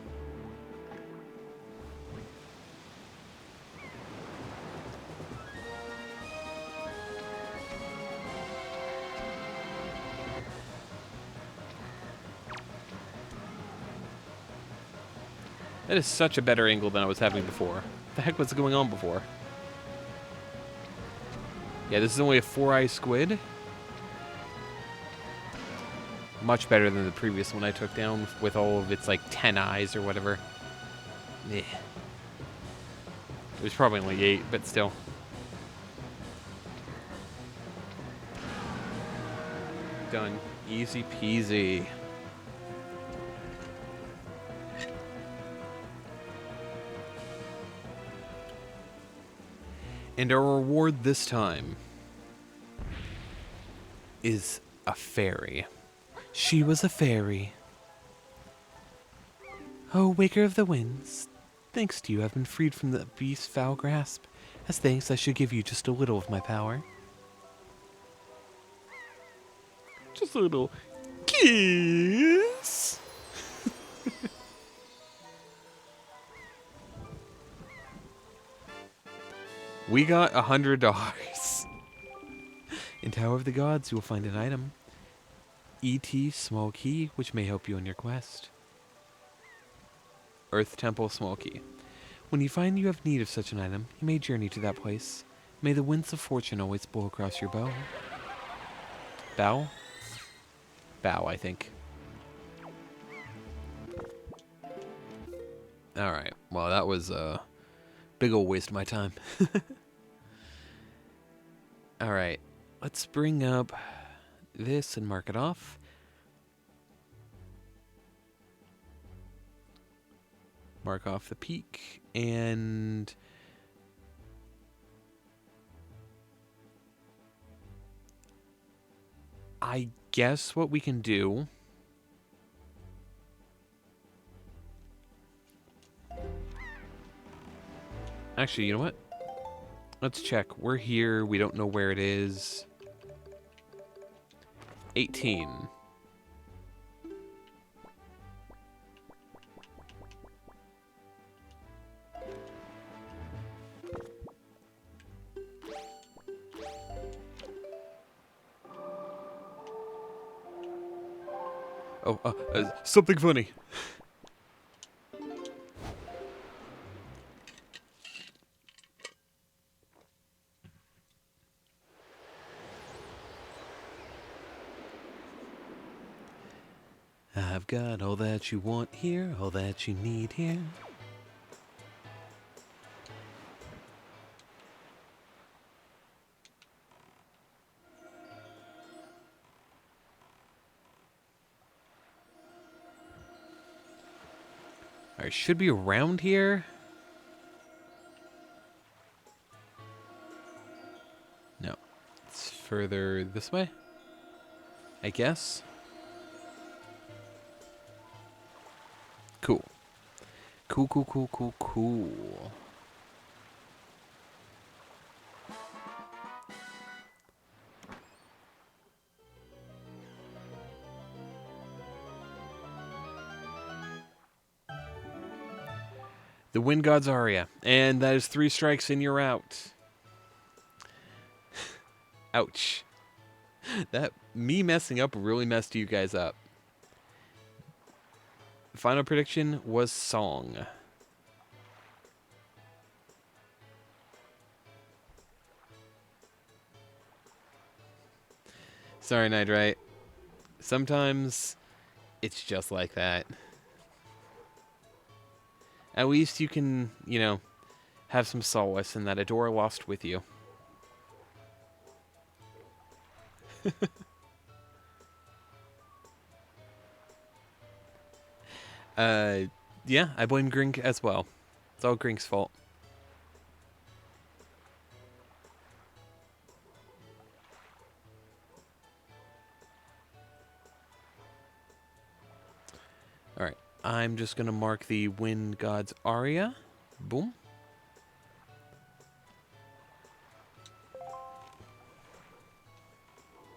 That is such a better angle than I was having before. What the heck was going on before? Yeah, this is only a 4-eye squid. Much better than the previous one I took down with all of its, like, 10 eyes or whatever. Yeah. It was probably only 8, but still. Done. Easy peasy. And our reward this time is a fairy. She was a fairy. Oh, waker of the winds, thanks to you I've been freed from the beast's foul grasp. As thanks, I should give you just a little of my power. Just a little kiss. We got $100. In Tower of the Gods, you will find an item. E.T. Small Key, which may help you on your quest. Earth Temple Small Key. When you find you have need of such an item, you may journey to that place. May the winds of fortune always blow across your bow. Bow? Bow, I think. Alright, well that was a big ol' waste of my time. Alright, let's bring up this and mark it off. Mark off the peak, and I guess what we can do actually, you know what? Let's check. We're here. We don't know where it is. 18. Oh, something funny. I've got all that you want here, all that you need here. Alright, should be around here. No. It's further this way, I guess. Cool. Cool. The Wind God's Aria. And that is 3 strikes and you're out. Ouch. That, me messing up really messed you guys up. Final prediction was Song. Sorry, Nightbright. Sometimes it's just like that. At least you can, you know, have some solace in that Adora lost with you. Yeah, I blame Grink as well. It's all Grink's fault. Alright, I'm just going to mark the Wind God's Aria. Boom.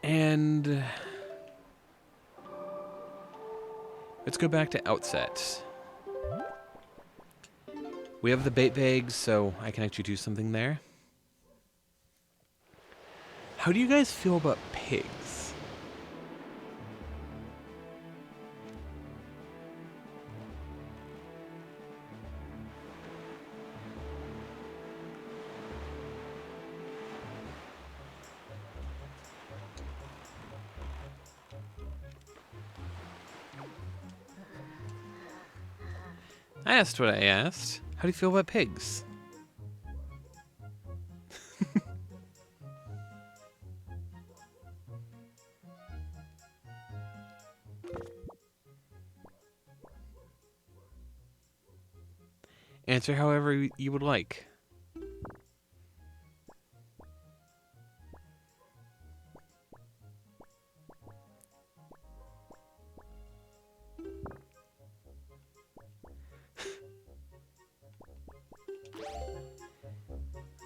And let's go back to Outset. We have the bait bags, so I can actually do something there. How do you guys feel about pigs? I asked what I asked. How do you feel about pigs? Answer however you would like.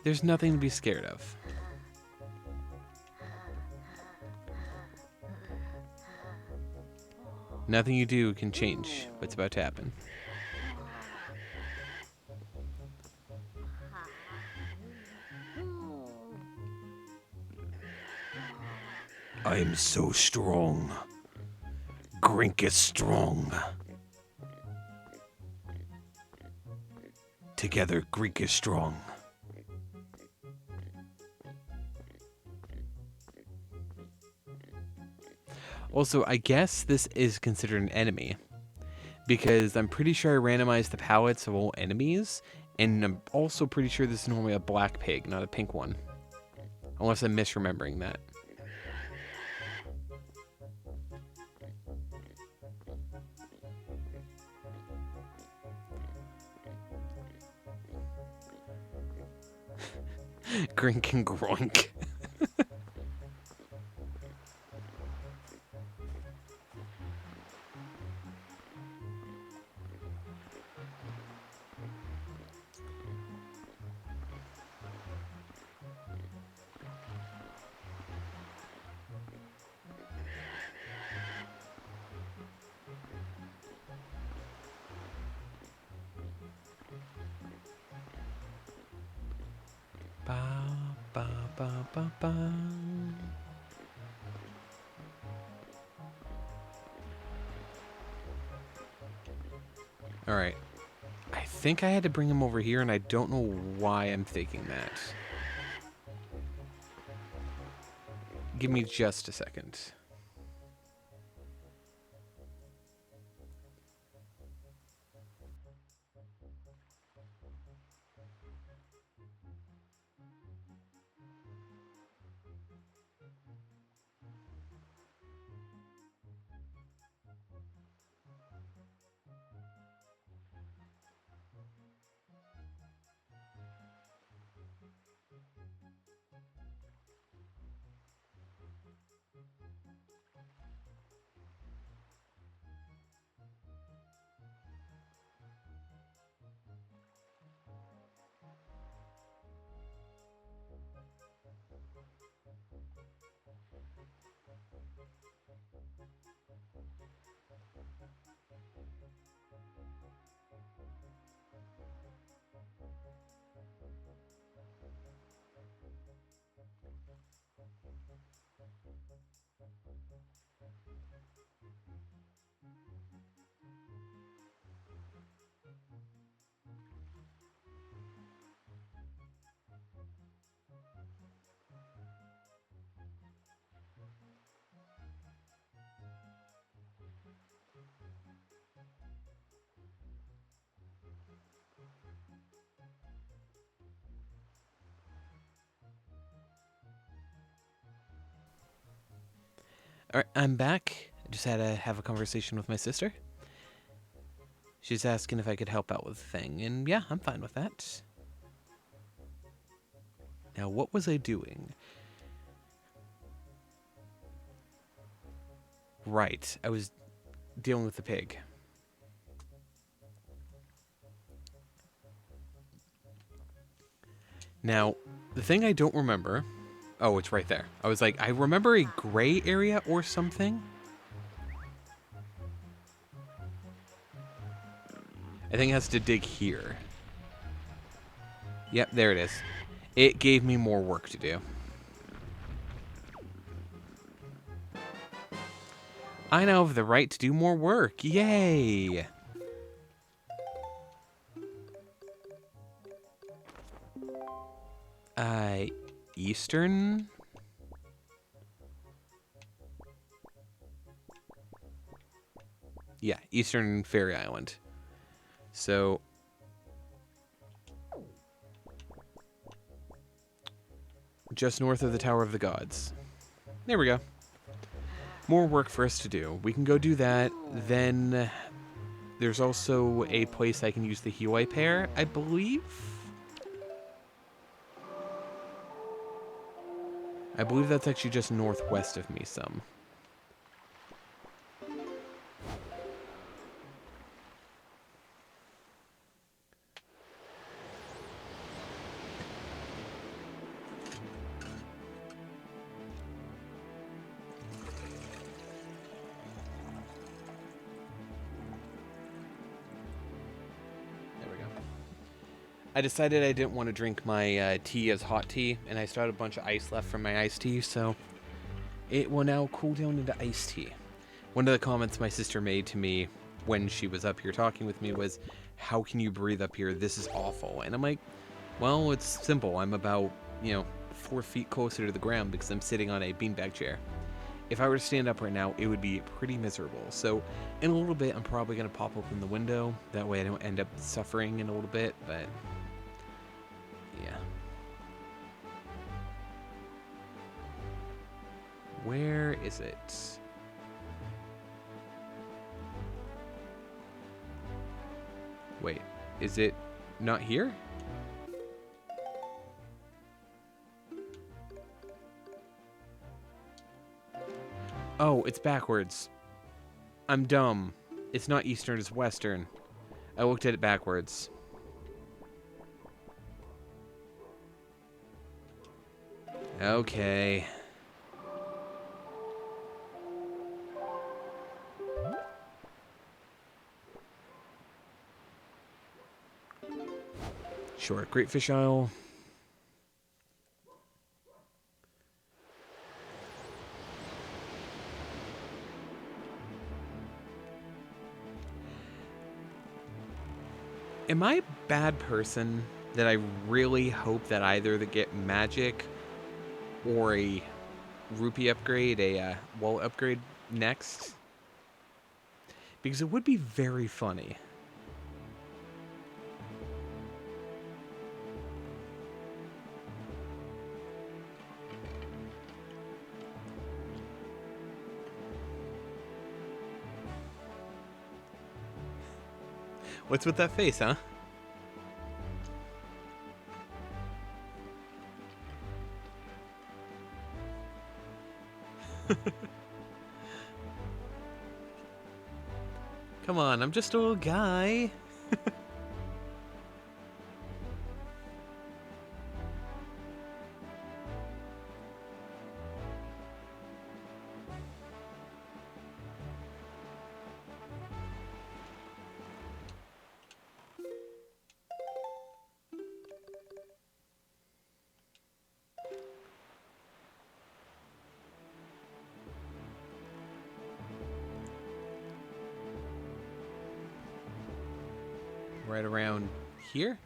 There's nothing to be scared of. Nothing you do can change what's about to happen. I am so strong. Grink is strong. Together, Greek is strong. Also, I guess this is considered an enemy, because I'm pretty sure I randomized the palettes of all enemies, and I'm also pretty sure this is normally a black pig, not a pink one. Unless I'm misremembering that. Grink and groink. Ba, ba, ba, ba, ba. All right. I think I had to bring him over here, and I don't know why I'm thinking that. Give me just a second. All right, I'm back. I just had to have a conversation with my sister. She's asking if I could help out with the thing, and yeah, I'm fine with that. Now, what was I doing? Right, I was dealing with the pig. Now, the thing I don't remember... Oh, it's right there. I was like, I remember a gray area or something. I think it has to dig here. Yep, there it is. It gave me more work to do. I now have the right to do more work. Yay! Eastern? Yeah, Eastern Fairy Island. So just north of the Tower of the Gods. There we go. More work for us to do. We can go do that. Then there's also a place I can use the Hiwai pair, I believe. I believe that's actually just northwest of me some. I decided I didn't want to drink my tea as hot tea, and I still had a bunch of ice left from my iced tea, so it will now cool down into iced tea. One of the comments my sister made to me when she was up here talking with me was, "How can you breathe up here? This is awful." And I'm like, well, it's simple. I'm about, 4 feet closer to the ground because I'm sitting on a beanbag chair. If I were to stand up right now, it would be pretty miserable. So in a little bit, I'm probably going to pop open the window. That way I don't end up suffering in a little bit, but yeah. Where is it? Wait, is it not here? Oh, it's backwards. I'm dumb. It's not Eastern, it's Western. I looked at it backwards. Okay. Sure, Great Fish Isle. Am I a bad person that I really hope that either to get magic or a rupee upgrade, a wall upgrade next? Because it would be very funny. What's with that face, huh? Come on, I'm just a little guy. Right around here?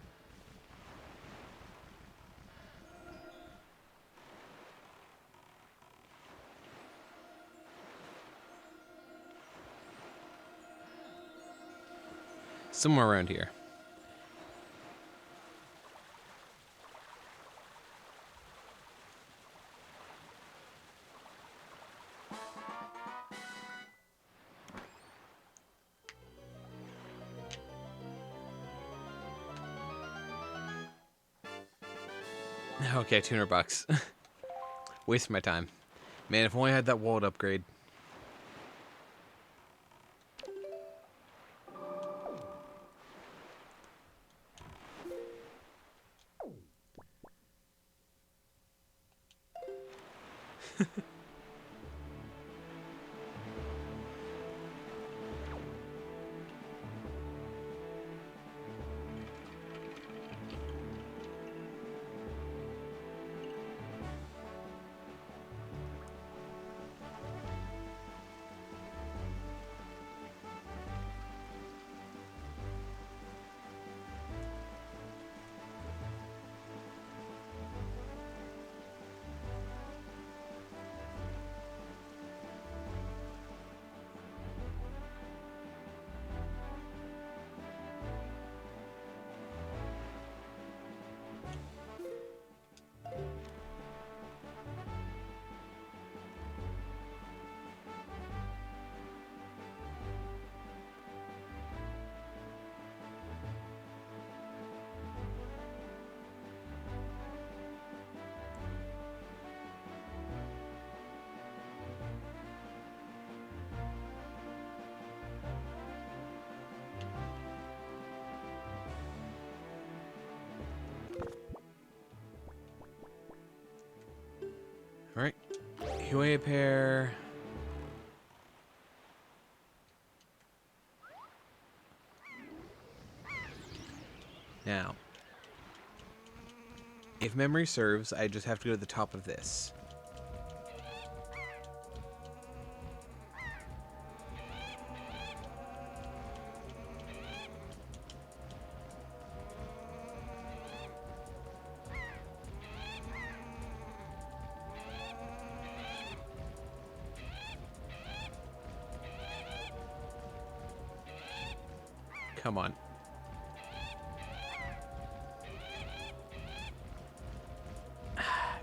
Somewhere around here. Okay, $200. Waste my time. Man, if only I had that wallet upgrade. You weigh a pair. Now, if memory serves, I just have to go to the top of this. Come on.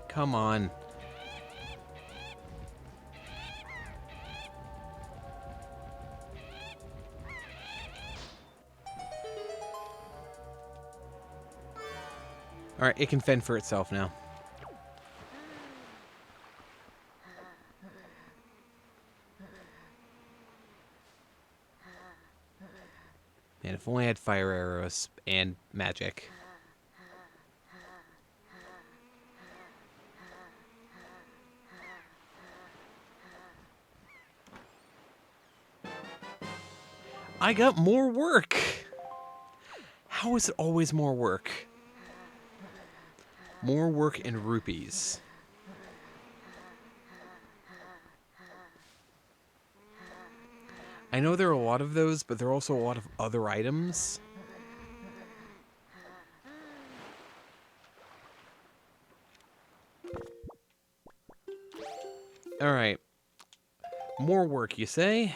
Come on. Alright, it can fend for itself now. Man, if only I had fire arrows and magic. I got more work! How is it always more work? More work in rupees. I know there are a lot of those, but there are also a lot of other items. Alright. More work, you say?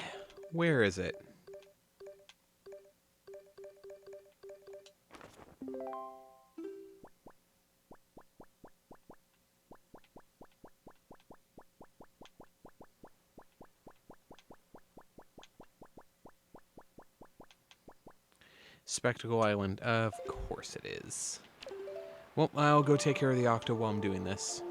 Where is it? Spectacle Island. Of course it is. Well, I'll go take care of the Octo while I'm doing this.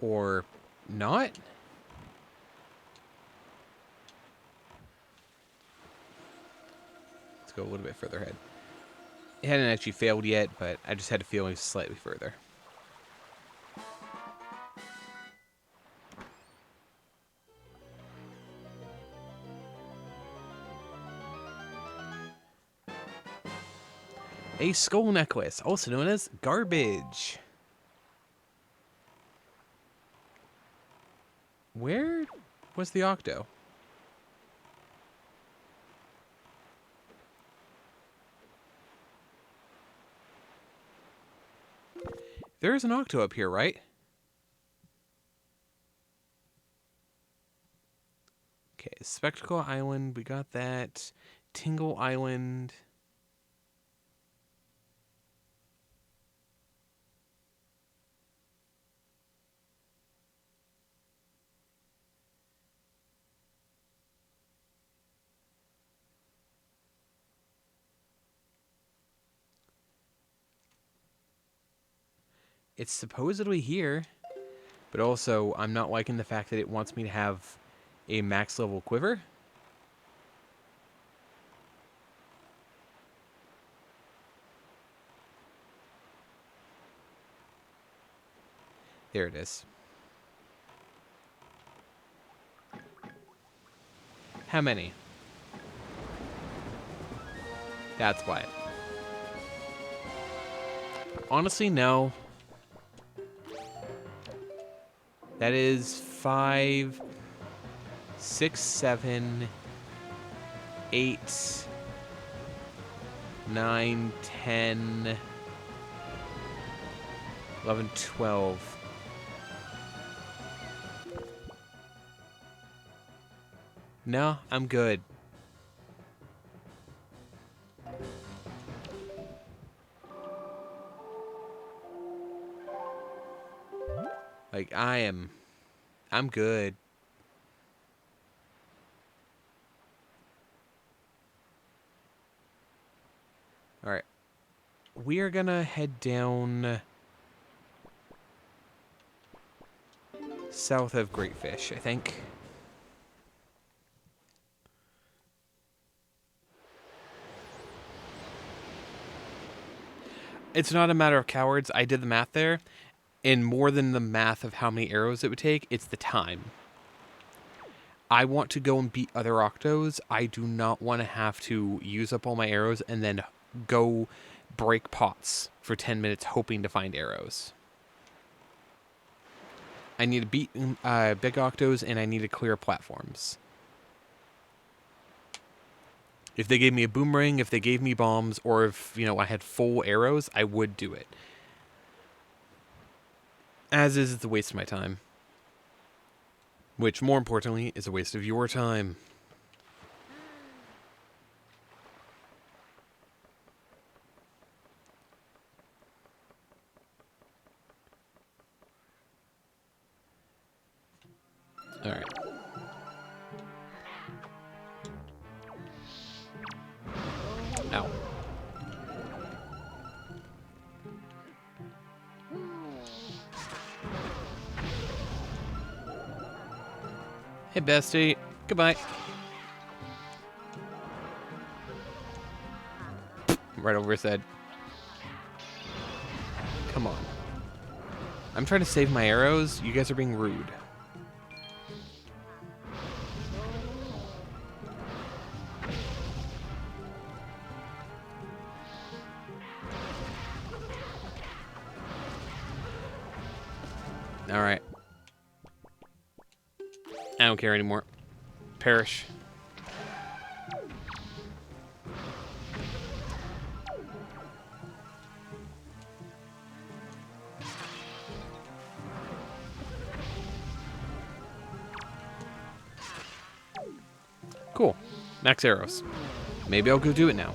Or not? Let's go a little bit further ahead. It hadn't actually failed yet, but I just had a feeling slightly further. A skull necklace, also known as garbage. Where was the Octo? There's an Octo up here, right? Okay, Spectacle Island, we got that. Tingle Island. It's supposedly here, but also I'm not liking the fact that it wants me to have a max level quiver. There it is. How many? That's why. Honestly, no. That is 5, 6, 7, 8, 9, 10, 11, 12. No, I'm good. Like, I'm good. Alright. We are gonna head down south of Greatfish, I think. It's not a matter of cowards. I did the math there. And more than the math of how many arrows it would take, it's the time. I want to go and beat other Octos. I do not want to have to use up all my arrows and then go break pots for 10 minutes hoping to find arrows. I need to beat big Octos and I need to clear platforms. If they gave me a boomerang, if they gave me bombs, or if, you know, I had full arrows, I would do it. As is, it's a waste of my time. Which, more importantly, is a waste of your time. Alright. Ow. Hey, bestie. Goodbye. Right over his head. Come on. I'm trying to save my arrows. You guys are being rude. Alright. I don't care anymore. Perish. Cool. Max arrows. Maybe I'll go do it now.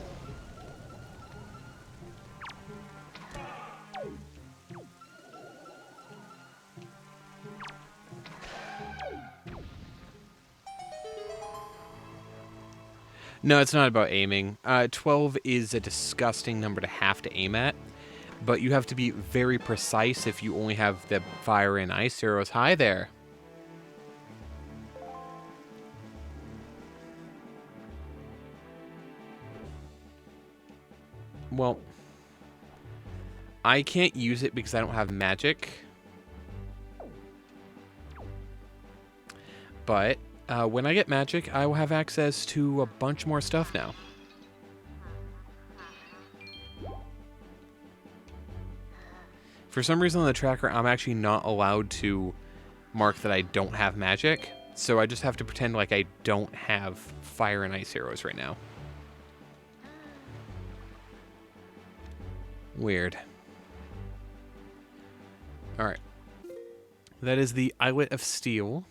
No, it's not about aiming. 12 is a disgusting number to have to aim at, but you have to be very precise if you only have the fire and ice arrows. Hi there. Well, I can't use it because I don't have magic. But when I get magic, I will have access to a bunch more stuff now. For some reason on the tracker, I'm actually not allowed to mark that I don't have magic. So I just have to pretend like I don't have fire and ice arrows right now. Weird. Alright. That is the Islet of Steel.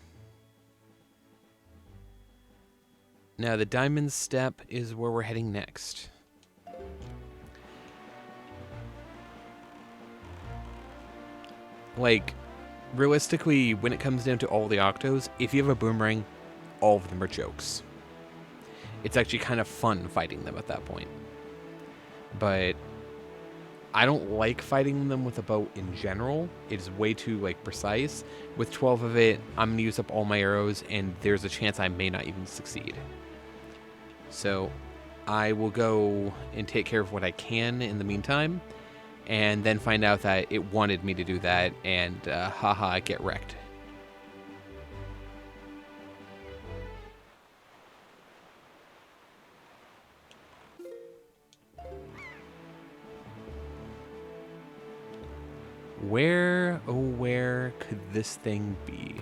Now, the Diamond Step is where we're heading next. Like, realistically, when it comes down to all the Octos, if you have a boomerang, all of them are jokes. It's actually kind of fun fighting them at that point. But I don't like fighting them with a bow in general. It's way too, like, precise. With 12 of it, I'm going to use up all my arrows, and there's a chance I may not even succeed. So I will go and take care of what I can in the meantime, and then find out that it wanted me to do that, and haha, get wrecked. Where, oh where could this thing be?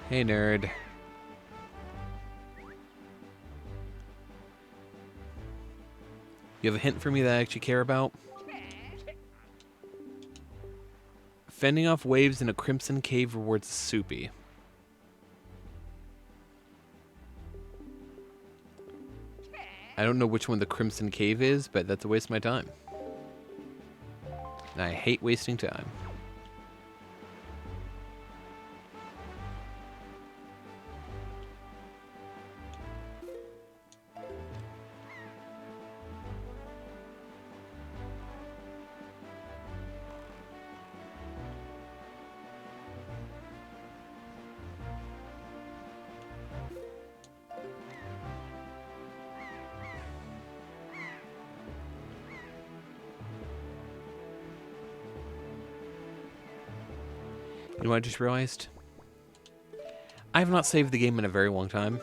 Hey, nerd. You have a hint for me that I actually care about? Fending off waves in a crimson cave rewards soupy. I don't know which one the crimson cave is, but that's a waste of my time. And I hate wasting time. You know what I just realized? I have not saved the game in a very long time.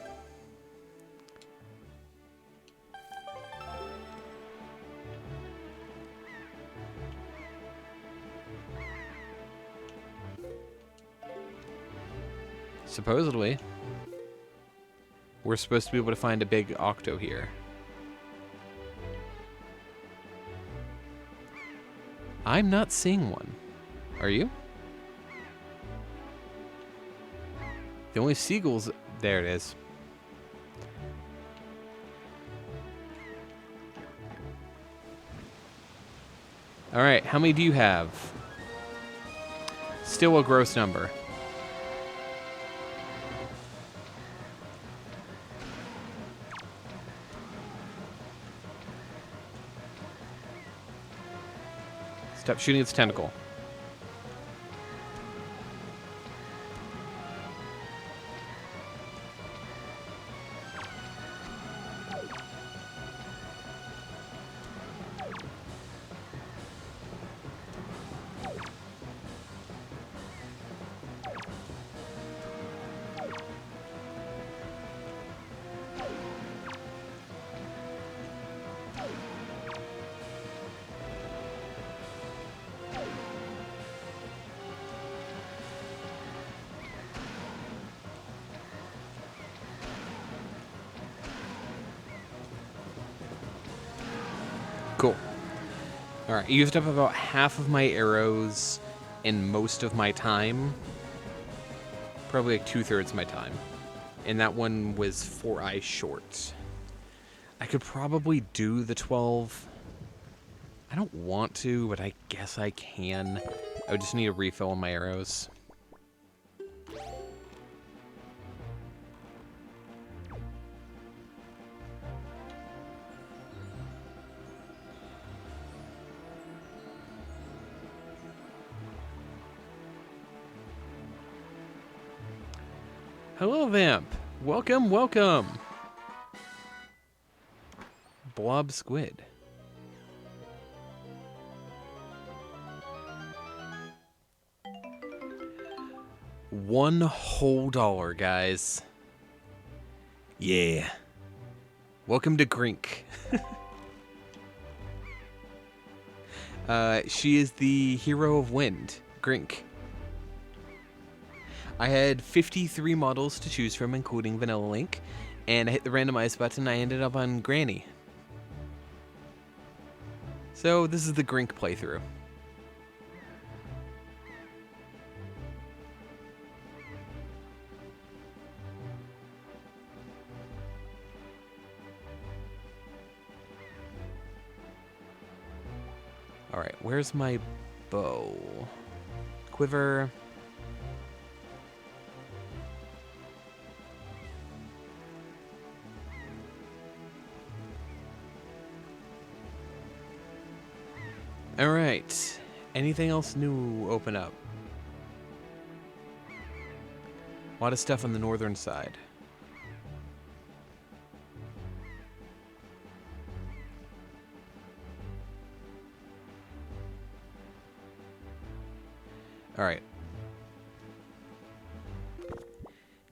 Supposedly, we're supposed to be able to find a big octo here. I'm not seeing one. Are you? The only seagulls... There it is. Alright, how many do you have? Still a gross number. Stop shooting its tentacle. Cool. Alright, I used up about half of my arrows in most of my time. Probably like 2/3 of my time. And that one was 4 eyes short. I could probably do the 12. I don't want to, but I guess I can. I would just need a refill on my arrows. Hello, Vamp. Welcome, welcome. Blob squid. $1 whole, guys. Yeah. Welcome to Grink. She is the hero of wind, Grink. I had 53 models to choose from, including Vanilla Link, and I hit the randomize button. I ended up on Granny. So this is the Grink playthrough. Alright, where's my bow? Quiver. Alright. Anything else new open up? A lot of stuff on the northern side. Alright.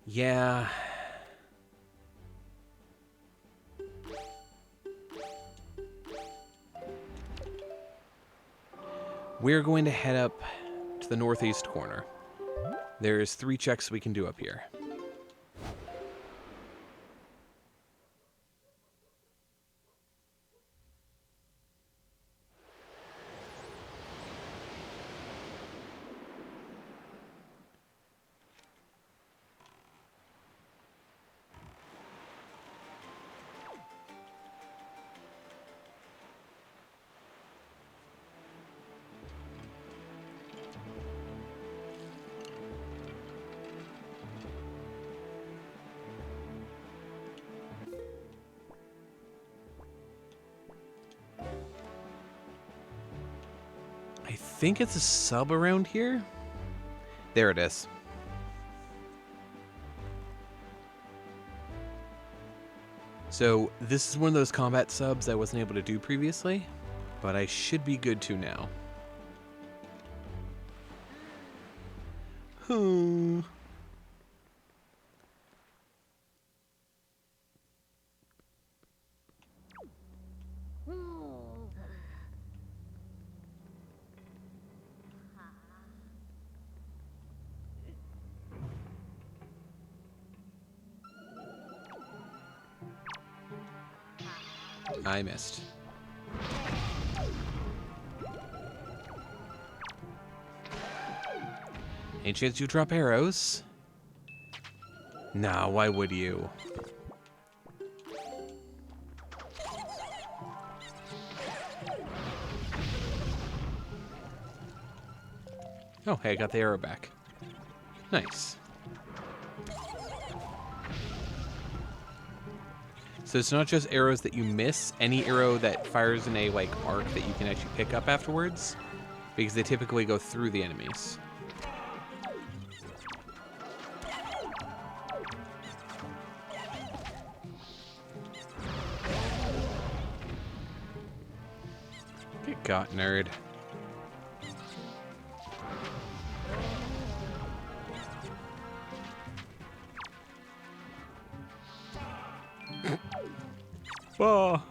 Yeah. We're going to head up to the northeast corner. There's 3 checks we can do up here. think it's a sub around here. There it is. So this is one of those combat subs I wasn't able to do previously, but I should be good to now. I missed. Any chance you drop arrows? Nah, why would you? Oh, hey, I got the arrow back. Nice. So it's not just arrows that you miss, any arrow that fires in a like arc that you can actually pick up afterwards, because they typically go through the enemies. Get got, nerd. Oh.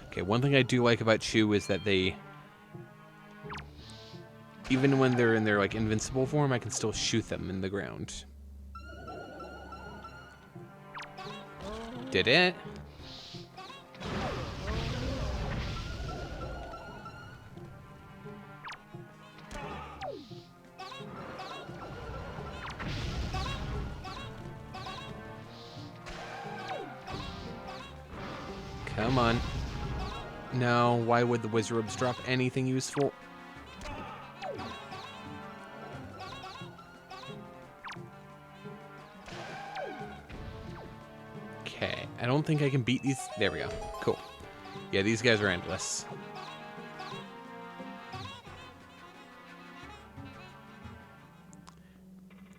Okay, one thing I do like about Chew is that they, even when they're in their like invincible form, I can still shoot them in the ground. Did it? Come on. No, why would the Wizards drop anything useful? Okay, I don't think I can beat these. There we go. Cool. Yeah, these guys are endless.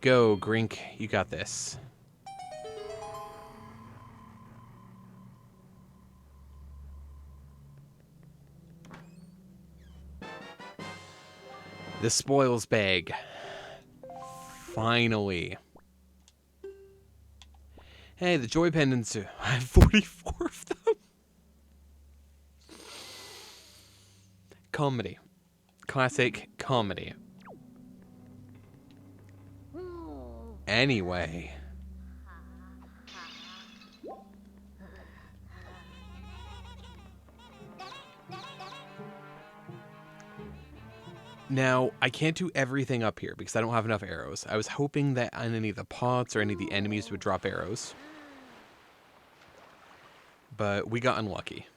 Go, Grink. You got this. The spoils bag. Finally. Hey, the joy pendants. I have 44 of them. Comedy. Classic comedy. Anyway. Now, I can't do everything up here because I don't have enough arrows. I was hoping that on any of the pots or any of the enemies would drop arrows. But we got unlucky.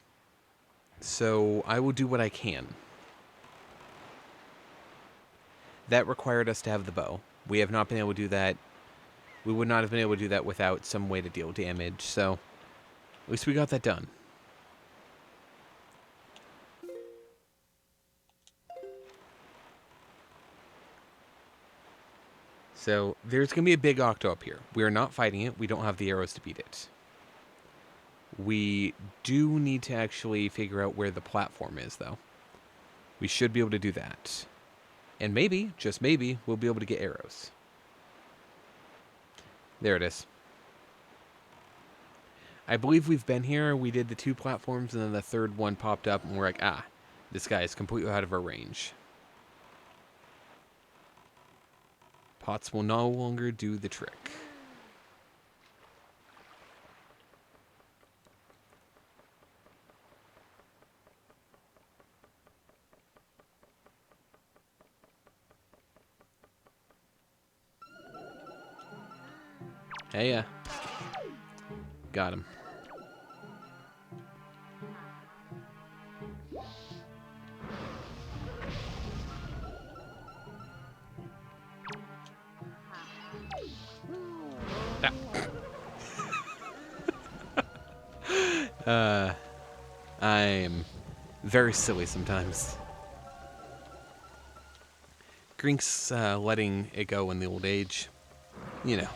So I will do what I can. That required us to have the bow. We have not been able to do that. We would not have been able to do that without some way to deal damage. So at least we got that done. So there's going to be a big octo up here. We are not fighting it. We don't have the arrows to beat it. We do need to actually figure out where the platform is, though. We should be able to do that. And maybe, just maybe, we'll be able to get arrows. There it is. I believe we've been here. We did the 2 platforms, and then the 3rd one popped up, and we're like, ah, this guy is completely out of our range. Pots will no longer do the trick. Hey, yeah. Got him. I'm very silly sometimes. Grink's letting it go in the old age. You know,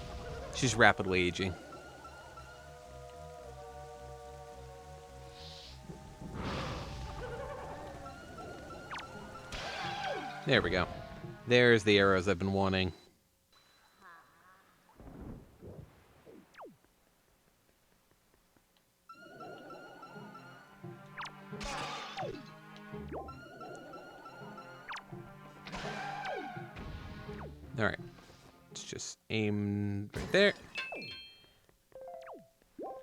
she's rapidly aging. There we go. There's the arrows I've been wanting. Alright. Let's just aim right there.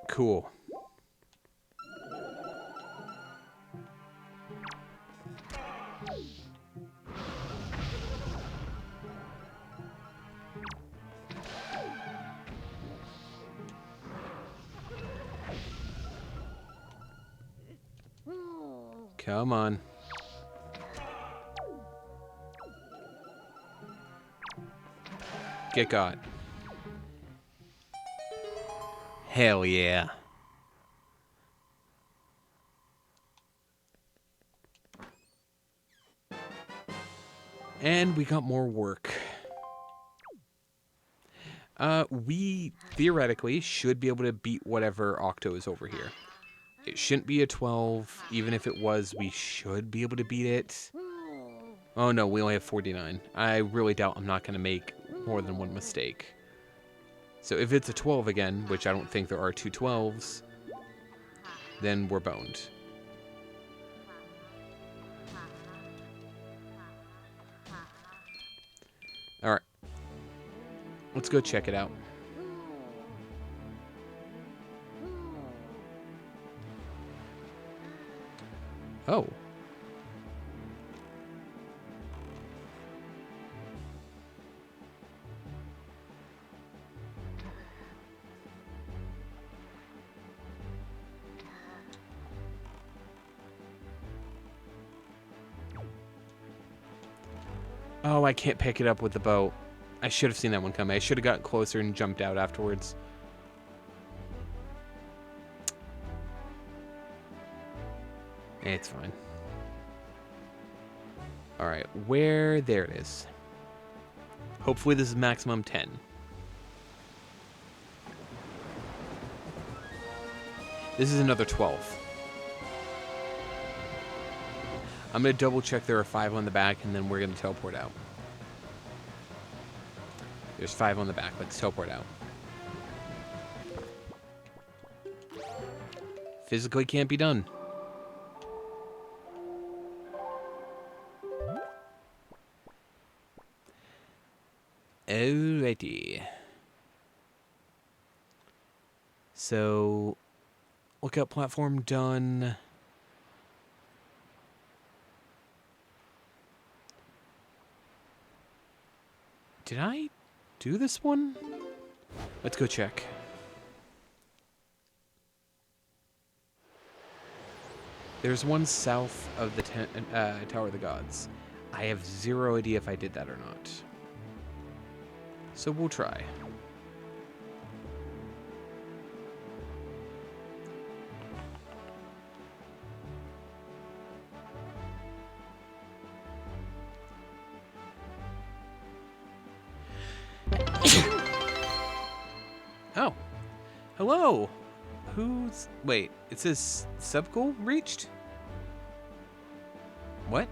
Cool. Come on. Get got. Hell yeah. And we got more work. We theoretically should be able to beat whatever Octo is over here. It shouldn't be a 12. Even if it was, we should be able to beat it. Oh no, we only have 49. I really doubt I'm not going to make more than one mistake. So if it's a 12 again, which I don't think there are two 12s, then we're boned. Alright. Let's go check it out. Oh. Oh, I can't pick it up with the boat. I should have seen that one coming. I should have gotten closer and jumped out afterwards. It's fine. Alright, where... There it is. Hopefully this is maximum 10. This is another 12. I'm going to double check there are 5 on the back, and then we're going to teleport out. There's 5 on the back. Let's teleport out. Physically can't be done. Alrighty. So, lookout platform done. Did I do this one? Let's go check. There's one south of the Tower of the Gods. I have zero idea if I did that or not. So we'll try. Oh. Hello. Who's... Wait, it says sub-goal reached? What?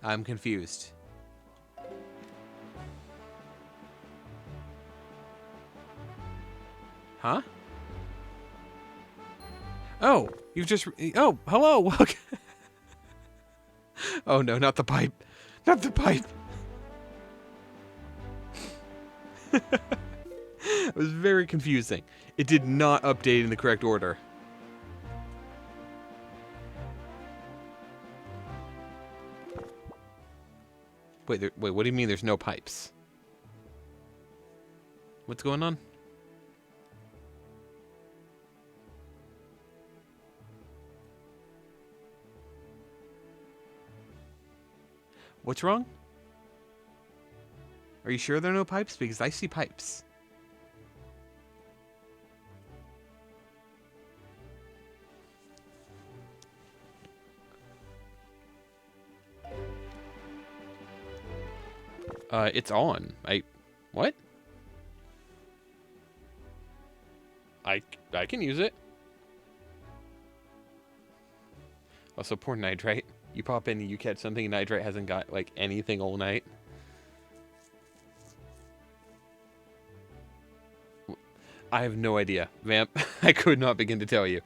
I'm confused. Huh? Oh, you've just... Oh, hello, welcome. Oh no, not the pipe. Not the pipe. It was very confusing. It did not update in the correct order. Wait, wait, what do you mean there's no pipes? What's going on? What's wrong? Are you sure there are no pipes? Because I see pipes. It's on. What? I can use it. Also, poor Nitrite. You pop in and you catch something, and Nitrite hasn't got, like, anything all night. I have no idea, Vamp. I could not begin to tell you.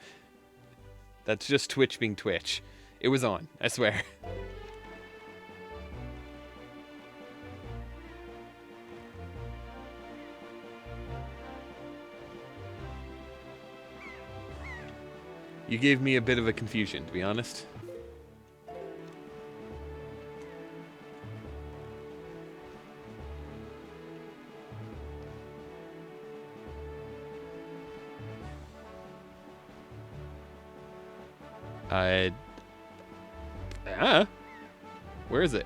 That's just Twitch being Twitch. It was on, I swear. You gave me a bit of a confusion, to be honest. Where is it?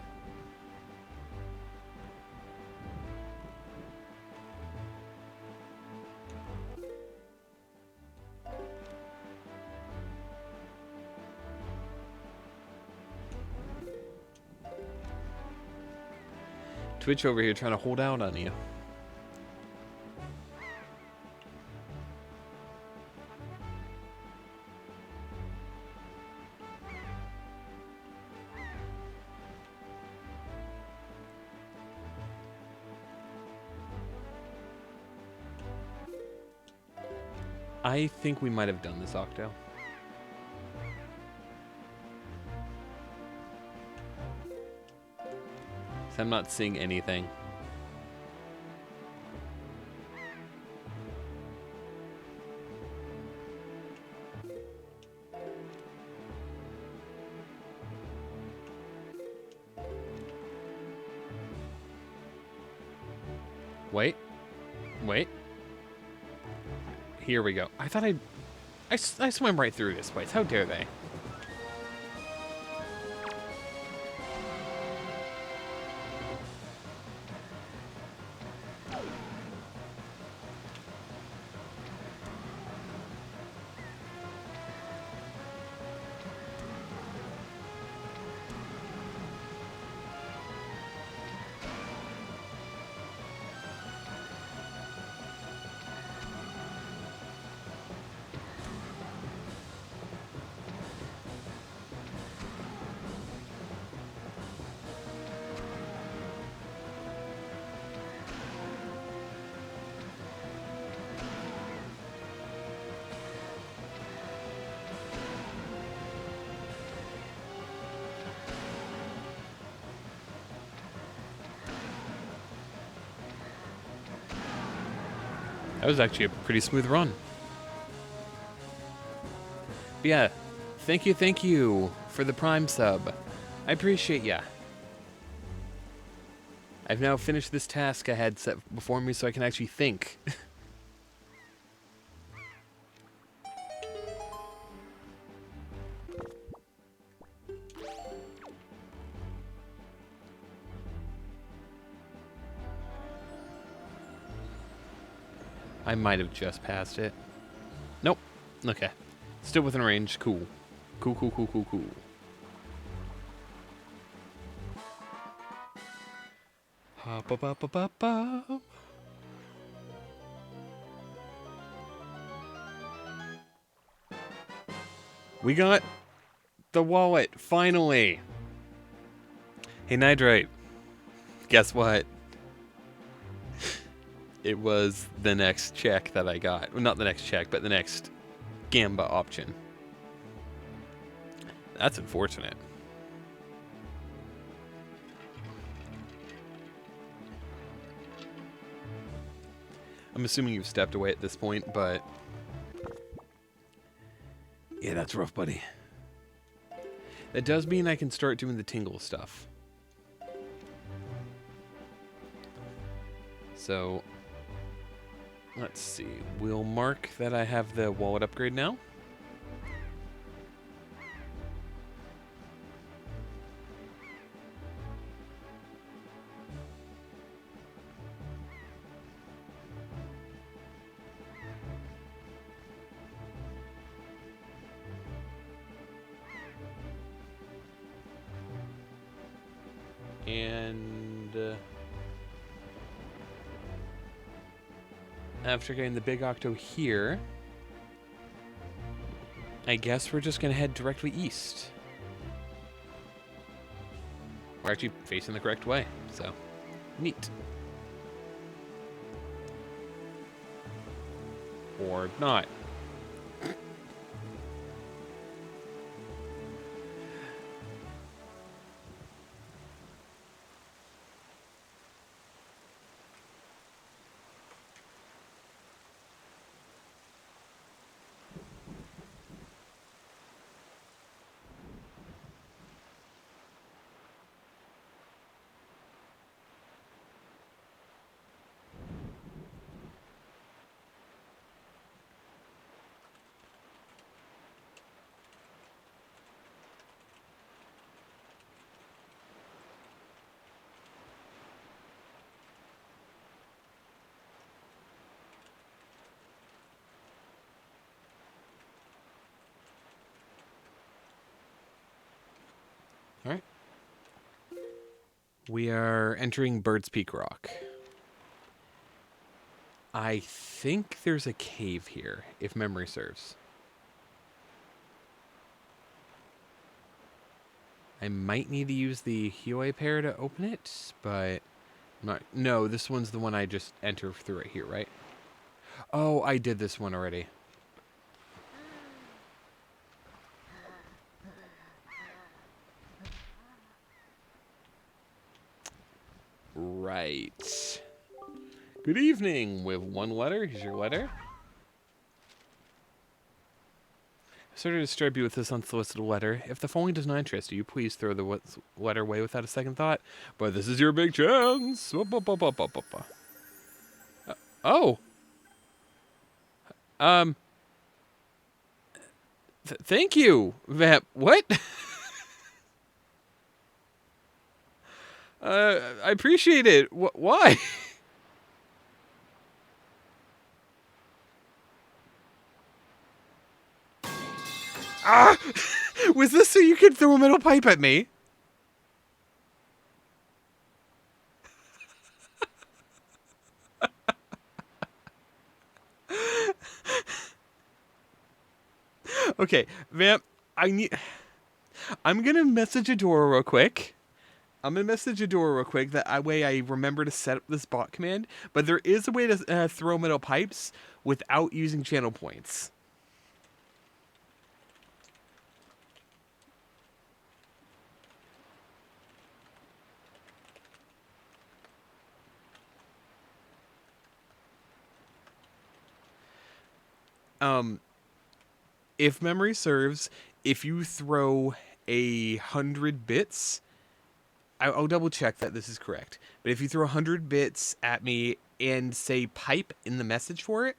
Twitch over here trying to hold out on you. I think we might have done this, Octo. So I'm not seeing anything. Wait. Wait. Here we go. I thought I swam right through this place. How dare they? That was actually a pretty smooth run. But yeah, thank you for the Prime sub. I appreciate ya. I've now finished this task I had set before me so I can actually think. I might have just passed it. Nope. Okay. Still within range. Cool. Cool. Hop up up up up up. We got the wallet, finally. Hey, Nitrite. Guess what? It was the next check that I got. Well, not the next check, but the next Gamba option. That's unfortunate. I'm assuming you've stepped away at this point, but... yeah, that's rough, buddy. That does mean I can start doing the tingle stuff. So... let's see. We'll mark that I have the wallet upgrade now. And after getting the big octo here, I guess we're just going to head directly east. We're actually facing the correct way, so neat. Or not. All right. We are entering Bird's Peak Rock. I think there's a cave here, if memory serves. I might need to use the Hioi pair to open it, but I'm not. No, this one's the one I just entered through right here, right? Oh, I did this one already. Right. Good evening. With one letter. Here's your letter. Sorry to disturb you with this unsolicited letter. If the following does not interest you, please throw the letter away without a second thought. But this is your big chance. Oh. Thank you. What? I appreciate it. Why? Ah! Was this so you could throw a metal pipe at me? Okay, Vamp, I'm gonna message Adora real quick. That way I remember to set up this bot command. But there is a way to throw metal pipes without using channel points. If memory serves, if you throw 100 bits, I'll double check that this is correct. But if you throw 100 bits at me and say pipe in the message for it,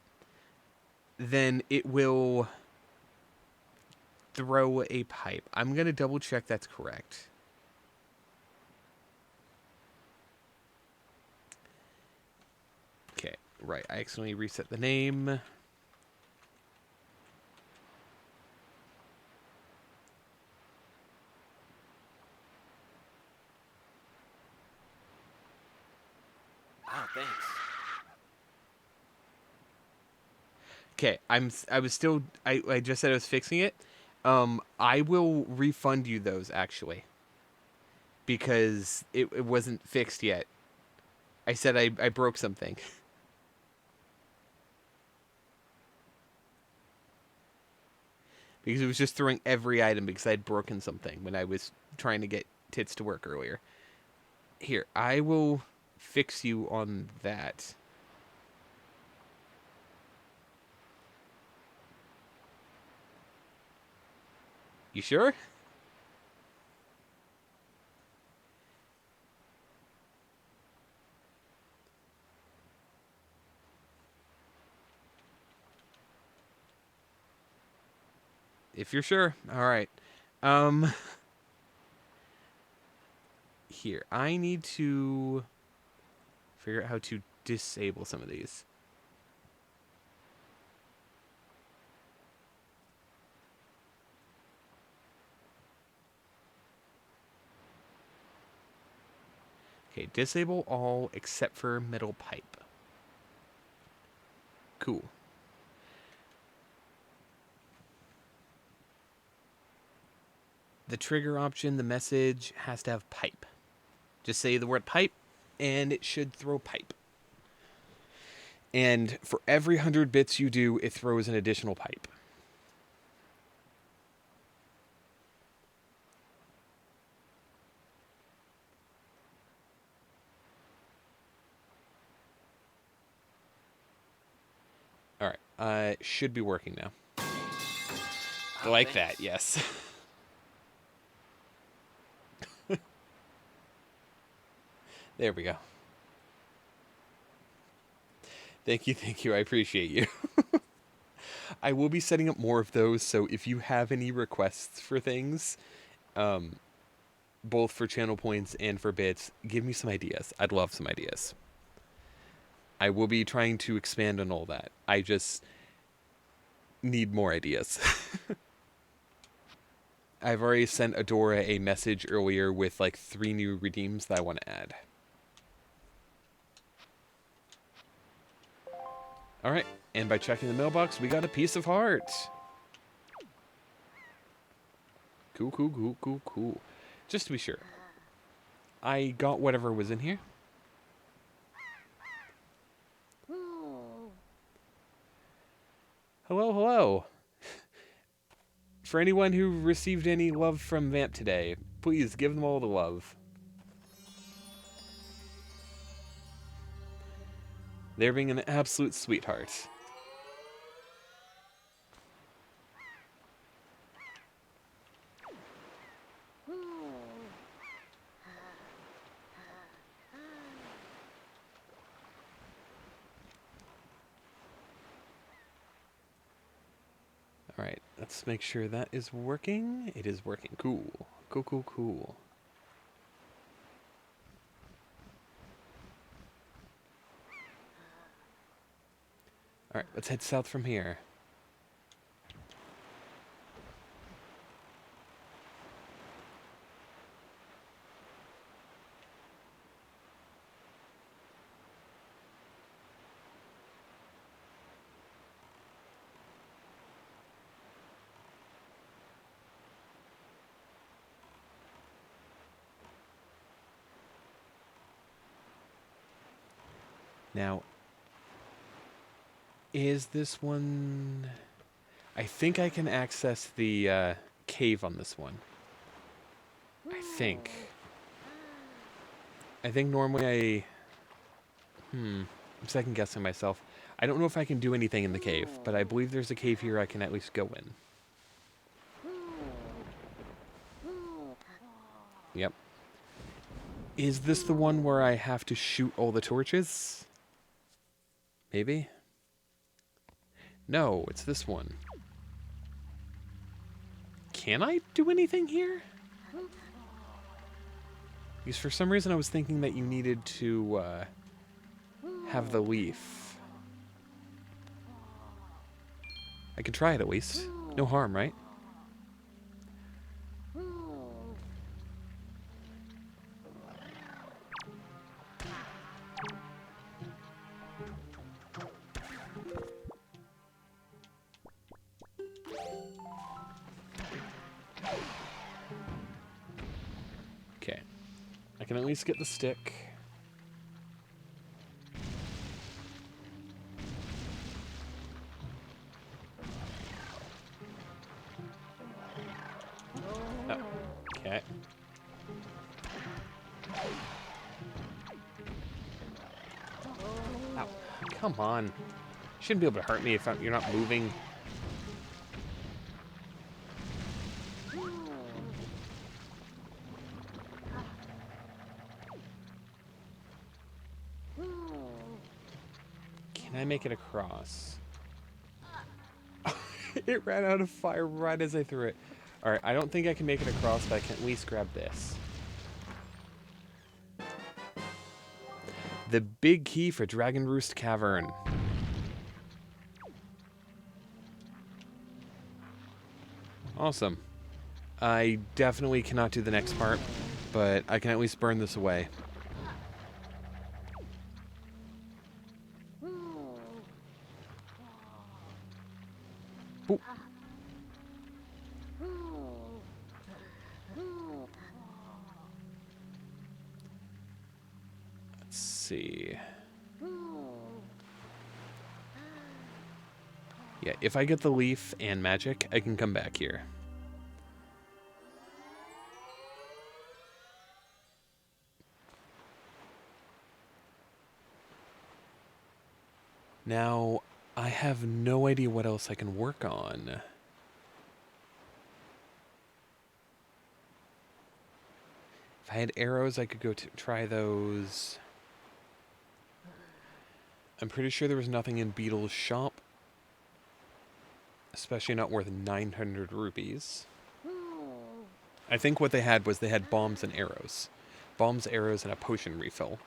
then it will throw a pipe. I'm going to double check that's correct. Okay, right. I accidentally reset the name. Oh, thanks. Okay, I just said I was fixing it. I will refund you those actually. Because it wasn't fixed yet. I said I broke something. Because it was just throwing every item because I had broken something when I was trying to get Tits to work earlier. Here, I will fix you on that. You sure? If you're sure. All right. Here, I need to figure out how to disable some of these. Okay, disable all except for middle pipe. Cool. The trigger option, the message, has to have pipe. Just say the word pipe, and it should throw pipe. And for every 100 bits you do, it throws an additional pipe. All right, it should be working now. Like that, yes. There we go. Thank you, I appreciate you. I will be setting up more of those, so if you have any requests for things, both for channel points and for bits, give me some ideas. I'd love some ideas. I will be trying to expand on all that. I just need more ideas. I've already sent Adora a message earlier with like 3 new redeems that I want to add. Alright, and by checking the mailbox, we got a piece of heart. Cool. Just to be sure. I got whatever was in here. Hello. For anyone who received any love from Vamp today, please give them all the love. They're being an absolute sweetheart. Alright, let's make sure that is working. It is working. Cool. Cool. Alright, let's head south from here. Now, is this one... I think I can access the cave on this one. I think normally I'm second guessing myself. I don't know if I can do anything in the cave, but I believe there's a cave here I can at least go in. Yep. Is this the one where I have to shoot all the torches? Maybe? No, it's this one. Can I do anything here? Because for some reason I was thinking that you needed to have the leaf. I can try it at least. No harm, right? Okay. I can at least get the stick. Oh, okay. Ow. Come on. You shouldn't be able to hurt me if you're not moving. Can I make it across? It ran out of fire right as I threw it. Alright, I don't think I can make it across, but I can at least grab this. The big key for Dragon Roost Cavern. Awesome. I definitely cannot do the next part, but I can at least burn this away. see. Yeah, if I get the leaf and magic, I can come back here. Now, I have no idea what else I can work on. If I had arrows, I could go try those. I'm pretty sure there was nothing in Beetle's shop. Especially not worth 900 rupees. I think what they had was they had bombs and arrows. Bombs, arrows, and a potion refill.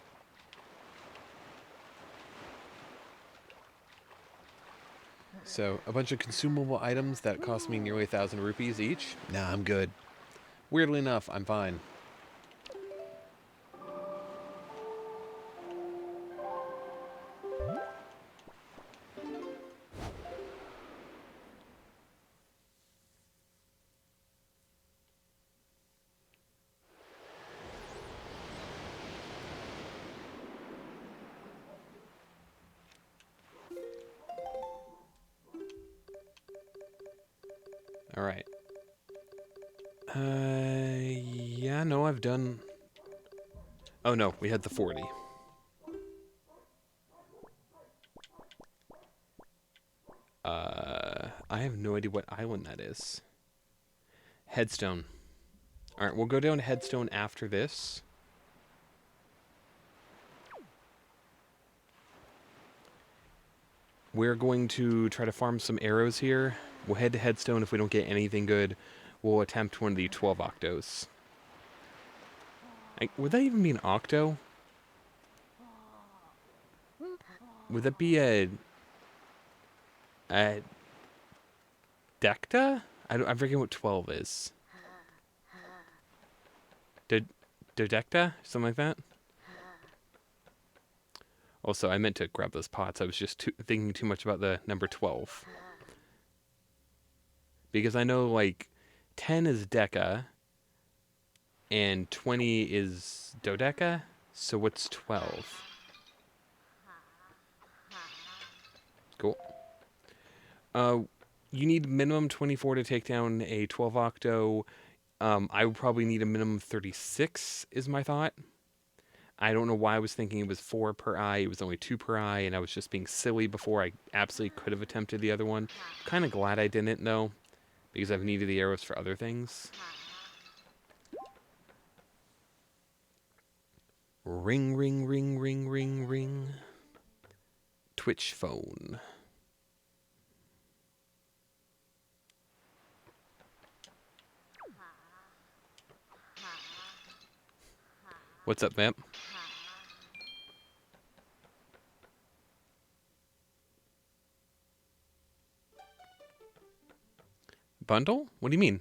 So, a bunch of consumable items that cost me nearly 1,000 rupees each. Nah, I'm good. Weirdly enough, I'm fine. Alright. Yeah, no, I've done... Oh no, we had the 40. I have no idea what island that is. Headstone. Alright, we'll go down to Headstone after this. We're going to try to farm some arrows here. We'll head to Headstone. If we don't get anything good, we'll attempt one of the 12 octos. Would that even be an octo? Would that be a decta? I forget what 12 is. Dodecta? Something like that? Also, I meant to grab those pots. I was just thinking too much about the number 12. Because I know, like, 10 is deca, and 20 is dodeca, so what's 12? Cool. You need minimum 24 to take down a 12 octo. I would probably need a minimum 36, is my thought. I don't know why I was thinking it was 4 per eye. It was only 2 per eye, and I was just being silly before. I absolutely could have attempted the other one. Kind of glad I didn't, though, because I've needed the arrows for other things. Ring, ring, ring, ring, ring, ring. Twitch phone. What's up, Vamp? Bundle? What do you mean?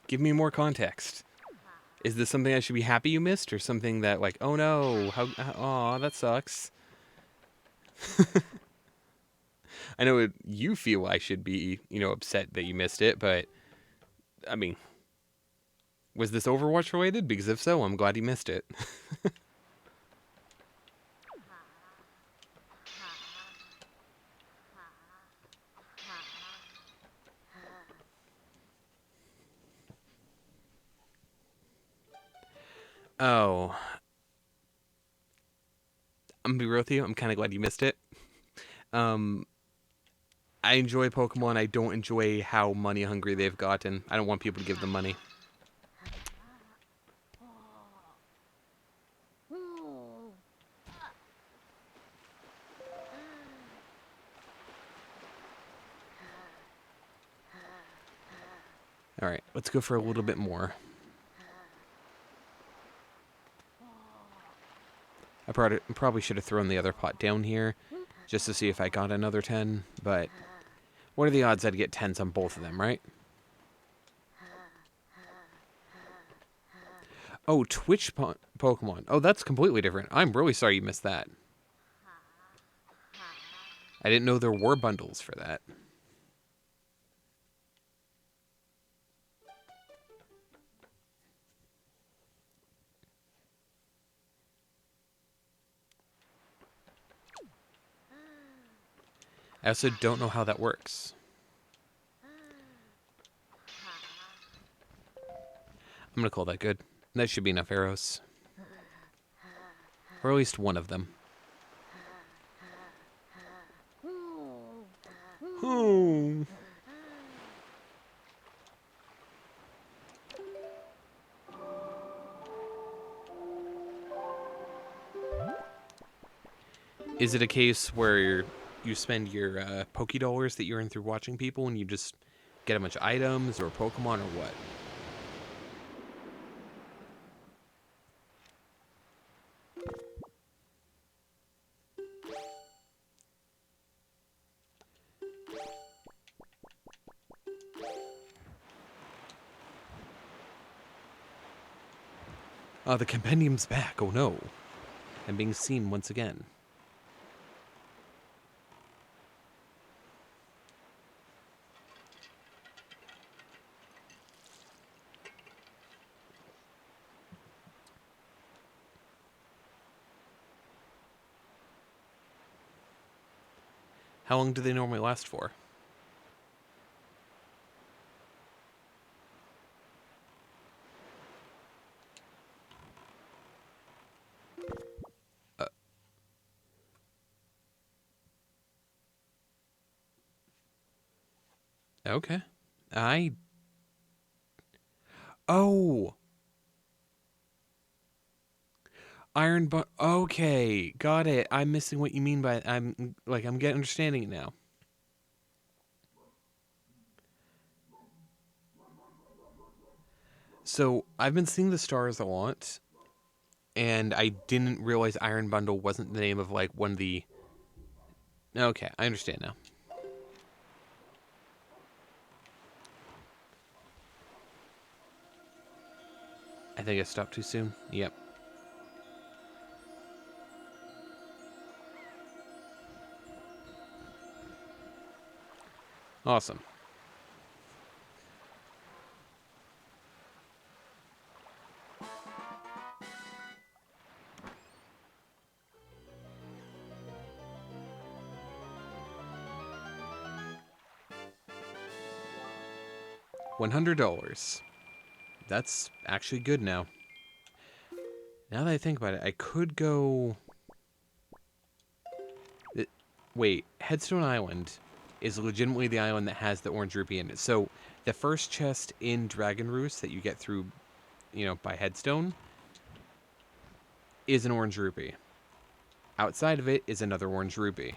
Give me more context. Is this something I should be happy you missed, or something that, like, oh no, aw, that sucks? I know you feel I should be, upset that you missed it, but, I mean, was this Overwatch related? Because if so, I'm glad you missed it. Oh. I'm gonna be real with you, I'm kind of glad you missed it. I enjoy Pokemon. I don't enjoy how money hungry they've gotten. I don't want people to give them money. Alright, let's go for a little bit more. I probably should have thrown the other pot down here, just to see if I got another 10, but what are the odds I'd get 10s on both of them, right? Oh, Twitch Pokemon. Oh, that's completely different. I'm really sorry you missed that. I didn't know there were bundles for that. I also don't know how that works. I'm gonna call that good. That should be enough arrows. Or at least one of them. Oh. Is it a case where you spend your Poké Dollars that you earn through watching people and you just get a bunch of items or Pokemon or what? The compendium's back. Oh no. I'm being seen once again. How long do they normally last for? Okay. Oh! Iron but okay, got it. I'm missing what you mean by I'm getting understanding it now. So I've been seeing the stars a lot, and I didn't realize Iron Bundle wasn't the name of like one of the. Okay, I understand now. I think I stopped too soon. Yep. Awesome. $100. That's actually good now. Now that I think about it, I could go... Wait, Headstone Island is legitimately the island that has the orange rupee in it. So the first chest in Dragon Roost that you get through, by Headstone is an orange rupee. Outside of it is another orange rupee.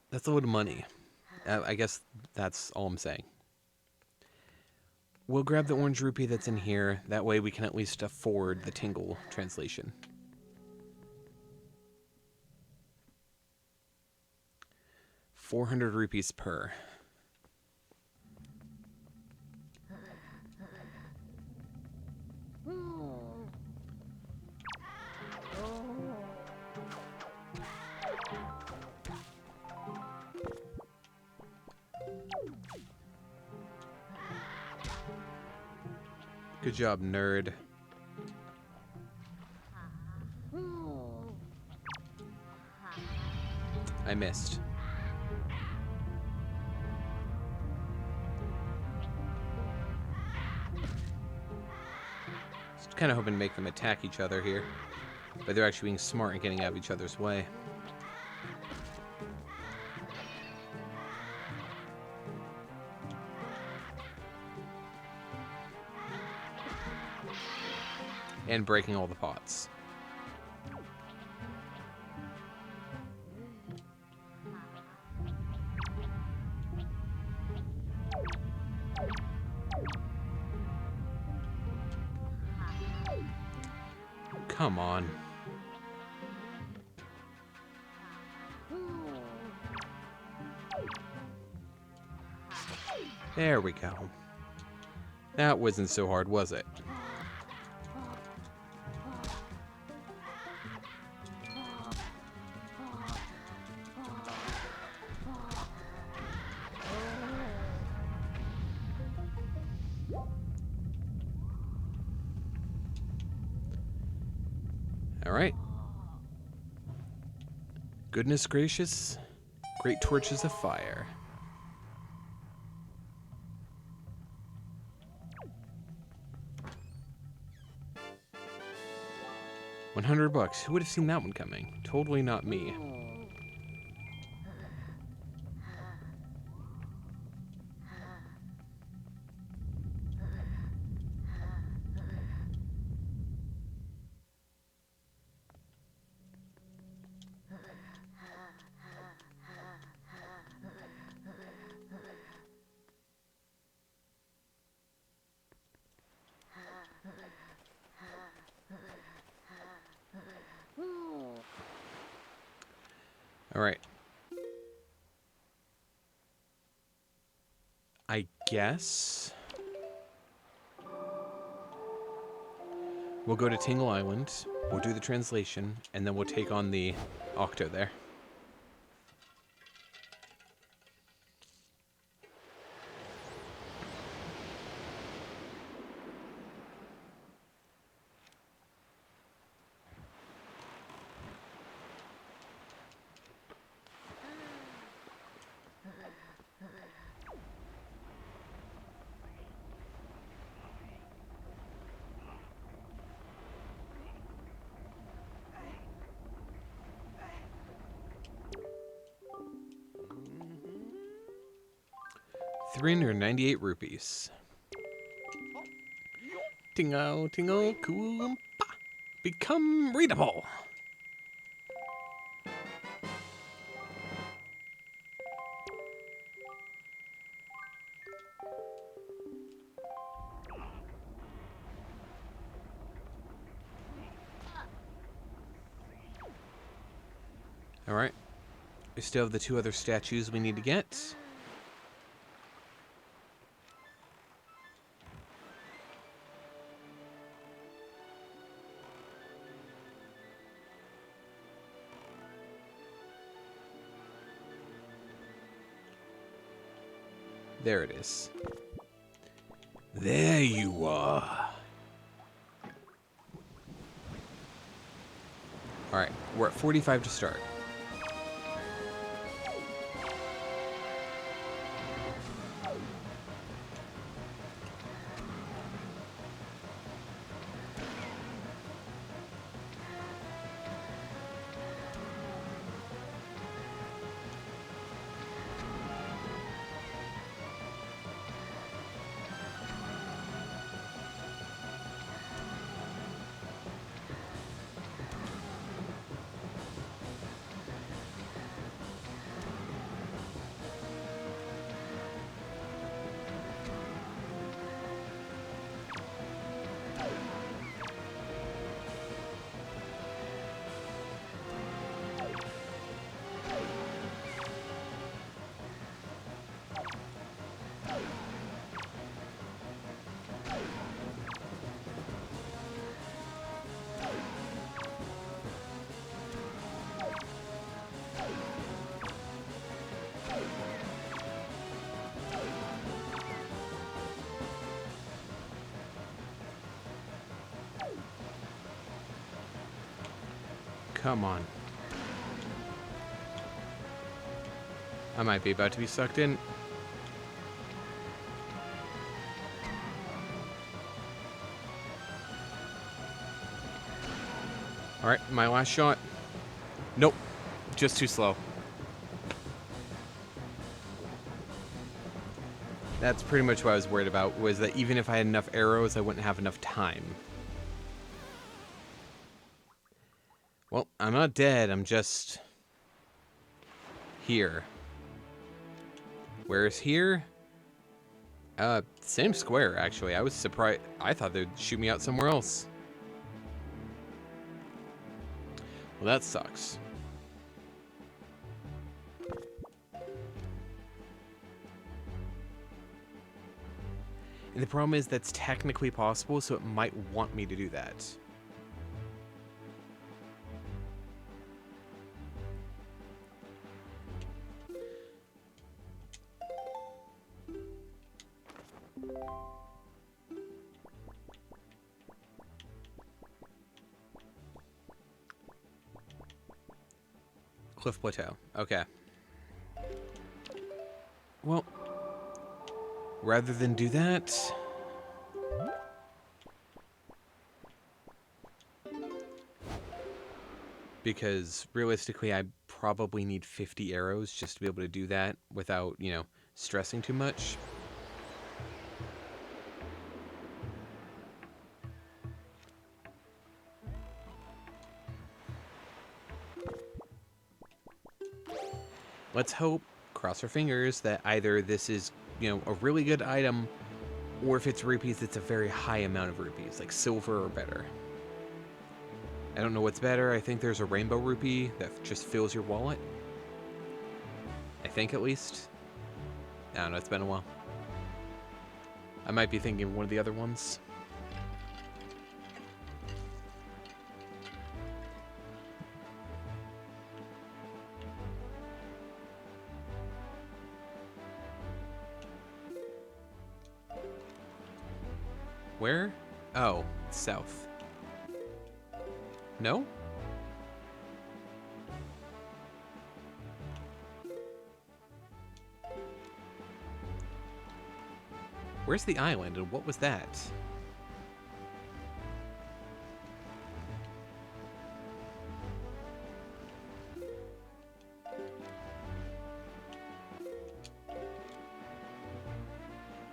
That's a lot of money. I guess that's all I'm saying. We'll grab the orange rupee that's in here. That way we can at least afford the Tingle translation. $400 per. Good job, nerd. I missed. Just kind of hoping to make them attack each other here. But they're actually being smart and getting out of each other's way. And breaking all the pots. Come on. There we go. That wasn't so hard, was it? Alright. Goodness gracious. Great torches of fire. $100. Who would have seen that one coming? Totally not me. Alright. I guess we'll go to Tingle Island, we'll do the translation, and then we'll take on the Octo there. $398. Tingle, tingle, cool, become readable. Alright. We still have the 2 other statues we need to get. There it is. There you are. Alright, we're at 45 to start. Come on. I might be about to be sucked in. Alright, my last shot. Nope. Just too slow. That's pretty much what I was worried about, was that even if I had enough arrows, I wouldn't have enough time. Well, I'm not dead, I'm just here. Where's here? Same square, actually. I was surprised. I thought they'd shoot me out somewhere else. Well, that sucks. And the problem is that's technically possible, so it might want me to do that. Cliff Plateau. Okay. Well, rather than do that... Because realistically, I probably need 50 arrows just to be able to do that without, you know, stressing too much. Let's hope, cross our fingers, that either this is, you know, a really good item, or if it's rupees, it's a very high amount of rupees, like silver or better. I don't know what's better. I think there's a rainbow rupee that just fills your wallet. I think, at least. I don't know, it's been a while. I might be thinking of one of the other ones. Where? Oh, south. No? Where's the island, and what was that?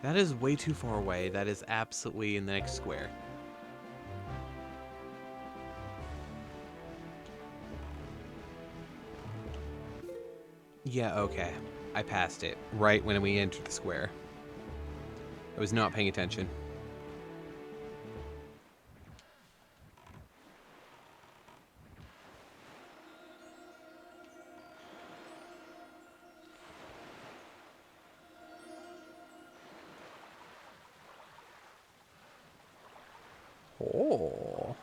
That is way too far away. That is absolutely in the next square. Yeah, okay. I passed it right when we entered the square. I was not paying attention. Oh.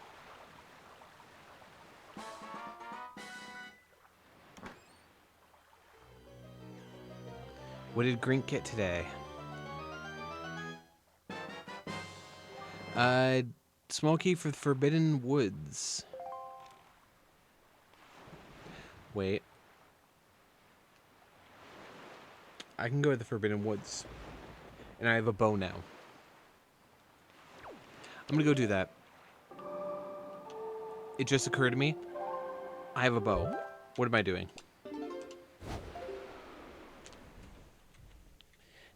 What did Grink get today? Small key for the Forbidden Woods. Wait. I can go to the Forbidden Woods. And I have a bow now. I'm gonna go do that. It just occurred to me. I have a bow. What am I doing?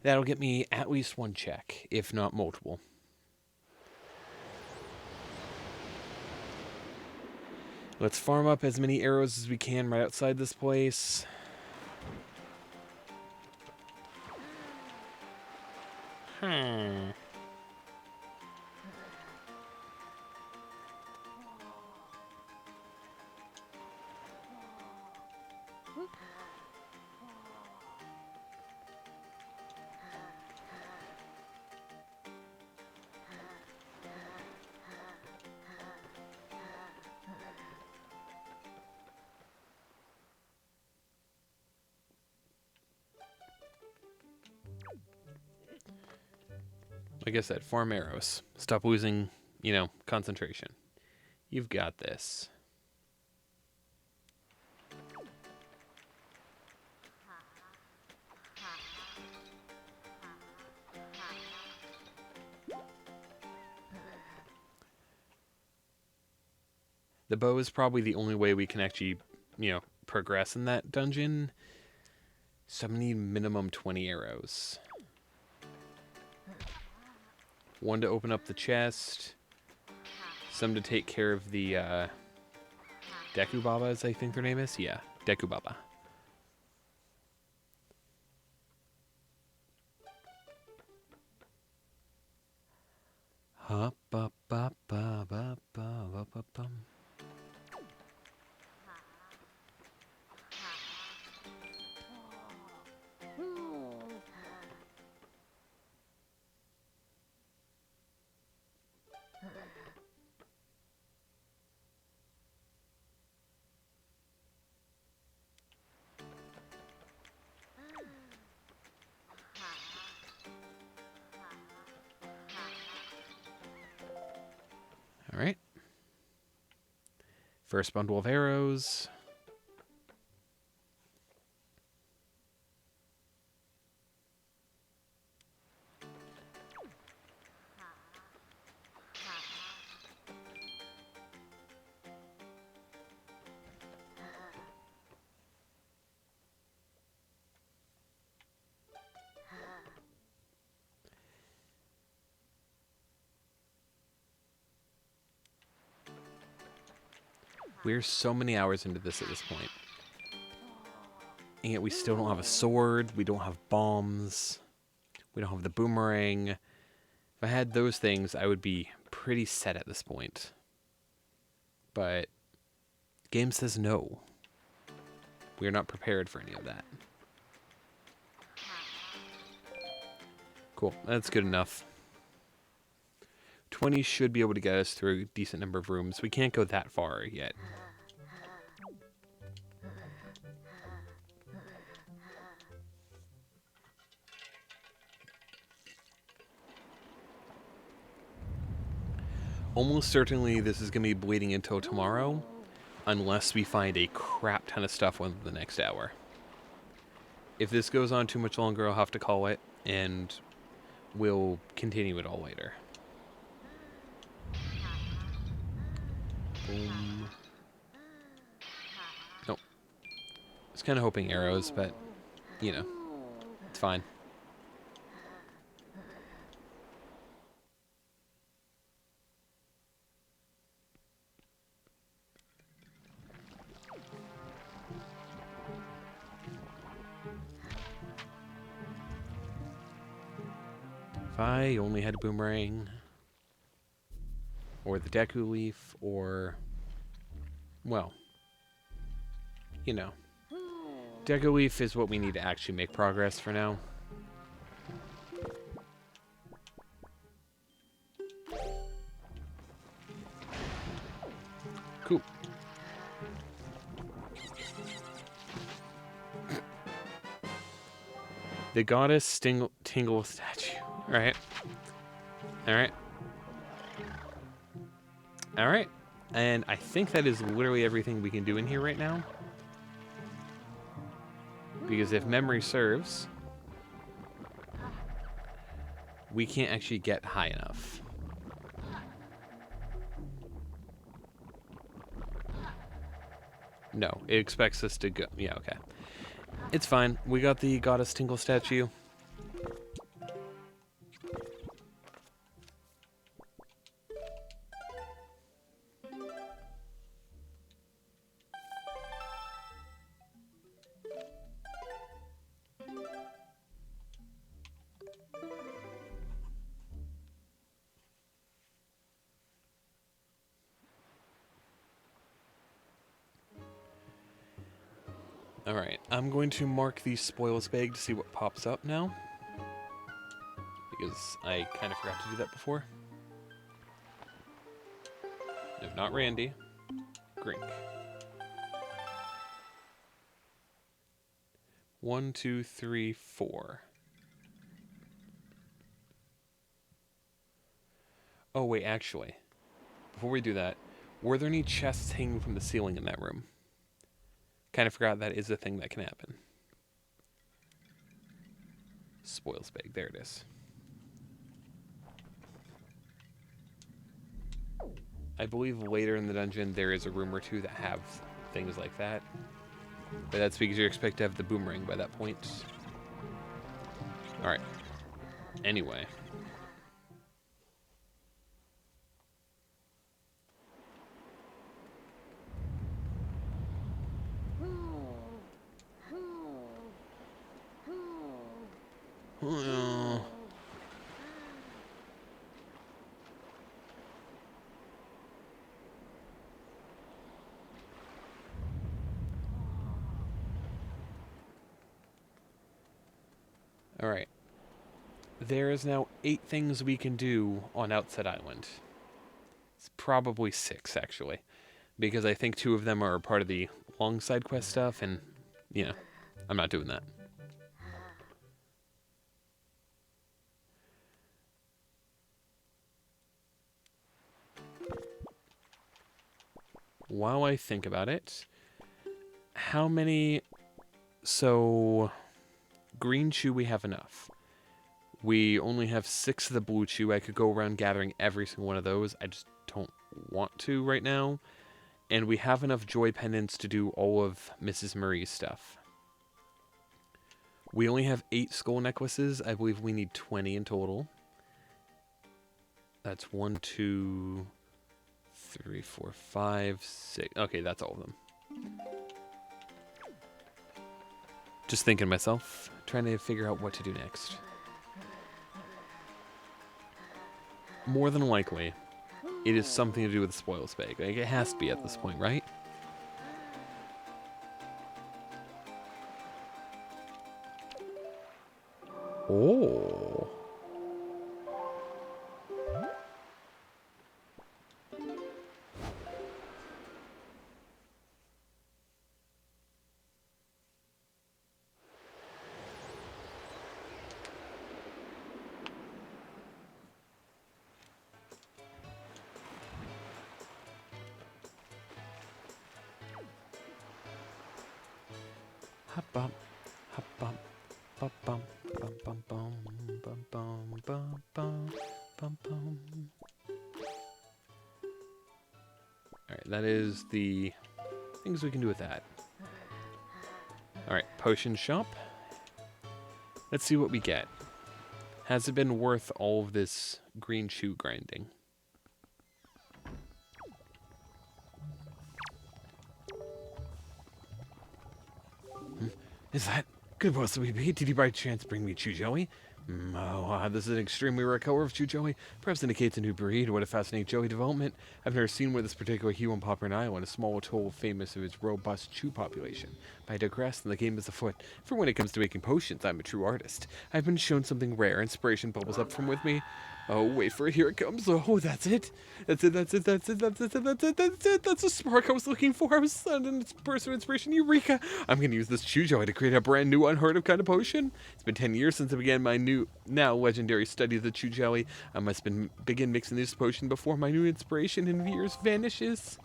That'll get me at least one check, if not multiple. Let's farm up as many arrows as we can right outside this place. Like I said, farm arrows. Stop losing, you know, concentration. You've got this. The bow is probably the only way we can actually, you know, progress in that dungeon. So I'm gonna need minimum 20 arrows. One to open up the chest. Some to take care of the Deku Babas, I think their name is. Yeah, Deku Baba. Hop, ba, ba, ba, ba, ba, ba, ba, bum. All right. First bundle of arrows. We're so many hours into this at this point. And yet we still don't have a sword. We don't have bombs. We don't have the boomerang. If I had those things, I would be pretty set at this point. But the game says no. We are not prepared for any of that. Cool, that's good enough. 20 should be able to get us through a decent number of rooms. We can't go that far yet. Almost certainly this is going to be bleeding until tomorrow, unless we find a crap ton of stuff within the next hour. If this goes on too much longer, I'll have to call it, and we'll continue it all later. Boom. Nope. I was kind of hoping arrows, but, you know, it's fine. If I only had a boomerang, or the Deku Leaf, or, well, you know, Deku Leaf is what we need to actually make progress for now. Cool. The goddess Tingle statue. Alright. Alright. Alright. And I think that is literally everything we can do in here right now. Because if memory serves, we can't actually get high enough. No, it expects us to go. Yeah, okay. It's fine. We got the goddess Tingle statue. Alright, I'm going to mark the spoils bag to see what pops up now. Because I kind of forgot to do that before. No, not Randy. Grink. 1, 2, 3, 4. Oh, wait, actually. Before we do that, were there any chests hanging from the ceiling in that room? Kind of forgot that is a thing that can happen. Spoils bag, there it is. I believe later in the dungeon there is a room or two that have things like that. But that's because you expect to have the boomerang by that point. Alright. Anyway. Alright. There is now 8 things we can do on Outset Island. It's probably 6, actually. Because I think 2 of them are part of the long side quest stuff, and, you know, I'm not doing that. While I think about it, how many... So, green chew we have enough. We only have 6 of the blue chew. I could go around gathering every single one of those. I just don't want to right now. And we have enough joy pendants to do all of Mrs. Murray's stuff. We only have 8 skull necklaces. I believe we need 20 in total. That's 1, 2, 3, 4, 5, 6. Okay, that's all of them. Just thinking to myself, trying to figure out what to do next. More than likely, it is something to do with the spoils bag. Like, it has to be at this point, right? Oh. Hop bump, hop bump, bum bum, bum bum bum, bum bum bum bum bum bum. Alright, that is the things we can do with that. Alright, potion shop. Let's see what we get. Has it been worth all of this green shoe grinding? Is that? Could possibly be. Did you by chance bring me Chujoey? This is an extremely rare color of Chujoey. Perhaps indicates a new breed. What a fascinating Joey development. I've never seen where this particular hue on Popper Island, a small atoll famous of its robust chew population. But I digress, and the game is afoot. For when it comes to making potions, I'm a true artist. I've been shown something rare. Inspiration bubbles up from with me. Oh, wait for it. Here it comes. Oh, that's it. That's it. That's it. That's it. That's it. That's it. That's it. That's the spark I was looking for. I was sudden burst of inspiration. Eureka! I'm going to use this Chujoy to create a brand new, unheard of kind of potion. It's been 10 years since I began my new, now legendary study of the Chujoy. I must begin mixing this potion before my new inspiration in years vanishes.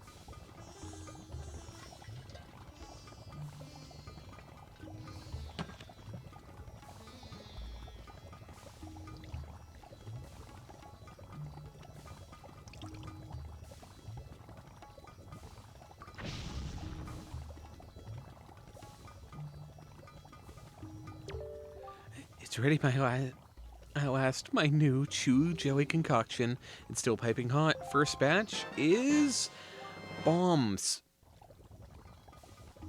It's ready, at last, my new Chew Jelly concoction. It's still piping hot. First batch is bombs.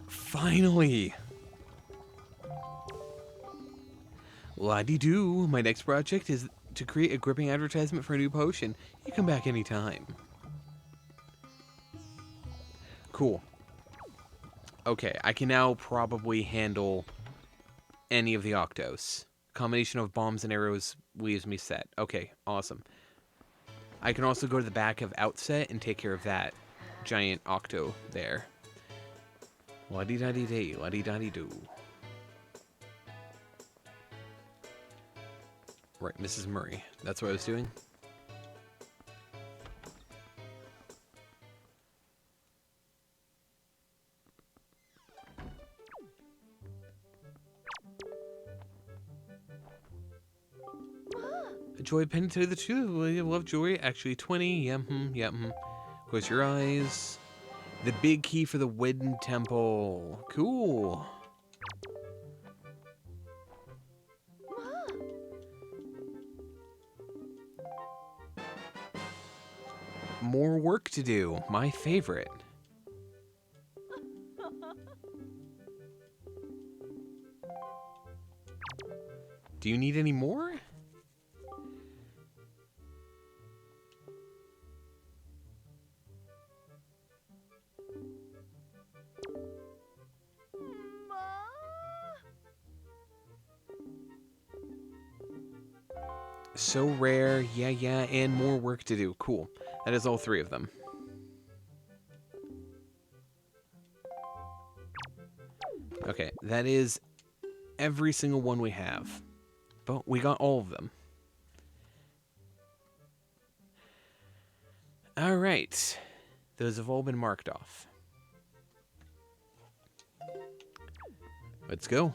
Finally. La-de-doo. My next project is to create a gripping advertisement for a new potion. You come back anytime. Cool. Okay, I can now probably handle any of the Octos. Combination of bombs and arrows leaves me set. Okay, awesome. I can also go to the back of Outset and take care of that giant Octo there. La-dee-da-dee-day, la-dee-da-dee-doo. Right, Mrs. Murray. That's what I was doing. Joy pen to the truth. I love jewelry. Actually, 20. Close your eyes. The big key for the Wedding Temple. Cool. More work to do. My favorite. Do you need any more? So rare, yeah, and more work to do. Cool. That is all three of them. Okay, that is every single one we have. But we got all of them. Alright. Those have all been marked off. Let's go.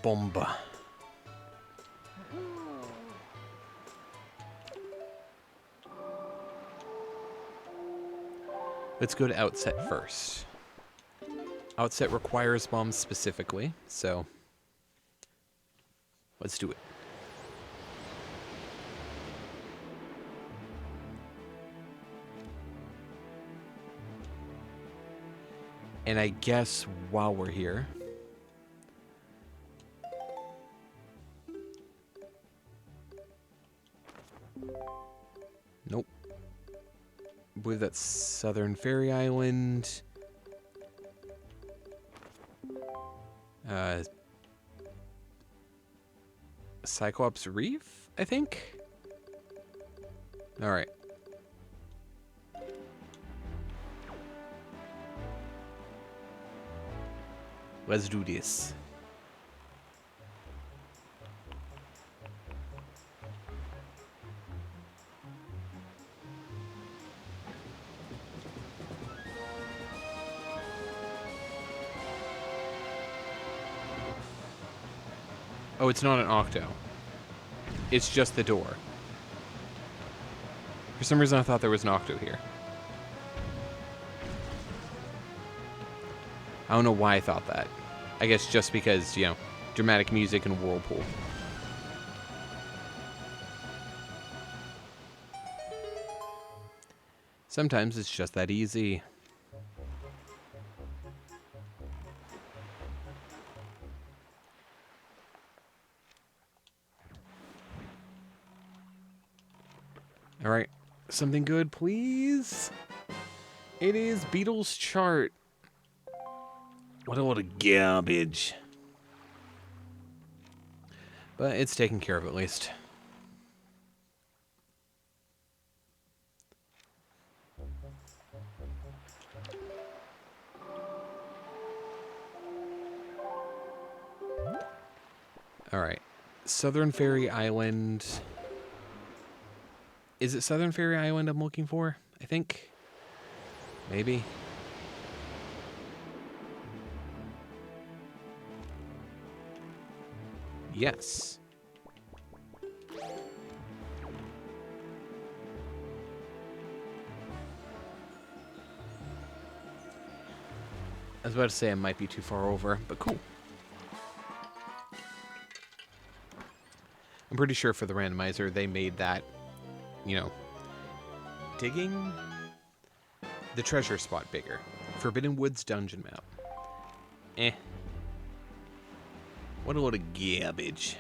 Bomba. Let's go to Outset first. Outset requires bombs specifically, so let's do it. And I guess while we're here, nope. I believe that's Southern Fairy Island. Cyclops Reef, I think? Alright. Let's do this. Oh, it's not an octo. It's just the door. For some reason, I thought there was an octo here. I don't know why I thought that. I guess just because, you know, dramatic music and whirlpool. Sometimes it's just that easy. All right, something good, please. It is Beatles chart. What a load of garbage. But it's taken care of at least. All right, Southern Fairy Island. Is it Southern Fairy Island I'm looking for? I think. Maybe. Yes. I was about to say I might be too far over, but cool. I'm pretty sure for the randomizer they made that, you know, digging the treasure spot bigger. Forbidden Woods dungeon map. Eh. What a load of garbage.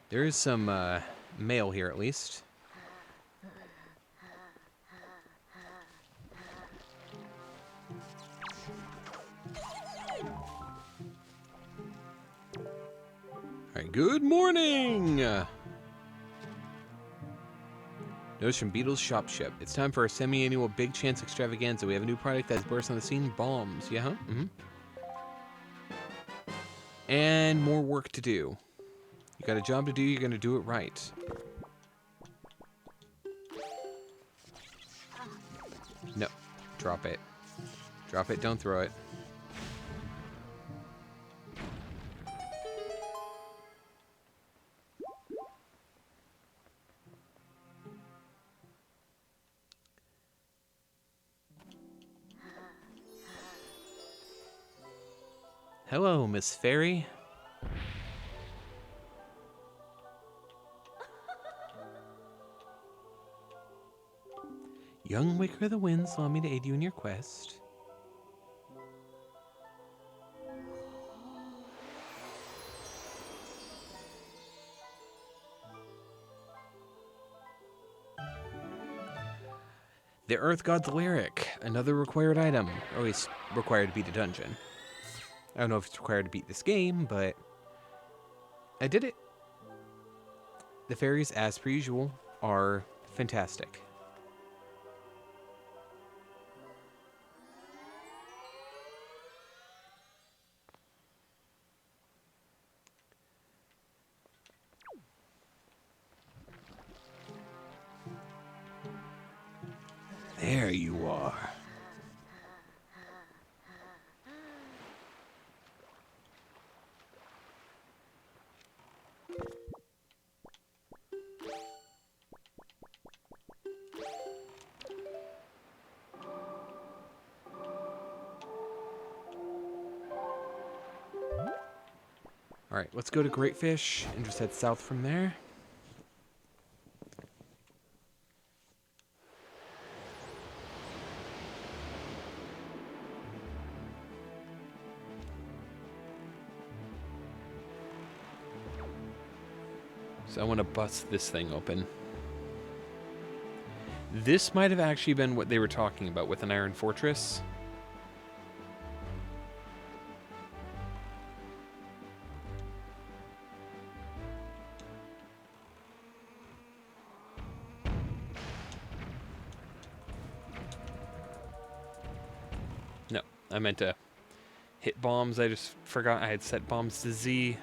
There is some mail here at least. Alright, good morning! Notice from Beatles Shop Ship. It's time for our semi-annual Big Chance Extravaganza. We have a new product that's burst on the scene. Bombs. Yeah, huh? Mm-hmm. And more work to do. You got a job to do, you're going to do it right. No. Drop it. Drop it, don't throw it. Hello, Miss Fairy. Young Wicker of the Winds allow me to aid you in your quest. The Earth God's Lyric, another required item. Or at least required to beat a dungeon. I don't know if it's required to beat this game, but I did it. The fairies, as per usual, are fantastic. There you are. Alright, let's go to Great Fish and just head south from there. So I want to bust this thing open. This might have actually been what they were talking about with an iron fortress. No, I meant to hit bombs. I just forgot I had set bombs to Z.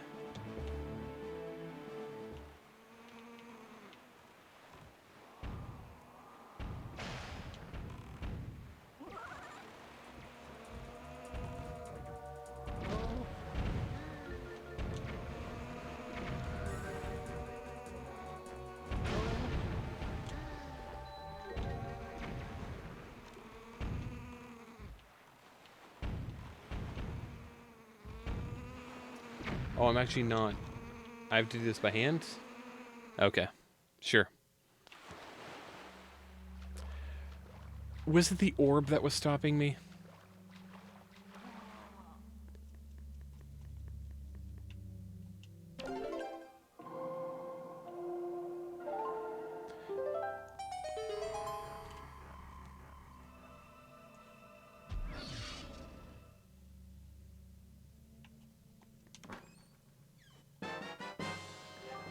Oh, I'm actually not. I have to do this by hand? Okay. Sure. Was it the orb that was stopping me?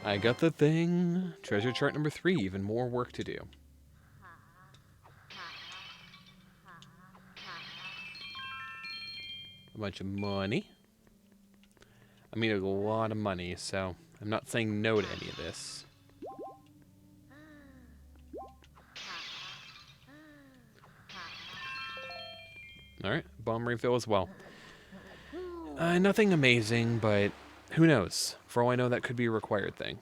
I got the thing. Treasure chart number 3. Even more work to do. A bunch of money. I mean, a lot of money, so I'm not saying no to any of this. Alright, bomb refill as well. Nothing amazing, but who knows? For all I know, that could be a required thing.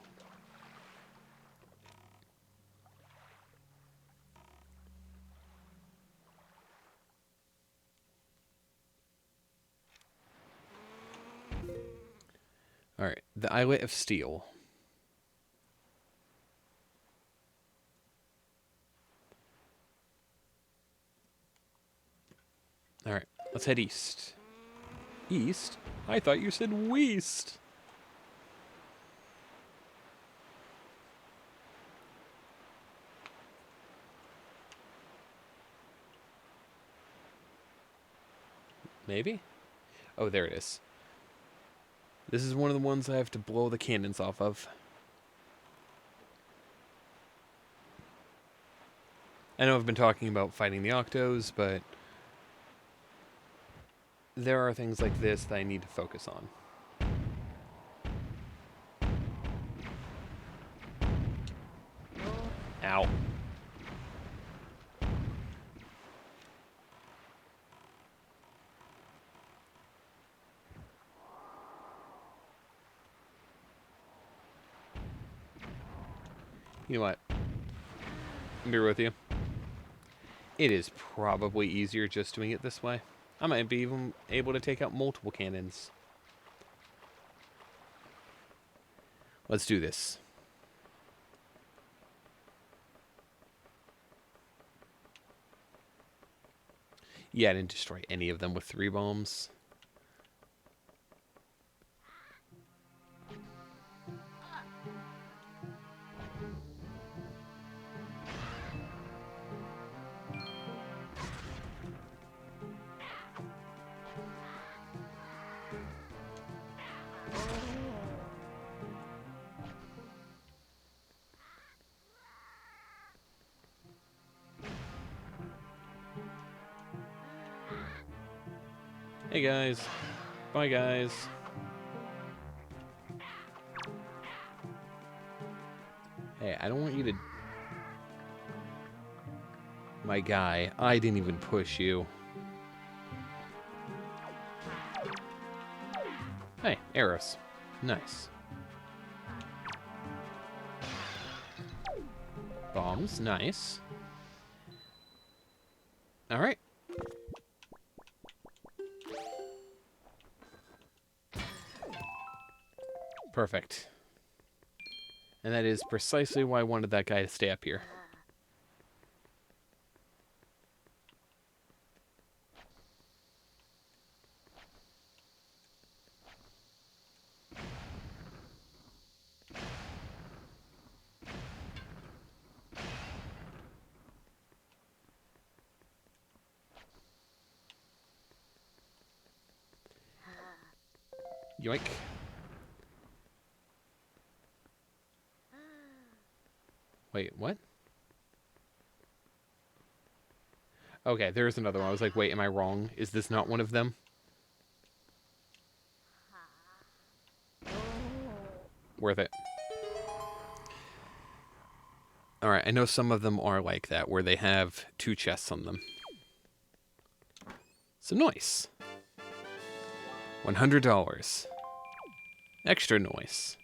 Alright, the Islet of Steel. Alright, let's head east. East? I thought you said west. Maybe? Oh, there it is. This is one of the ones I have to blow the cannons off of. I know I've been talking about fighting the Octos, but there are things like this that I need to focus on. Ow. You know what? I'll be with you. It is probably easier just doing it this way. I might be even able to take out multiple cannons. Let's do this. Yeah, I didn't destroy any of them with 3 bombs. Hey guys. Bye guys. Hey, I don't want you to... My guy, I didn't even push you. Hey, arrows. Nice. Bombs, nice. Alright. Perfect. And that is precisely why I wanted that guy to stay up here. Yoink. Wait, what? Okay, there's another one. I was like, wait, am I wrong? Is this not one of them? Worth it. Alright, I know some of them are like that, where they have 2 chests on them. So nice. $100. Extra noise.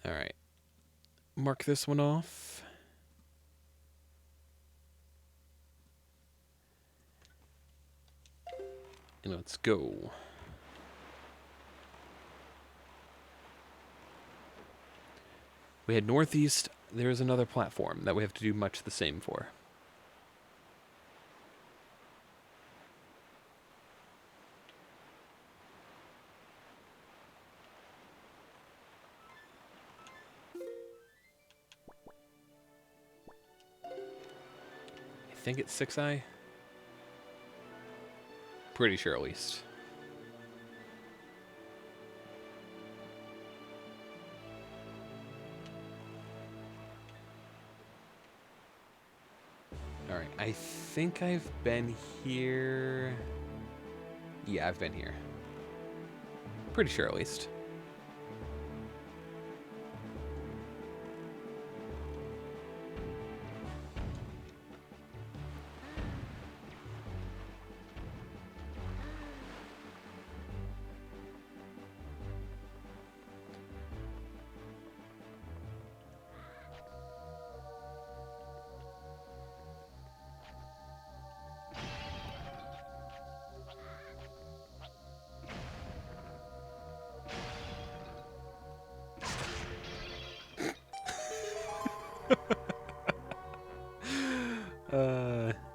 Alright. Mark this one off. And let's go. We head northeast. There's another platform that we have to do much the same for. I think it's 6i. Pretty sure, at least. Alright, I think I've been here... Yeah, I've been here. Pretty sure, at least.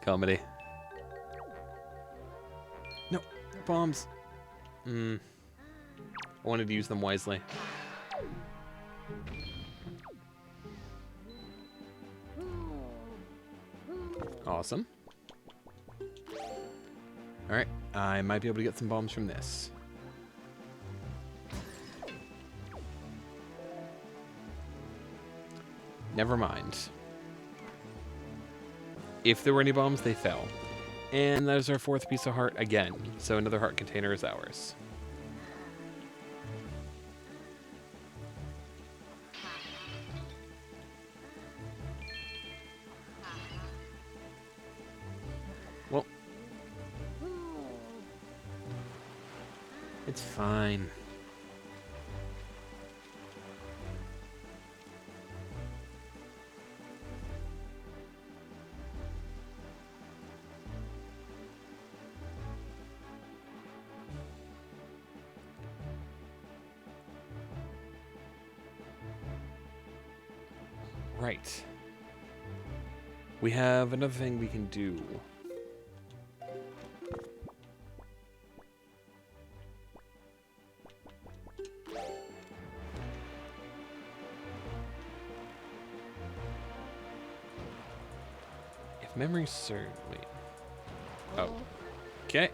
Comedy. No, bombs. I wanted to use them wisely. Awesome. Alright, I might be able to get some bombs from this. Never mind. If there were any bombs, they fell. And that is our 4th piece of heart again. So another heart container is ours. Well. It's fine. Right. We have another thing we can do. If memory serves... Wait. Oh. Okay.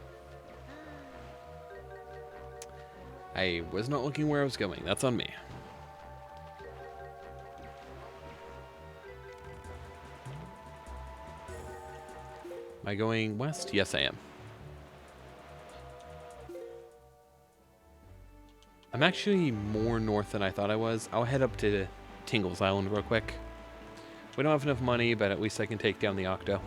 I was not looking where I was going. That's on me. Am I going west? Yes, I am. I'm actually more north than I thought I was. I'll head up to Tingle's Island real quick. We don't have enough money, but at least I can take down the Octo.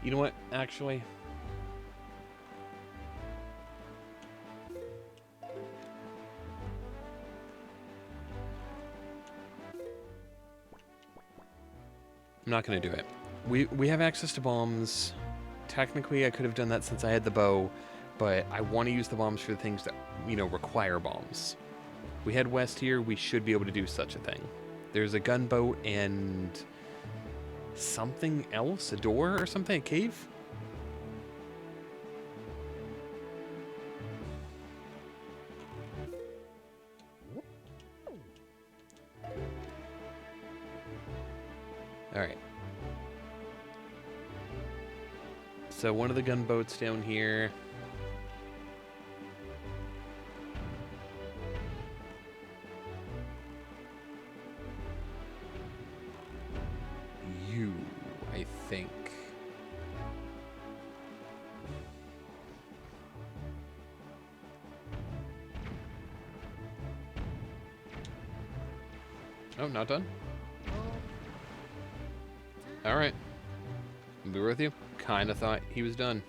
You know what, actually? I'm not going to do it. We have access to bombs. Technically, I could have done that since I had the bow, but I want to use the bombs for the things that, you know, require bombs. We head west here, we should be able to do such a thing. There's a gunboat and something else, a door or something, a cave? Alright. So one of the gunboats down here. You, I think. Oh, not done? Alright. I'll be with you. Kinda thought he was done.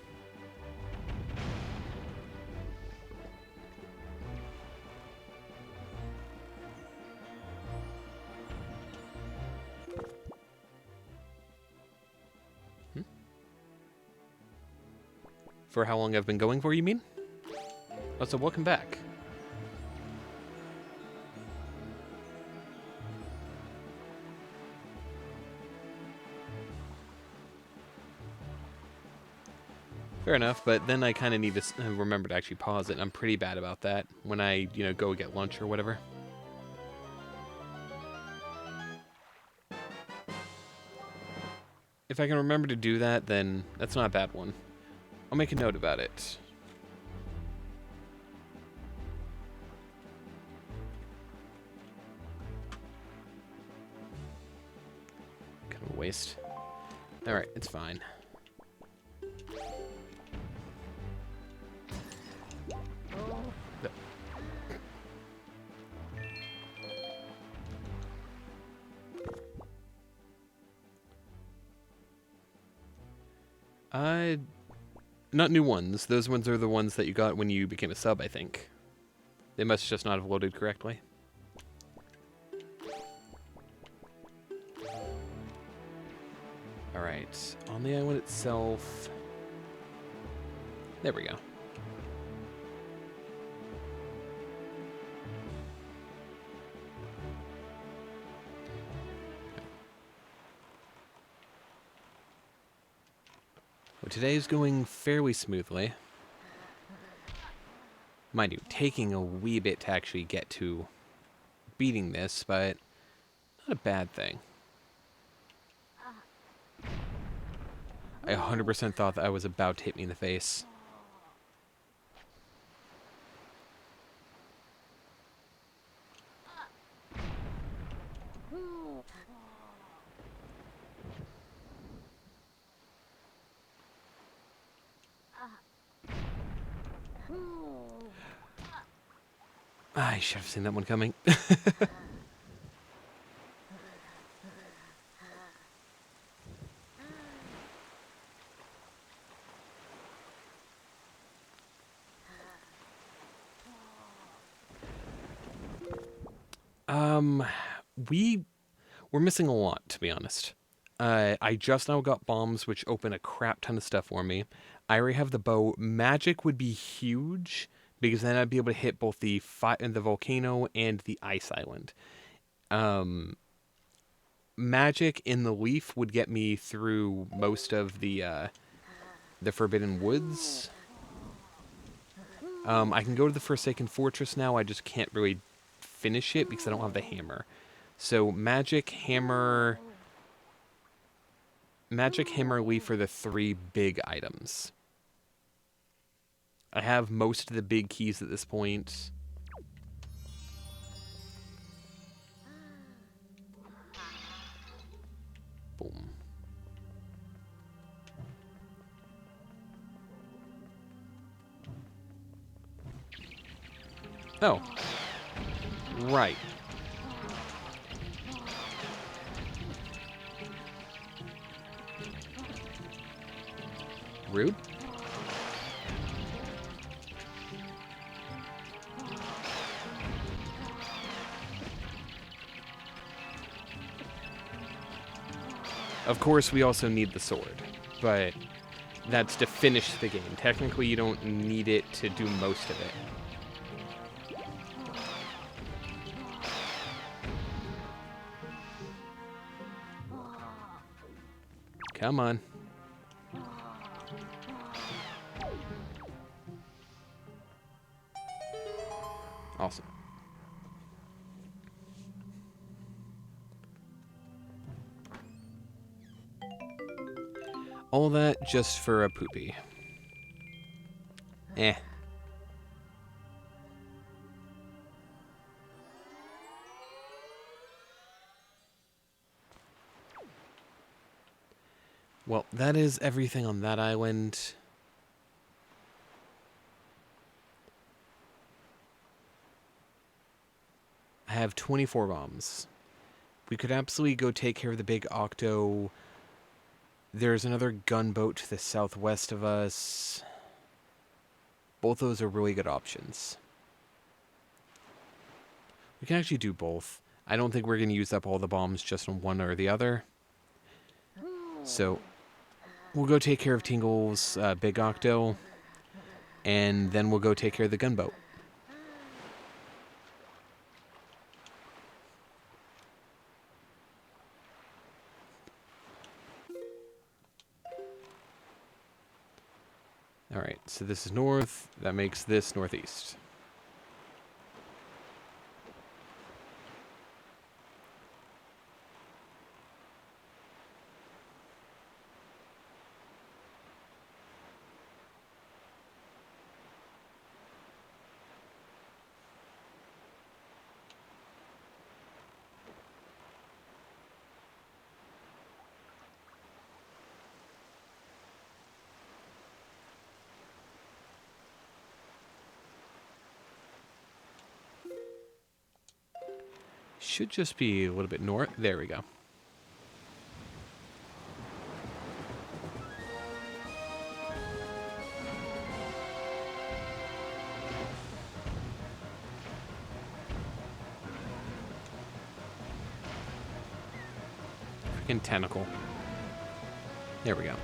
For how long I've been going for, you mean? Oh, so welcome back. Fair enough, but then I kind of need to remember to actually pause it. I'm pretty bad about that when I, you know, go get lunch or whatever. If I can remember to do that, then that's not a bad one. I'll make a note about it. Kind of a waste. Alright, it's fine. Not new ones. Those ones are the ones that you got when you became a sub, I think. They must just not have loaded correctly. Alright, on the island itself... There we go. Well, today's going fairly smoothly. Mind you, taking a wee bit to actually get to beating this, but not a bad thing. I 100% thought that I was about to hit me in the face. I should have seen that one coming. We're missing a lot, to be honest. I just now got bombs, which open a crap ton of stuff for me. I already have the bow. Magic would be huge, because then I'd be able to hit both the volcano and the ice island. Magic in the leaf would get me through most of the Forbidden Woods. I can go to the Forsaken Fortress now. I just can't really finish it because I don't have the hammer. So magic, hammer, leaf are the three big items. I have most of the big keys at this point. Boom. Oh. Right. Rude. Of course, we also need the sword, but that's to finish the game. Technically, you don't need it to do most of it. Come on. Awesome. All that just for a poopy. Eh. Well, that is everything on that island. I have 24 bombs. We could absolutely go take care of the big octo. There's another gunboat to the southwest of us. Both those are really good options. We can actually do both. I don't think we're going to use up all the bombs just on one or the other. So, we'll go take care of Tingle's big octo. And then we'll go take care of the gunboat. Alright, so this is north. That makes this northeast. Should just be a little bit north. There we go. Freaking tentacle. There we go.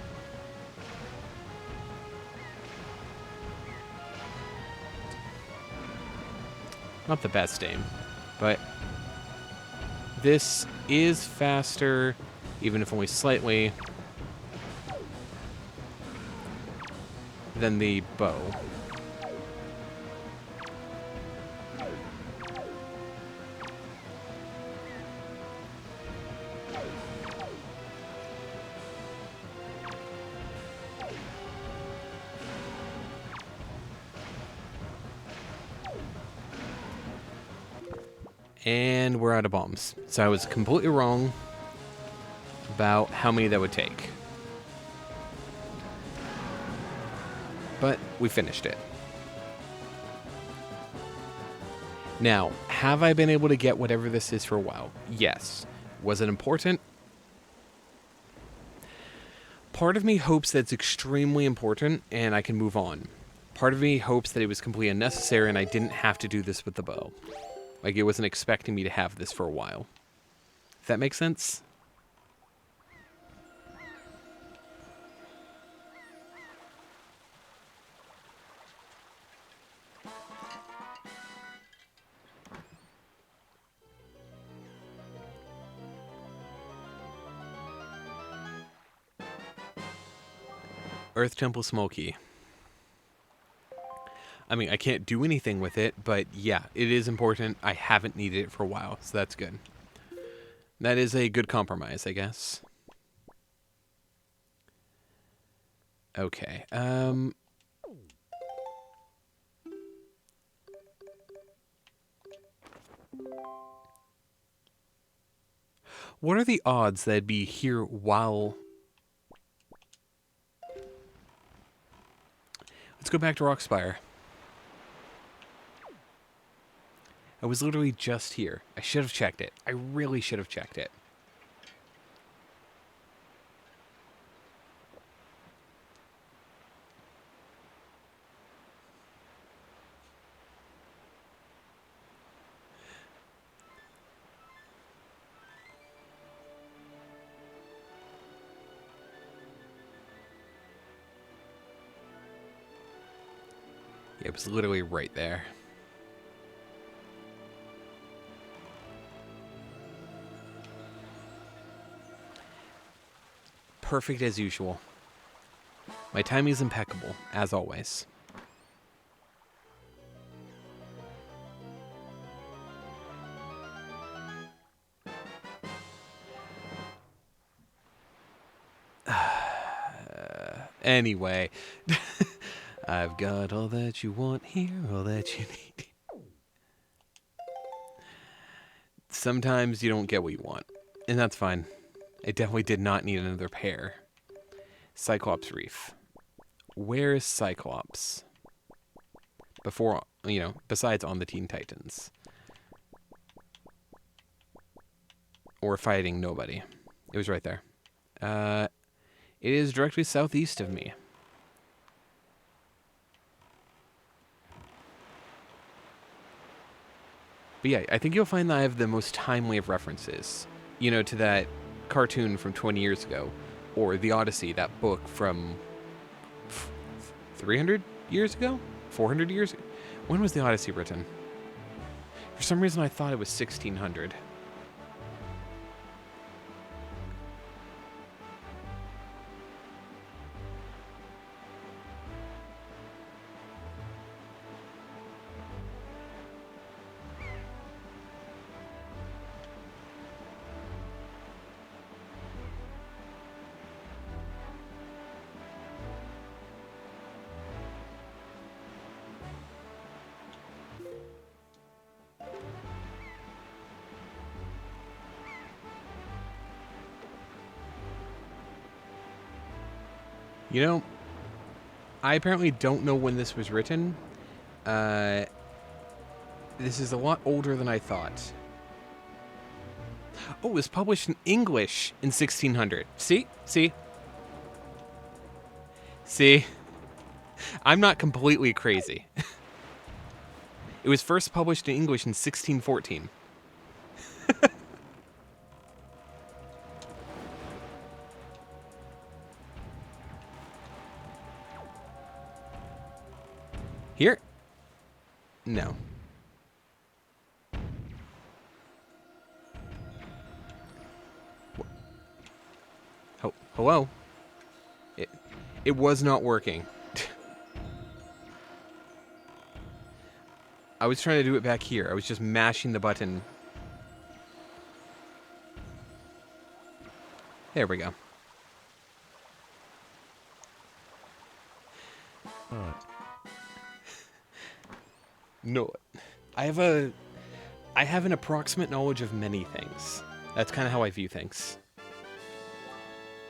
Not the best aim, but this is faster, even if only slightly, than the bow. And we're out of bombs. So I was completely wrong about how many that would take. But we finished it. Now, have I been able to get whatever this is for a while? Yes. Was it important? Part of me hopes that it's extremely important and I can move on. Part of me hopes that it was completely unnecessary and I didn't have to do this with the bow. Like, it wasn't expecting me to have this for a while. If that makes sense? Earth Temple Smoky. I mean, I can't do anything with it, but yeah, it is important. I haven't needed it for a while, so that's good. That is a good compromise, I guess. Okay, what are the odds that I'd be here while... Let's go back to Rockspire. I was literally just here. I should have checked it. I really should have checked it. It was literally right there. Perfect as usual. My timing is impeccable, as always. Anyway, I've got all that you want here, all that you need. Sometimes you don't get what you want, and that's fine. I definitely did not need another pair. Cyclops Reef. Where is Cyclops? Before, besides on the Teen Titans. Or fighting nobody. It was right there. It is directly southeast of me. But yeah, I think you'll find that I have the most timely of references. To that cartoon from 20 years ago. Or The Odyssey, that book from 300 years ago? 400 years ago? When was The Odyssey written? For some reason I thought it was 1600. I apparently don't know when this was written. This is a lot older than I thought. Oh, it was published in English in 1600. See? I'm not completely crazy. It was first published in English in 1614. Here? No. Hello? It was not working. I was trying to do it back here. I was just mashing the button. There we go. No. I have an approximate knowledge of many things. That's kind of how I view things.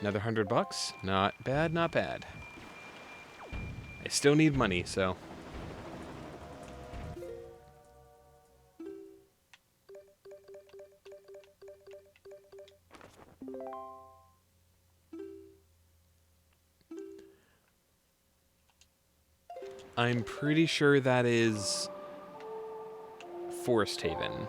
Another $100? Not bad, not bad. I still need money, so... I'm pretty sure that is Forest Haven.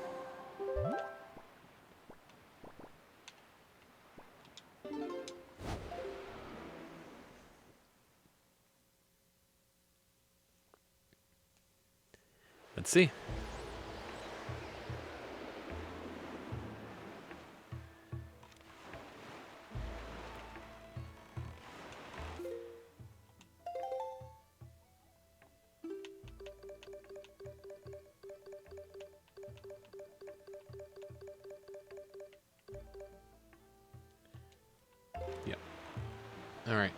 Let's see. Yep. All right.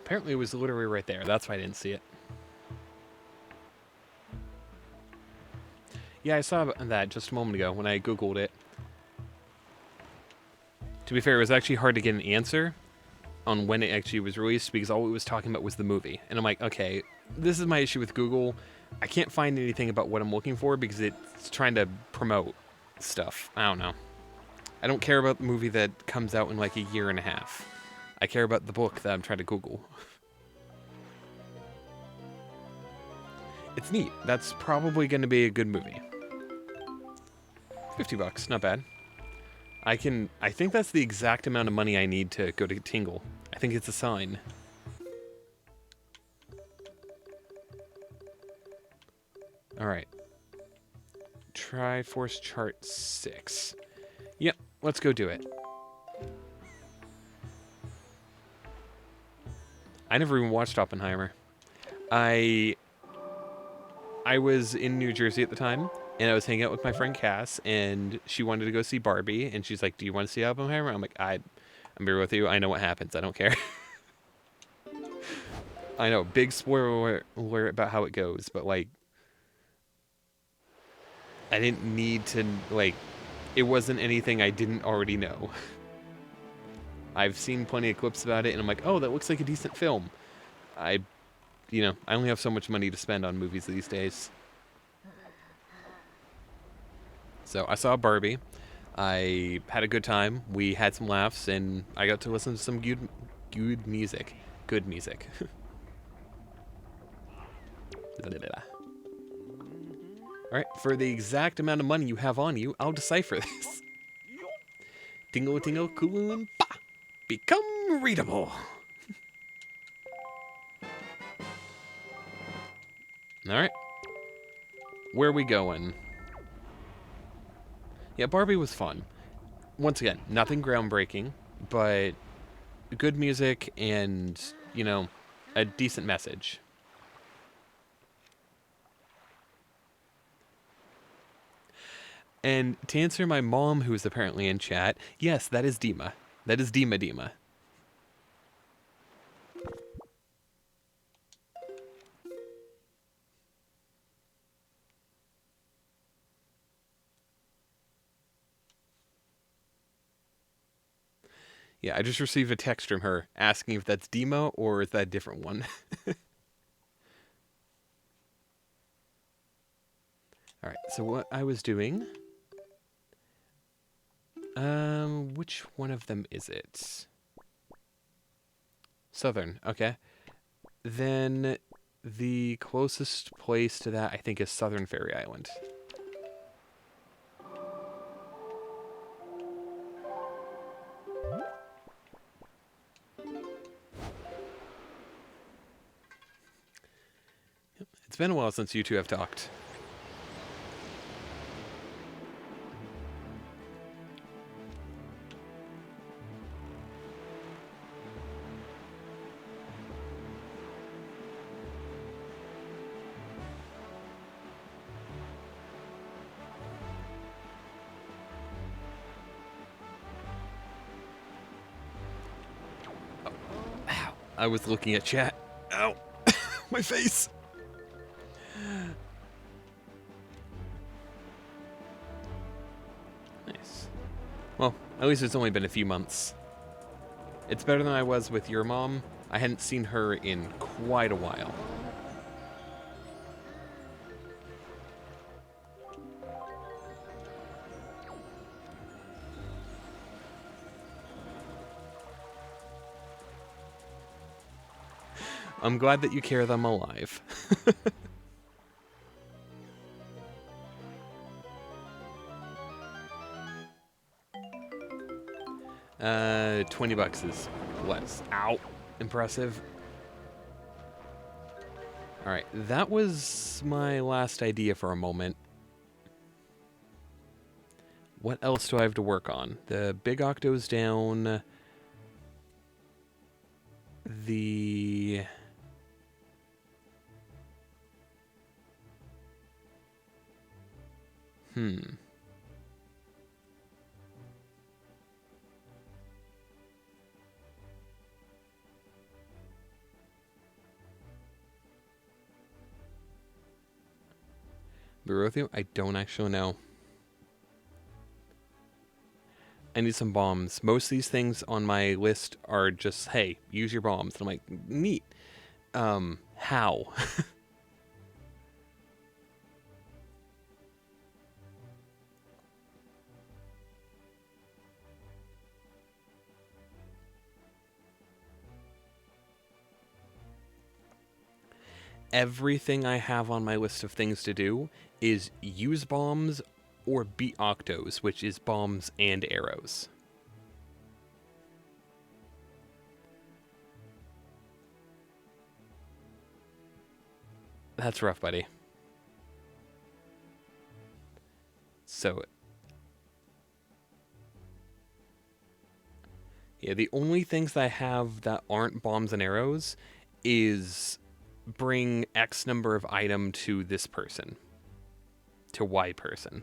Apparently it was literally right there. That's why I didn't see it. Yeah, I saw that just a moment ago when I Googled it. To be fair, it was actually hard to get an answer on when it actually was released because all it was talking about was the movie. And I'm like, okay, this is my issue with Google. I can't find anything about what I'm looking for because it's trying to promote stuff. I don't know. I don't care about the movie that comes out in like a year and a half. I care about the book that I'm trying to Google. It's neat. That's probably going to be a good movie. $50, not bad. I think that's the exact amount of money I need to go to Tingle. I think it's a sign. Alright. Triforce Chart 6. Yep, let's go do it. I never even watched Oppenheimer. I was in New Jersey at the time, and I was hanging out with my friend Cass, and she wanted to go see Barbie, and she's like, "Do you want to see Oppenheimer?" I'm like, I'm here with you. I know what happens. I don't care. I know, big spoiler alert about how it goes, but like, I didn't need to, like, it wasn't anything I didn't already know. I've seen plenty of clips about it, and I'm like, oh, that looks like a decent film. I only have so much money to spend on movies these days. So I saw Barbie. I had a good time. We had some laughs, and I got to listen to some good music. Good music. Alright, for the exact amount of money you have on you, I'll decipher this. Tingle, tingle, cool, ba! Become readable. Alright. Where are we going? Yeah, Barbie was fun. Once again, nothing groundbreaking, but good music and, a decent message. And to answer my mom, who is apparently in chat, yes, that is Dima. That is Dima. Yeah, I just received a text from her asking if that's Dima or is that a different one. Alright, so what I was doing... which one of them is it? Southern, okay. Then the closest place to that, I think, is Southern Fairy Island. It's been a while since you two have talked. Ow. I was looking at chat. Ow. My face. Nice. Well, at least it's only been a few months. It's better than I was with your mom. I hadn't seen her in quite a while. I'm glad that you care them alive. 20 bucks is less. Ow. Impressive. Alright, that was my last idea for a moment. What else do I have to work on? The big octo's down. The... Barothio? I don't actually know. I need some bombs. Most of these things on my list are just, hey, use your bombs. And I'm like, neat. How? Everything I have on my list of things to do is use bombs or beat octos, which is bombs and arrows. That's rough, buddy. So, yeah, the only things that I have that aren't bombs and arrows is bring X number of item to this person, to Y person.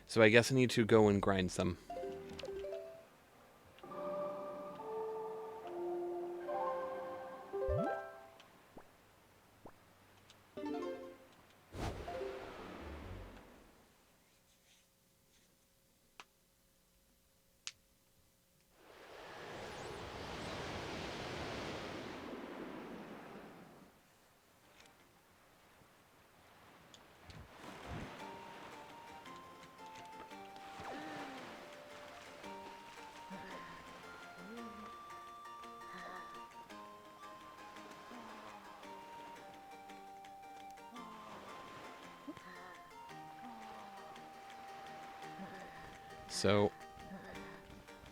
So I guess I need to go and grind some. So,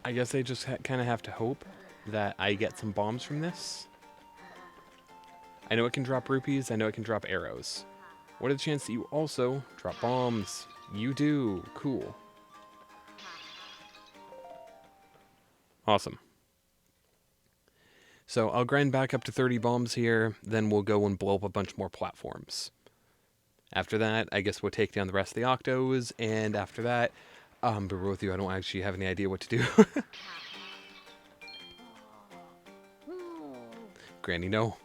I guess I just kind of have to hope that I get some bombs from this. I know it can drop rupees, I know it can drop arrows. What are the chances that you also drop bombs? You do. Cool. Awesome. So I'll grind back up to 30 bombs here, then we'll go and blow up a bunch more platforms. After that, I guess we'll take down the rest of the Octos, and after that, be real with you, I don't actually have any idea what to do. Granny, no.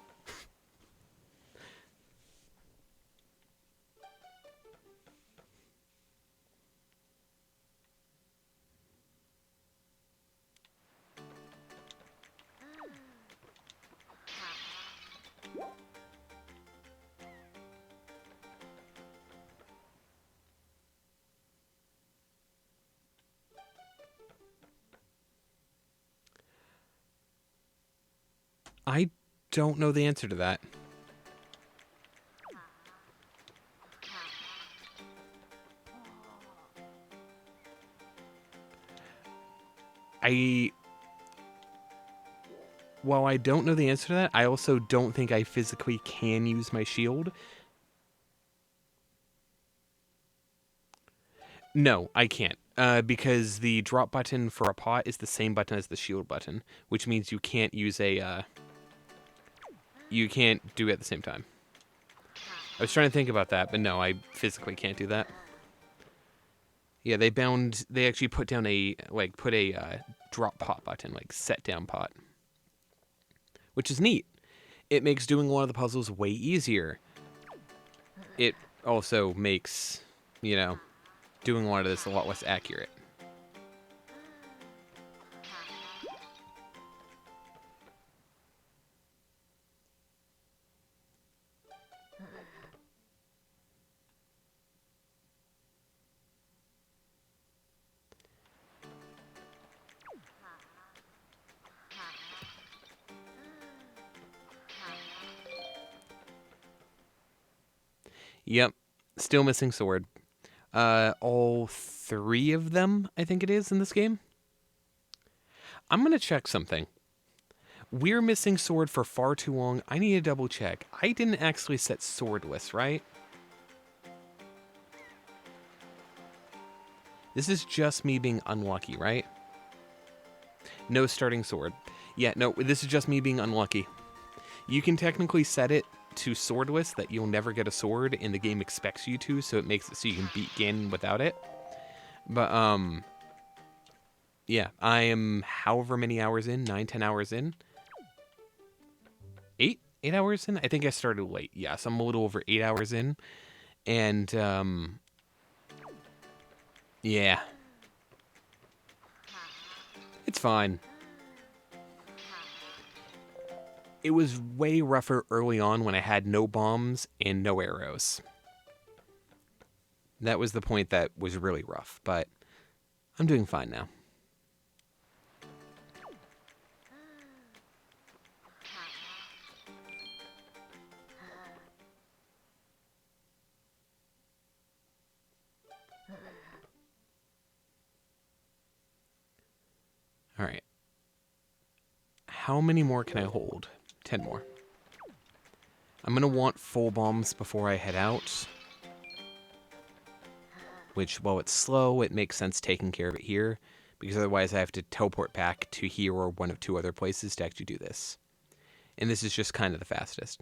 I don't know the answer to that. While I don't know the answer to that, I also don't think I physically can use my shield. No, I can't. Because the drop button for a pot is the same button as the shield button, which means you can't use you can't do it at the same time. I was trying to think about that, but no, I physically can't do that. Yeah, they actually put down put a drop pot button, like set down pot. Which is neat. It makes doing a lot of the puzzles way easier. It also makes, doing a lot of this a lot less accurate. Yep, still missing sword. All 3 of them, I think it is, in this game. I'm gonna check something. We're missing sword for far too long. I need to double check. I didn't actually set swordless, right? This is just me being unlucky, right? No starting sword. Yeah, no, this is just me being unlucky. You can technically set it to swordless, that you'll never get a sword, and the game expects you to, so it makes it so you can beat Ganon without it. But, yeah, I am however many hours in, 9, 10 hours in. 8 hours in? I think I started late. Yeah, so I'm a little over 8 hours in. And, yeah. It's fine. It was way rougher early on when I had no bombs and no arrows. That was the point that was really rough, but I'm doing fine now. All right. How many more can I hold? 10 more. I'm going to want full bombs before I head out. Which, while it's slow, it makes sense taking care of it here. Because otherwise I have to teleport back to here or one of 2 other places to actually do this. And this is just kind of the fastest.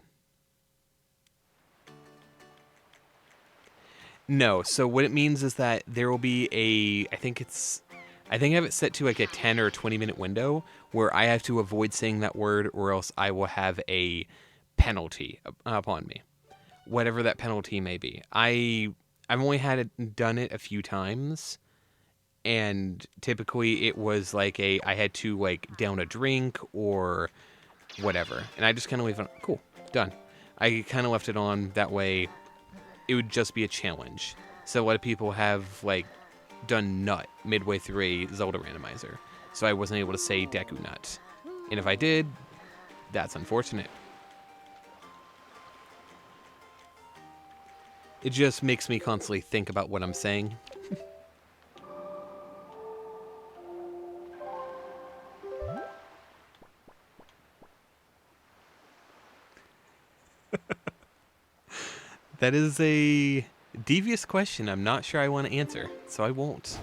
No, so what it means is that there will be I think I have it set to like a 10 or 20 minute window where I have to avoid saying that word or else I will have a penalty upon me. Whatever that penalty may be. I've only done it a few times, and typically it was like I had to like down a drink or whatever. And I just kind of leave it, cool, done. I kind of left it on that way. It would just be a challenge. So a lot of people have like done nut midway through a Zelda randomizer. So I wasn't able to say Deku Nut. And if I did, that's unfortunate. It just makes me constantly think about what I'm saying. That is a devious question I'm not sure I want to answer, so I won't.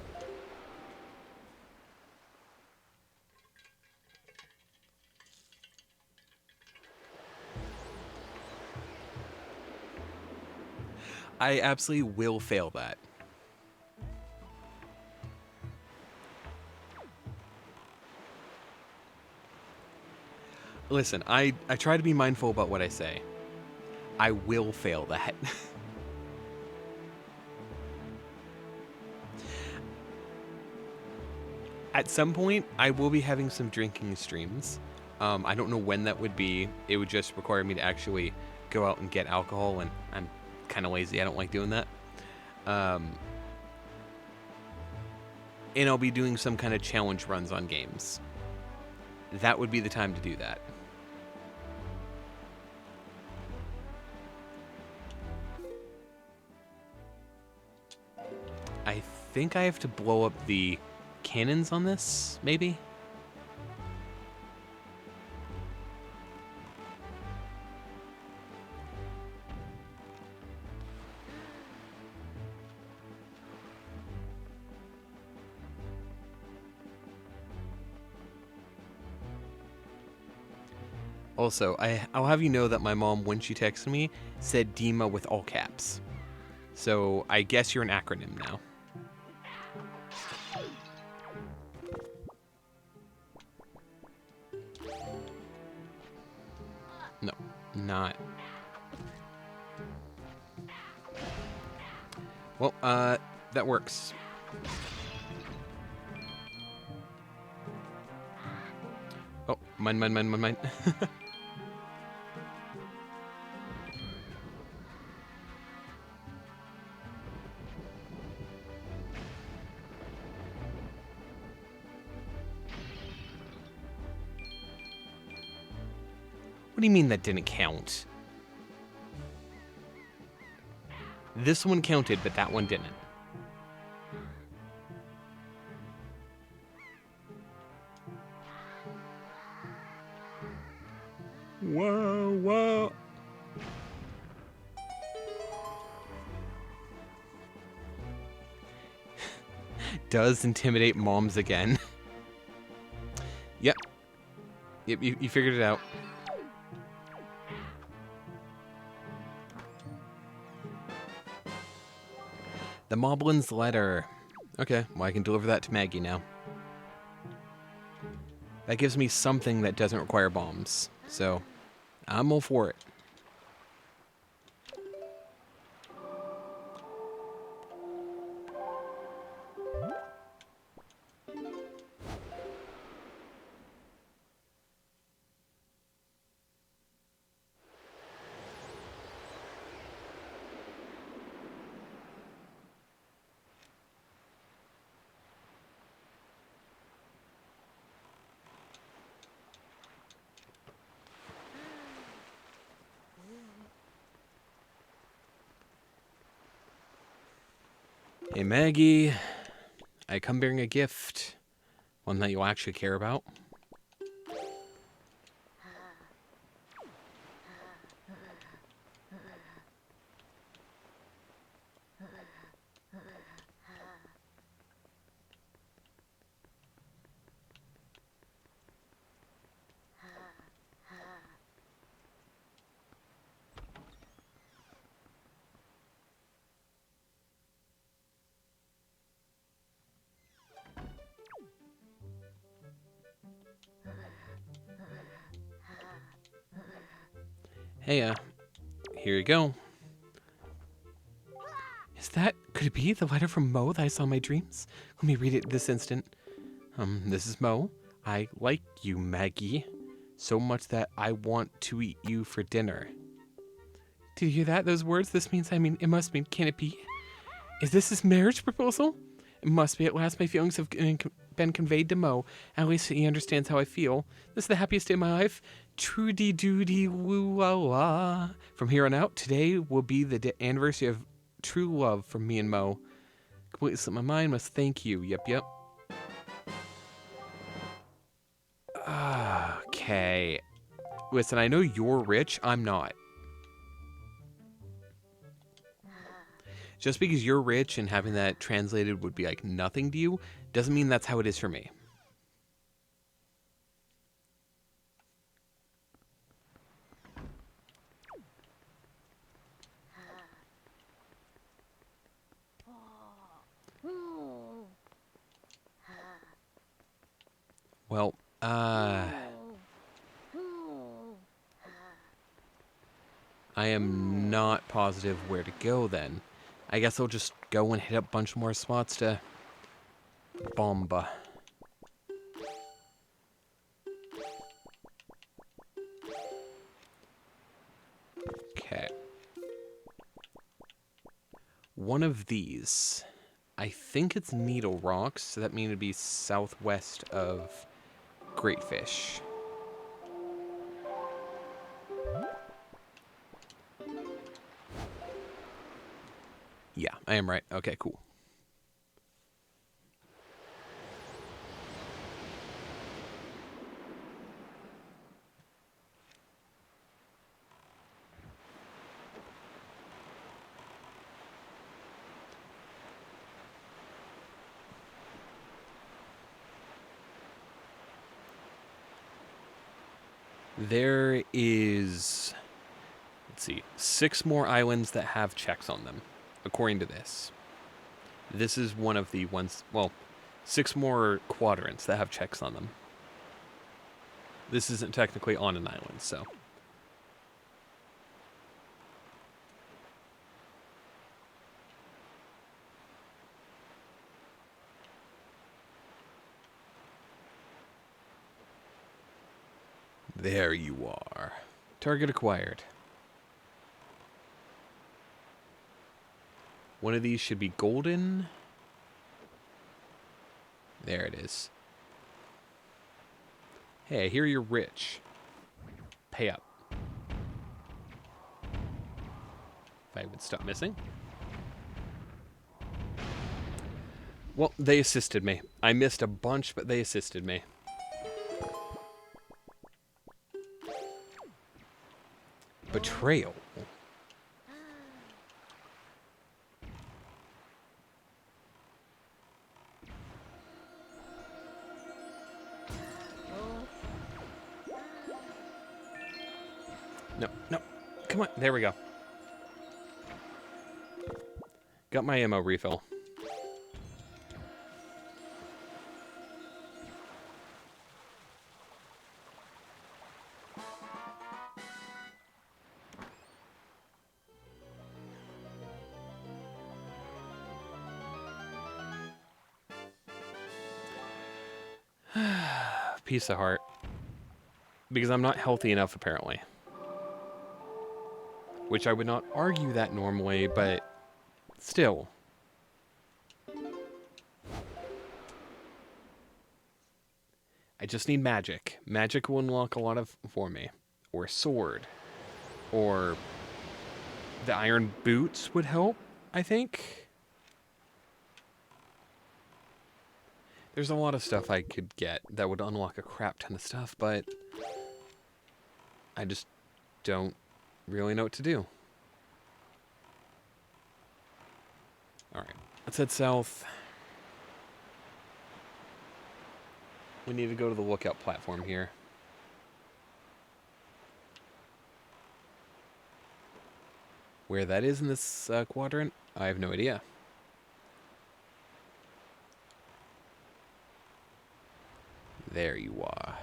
I absolutely will fail that. Listen, I try to be mindful about what I say. I will fail that. At some point, I will be having some drinking streams. I don't know when that would be. It would just require me to actually go out and get alcohol, and I'm kind of lazy. I don't like doing that. And I'll be doing some kind of challenge runs on games. That would be the time to do that. I think I have to blow up the cannons on this, maybe? Also, I'll have you know that my mom, when she texted me, said Dima with all caps. So I guess you're an acronym now. No, not. Well, that works. Oh, mine. What do you mean that didn't count? This one counted, but that one didn't. Whoa. Does intimidate moms again. Yep, you figured it out. The Moblin's letter. Okay, well I can deliver that to Maggie now. That gives me something that doesn't require bombs, so I'm all for it. Hey Maggie, I come bearing a gift. One that you'll actually care about. Hey, here you go. Could it be the letter from Mo that I saw in my dreams? Let me read it this instant. This is Mo. I like you, Maggie, so much that I want to eat you for dinner. Did you hear that? Those words? This means, it must mean, can it be? Is this his marriage proposal? It must be. At last my feelings have been conveyed to Mo. At least he understands how I feel. This is the happiest day of my life. Trudy doody woo la la. From here on out, today will be the anniversary of true love from me and Mo. Completely slipped my mind. Must thank you. Yep. Okay. Listen, I know you're rich. I'm not. Just because you're rich and having that translated would be like nothing to you, doesn't mean that's how it is for me. Well, I am not positive where to go then. I guess I'll just go and hit up a bunch more spots to bomba. Okay. One of these. I think it's Needle Rocks, so that means it'd be southwest of Great Fish. Yeah, I am right. Okay, cool. There is, let's see, 6 more islands that have checks on them, according to this. This is one of the ones, well, 6 more quadrants that have checks on them. This isn't technically on an island, so. There you are. Target acquired. One of these should be golden. There it is. Hey, I hear you're rich. Pay up. If I would stop missing. Well, they assisted me. I missed a bunch, but they assisted me. Betrayal. No. Come on. There we go. Got my ammo refill. Piece of heart. Because I'm not healthy enough, apparently. Which I would not argue that normally, but still. I just need magic. Magic will unlock a lot of for me. Or a sword. Or the iron boots would help, I think. There's a lot of stuff I could get that would unlock a crap ton of stuff, but I just don't really know what to do. Alright, let's head south. We need to go to the lookout platform here. Where that is in this quadrant, I have no idea. There you are.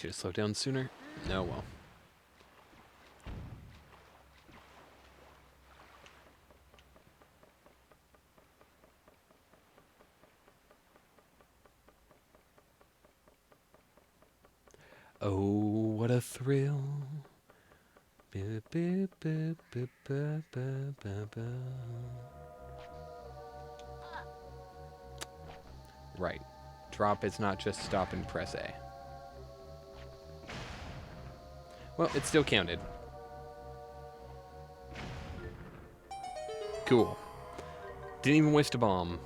Should have slowed down sooner. No, well. Oh, what a thrill. Right. Drop is not just stop and press A. Well, it still counted. Cool. Didn't even waste a bomb.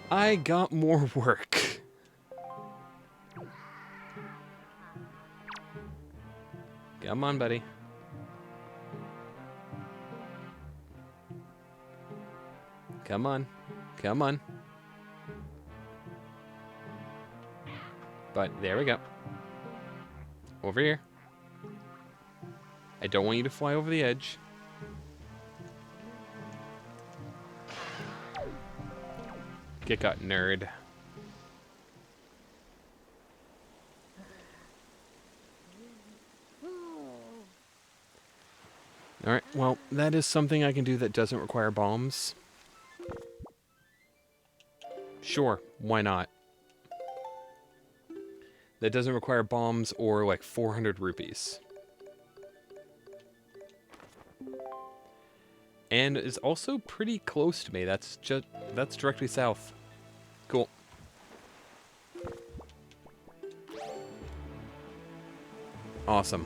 I got more work. Come on, buddy. Come on. Come on. But there we go. Over here. I don't want you to fly over the edge. Get got, nerd. Alright, well, that is something I can do that doesn't require bombs. Sure, why not? That doesn't require bombs or like 400 rupees. And is also pretty close to me. That's directly south. Cool. Awesome.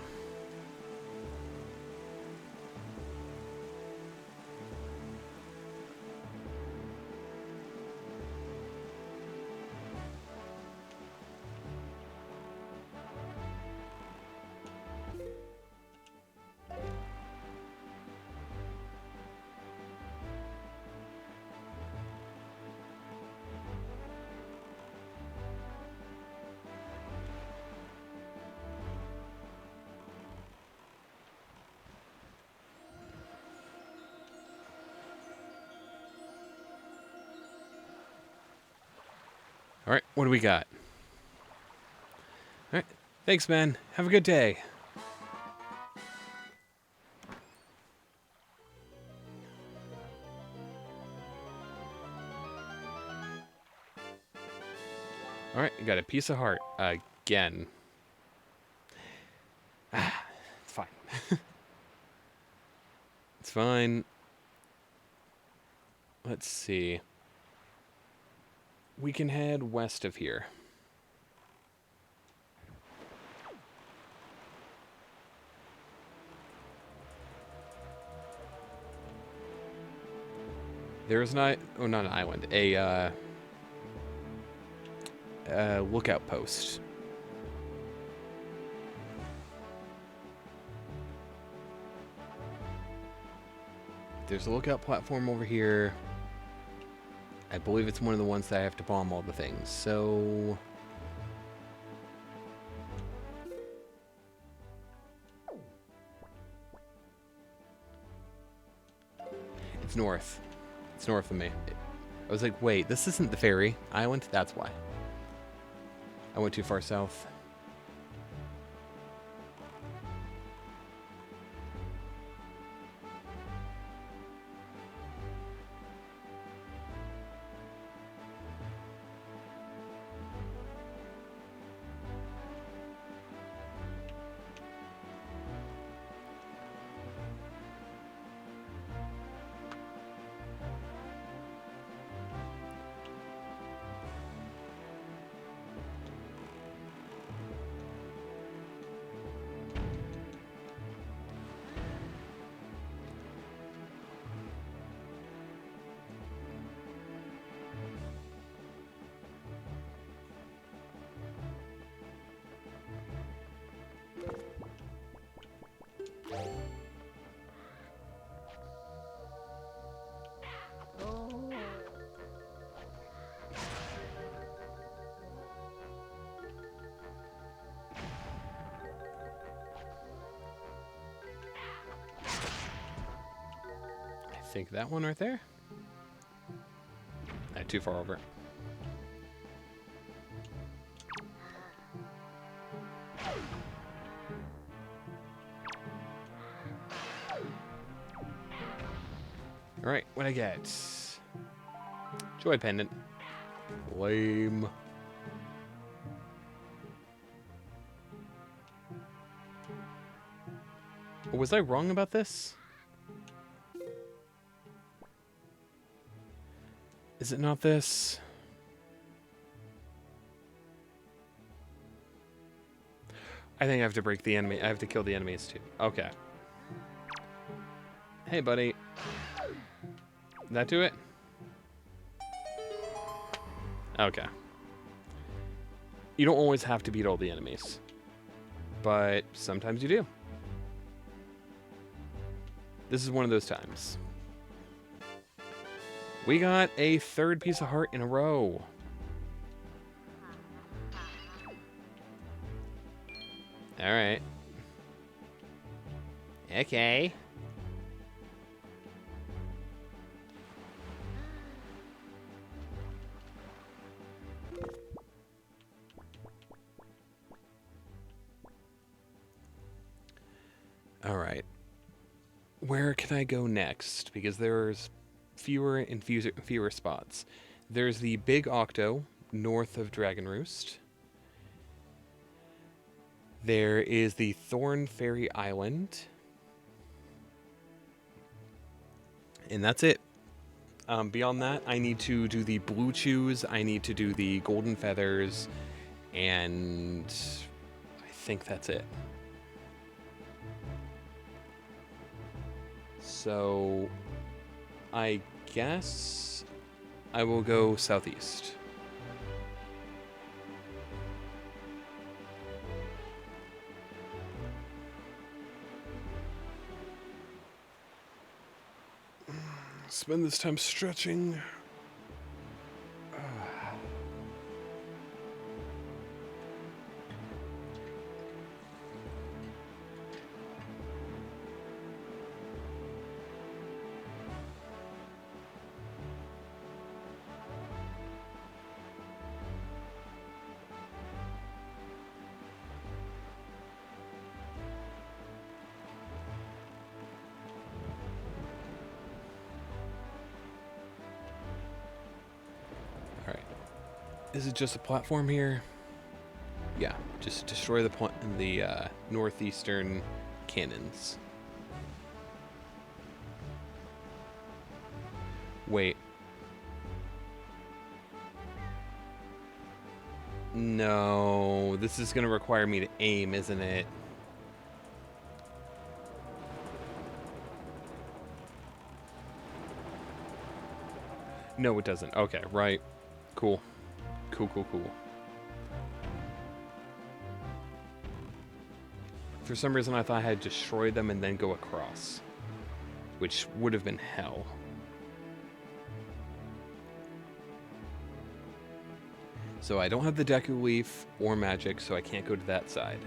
Alright, what do we got? Alright, thanks, man. Have a good day. Alright, you got a piece of heart. Again. Ah, it's fine. It's fine. Let's see. We can head west of here. There's not, oh, not an island, a lookout post. There's a lookout platform over here. I believe it's one of the ones that I have to bomb all the things, so... It's north. It's north of me. I was like, wait, this isn't the ferry island? That's why. I went too far south. I think that one right there. I not too far over. Alright, what'd I get? Joy pendant. Lame. Was I wrong about this? Is it not this? I think I have to break the enemy. I have to kill the enemies too. Okay. Hey, buddy. Did that do it? Okay. You don't always have to beat all the enemies, but sometimes you do. This is one of those times. We got a third piece of heart in a row. All right. Okay. All right. Where can I go next? Because there's fewer and fewer spots. There's the Big Octo north of Dragon Roost. There is the Thorn Fairy Island. And that's it. Beyond that, I need to do the Blue Chews, I need to do the Golden Feathers, and I think that's it. So, I guess I will go southeast. Spend this time stretching. Is it just a platform here? Yeah, just destroy the northeastern cannons. Wait. No, this is gonna require me to aim, isn't it? No, it doesn't. Okay, right. Cool. Cool. For some reason, I thought I had destroyed them and then go across, which would have been hell. So I don't have the Deku Leaf or magic, so I can't go to that side.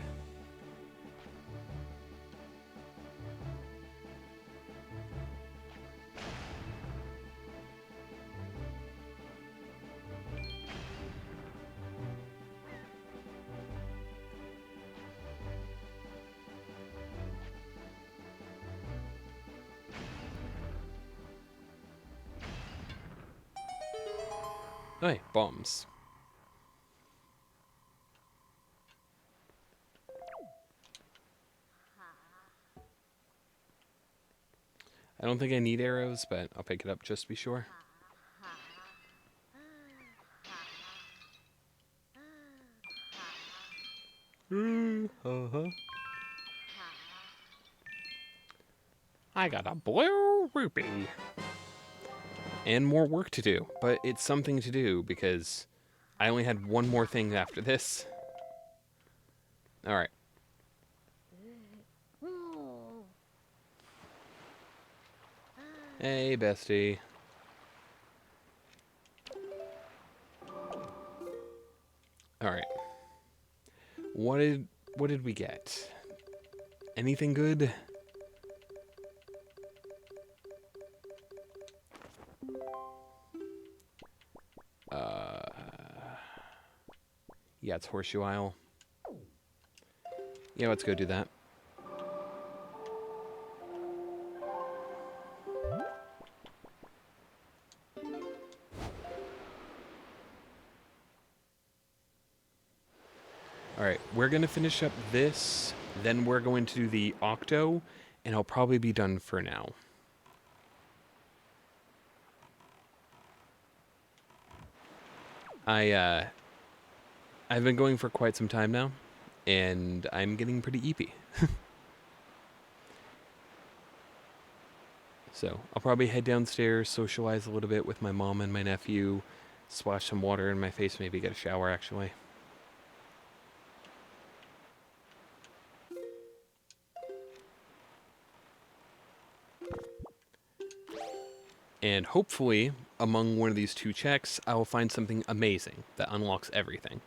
Hey, bombs. I don't think I need arrows, but I'll pick it up just to be sure. I got a blue rupee. And more work to do, but it's something to do because I only had one more thing after this. Alright. Hey, bestie. Alright. What did we get? Anything good? Yeah, it's Horseshoe Isle. Yeah, let's go do that. Alright, we're going to finish up this, then we're going to do the Octo, and I'll probably be done for now. I've been going for quite some time now, and I'm getting pretty eepy. So, I'll probably head downstairs, socialize a little bit with my mom and my nephew, splash some water in my face, maybe get a shower, actually. And hopefully, among one of these two checks, I will find something amazing that unlocks everything.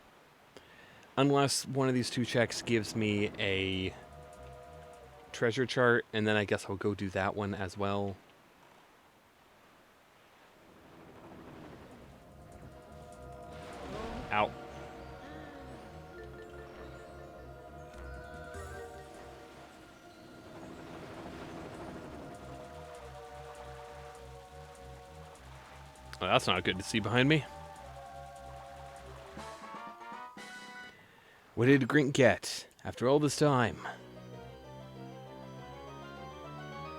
Unless one of these two checks gives me a treasure chart, and then I guess I'll go do that one as well. Ow. Well, that's not good to see behind me. What did Grint get after all this time?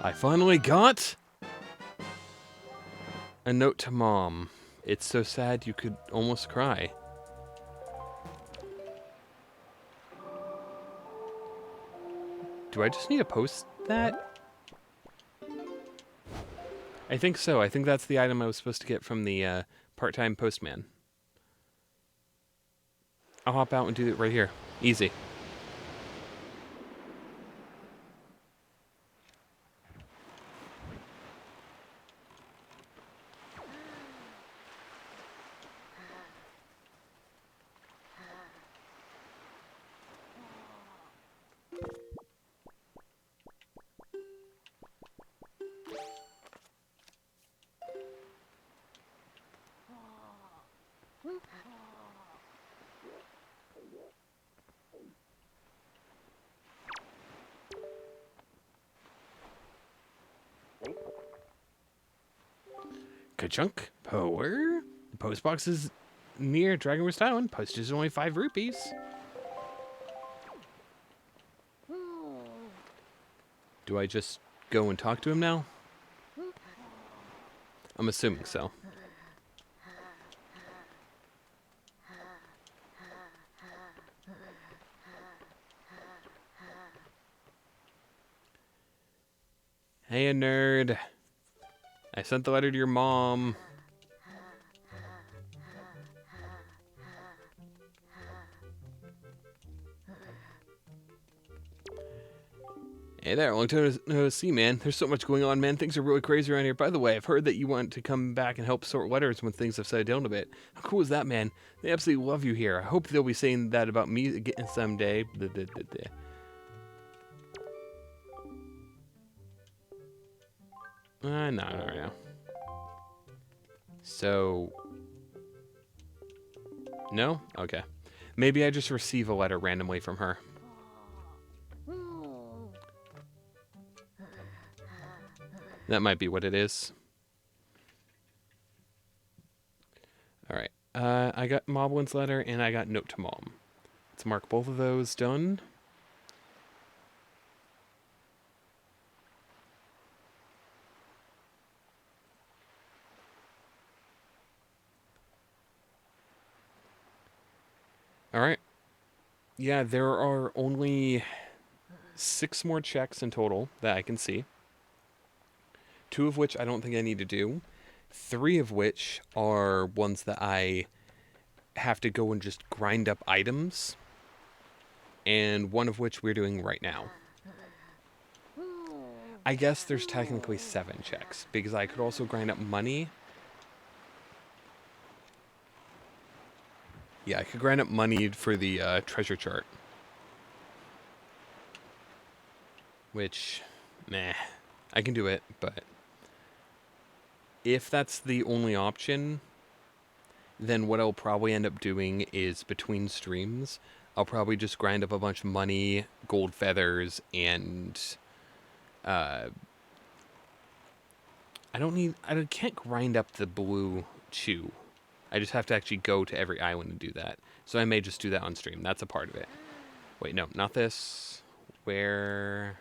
I finally got a note to Mom. It's so sad you could almost cry. Do I just need to post that? I think so. I think that's the item I was supposed to get from the part-time postman. I'll hop out and do it right here. Easy. Ka-chunk. Power. The post box is near Dragonworth Island. Postage is only 5 rupees. Do I just go and talk to him now? I'm assuming so. Hey, nerd. I sent the letter to your mom. Hey there, long time no see, man. There's so much going on, man. Things are really crazy around here. By the way, I've heard that you want to come back and help sort letters when things have settled down a bit. How cool is that, man? They absolutely love you here. I hope they'll be saying that about me again someday. No. So... No? Okay. Maybe I just receive a letter randomly from her. That might be what it is. Alright. I got Moblin's letter and I got Note to Mom. Let's mark both of those done. Alright. Yeah, there are only 6 more checks in total that I can see. 2 of which I don't think I need to do. 3 of which are ones that I have to go and just grind up items. And 1 of which we're doing right now. I guess there's technically 7 checks, because I could also grind up money. Yeah, I could grind up money for the treasure chart. Which, meh, I can do it, but... If that's the only option, then what I'll probably end up doing is between streams, I'll probably just grind up a bunch of money, gold feathers, and I can't grind up the blue chew. I just have to actually go to every island and do that. So I may just do that on stream. That's a part of it. Wait, no, not this. Where?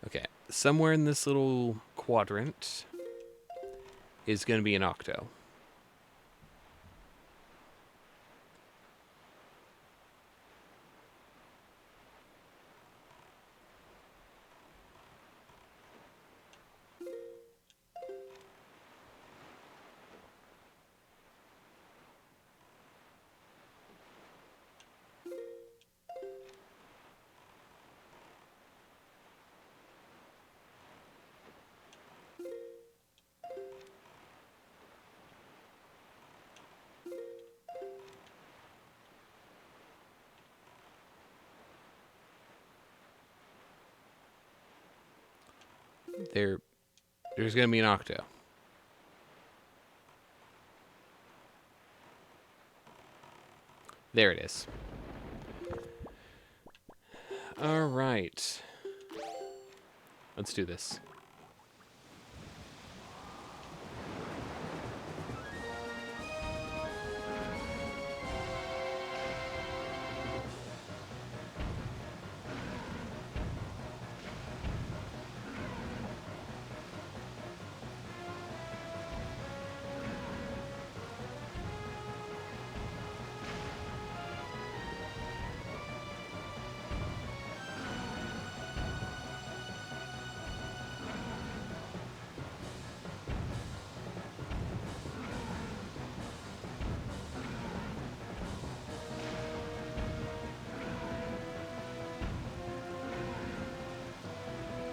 Okay, somewhere in this little quadrant is going to be an octo. There's going to be an octo. There it is. All right. Let's do this.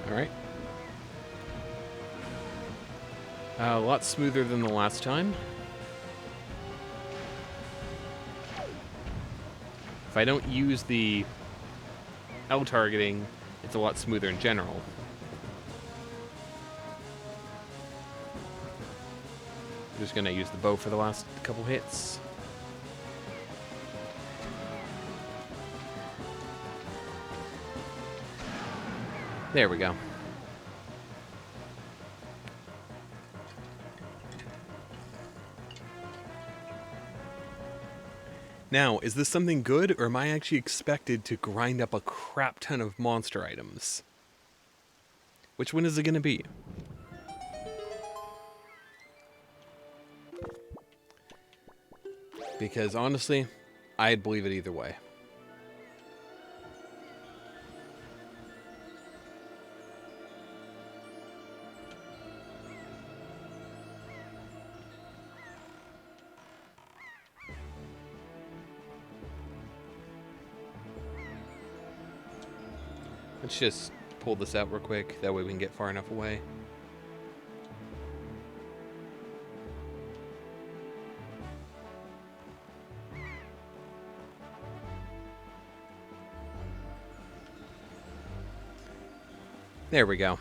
All right. A lot smoother than the last time. If I don't use the L targeting, it's a lot smoother in general. I'm just gonna use the bow for the last couple hits. There we go. Now, is this something good, or am I actually expected to grind up a crap ton of monster items? Which one is it going to be? Because honestly, I'd believe it either way. Let's just pull this out real quick, that way we can get far enough away. There we go.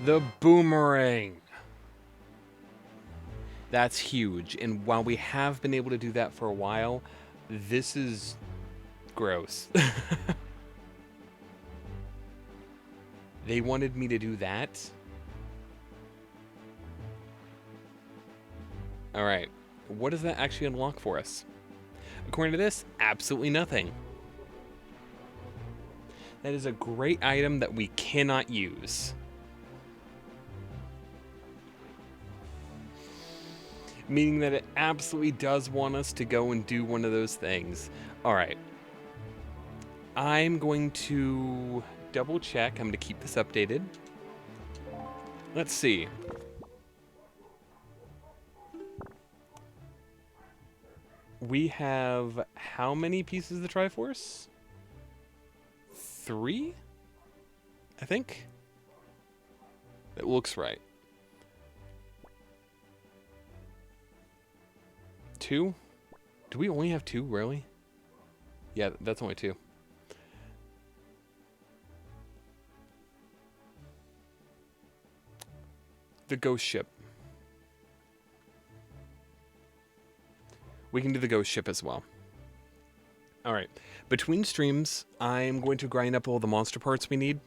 The boomerang. That's huge. And while we have been able to do that for a while, this is gross. They wanted me to do that. All right. What does that actually unlock for us? According to this, absolutely nothing. That is a great item that we cannot use. Meaning that it absolutely does want us to go and do one of those things. All right. I'm going to double check. I'm going to keep this updated. Let's see. We have how many pieces of the Triforce? 3, I think. It looks right. 2? Do we only have 2, really? Yeah, that's only 2. The ghost ship. We can do the ghost ship as well. Alright. Between streams, I'm going to grind up all the monster parts we need.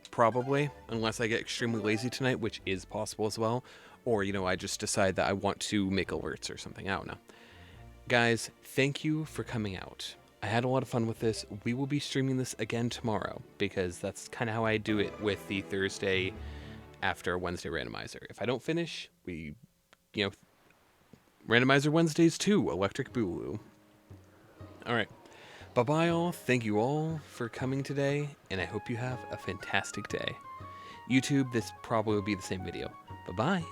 Probably. Unless I get extremely lazy tonight, which is possible as well. Or, you know, I just decide that I want to make alerts or something. I don't know. Guys, thank you for coming out. I had a lot of fun with this. We will be streaming this again tomorrow, because that's kind of how I do it with the Thursday after Wednesday randomizer. If I don't finish, we, you know, randomizer Wednesdays too, Electric Boogaloo. Alright. Bye-bye all. Thank you all for coming today, and I hope you have a fantastic day. YouTube, this probably will be the same video. Bye-bye.